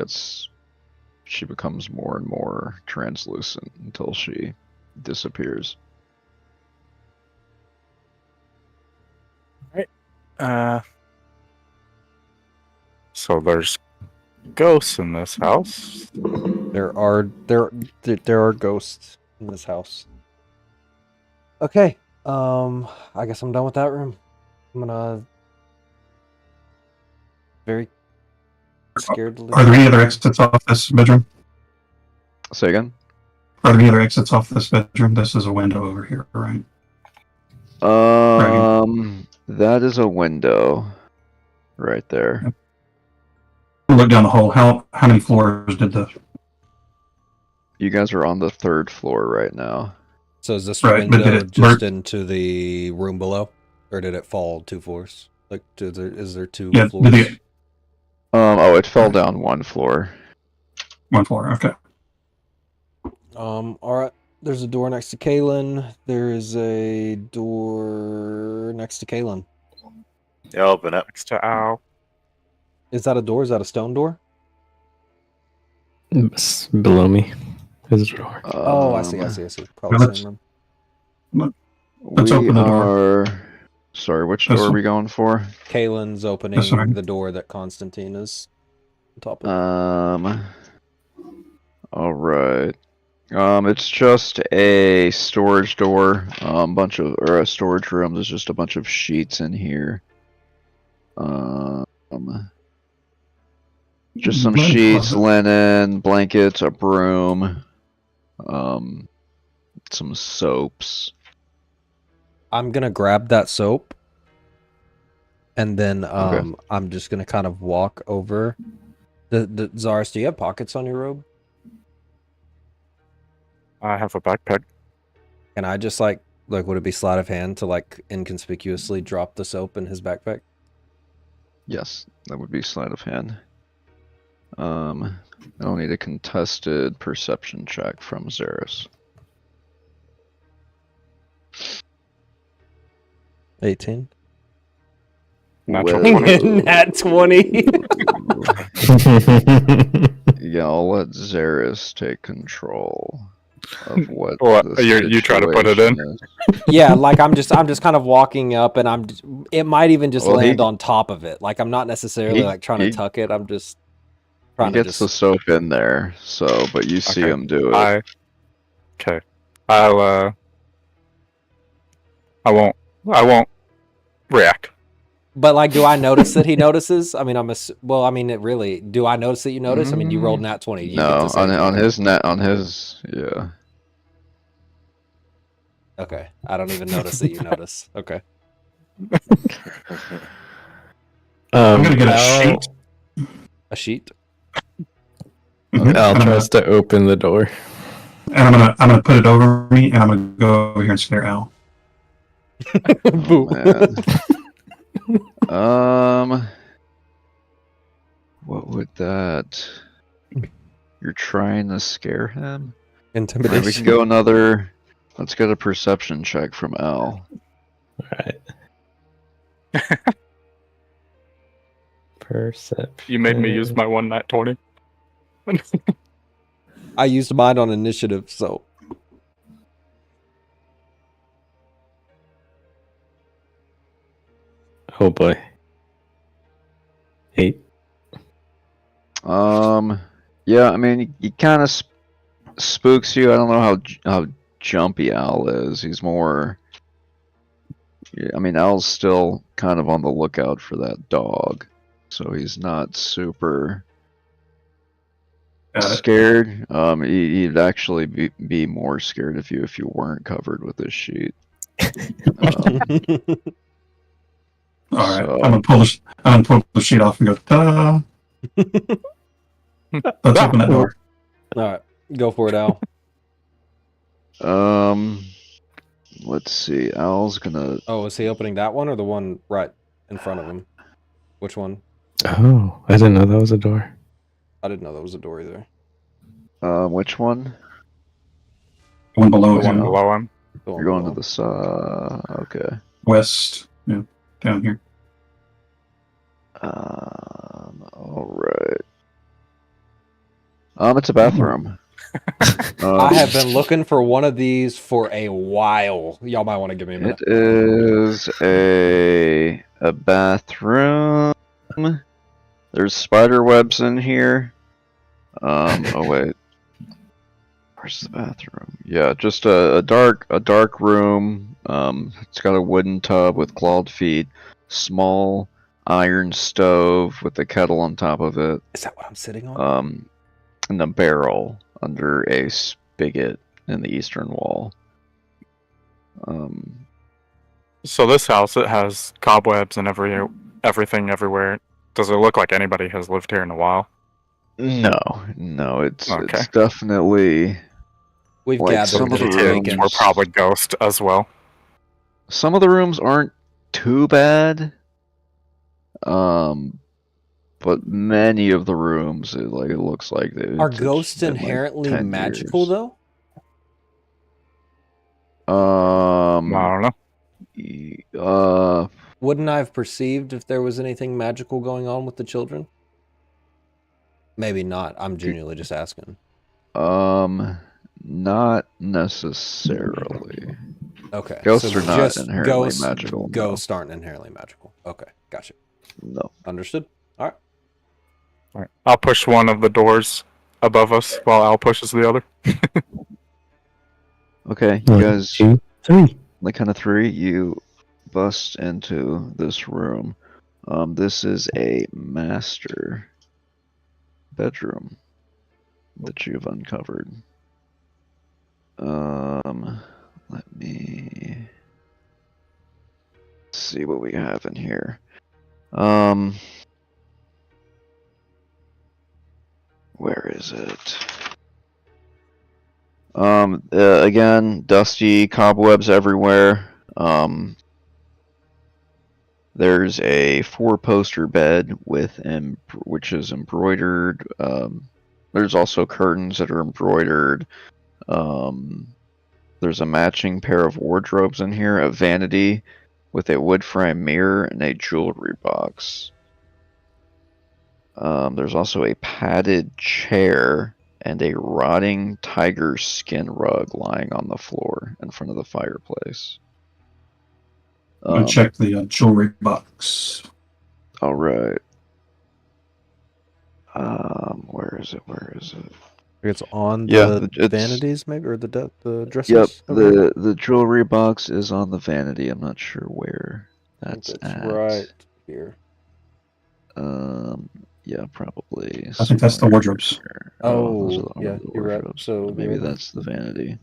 Speaker 1: becomes more and more translucent until she disappears.
Speaker 3: So there's ghosts in this house.
Speaker 6: There are ghosts in this house. Okay. I guess I'm done with that room. I'm gonna very scared to leave.
Speaker 8: Are there any other exits off this bedroom?
Speaker 1: Say again?
Speaker 8: Are there any other exits off this bedroom? This is a window over here, right?
Speaker 1: That is a window right there.
Speaker 8: Yep. Look down the hall. How many floors did the...
Speaker 1: You guys are on the 3rd floor right now.
Speaker 6: So is this
Speaker 8: Right, but did
Speaker 6: window
Speaker 8: it
Speaker 6: just
Speaker 8: burn-
Speaker 6: into the room below? Or did it fall 2 floors? Like, is there 2
Speaker 8: Yeah,
Speaker 6: floors?
Speaker 8: did
Speaker 1: It fell down 1 floor.
Speaker 8: 1 floor, okay.
Speaker 6: Alright. There's a door next to Kalen. There is a door next to Kalen.
Speaker 2: Yeah, open it.
Speaker 3: Next to Al.
Speaker 6: Is that a door? Is that a stone door?
Speaker 4: Below me is a drawer.
Speaker 6: Oh, I see. Probably
Speaker 8: Well,
Speaker 6: the same room.
Speaker 8: Let's
Speaker 1: We
Speaker 8: open the door.
Speaker 1: are. Sorry, which
Speaker 8: This
Speaker 1: door are
Speaker 8: one?
Speaker 1: we going for?
Speaker 6: Kalen's
Speaker 8: That's fine.
Speaker 6: opening the door that Constantine is on top of.
Speaker 1: All right. It's just a storage door. Or a storage room. There's just a bunch of sheets in here. Just some
Speaker 8: Linen
Speaker 1: sheets,
Speaker 8: closet.
Speaker 1: linen, blankets, a broom, some soaps.
Speaker 6: I'm gonna grab that soap, and then
Speaker 1: Okay.
Speaker 6: I'm just gonna kind of walk over. The Zaris, do you have pockets on your robe?
Speaker 3: I have a backpack.
Speaker 6: Can I just like would it be sleight of hand to like inconspicuously drop the soap in his backpack?
Speaker 1: Yes, that would be sleight of hand. I'll need a contested perception check from Zaris.
Speaker 6: 18.
Speaker 3: Natural
Speaker 1: Well,
Speaker 3: 20.
Speaker 6: Nat 20.
Speaker 1: Yeah, I'll let Zaris take control of what
Speaker 3: What,
Speaker 1: the
Speaker 3: you try to put it in?
Speaker 1: situation is.
Speaker 6: Yeah, like I'm just kind of walking up, and it might even just
Speaker 1: Well,
Speaker 6: land on top of it. Like I'm not necessarily like trying to
Speaker 1: he-
Speaker 6: tuck it. I'm just
Speaker 1: He
Speaker 6: trying to
Speaker 1: gets the soap in there, so but you see
Speaker 3: Okay.
Speaker 1: him do it.
Speaker 3: Okay. I won't react.
Speaker 6: But like, do I notice that he notices? I mean, well, I mean, do I notice that you notice? I mean, you rolled nat 20. You get
Speaker 1: No,
Speaker 6: to say
Speaker 1: on his net, yeah.
Speaker 6: Okay, I don't even notice that you notice. Okay.
Speaker 8: I'm gonna get a
Speaker 4: Al-
Speaker 8: sheet.
Speaker 6: A sheet.
Speaker 8: Mhm.
Speaker 4: Al
Speaker 8: And I'm
Speaker 4: tries to open the door.
Speaker 8: gonna put it over me, and I'm gonna go over here and scare Al.
Speaker 1: Oh, man. What would that? You're trying to scare him?
Speaker 6: Intimidation.
Speaker 1: Alright, we can go another. Let's get a perception check from Al.
Speaker 4: Alright. Perception.
Speaker 3: You made me use my one nat 20.
Speaker 6: I used mine on initiative, so.
Speaker 4: Oh boy. 8.
Speaker 1: Yeah, I mean, he kind of spooks you. I don't know how jumpy Al is. He's more. Yeah, I mean, Al's still kind of on the lookout for that dog, so he's not super scared. He'd actually be more scared of you if you weren't covered with this sheet.
Speaker 8: All right,
Speaker 1: So-
Speaker 8: I'm gonna pull the sheet off and go. Ta-da! Let's open that door.
Speaker 6: All right, go for it, Al.
Speaker 1: Let's see. Al's gonna.
Speaker 6: Oh, is he opening that one or the one right in front of him? Which one?
Speaker 4: Oh, I didn't know that was a door.
Speaker 6: I didn't know that was a door either.
Speaker 1: Which one?
Speaker 8: One below
Speaker 3: The one
Speaker 8: him,
Speaker 3: below him.
Speaker 6: The one
Speaker 1: You're going to
Speaker 6: below.
Speaker 1: the side. Okay.
Speaker 8: west, yeah, down here.
Speaker 1: All right. It's a bathroom.
Speaker 6: I have been looking for one of these for a while. Y'all might want to give me a minute.
Speaker 1: It is a bathroom. There's spider webs in here. Oh wait. Where's the bathroom? Yeah, just a dark room. It's got a wooden tub with clawed feet, small iron stove with a kettle on top of it.
Speaker 6: Is that what I'm sitting on?
Speaker 1: And a barrel under a spigot in the eastern wall.
Speaker 3: So this house, it has cobwebs and everything everywhere. Does it look like anybody has lived here in a while?
Speaker 1: No, it's
Speaker 3: Okay.
Speaker 1: definitely
Speaker 6: We've
Speaker 1: like
Speaker 6: gathered
Speaker 1: some
Speaker 6: that
Speaker 1: of the
Speaker 6: it's
Speaker 1: rooms
Speaker 6: vacant.
Speaker 3: Or probably ghost as well.
Speaker 1: some of the rooms aren't too bad. But many of the rooms, it looks like they.
Speaker 6: Are
Speaker 1: it's
Speaker 6: ghosts
Speaker 1: been, like,
Speaker 6: inherently
Speaker 1: 10
Speaker 6: magical,
Speaker 1: years.
Speaker 6: though?
Speaker 3: I don't know.
Speaker 6: Wouldn't I have perceived if there was anything magical going on with the children? Maybe not. I'm genuinely just asking.
Speaker 1: Not necessarily.
Speaker 6: Okay.
Speaker 1: Ghosts
Speaker 6: so
Speaker 1: are not
Speaker 6: just
Speaker 1: inherently magical.
Speaker 6: Ghosts aren't inherently magical. Okay. Gotcha.
Speaker 1: No.
Speaker 6: Understood. All right.
Speaker 3: All right. I'll push one of the doors above us while Al pushes the other.
Speaker 1: Okay, you
Speaker 4: 1,
Speaker 1: guys,
Speaker 4: 2, 3.
Speaker 1: like kind of three, you bust into this room. This is a master bedroom that you've uncovered. Let me see what we have in here. Where is it? Again, dusty cobwebs everywhere. There's a 4-poster bed which is embroidered. There's also curtains that are embroidered. There's a matching pair of wardrobes in here, a vanity with a wood frame mirror and a jewelry box. There's also a padded chair and a rotting tiger skin rug lying on the floor in front of the fireplace.
Speaker 8: I'm gonna check the jewelry box.
Speaker 1: All right. Where is it?
Speaker 7: It's on the vanities, maybe, or the dresses.
Speaker 1: Yep. The jewelry box is on the vanity. I'm not sure where that's at.
Speaker 6: Right here.
Speaker 1: Yeah, probably.
Speaker 8: I think that's the wardrobes.
Speaker 1: Those are
Speaker 6: yeah,
Speaker 1: the
Speaker 6: you're right.
Speaker 1: wardrobes.
Speaker 6: So
Speaker 1: Maybe that's the vanity.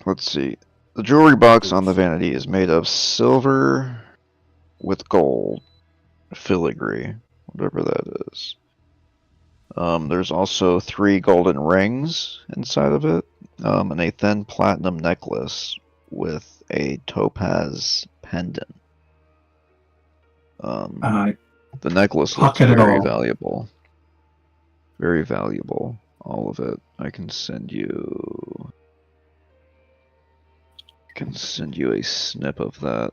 Speaker 1: Let's see. The jewelry box on the vanity is made of silver with gold filigree, whatever that is. There's also 3 golden rings inside of it, and a thin platinum necklace with a topaz pendant. The necklace looks very valuable. Very valuable. All of it. I can send you a snip of that.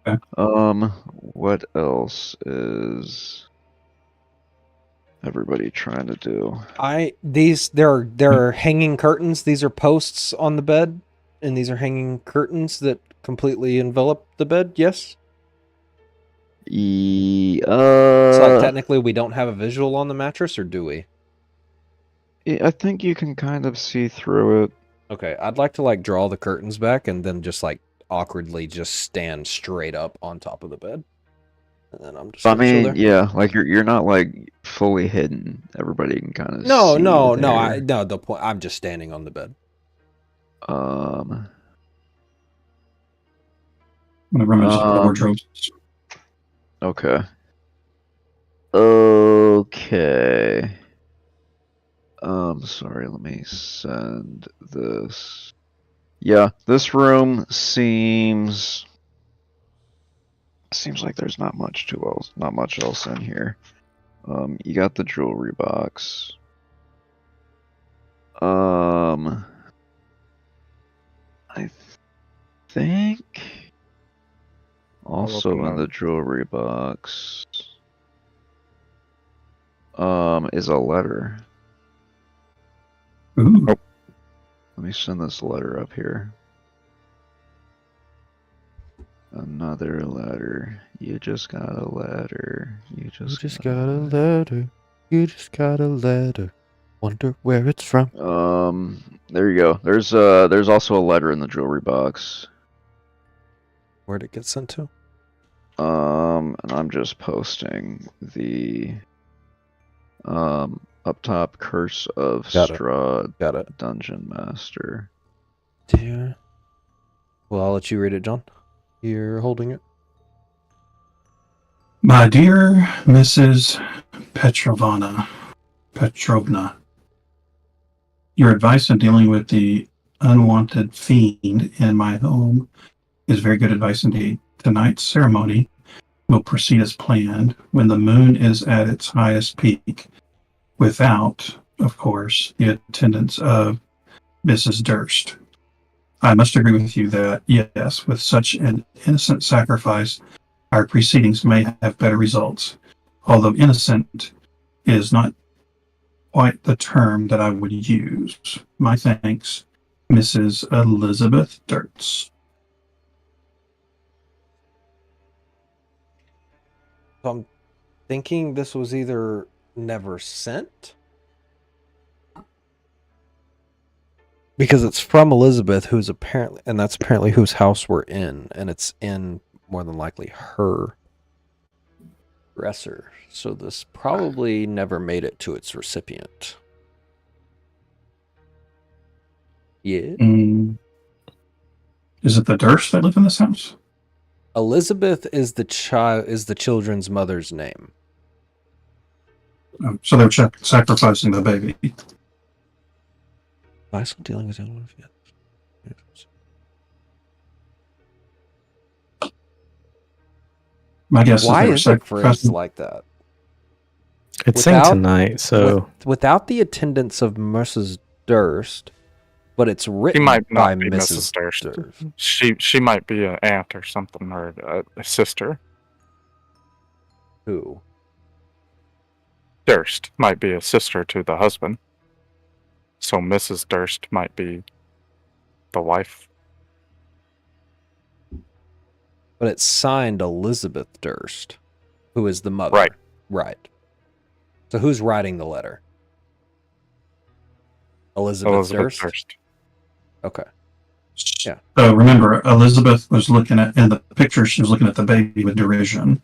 Speaker 8: Okay.
Speaker 1: What else is everybody trying to do?
Speaker 6: There are hanging curtains. These are posts on the bed, and these are hanging curtains that completely envelop the bed. Yes. So like technically we don't have a visual on the mattress, or do we?
Speaker 1: I think you can kind of see through it.
Speaker 6: Okay, I'd like to like draw the curtains back and then just like awkwardly just stand straight up on top of the bed. And then I'm just chill there.
Speaker 1: Yeah, like you're not like fully hidden. Everybody can kind of
Speaker 6: No,
Speaker 1: see
Speaker 6: no,
Speaker 1: you
Speaker 6: no,
Speaker 1: there.
Speaker 6: the point I'm just standing on the bed.
Speaker 8: I'm gonna rummage the wardrobes.
Speaker 1: Okay. Okay. Sorry, let me send this. Yeah, this room seems like there's not much else in here. You got the jewelry box. I think also in the jewelry box is a letter.
Speaker 8: Ooh.
Speaker 1: Let me send this letter up here. Another letter. You just got a letter. You just got a
Speaker 7: letter. You just got a letter. Wonder where it's from.
Speaker 1: There you go. There's also a letter in the jewelry box.
Speaker 7: Where'd it get sent to?
Speaker 1: And I'm just posting the up top Curse of Strahd.
Speaker 7: Got it.
Speaker 1: Dungeon Master.
Speaker 7: Dear. Well, I'll let you read it, John. You're holding it.
Speaker 8: My dear Mrs. Petrovna, your advice in dealing with the unwanted fiend in my home is very good advice indeed. Tonight's ceremony will proceed as planned when the moon is at its highest peak, without, of course, the attendance of Mrs. Durst. I must agree with you that, yes, with such an innocent sacrifice, our proceedings may have better results. Although innocent is not quite the term that I would use. My thanks, Mrs. Elizabeth Dirts.
Speaker 6: So I'm thinking this was either never sent, because it's from Elizabeth, who's apparently, and that's apparently whose house we're in, and it's in more than likely her dresser. So this probably never made it to its recipient. Yeah.
Speaker 8: Is it the Durst that live in this house?
Speaker 6: Elizabeth is the children's mother's name.
Speaker 8: So they're sacrificing the baby.
Speaker 6: Vice dealing with
Speaker 8: My guess
Speaker 6: Why
Speaker 8: is
Speaker 6: is
Speaker 8: they were
Speaker 6: it phrased
Speaker 8: sacrificing.
Speaker 6: like that?
Speaker 4: It's saying tonight, so
Speaker 6: Without the attendance of Mrs. Durst, but it's
Speaker 3: She
Speaker 6: written
Speaker 3: might
Speaker 6: by
Speaker 3: not be
Speaker 6: Mrs.
Speaker 3: Mrs. Durst.
Speaker 6: Durst.
Speaker 3: She might be an aunt or something, or a sister.
Speaker 6: Who?
Speaker 3: Durst might be a sister to the husband. So Mrs. Durst might be the wife.
Speaker 6: But it's signed Elizabeth Durst, who is the mother.
Speaker 3: Right.
Speaker 6: Right. So who's writing the letter? Elizabeth Durst? Okay. Yeah.
Speaker 8: Remember, Elizabeth was looking at, in the picture, she was looking at the baby with derision.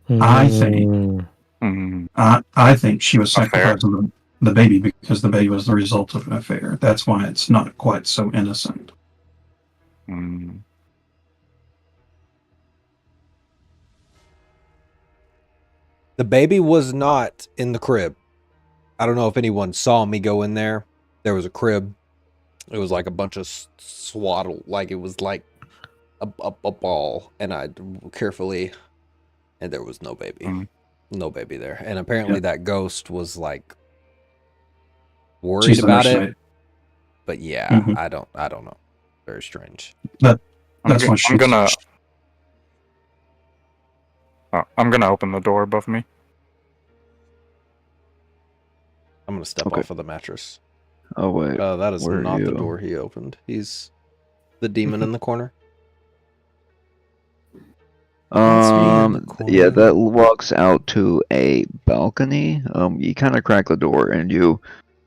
Speaker 8: I think I think she was sacrificing the baby because the baby was the result of an affair. That's why it's not quite so innocent.
Speaker 6: The baby was not in the crib. I don't know if anyone saw me go in there. There was a crib. It was like a bunch of swaddle, like it was like a ball, and I carefully, and there was no baby. No baby there. And apparently that ghost was like worried about it. But yeah, I don't know. Very strange.
Speaker 8: I'm
Speaker 3: gonna open the door above me.
Speaker 6: I'm gonna step off of the mattress.
Speaker 1: Oh wait.
Speaker 6: That is not the door he opened. He's the demon in the corner.
Speaker 1: Yeah, that walks out to a balcony. You kind of crack the door, and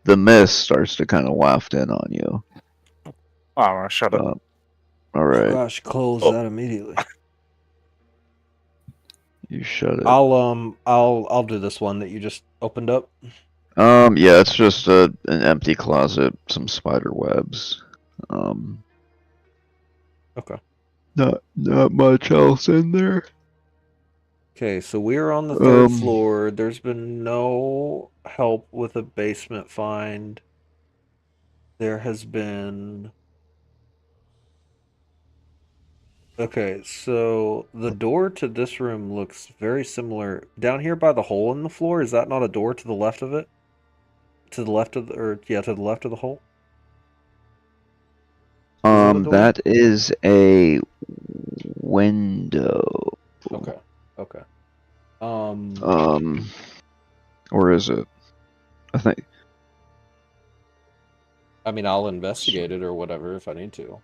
Speaker 1: the mist starts to kind of waft in on you.
Speaker 3: Oh, shut up.
Speaker 1: All right.
Speaker 6: Gosh, close that immediately.
Speaker 1: You shut it.
Speaker 6: I'll do this one that you just opened up.
Speaker 1: Yeah, it's just an empty closet, some spider webs.
Speaker 6: Okay.
Speaker 1: Not much else in there.
Speaker 6: Okay, so we're on the third floor. There's been no help with a basement find. There has been... Okay, so the door to this room looks very similar. Down here by the hole in the floor, is that not a door to the left of it? To the left of to the left of the hole?
Speaker 1: That is a window.
Speaker 6: Okay.
Speaker 1: Or is it?
Speaker 6: I mean, I'll investigate it or whatever if I need to.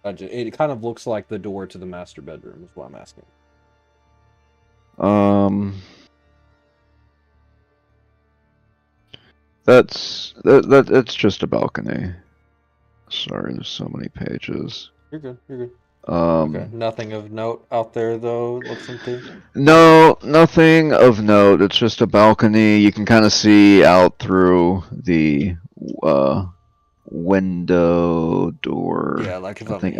Speaker 6: It kind of looks like the door to the master bedroom is what I'm asking.
Speaker 1: It's just a balcony. Sorry, there's so many pages.
Speaker 6: You're good. Okay. Nothing of note out there though. Looks empty.
Speaker 1: No, nothing of note. It's just a balcony. You can kind of see out through the window door.
Speaker 6: Yeah, like if
Speaker 1: I think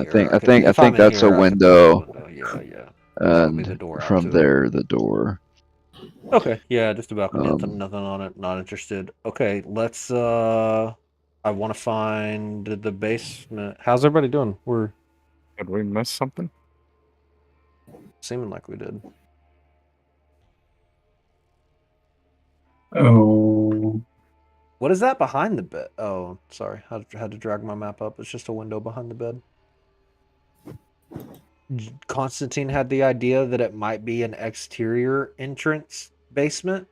Speaker 6: that's
Speaker 1: a window.
Speaker 6: Yeah.
Speaker 1: And
Speaker 6: the door
Speaker 1: from there, the door.
Speaker 6: Okay, yeah, just a balcony. Nothing on it. Not interested. Okay, let's. I want to find the basement. How's everybody doing?
Speaker 3: Did we miss something?
Speaker 6: Seeming like we did.
Speaker 8: Oh.
Speaker 6: What is that behind the bed? Oh, sorry. I had to drag my map up. It's just a window behind the bed. Constantine had the idea that it might be an exterior entrance basement.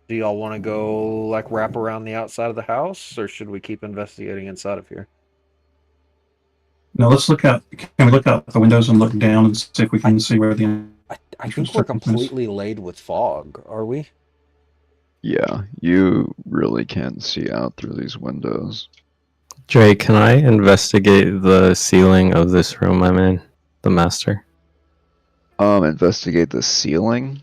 Speaker 6: Do y'all want to go like wrap around the outside of the house, or should we keep investigating inside of here?
Speaker 8: Now let's look out. Can we look out the windows and look down and see if we can see where the
Speaker 6: I think we're completely laid with fog. Are we?
Speaker 1: Yeah, you really can't see out through these windows.
Speaker 4: Dre, can I investigate the ceiling of this room I'm in? The master.
Speaker 1: Investigate the ceiling.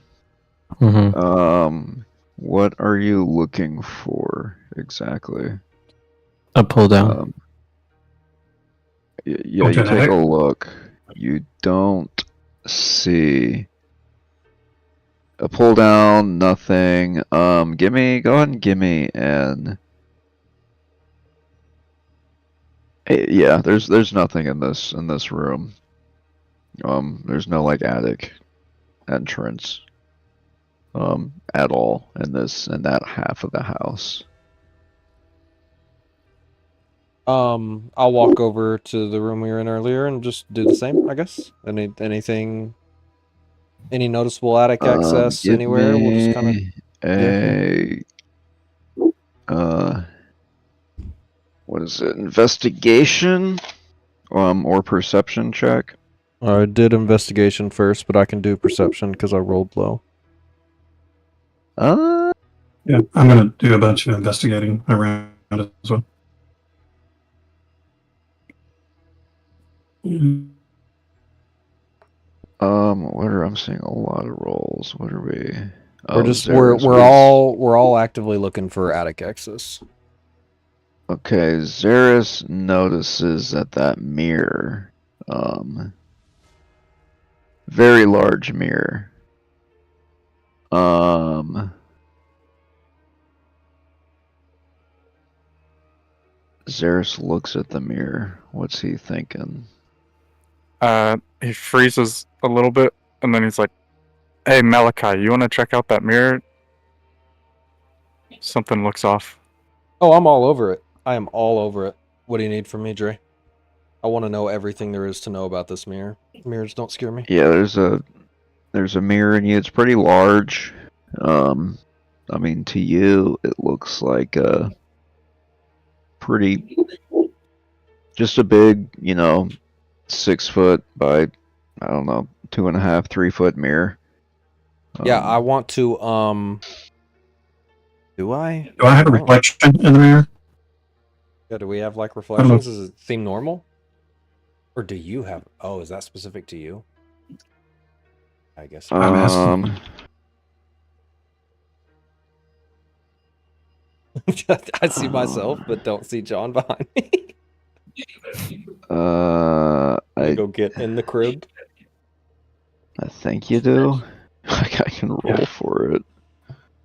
Speaker 4: Mm-hmm.
Speaker 1: What are you looking for exactly?
Speaker 4: A pull down.
Speaker 1: Yeah, you take a look. You don't see a pull down, nothing. Go ahead and give me an. Yeah, there's nothing in this room. There's no like attic entrance. At all in that half of the house.
Speaker 6: I'll walk over to the room we were in earlier and just do the same, I guess. Anything, any noticeable attic access
Speaker 1: Give
Speaker 6: anywhere? We'll just kind
Speaker 1: of what is it? Investigation, or perception check.
Speaker 7: I did investigation first, but I can do perception because I rolled low.
Speaker 8: Yeah, I'm gonna do a bunch of investigating around it as well.
Speaker 1: I'm seeing a lot of rolls. What are we?
Speaker 6: we're all actively looking for attic access.
Speaker 1: Okay, Xeris notices that mirror, very large mirror. Xeris looks at the mirror. What's he thinking?
Speaker 3: He freezes a little bit, and then he's like, "Hey, Malachi, you want to check out that mirror?" Something looks off.
Speaker 6: Oh, I'm all over it. I am all over it. What do you need from me, Dre? I want to know everything there is to know about this mirror. Mirrors don't scare me.
Speaker 1: Yeah, there's a mirror in you. It's pretty large. I mean, to you, it looks like a just a big, 6 foot by, I don't know, 2.5, 3 foot mirror.
Speaker 6: Yeah, I want to, do I?
Speaker 8: Do I have a reflection in the mirror?
Speaker 6: Yeah, do we have like reflections? Does it seem normal? Or do you have, oh, is that specific to you? I guess.
Speaker 8: I'm asking.
Speaker 6: I see myself, but don't see John behind me.
Speaker 1: I
Speaker 6: go get in the crib.
Speaker 1: I think you do. I can roll for it.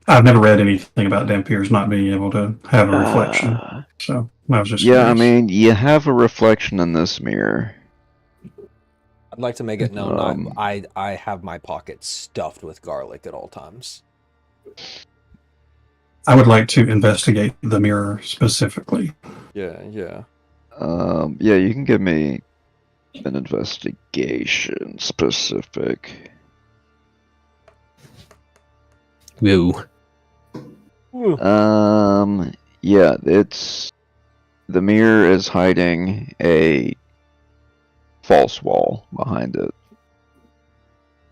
Speaker 8: I've never read anything about Dampiers not being able to have a reflection, so I was just
Speaker 1: yeah.
Speaker 8: curious.
Speaker 1: I mean, you have a reflection in this mirror.
Speaker 6: I'd like to make it known I have my pockets stuffed with garlic at all times.
Speaker 8: I would like to investigate the mirror specifically.
Speaker 6: Yeah.
Speaker 1: Yeah, you can give me an investigation specific.
Speaker 4: Woo.
Speaker 1: Yeah, the mirror is hiding a false wall behind it.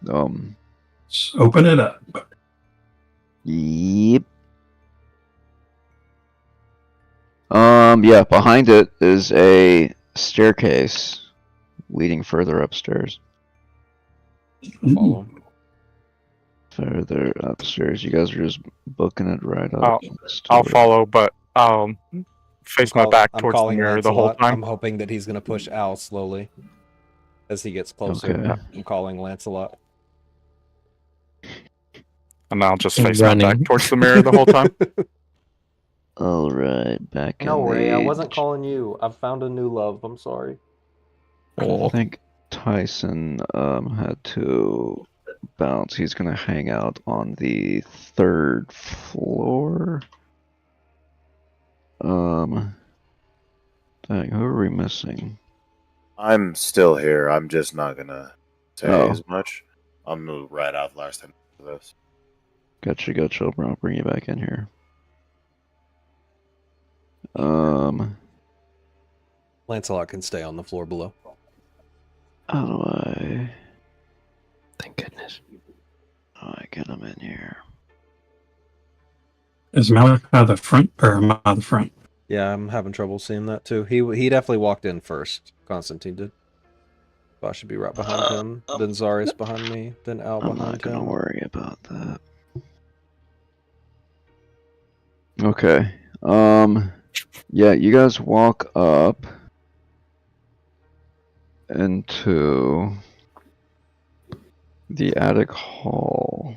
Speaker 8: Let's open it up.
Speaker 1: Yep. Yeah, behind it is a staircase leading further upstairs.
Speaker 6: Follow.
Speaker 1: Further upstairs. You guys are just booking it right up.
Speaker 3: I'll follow, but I'll face my back towards the mirror the whole time.
Speaker 6: I'm hoping that he's going to push Al slowly as he gets closer.
Speaker 1: Okay.
Speaker 6: I'm calling Lancelot.
Speaker 3: And I'll just face my back towards the mirror the whole time.
Speaker 1: All right, back
Speaker 6: No,
Speaker 1: in
Speaker 6: Ray,
Speaker 1: the...
Speaker 6: I wasn't calling you. I've found a new love. I'm sorry.
Speaker 1: I think Tyson had to bounce. He's gonna hang out on the 3rd floor. Dang, who are we missing?
Speaker 2: I'm still here. I'm just not gonna as much. I'll move right out the last time for this.
Speaker 1: Gotcha. I'll bring you back in here.
Speaker 6: Lancelot can stay on the floor below.
Speaker 1: How do I?
Speaker 4: Thank goodness.
Speaker 1: Oh, I get him in here.
Speaker 8: Is Malik out of the front or am I out of the front?
Speaker 6: Yeah, I'm having trouble seeing that too. He definitely walked in first. Constantine did. I should be right behind him. Then Zarius behind me. Then Al
Speaker 1: I'm not
Speaker 6: behind
Speaker 1: gonna
Speaker 6: him.
Speaker 1: worry about that. Okay. Yeah, you guys walk up into the attic hall.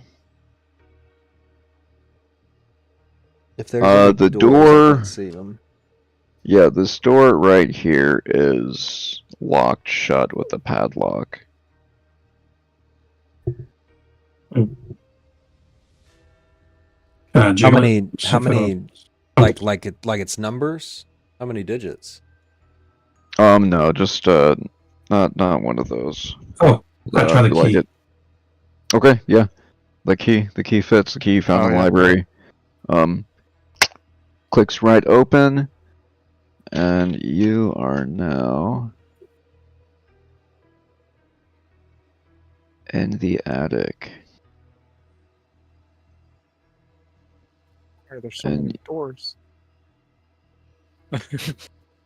Speaker 6: If there's any
Speaker 1: the
Speaker 6: doors,
Speaker 1: door-
Speaker 6: I can see them.
Speaker 1: Yeah, this door right here is locked shut with a padlock.
Speaker 6: How
Speaker 8: Jiggle
Speaker 6: many?
Speaker 8: it,
Speaker 6: How
Speaker 8: see if it'll-
Speaker 6: many? Like it's numbers? How many digits?
Speaker 1: No, just not one of those.
Speaker 8: Oh, I try the
Speaker 1: like
Speaker 8: key.
Speaker 1: it. Okay, yeah. The key fits. The key you found
Speaker 3: Oh,
Speaker 1: in the
Speaker 3: yeah.
Speaker 1: library. Clicks right open, and you are now in the attic.
Speaker 3: Why are there so many doors?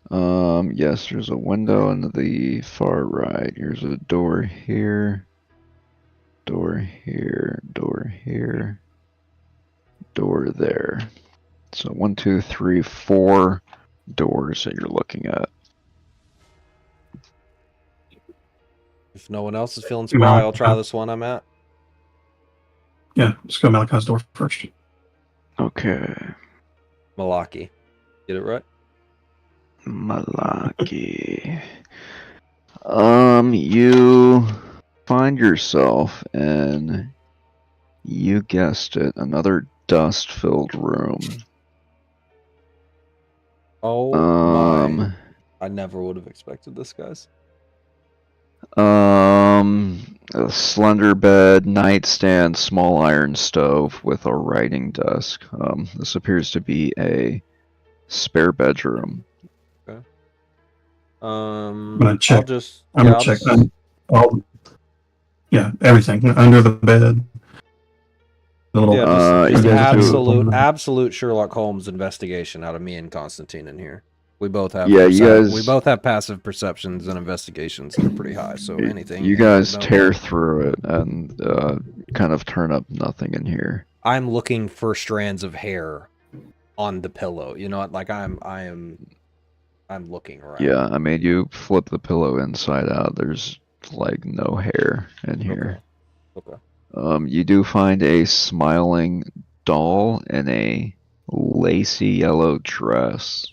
Speaker 1: Yes, there's a window on the far right. Here's a door here. Door here. Door here. Door there. So 1, 2, 3, 4 doors that you're looking at.
Speaker 6: If no one else is feeling spry, I'll try this one I'm at.
Speaker 8: Yeah, let's go Malachi's door first.
Speaker 1: Okay.
Speaker 6: Malaki. Get it right?
Speaker 1: Malaki. You find yourself in, you guessed it, another dust-filled room.
Speaker 6: Oh my. I never would have expected this, guys.
Speaker 1: A slender bed, nightstand, small iron stove with a writing desk. This appears to be a spare bedroom.
Speaker 6: Okay.
Speaker 8: I'm gonna check.
Speaker 6: I'll just.
Speaker 8: I'm
Speaker 6: yeah,
Speaker 8: gonna
Speaker 6: I'll
Speaker 8: check.
Speaker 6: just-
Speaker 8: Yeah, everything under the bed. The little,
Speaker 6: Yeah,
Speaker 1: you guys do-
Speaker 6: absolute Sherlock Holmes investigation out of me and Constantine in here. We both have
Speaker 1: Yeah, you guys-
Speaker 6: we both have passive perceptions and investigations that are pretty high. So anything
Speaker 1: You
Speaker 6: anyone
Speaker 1: guys
Speaker 6: knows.
Speaker 1: tear through it and kind of turn up nothing in here.
Speaker 6: I'm looking for strands of hair on the pillow. You know, like I'm looking around.
Speaker 1: Yeah, I mean, you flip the pillow inside out. There's like no hair in here.
Speaker 6: Okay.
Speaker 1: You do find a smiling doll in a lacy yellow dress.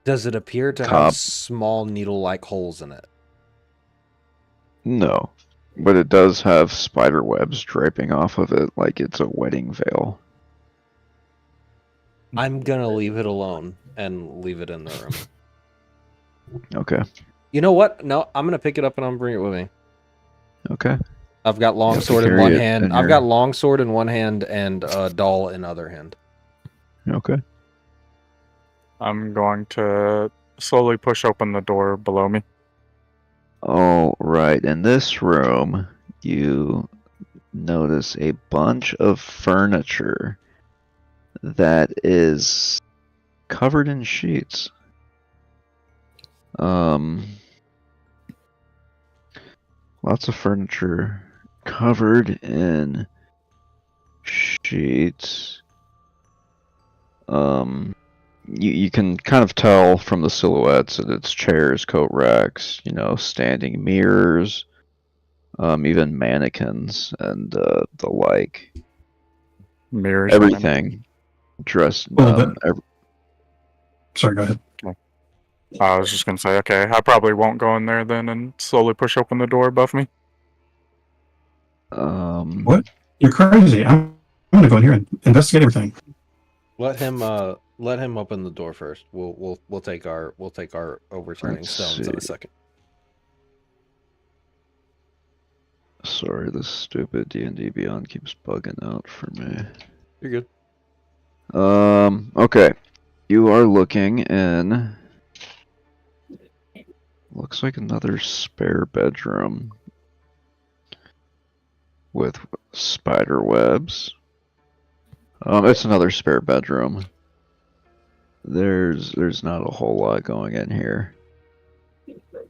Speaker 6: Does it appear to have
Speaker 1: Cop-
Speaker 6: small needle-like holes in it?
Speaker 1: No, but it does have spider webs draping off of it like it's a wedding veil.
Speaker 6: I'm gonna leave it alone and leave it in the room.
Speaker 1: Okay.
Speaker 6: You know what? No, I'm gonna pick it up and I'm gonna bring it with me.
Speaker 1: Okay.
Speaker 6: I've got
Speaker 1: You
Speaker 6: long
Speaker 1: have to
Speaker 6: sword in
Speaker 1: carry
Speaker 6: one
Speaker 1: it
Speaker 6: hand.
Speaker 1: in
Speaker 6: I've
Speaker 1: your-
Speaker 6: got long sword in one hand and a doll in other hand.
Speaker 1: Okay.
Speaker 3: I'm going to slowly push open the door below me.
Speaker 1: All right. In this room, you notice a bunch of furniture that is covered in sheets. Lots of furniture covered in sheets. You can kind of tell from the silhouettes that it's chairs, coat racks, standing mirrors, even mannequins and the like.
Speaker 3: Mirrors.
Speaker 1: Everything dressed.
Speaker 8: Well, sorry, go ahead.
Speaker 3: I was just gonna say, okay, I probably won't go in there then, and slowly push open the door above me.
Speaker 8: What? You're crazy. I'm gonna go in here and investigate everything.
Speaker 6: Let him open the door first. We'll take our overturning
Speaker 1: Let's
Speaker 6: stones in a
Speaker 1: see.
Speaker 6: second.
Speaker 1: Sorry, this stupid D&D Beyond keeps bugging out for me.
Speaker 6: You're good.
Speaker 1: Okay. You are looking in. Looks like another spare bedroom with spider webs. It's another spare bedroom. There's not a whole lot going in here.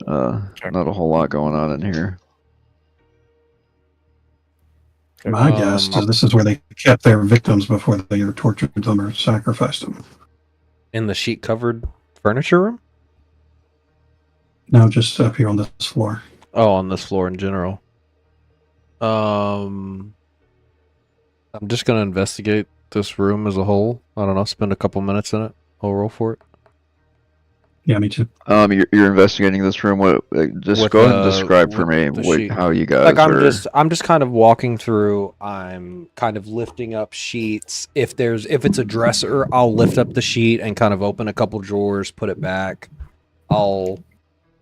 Speaker 1: Not a whole lot going on in here.
Speaker 8: My guess is this is where they kept their victims before they either tortured them or sacrificed them.
Speaker 6: In the sheet covered furniture room?
Speaker 8: No, just up here on this floor.
Speaker 6: Oh, on this floor in general. I'm just gonna investigate this room as a whole. I don't know, spend a couple minutes in it. I'll roll for it.
Speaker 8: Yeah, me too.
Speaker 1: You're investigating this room. What? Just
Speaker 6: With
Speaker 1: go ahead and
Speaker 6: the-
Speaker 1: describe for me
Speaker 6: with the sheet.
Speaker 1: how you guys
Speaker 6: Like
Speaker 1: are.
Speaker 6: I'm just kind of walking through. I'm kind of lifting up sheets. If it's a dresser, I'll lift up the sheet and kind of open a couple drawers, put it back. I'll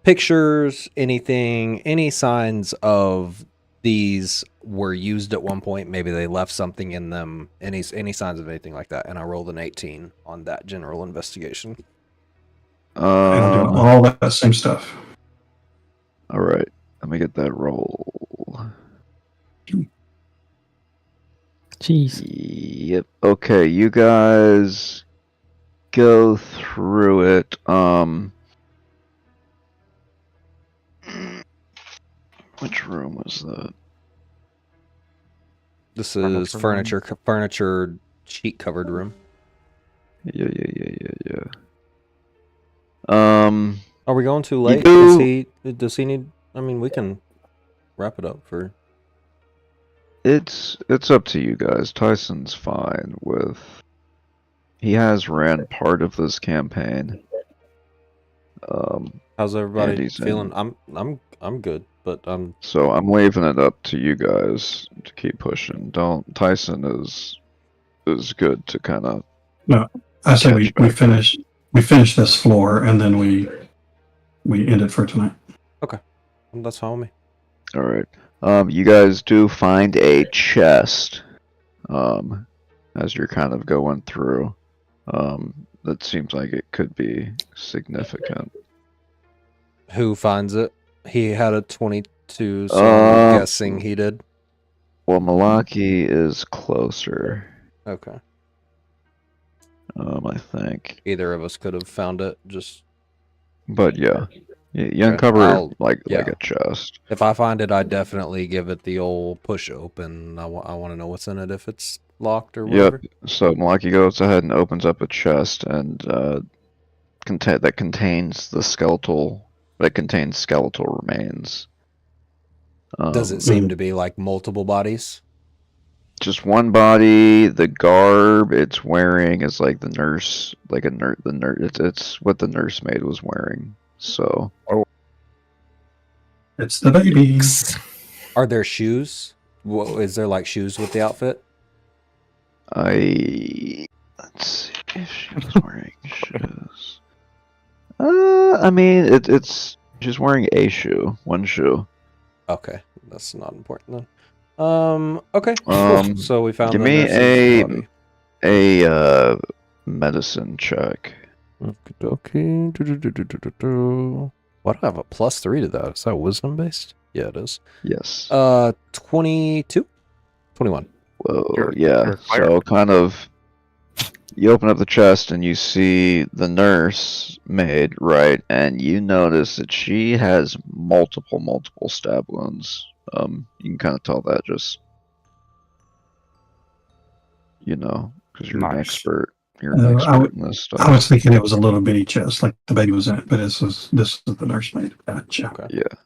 Speaker 6: pictures, anything, any signs of these were used at one point. Maybe they left something in them. Any signs of anything like that. And I rolled an 18 on that general investigation.
Speaker 8: And I'm doing all that same stuff.
Speaker 1: All right, let me get that roll.
Speaker 4: Jeez.
Speaker 1: Yep. Okay, you guys go through it. Which room was that?
Speaker 6: This is furniture sheet covered room.
Speaker 1: Yeah.
Speaker 6: Are we going too late? Does he need? I mean, we can wrap it up for.
Speaker 1: It's up to you guys. Tyson's fine with. He has ran part of this campaign.
Speaker 6: How's everybody
Speaker 1: Andy's
Speaker 6: feeling?
Speaker 1: in.
Speaker 6: I'm good, but
Speaker 1: So I'm leaving it up to you guys to keep pushing. Tyson is good to kind of.
Speaker 8: No, I say we
Speaker 1: Catch back.
Speaker 8: finish this floor and then we end it for tonight.
Speaker 6: that's fine with me.
Speaker 1: All right. You guys do find a chest. As you're kind of going through. That seems like it could be significant.
Speaker 6: Who finds it? He had a 22, so I'm guessing he did.
Speaker 1: Well, Malaki is closer.
Speaker 6: Okay.
Speaker 1: I think.
Speaker 6: Either of us could have found it. Just
Speaker 1: But yeah, you
Speaker 6: Okay,
Speaker 1: uncover
Speaker 6: I'll-
Speaker 1: like
Speaker 6: yeah.
Speaker 1: a chest.
Speaker 6: if I find it, I definitely give it the old push open. I want to know what's in it if it's locked or whatever.
Speaker 1: Yep. So Malaki goes ahead and opens up a chest and that contains skeletal remains.
Speaker 6: Does it seem to be like multiple bodies?
Speaker 1: Just one body? The garb it's wearing is like the nurse, it's what the nursemaid was wearing. So
Speaker 8: It's the baby.
Speaker 6: Are there shoes? Is there like shoes with the outfit?
Speaker 1: let's see if she was wearing shoes. I mean, it's she's wearing a shoe, one shoe.
Speaker 6: Okay, that's not important then. Okay.
Speaker 1: Um,
Speaker 6: So we found
Speaker 1: give
Speaker 6: the
Speaker 1: me
Speaker 6: nurse's body.
Speaker 1: a medicine check.
Speaker 6: Okay. Why do I have a +3 to that? Is that wisdom based? Yeah, it is.
Speaker 1: Yes.
Speaker 6: 22? 21.
Speaker 1: Whoa,
Speaker 3: you're
Speaker 1: yeah.
Speaker 3: a cleric.
Speaker 1: So kind of, you open up the chest and you see the nurse maid, right? And you notice that she has multiple stab wounds. You can kind of tell that just, because you're an
Speaker 3: Nice.
Speaker 1: expert. You're an expert in this stuff.
Speaker 8: I was thinking it was a little bitty chest, like the baby was in it, but this is the nursemaid. Gotcha.
Speaker 6: Okay.
Speaker 1: Yeah.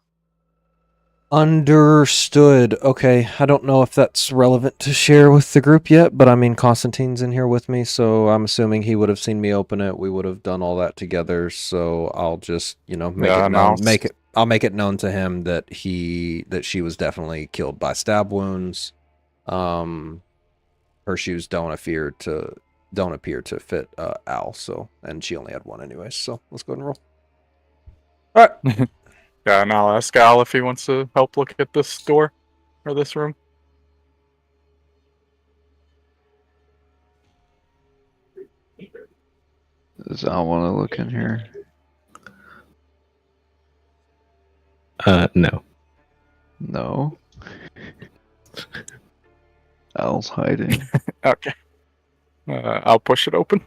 Speaker 6: Understood. Okay, I don't know if that's relevant to share with the group yet, but I mean, Constantine's in here with me, so I'm assuming he would have seen me open it. We would have done all that together. So I'll just, I'll make it known to him that she was definitely killed by stab wounds. Her shoes don't appear to fit Al, so, and she only had one anyway. So let's go ahead and roll. All right.
Speaker 3: Yeah, and I'll ask Al if he wants to help look at this door. for this room?
Speaker 1: Does Al want to look in here?
Speaker 4: No.
Speaker 1: No. Al's hiding.
Speaker 3: Okay. I'll push it open.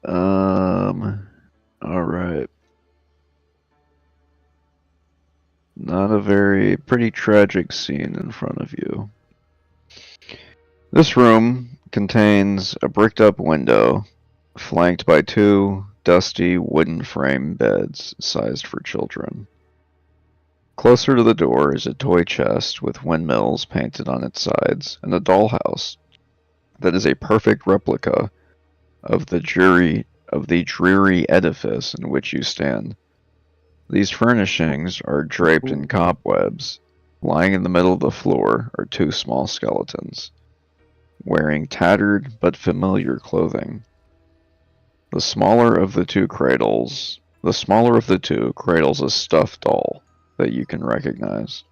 Speaker 1: All right. Not a pretty tragic scene in front of you. This room contains a bricked up window, flanked by 2 dusty wooden frame beds sized for children. Closer to the door is a toy chest with windmills painted on its sides and a dollhouse that is a perfect replica of the dreary edifice in which you stand. These furnishings are draped in cobwebs. Lying in the middle of the floor are 2 small skeletons, wearing tattered but familiar clothing. The smaller of the two cradles a stuffed doll that you can recognize.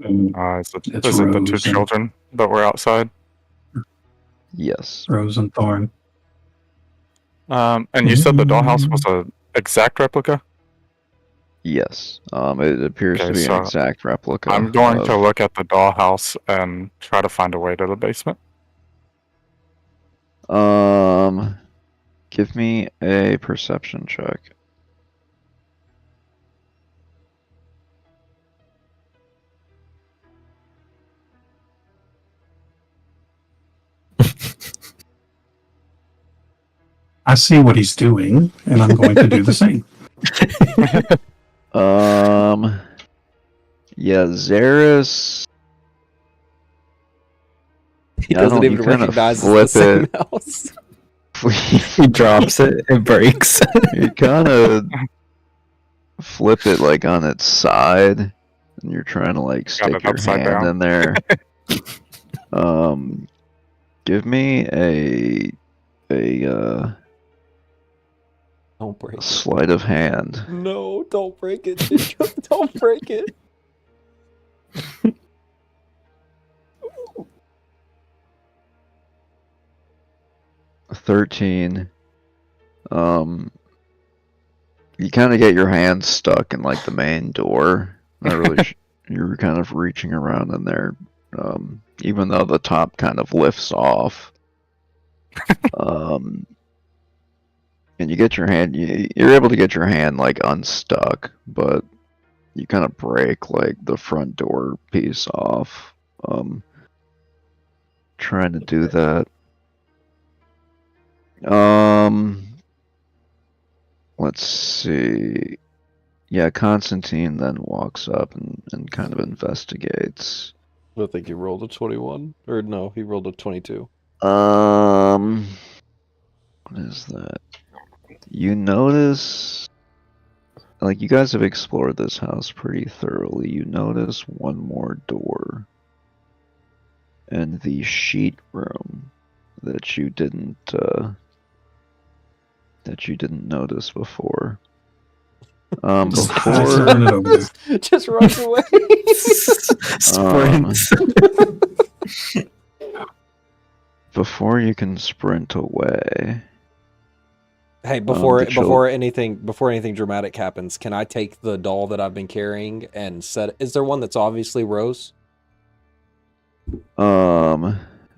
Speaker 8: And
Speaker 3: Is
Speaker 8: It's
Speaker 3: it the 2
Speaker 8: Rose and-
Speaker 3: children that were outside?
Speaker 1: Yes.
Speaker 8: Rose and Thorn.
Speaker 3: And you said the dollhouse was a exact replica?
Speaker 1: Yes. It appears
Speaker 3: Okay,
Speaker 1: to be
Speaker 3: so
Speaker 1: an exact replica.
Speaker 3: I'm going to
Speaker 1: of-
Speaker 3: look at the dollhouse and try to find a way to the basement.
Speaker 1: Give me a perception check.
Speaker 8: I see what he's doing, and I'm going to do the same.
Speaker 1: Yeah, Zaris.
Speaker 6: He
Speaker 1: I don't-
Speaker 6: doesn't
Speaker 1: you
Speaker 6: even
Speaker 1: kinda
Speaker 6: recognize
Speaker 1: flip
Speaker 6: the same
Speaker 1: it.
Speaker 6: house.
Speaker 4: He drops it, it breaks.
Speaker 1: You kind of flip it like on its side, and you're trying to like stick
Speaker 3: it
Speaker 1: your
Speaker 3: upside
Speaker 1: hand
Speaker 3: down.
Speaker 1: in there. Give me a
Speaker 6: Don't break it.
Speaker 1: sleight of hand.
Speaker 6: No, don't break it. Don't break it.
Speaker 1: 13. You kind of get your hand stuck in like the main door. Not really. You're kind of reaching around in there, even though the top kind of lifts off. And you get your hand. You're able to get your hand like unstuck, but you kind of break like the front door piece off. Trying to do that. Let's see. Yeah, Constantine then walks up and kind of investigates.
Speaker 6: I think he rolled a 21. Or no, he rolled a 22.
Speaker 1: What is that? You notice, like, you guys have explored this house pretty thoroughly. You notice one more door in the sheet room that you didn't notice before. Before
Speaker 8: Run it over there.
Speaker 6: Just runs away.
Speaker 4: Sprints.
Speaker 1: before you can sprint away.
Speaker 6: Hey, before
Speaker 1: the chil-
Speaker 6: anything dramatic happens, can I take the doll that I've been carrying and set? Is there one that's obviously Rose?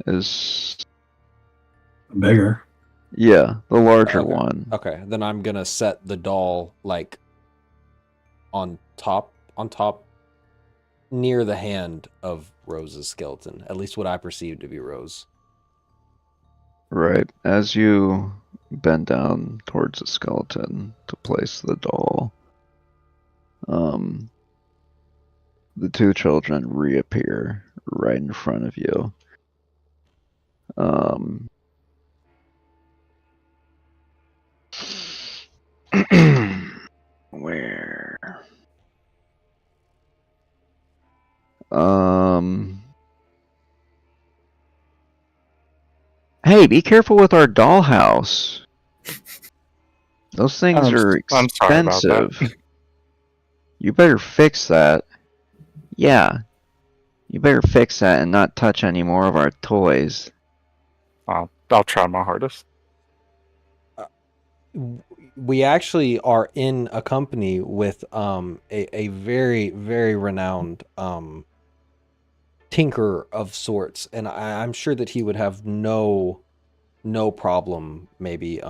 Speaker 1: Is
Speaker 8: Bigger.
Speaker 1: yeah, the larger
Speaker 6: Okay.
Speaker 1: one.
Speaker 6: Okay, then I'm gonna set the doll like on top near the hand of Rose's skeleton. At least what I perceive to be Rose.
Speaker 1: Right. As you bend down towards the skeleton to place the doll, the 2 children reappear right in front of you. Where? Hey, be careful with our dollhouse. Those things are
Speaker 3: I'm sorry about that.
Speaker 1: expensive. You better fix that. Yeah, you better fix that and not touch any more of our toys.
Speaker 3: I'll try my hardest.
Speaker 6: We actually are in a company with a very, very renowned tinker of sorts, and I'm sure that he would have no problem maybe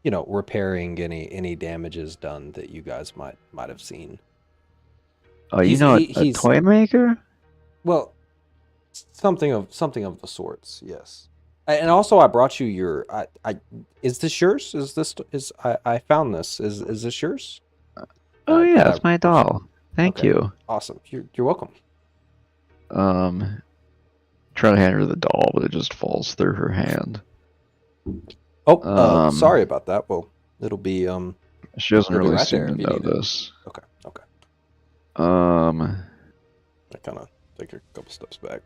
Speaker 6: repairing any damages done that you guys might have seen.
Speaker 1: Oh, you
Speaker 6: He's
Speaker 1: know a
Speaker 6: he's
Speaker 1: toy maker?
Speaker 6: well, something of the sorts, yes. And also, I brought you your. Is this yours? I found this? Is this yours?
Speaker 1: Oh
Speaker 6: Did
Speaker 1: yeah,
Speaker 6: I
Speaker 1: it's my
Speaker 6: brought you-
Speaker 1: doll. Thank
Speaker 6: Okay,
Speaker 1: you.
Speaker 6: awesome. You're welcome.
Speaker 1: Try to hand her the doll, but it just falls through her hand.
Speaker 6: Oh, sorry about that. Well, it'll be
Speaker 1: She doesn't
Speaker 6: it'll be
Speaker 1: really
Speaker 6: right
Speaker 1: seem
Speaker 6: there
Speaker 1: to
Speaker 6: if you need it.
Speaker 1: notice.
Speaker 6: Okay.
Speaker 1: Um,
Speaker 6: I kind of take a couple steps back.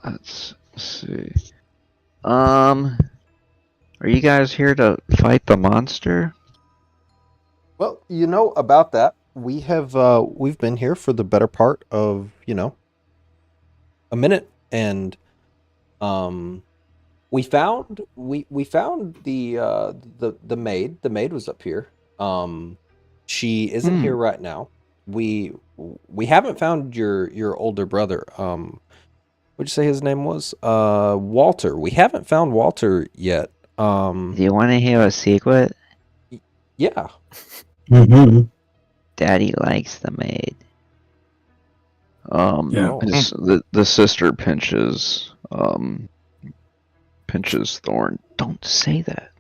Speaker 1: let's see. Are you guys here to fight the monster?
Speaker 6: Well, about that, we've been here for the better part of a minute, and we found the maid. The maid was up here. She isn't here right now. We haven't found your older brother. What'd you say his name was? Walter. We haven't found Walter yet.
Speaker 1: Do you want to hear a secret?
Speaker 6: Yeah.
Speaker 8: Mm-hmm.
Speaker 1: Daddy likes the maid.
Speaker 8: Yeah.
Speaker 1: The sister pinches Thorn. Don't say that.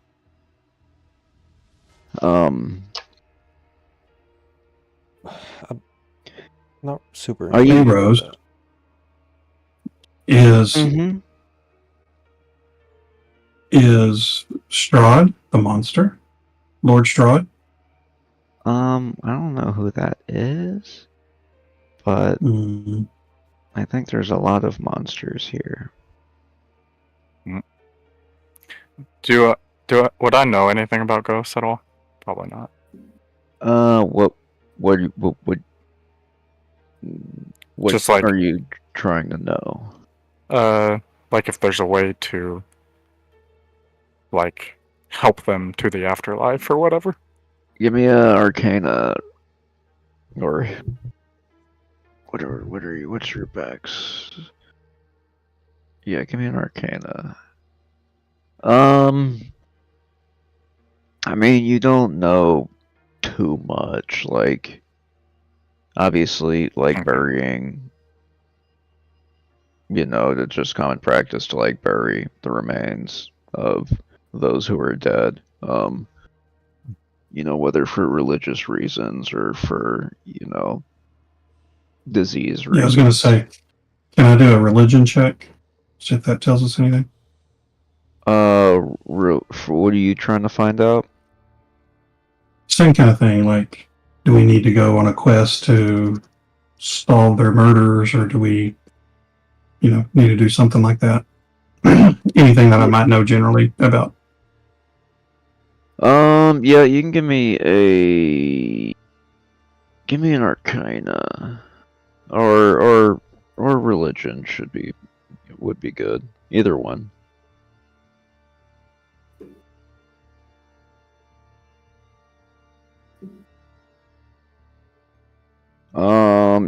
Speaker 6: Not super.
Speaker 1: Are you-
Speaker 8: Hey, Rose. Is Strahd the monster? Lord Strahd?
Speaker 1: I don't know who that is, but
Speaker 8: Mm.
Speaker 1: I think there's a lot of monsters here.
Speaker 3: Would I know anything about ghosts at all? Probably not.
Speaker 1: What
Speaker 3: Just like-
Speaker 1: are you trying to know?
Speaker 3: Like if there's a way to like help them to the afterlife or whatever.
Speaker 1: Give me a Arcana, or what's your Bex? Yeah, give me an Arcana. I mean, you don't know too much. Like, obviously, like burying. It's just common practice to like bury the remains of those who are dead. Whether for religious reasons or for, disease reasons.
Speaker 8: Yeah, I was going to say, can I do a religion check? See if that tells us anything.
Speaker 1: What are you trying to find out?
Speaker 8: Same kind of thing. Like, do we need to go on a quest to solve their murders, or do we, need to do something like that? Anything that I might know generally about.
Speaker 1: Yeah, you can give me an Arcana, or religion would be good. Either one.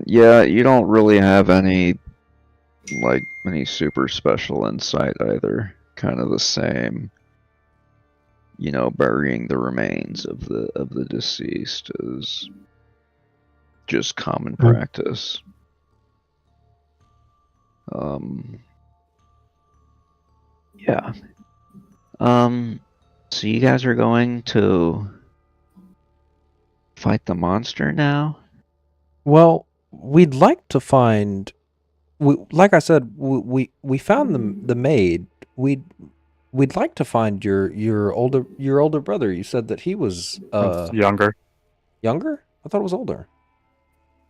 Speaker 1: Yeah, you don't really have any super special insight either. Kind of the same. Burying the remains of the deceased is just common practice. Yeah. So you guys are going to fight the monster now?
Speaker 6: Well, we'd like to find. Like I said, we found the maid. We'd like to find your older brother. You said that he was
Speaker 3: Younger.
Speaker 6: younger. I thought it was older.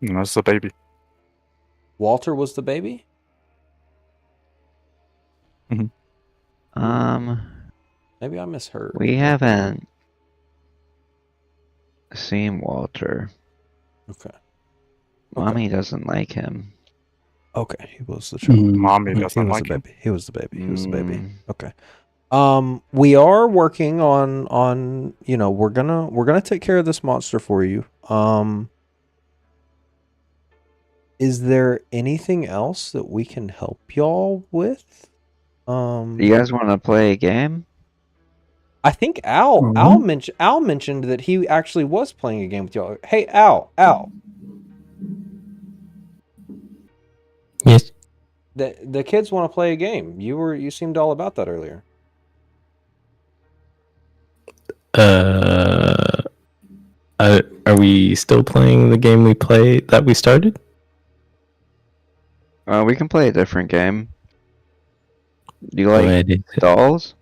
Speaker 3: That's the baby.
Speaker 6: Walter was the baby. Maybe I misheard.
Speaker 1: We haven't seen Walter.
Speaker 6: Okay.
Speaker 1: Mommy doesn't like him.
Speaker 7: Okay, he was the child.
Speaker 3: Mommy
Speaker 7: He
Speaker 3: doesn't
Speaker 7: was
Speaker 3: like
Speaker 7: the
Speaker 3: him.
Speaker 7: baby. He was the baby. He was the baby.
Speaker 1: Mm.
Speaker 7: Okay. We are working on we're gonna take care of this monster for you. Is there anything else that we can help y'all with?
Speaker 1: Do you guys want to play a game?
Speaker 6: I think Al
Speaker 8: Mhm.
Speaker 6: mentioned that he actually was playing a game with y'all. Hey, Al.
Speaker 4: Yes.
Speaker 6: The kids want to play a game. You seemed all about that earlier.
Speaker 4: Are we still playing the game that we started?
Speaker 1: We can play a different game. Do you
Speaker 4: Go
Speaker 1: like
Speaker 4: ahead.
Speaker 1: dolls?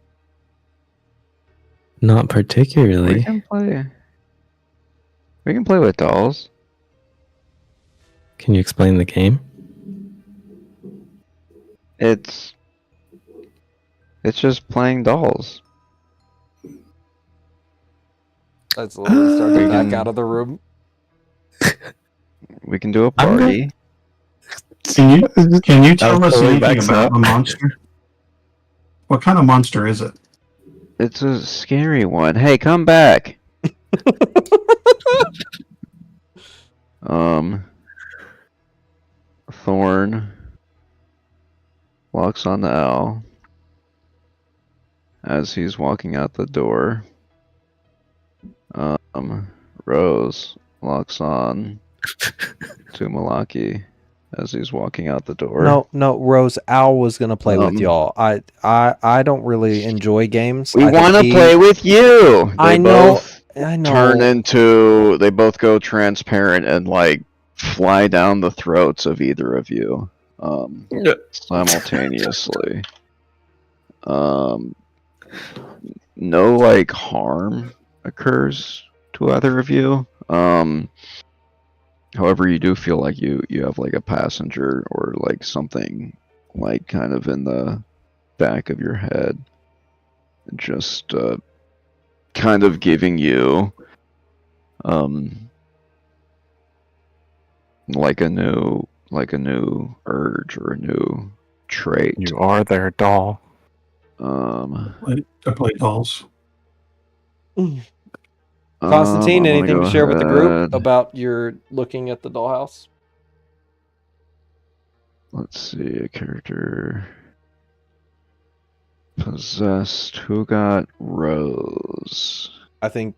Speaker 4: Not
Speaker 1: We
Speaker 4: particularly.
Speaker 1: can play. We can play with dolls.
Speaker 4: Can you explain the game?
Speaker 1: It's just playing dolls.
Speaker 6: Let's literally start to
Speaker 1: We
Speaker 6: back
Speaker 1: can-
Speaker 6: out of the room.
Speaker 1: We can do a
Speaker 4: I'm not-
Speaker 1: party.
Speaker 8: Can you tell us
Speaker 4: totally
Speaker 8: anything
Speaker 4: backs
Speaker 8: about
Speaker 4: up.
Speaker 8: the monster? What kind of monster is it?
Speaker 1: It's a scary one. Hey, come back. Thorn walks on the owl as he's walking out the door. Rose locks on to Malaki as he's walking out the door.
Speaker 7: No, Rose. Al was gonna play with
Speaker 1: Um,
Speaker 7: y'all. I don't really enjoy games.
Speaker 1: We
Speaker 7: I think
Speaker 1: want to play with you.
Speaker 7: I know. I know.
Speaker 1: They both go transparent and like fly down the throats of either of you, simultaneously. No like harm occurs to either of you. However, you do feel like you have like a passenger or like something like kind of in the back of your head, just kind of giving you like a new urge or a new trait.
Speaker 3: You are their doll.
Speaker 8: To play dolls.
Speaker 6: Constantine,
Speaker 1: I'm gonna
Speaker 6: anything to
Speaker 1: go
Speaker 6: share with the group
Speaker 1: ahead.
Speaker 6: about your looking at the dollhouse?
Speaker 1: Let's see, a character possessed. Who got Rose?
Speaker 6: I think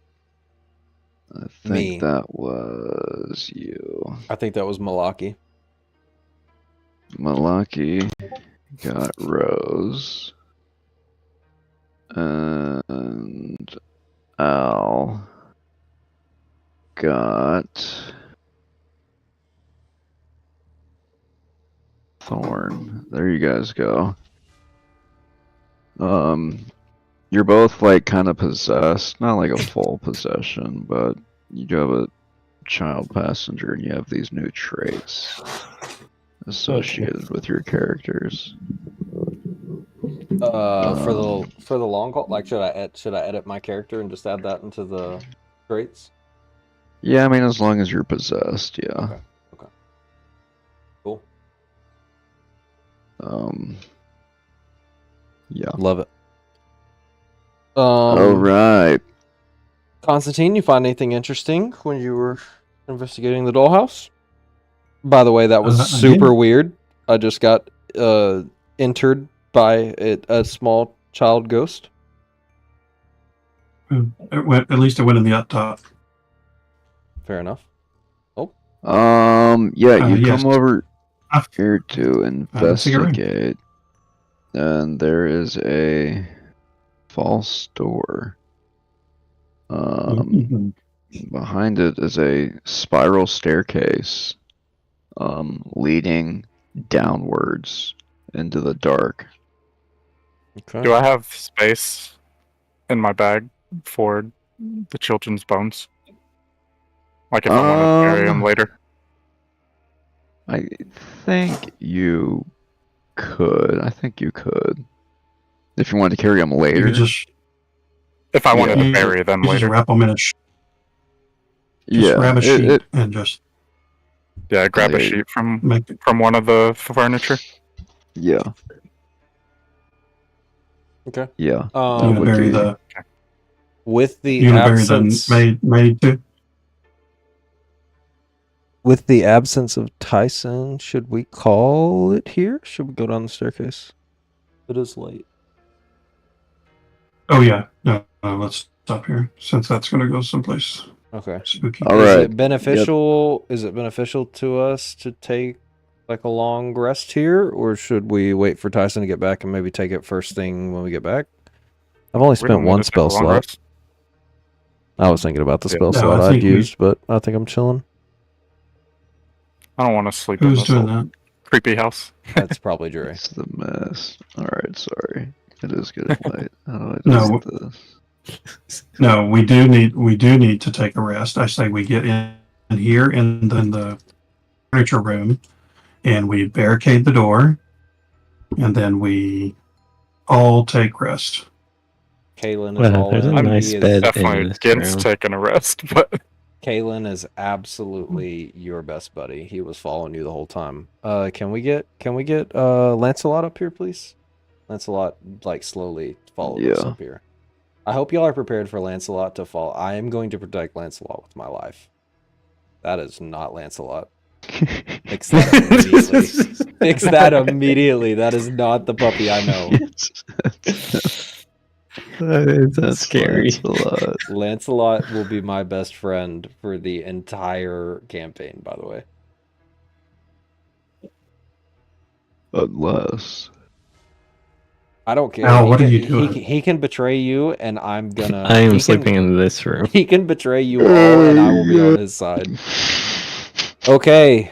Speaker 1: I think
Speaker 6: Me.
Speaker 1: that was you.
Speaker 6: that was Malaki.
Speaker 1: Malaki got Rose. And Al got Thorn. There you guys go. You're both like kind of possessed, not like a full possession, but you do have a child passenger and you have these new traits associated with your characters.
Speaker 6: For the long haul, like should I edit my character and just add that into the traits?
Speaker 1: Yeah, I mean as long as you're possessed, yeah.
Speaker 6: Okay. Cool.
Speaker 1: Yeah.
Speaker 7: Love it.
Speaker 1: All right.
Speaker 6: Constantine, you find anything interesting when you were investigating the dollhouse? By the way, that was
Speaker 8: I
Speaker 6: super
Speaker 8: did.
Speaker 6: weird. I just got entered by a small child ghost.
Speaker 8: At least it went in the up top.
Speaker 6: Fair enough.
Speaker 1: Yeah, you
Speaker 8: Yes.
Speaker 1: come over
Speaker 8: I've-
Speaker 1: here to
Speaker 8: investigate.
Speaker 1: investigate, and there is a false door.
Speaker 8: Mhm.
Speaker 1: Behind it is a spiral staircase, leading downwards into the dark.
Speaker 6: Okay.
Speaker 3: Do I have space in my bag for the children's bones? Like if I want to bury them later?
Speaker 1: I think you could. If you wanted to carry them
Speaker 8: You
Speaker 1: later.
Speaker 8: could just
Speaker 3: If I wanted
Speaker 8: Yeah.
Speaker 3: to bury them
Speaker 8: you just
Speaker 3: later.
Speaker 8: wrap them in a
Speaker 1: Yeah,
Speaker 8: grab a sheet and just
Speaker 3: Yeah, grab a
Speaker 1: Hey.
Speaker 3: sheet from
Speaker 8: Make
Speaker 3: one of the furniture.
Speaker 1: Yeah.
Speaker 6: Okay.
Speaker 1: Yeah.
Speaker 8: you
Speaker 1: that
Speaker 8: gonna
Speaker 1: would
Speaker 8: bury
Speaker 1: be-
Speaker 8: the
Speaker 6: With the
Speaker 8: you gonna bury
Speaker 6: absence,
Speaker 8: the maid too?
Speaker 7: With the absence of Tyson, should we call it here? Should we go down the staircase? It is late.
Speaker 8: Oh yeah. No, let's stop here since that's gonna go someplace
Speaker 6: okay.
Speaker 8: spooky.
Speaker 1: All
Speaker 6: Is
Speaker 1: right.
Speaker 6: it beneficial? Is it beneficial to us to take like a long rest here, or should we wait for Tyson to get back and maybe take it first thing when we get back?
Speaker 7: I've only
Speaker 3: We
Speaker 7: spent
Speaker 3: don't need
Speaker 7: one
Speaker 3: to take a
Speaker 7: spell
Speaker 3: long
Speaker 7: slot.
Speaker 3: rest.
Speaker 7: I was thinking about the
Speaker 3: Yeah.
Speaker 7: spell
Speaker 8: No,
Speaker 7: slot
Speaker 8: I
Speaker 7: I'd
Speaker 8: think we-
Speaker 7: used, but I think I'm chilling.
Speaker 3: I don't want to sleep in
Speaker 8: Who's
Speaker 3: this
Speaker 8: doing
Speaker 3: little
Speaker 8: that?
Speaker 3: creepy house.
Speaker 6: That's probably Dre.
Speaker 1: It's the mess. All right. Sorry. It is getting late. How do I
Speaker 8: No.
Speaker 1: do this?
Speaker 8: No, we do need to take a rest. I say we get in here and then the furniture room, and we barricade the door, and then we all take rest.
Speaker 6: Kalen is
Speaker 4: Well,
Speaker 6: all
Speaker 4: there's a
Speaker 6: in.
Speaker 4: nice
Speaker 6: He is,
Speaker 4: bed.
Speaker 3: Definitely
Speaker 4: in this
Speaker 3: against
Speaker 4: room.
Speaker 3: taking a rest, but
Speaker 6: Kalen is absolutely your best buddy. He was following you the whole time. Can we get Lancelot up here, please? Lancelot, like, slowly follow us
Speaker 1: Yeah.
Speaker 6: up here. I hope y'all are prepared for Lancelot to fall. I am going to protect Lancelot with my life. That is not Lancelot. Fix that immediately. Fix that immediately. That is not the puppy I know.
Speaker 4: That's scary.
Speaker 1: Lancelot.
Speaker 6: Lancelot will be my best friend for the entire campaign, by the way.
Speaker 1: Unless.
Speaker 6: I don't care.
Speaker 8: Al, what are
Speaker 6: can,
Speaker 8: you doing?
Speaker 6: He can betray you, and I'm gonna.
Speaker 4: I am
Speaker 6: he
Speaker 4: sleeping
Speaker 6: Can,
Speaker 4: in this room.
Speaker 6: he can betray you all, and I will be on his side. Okay,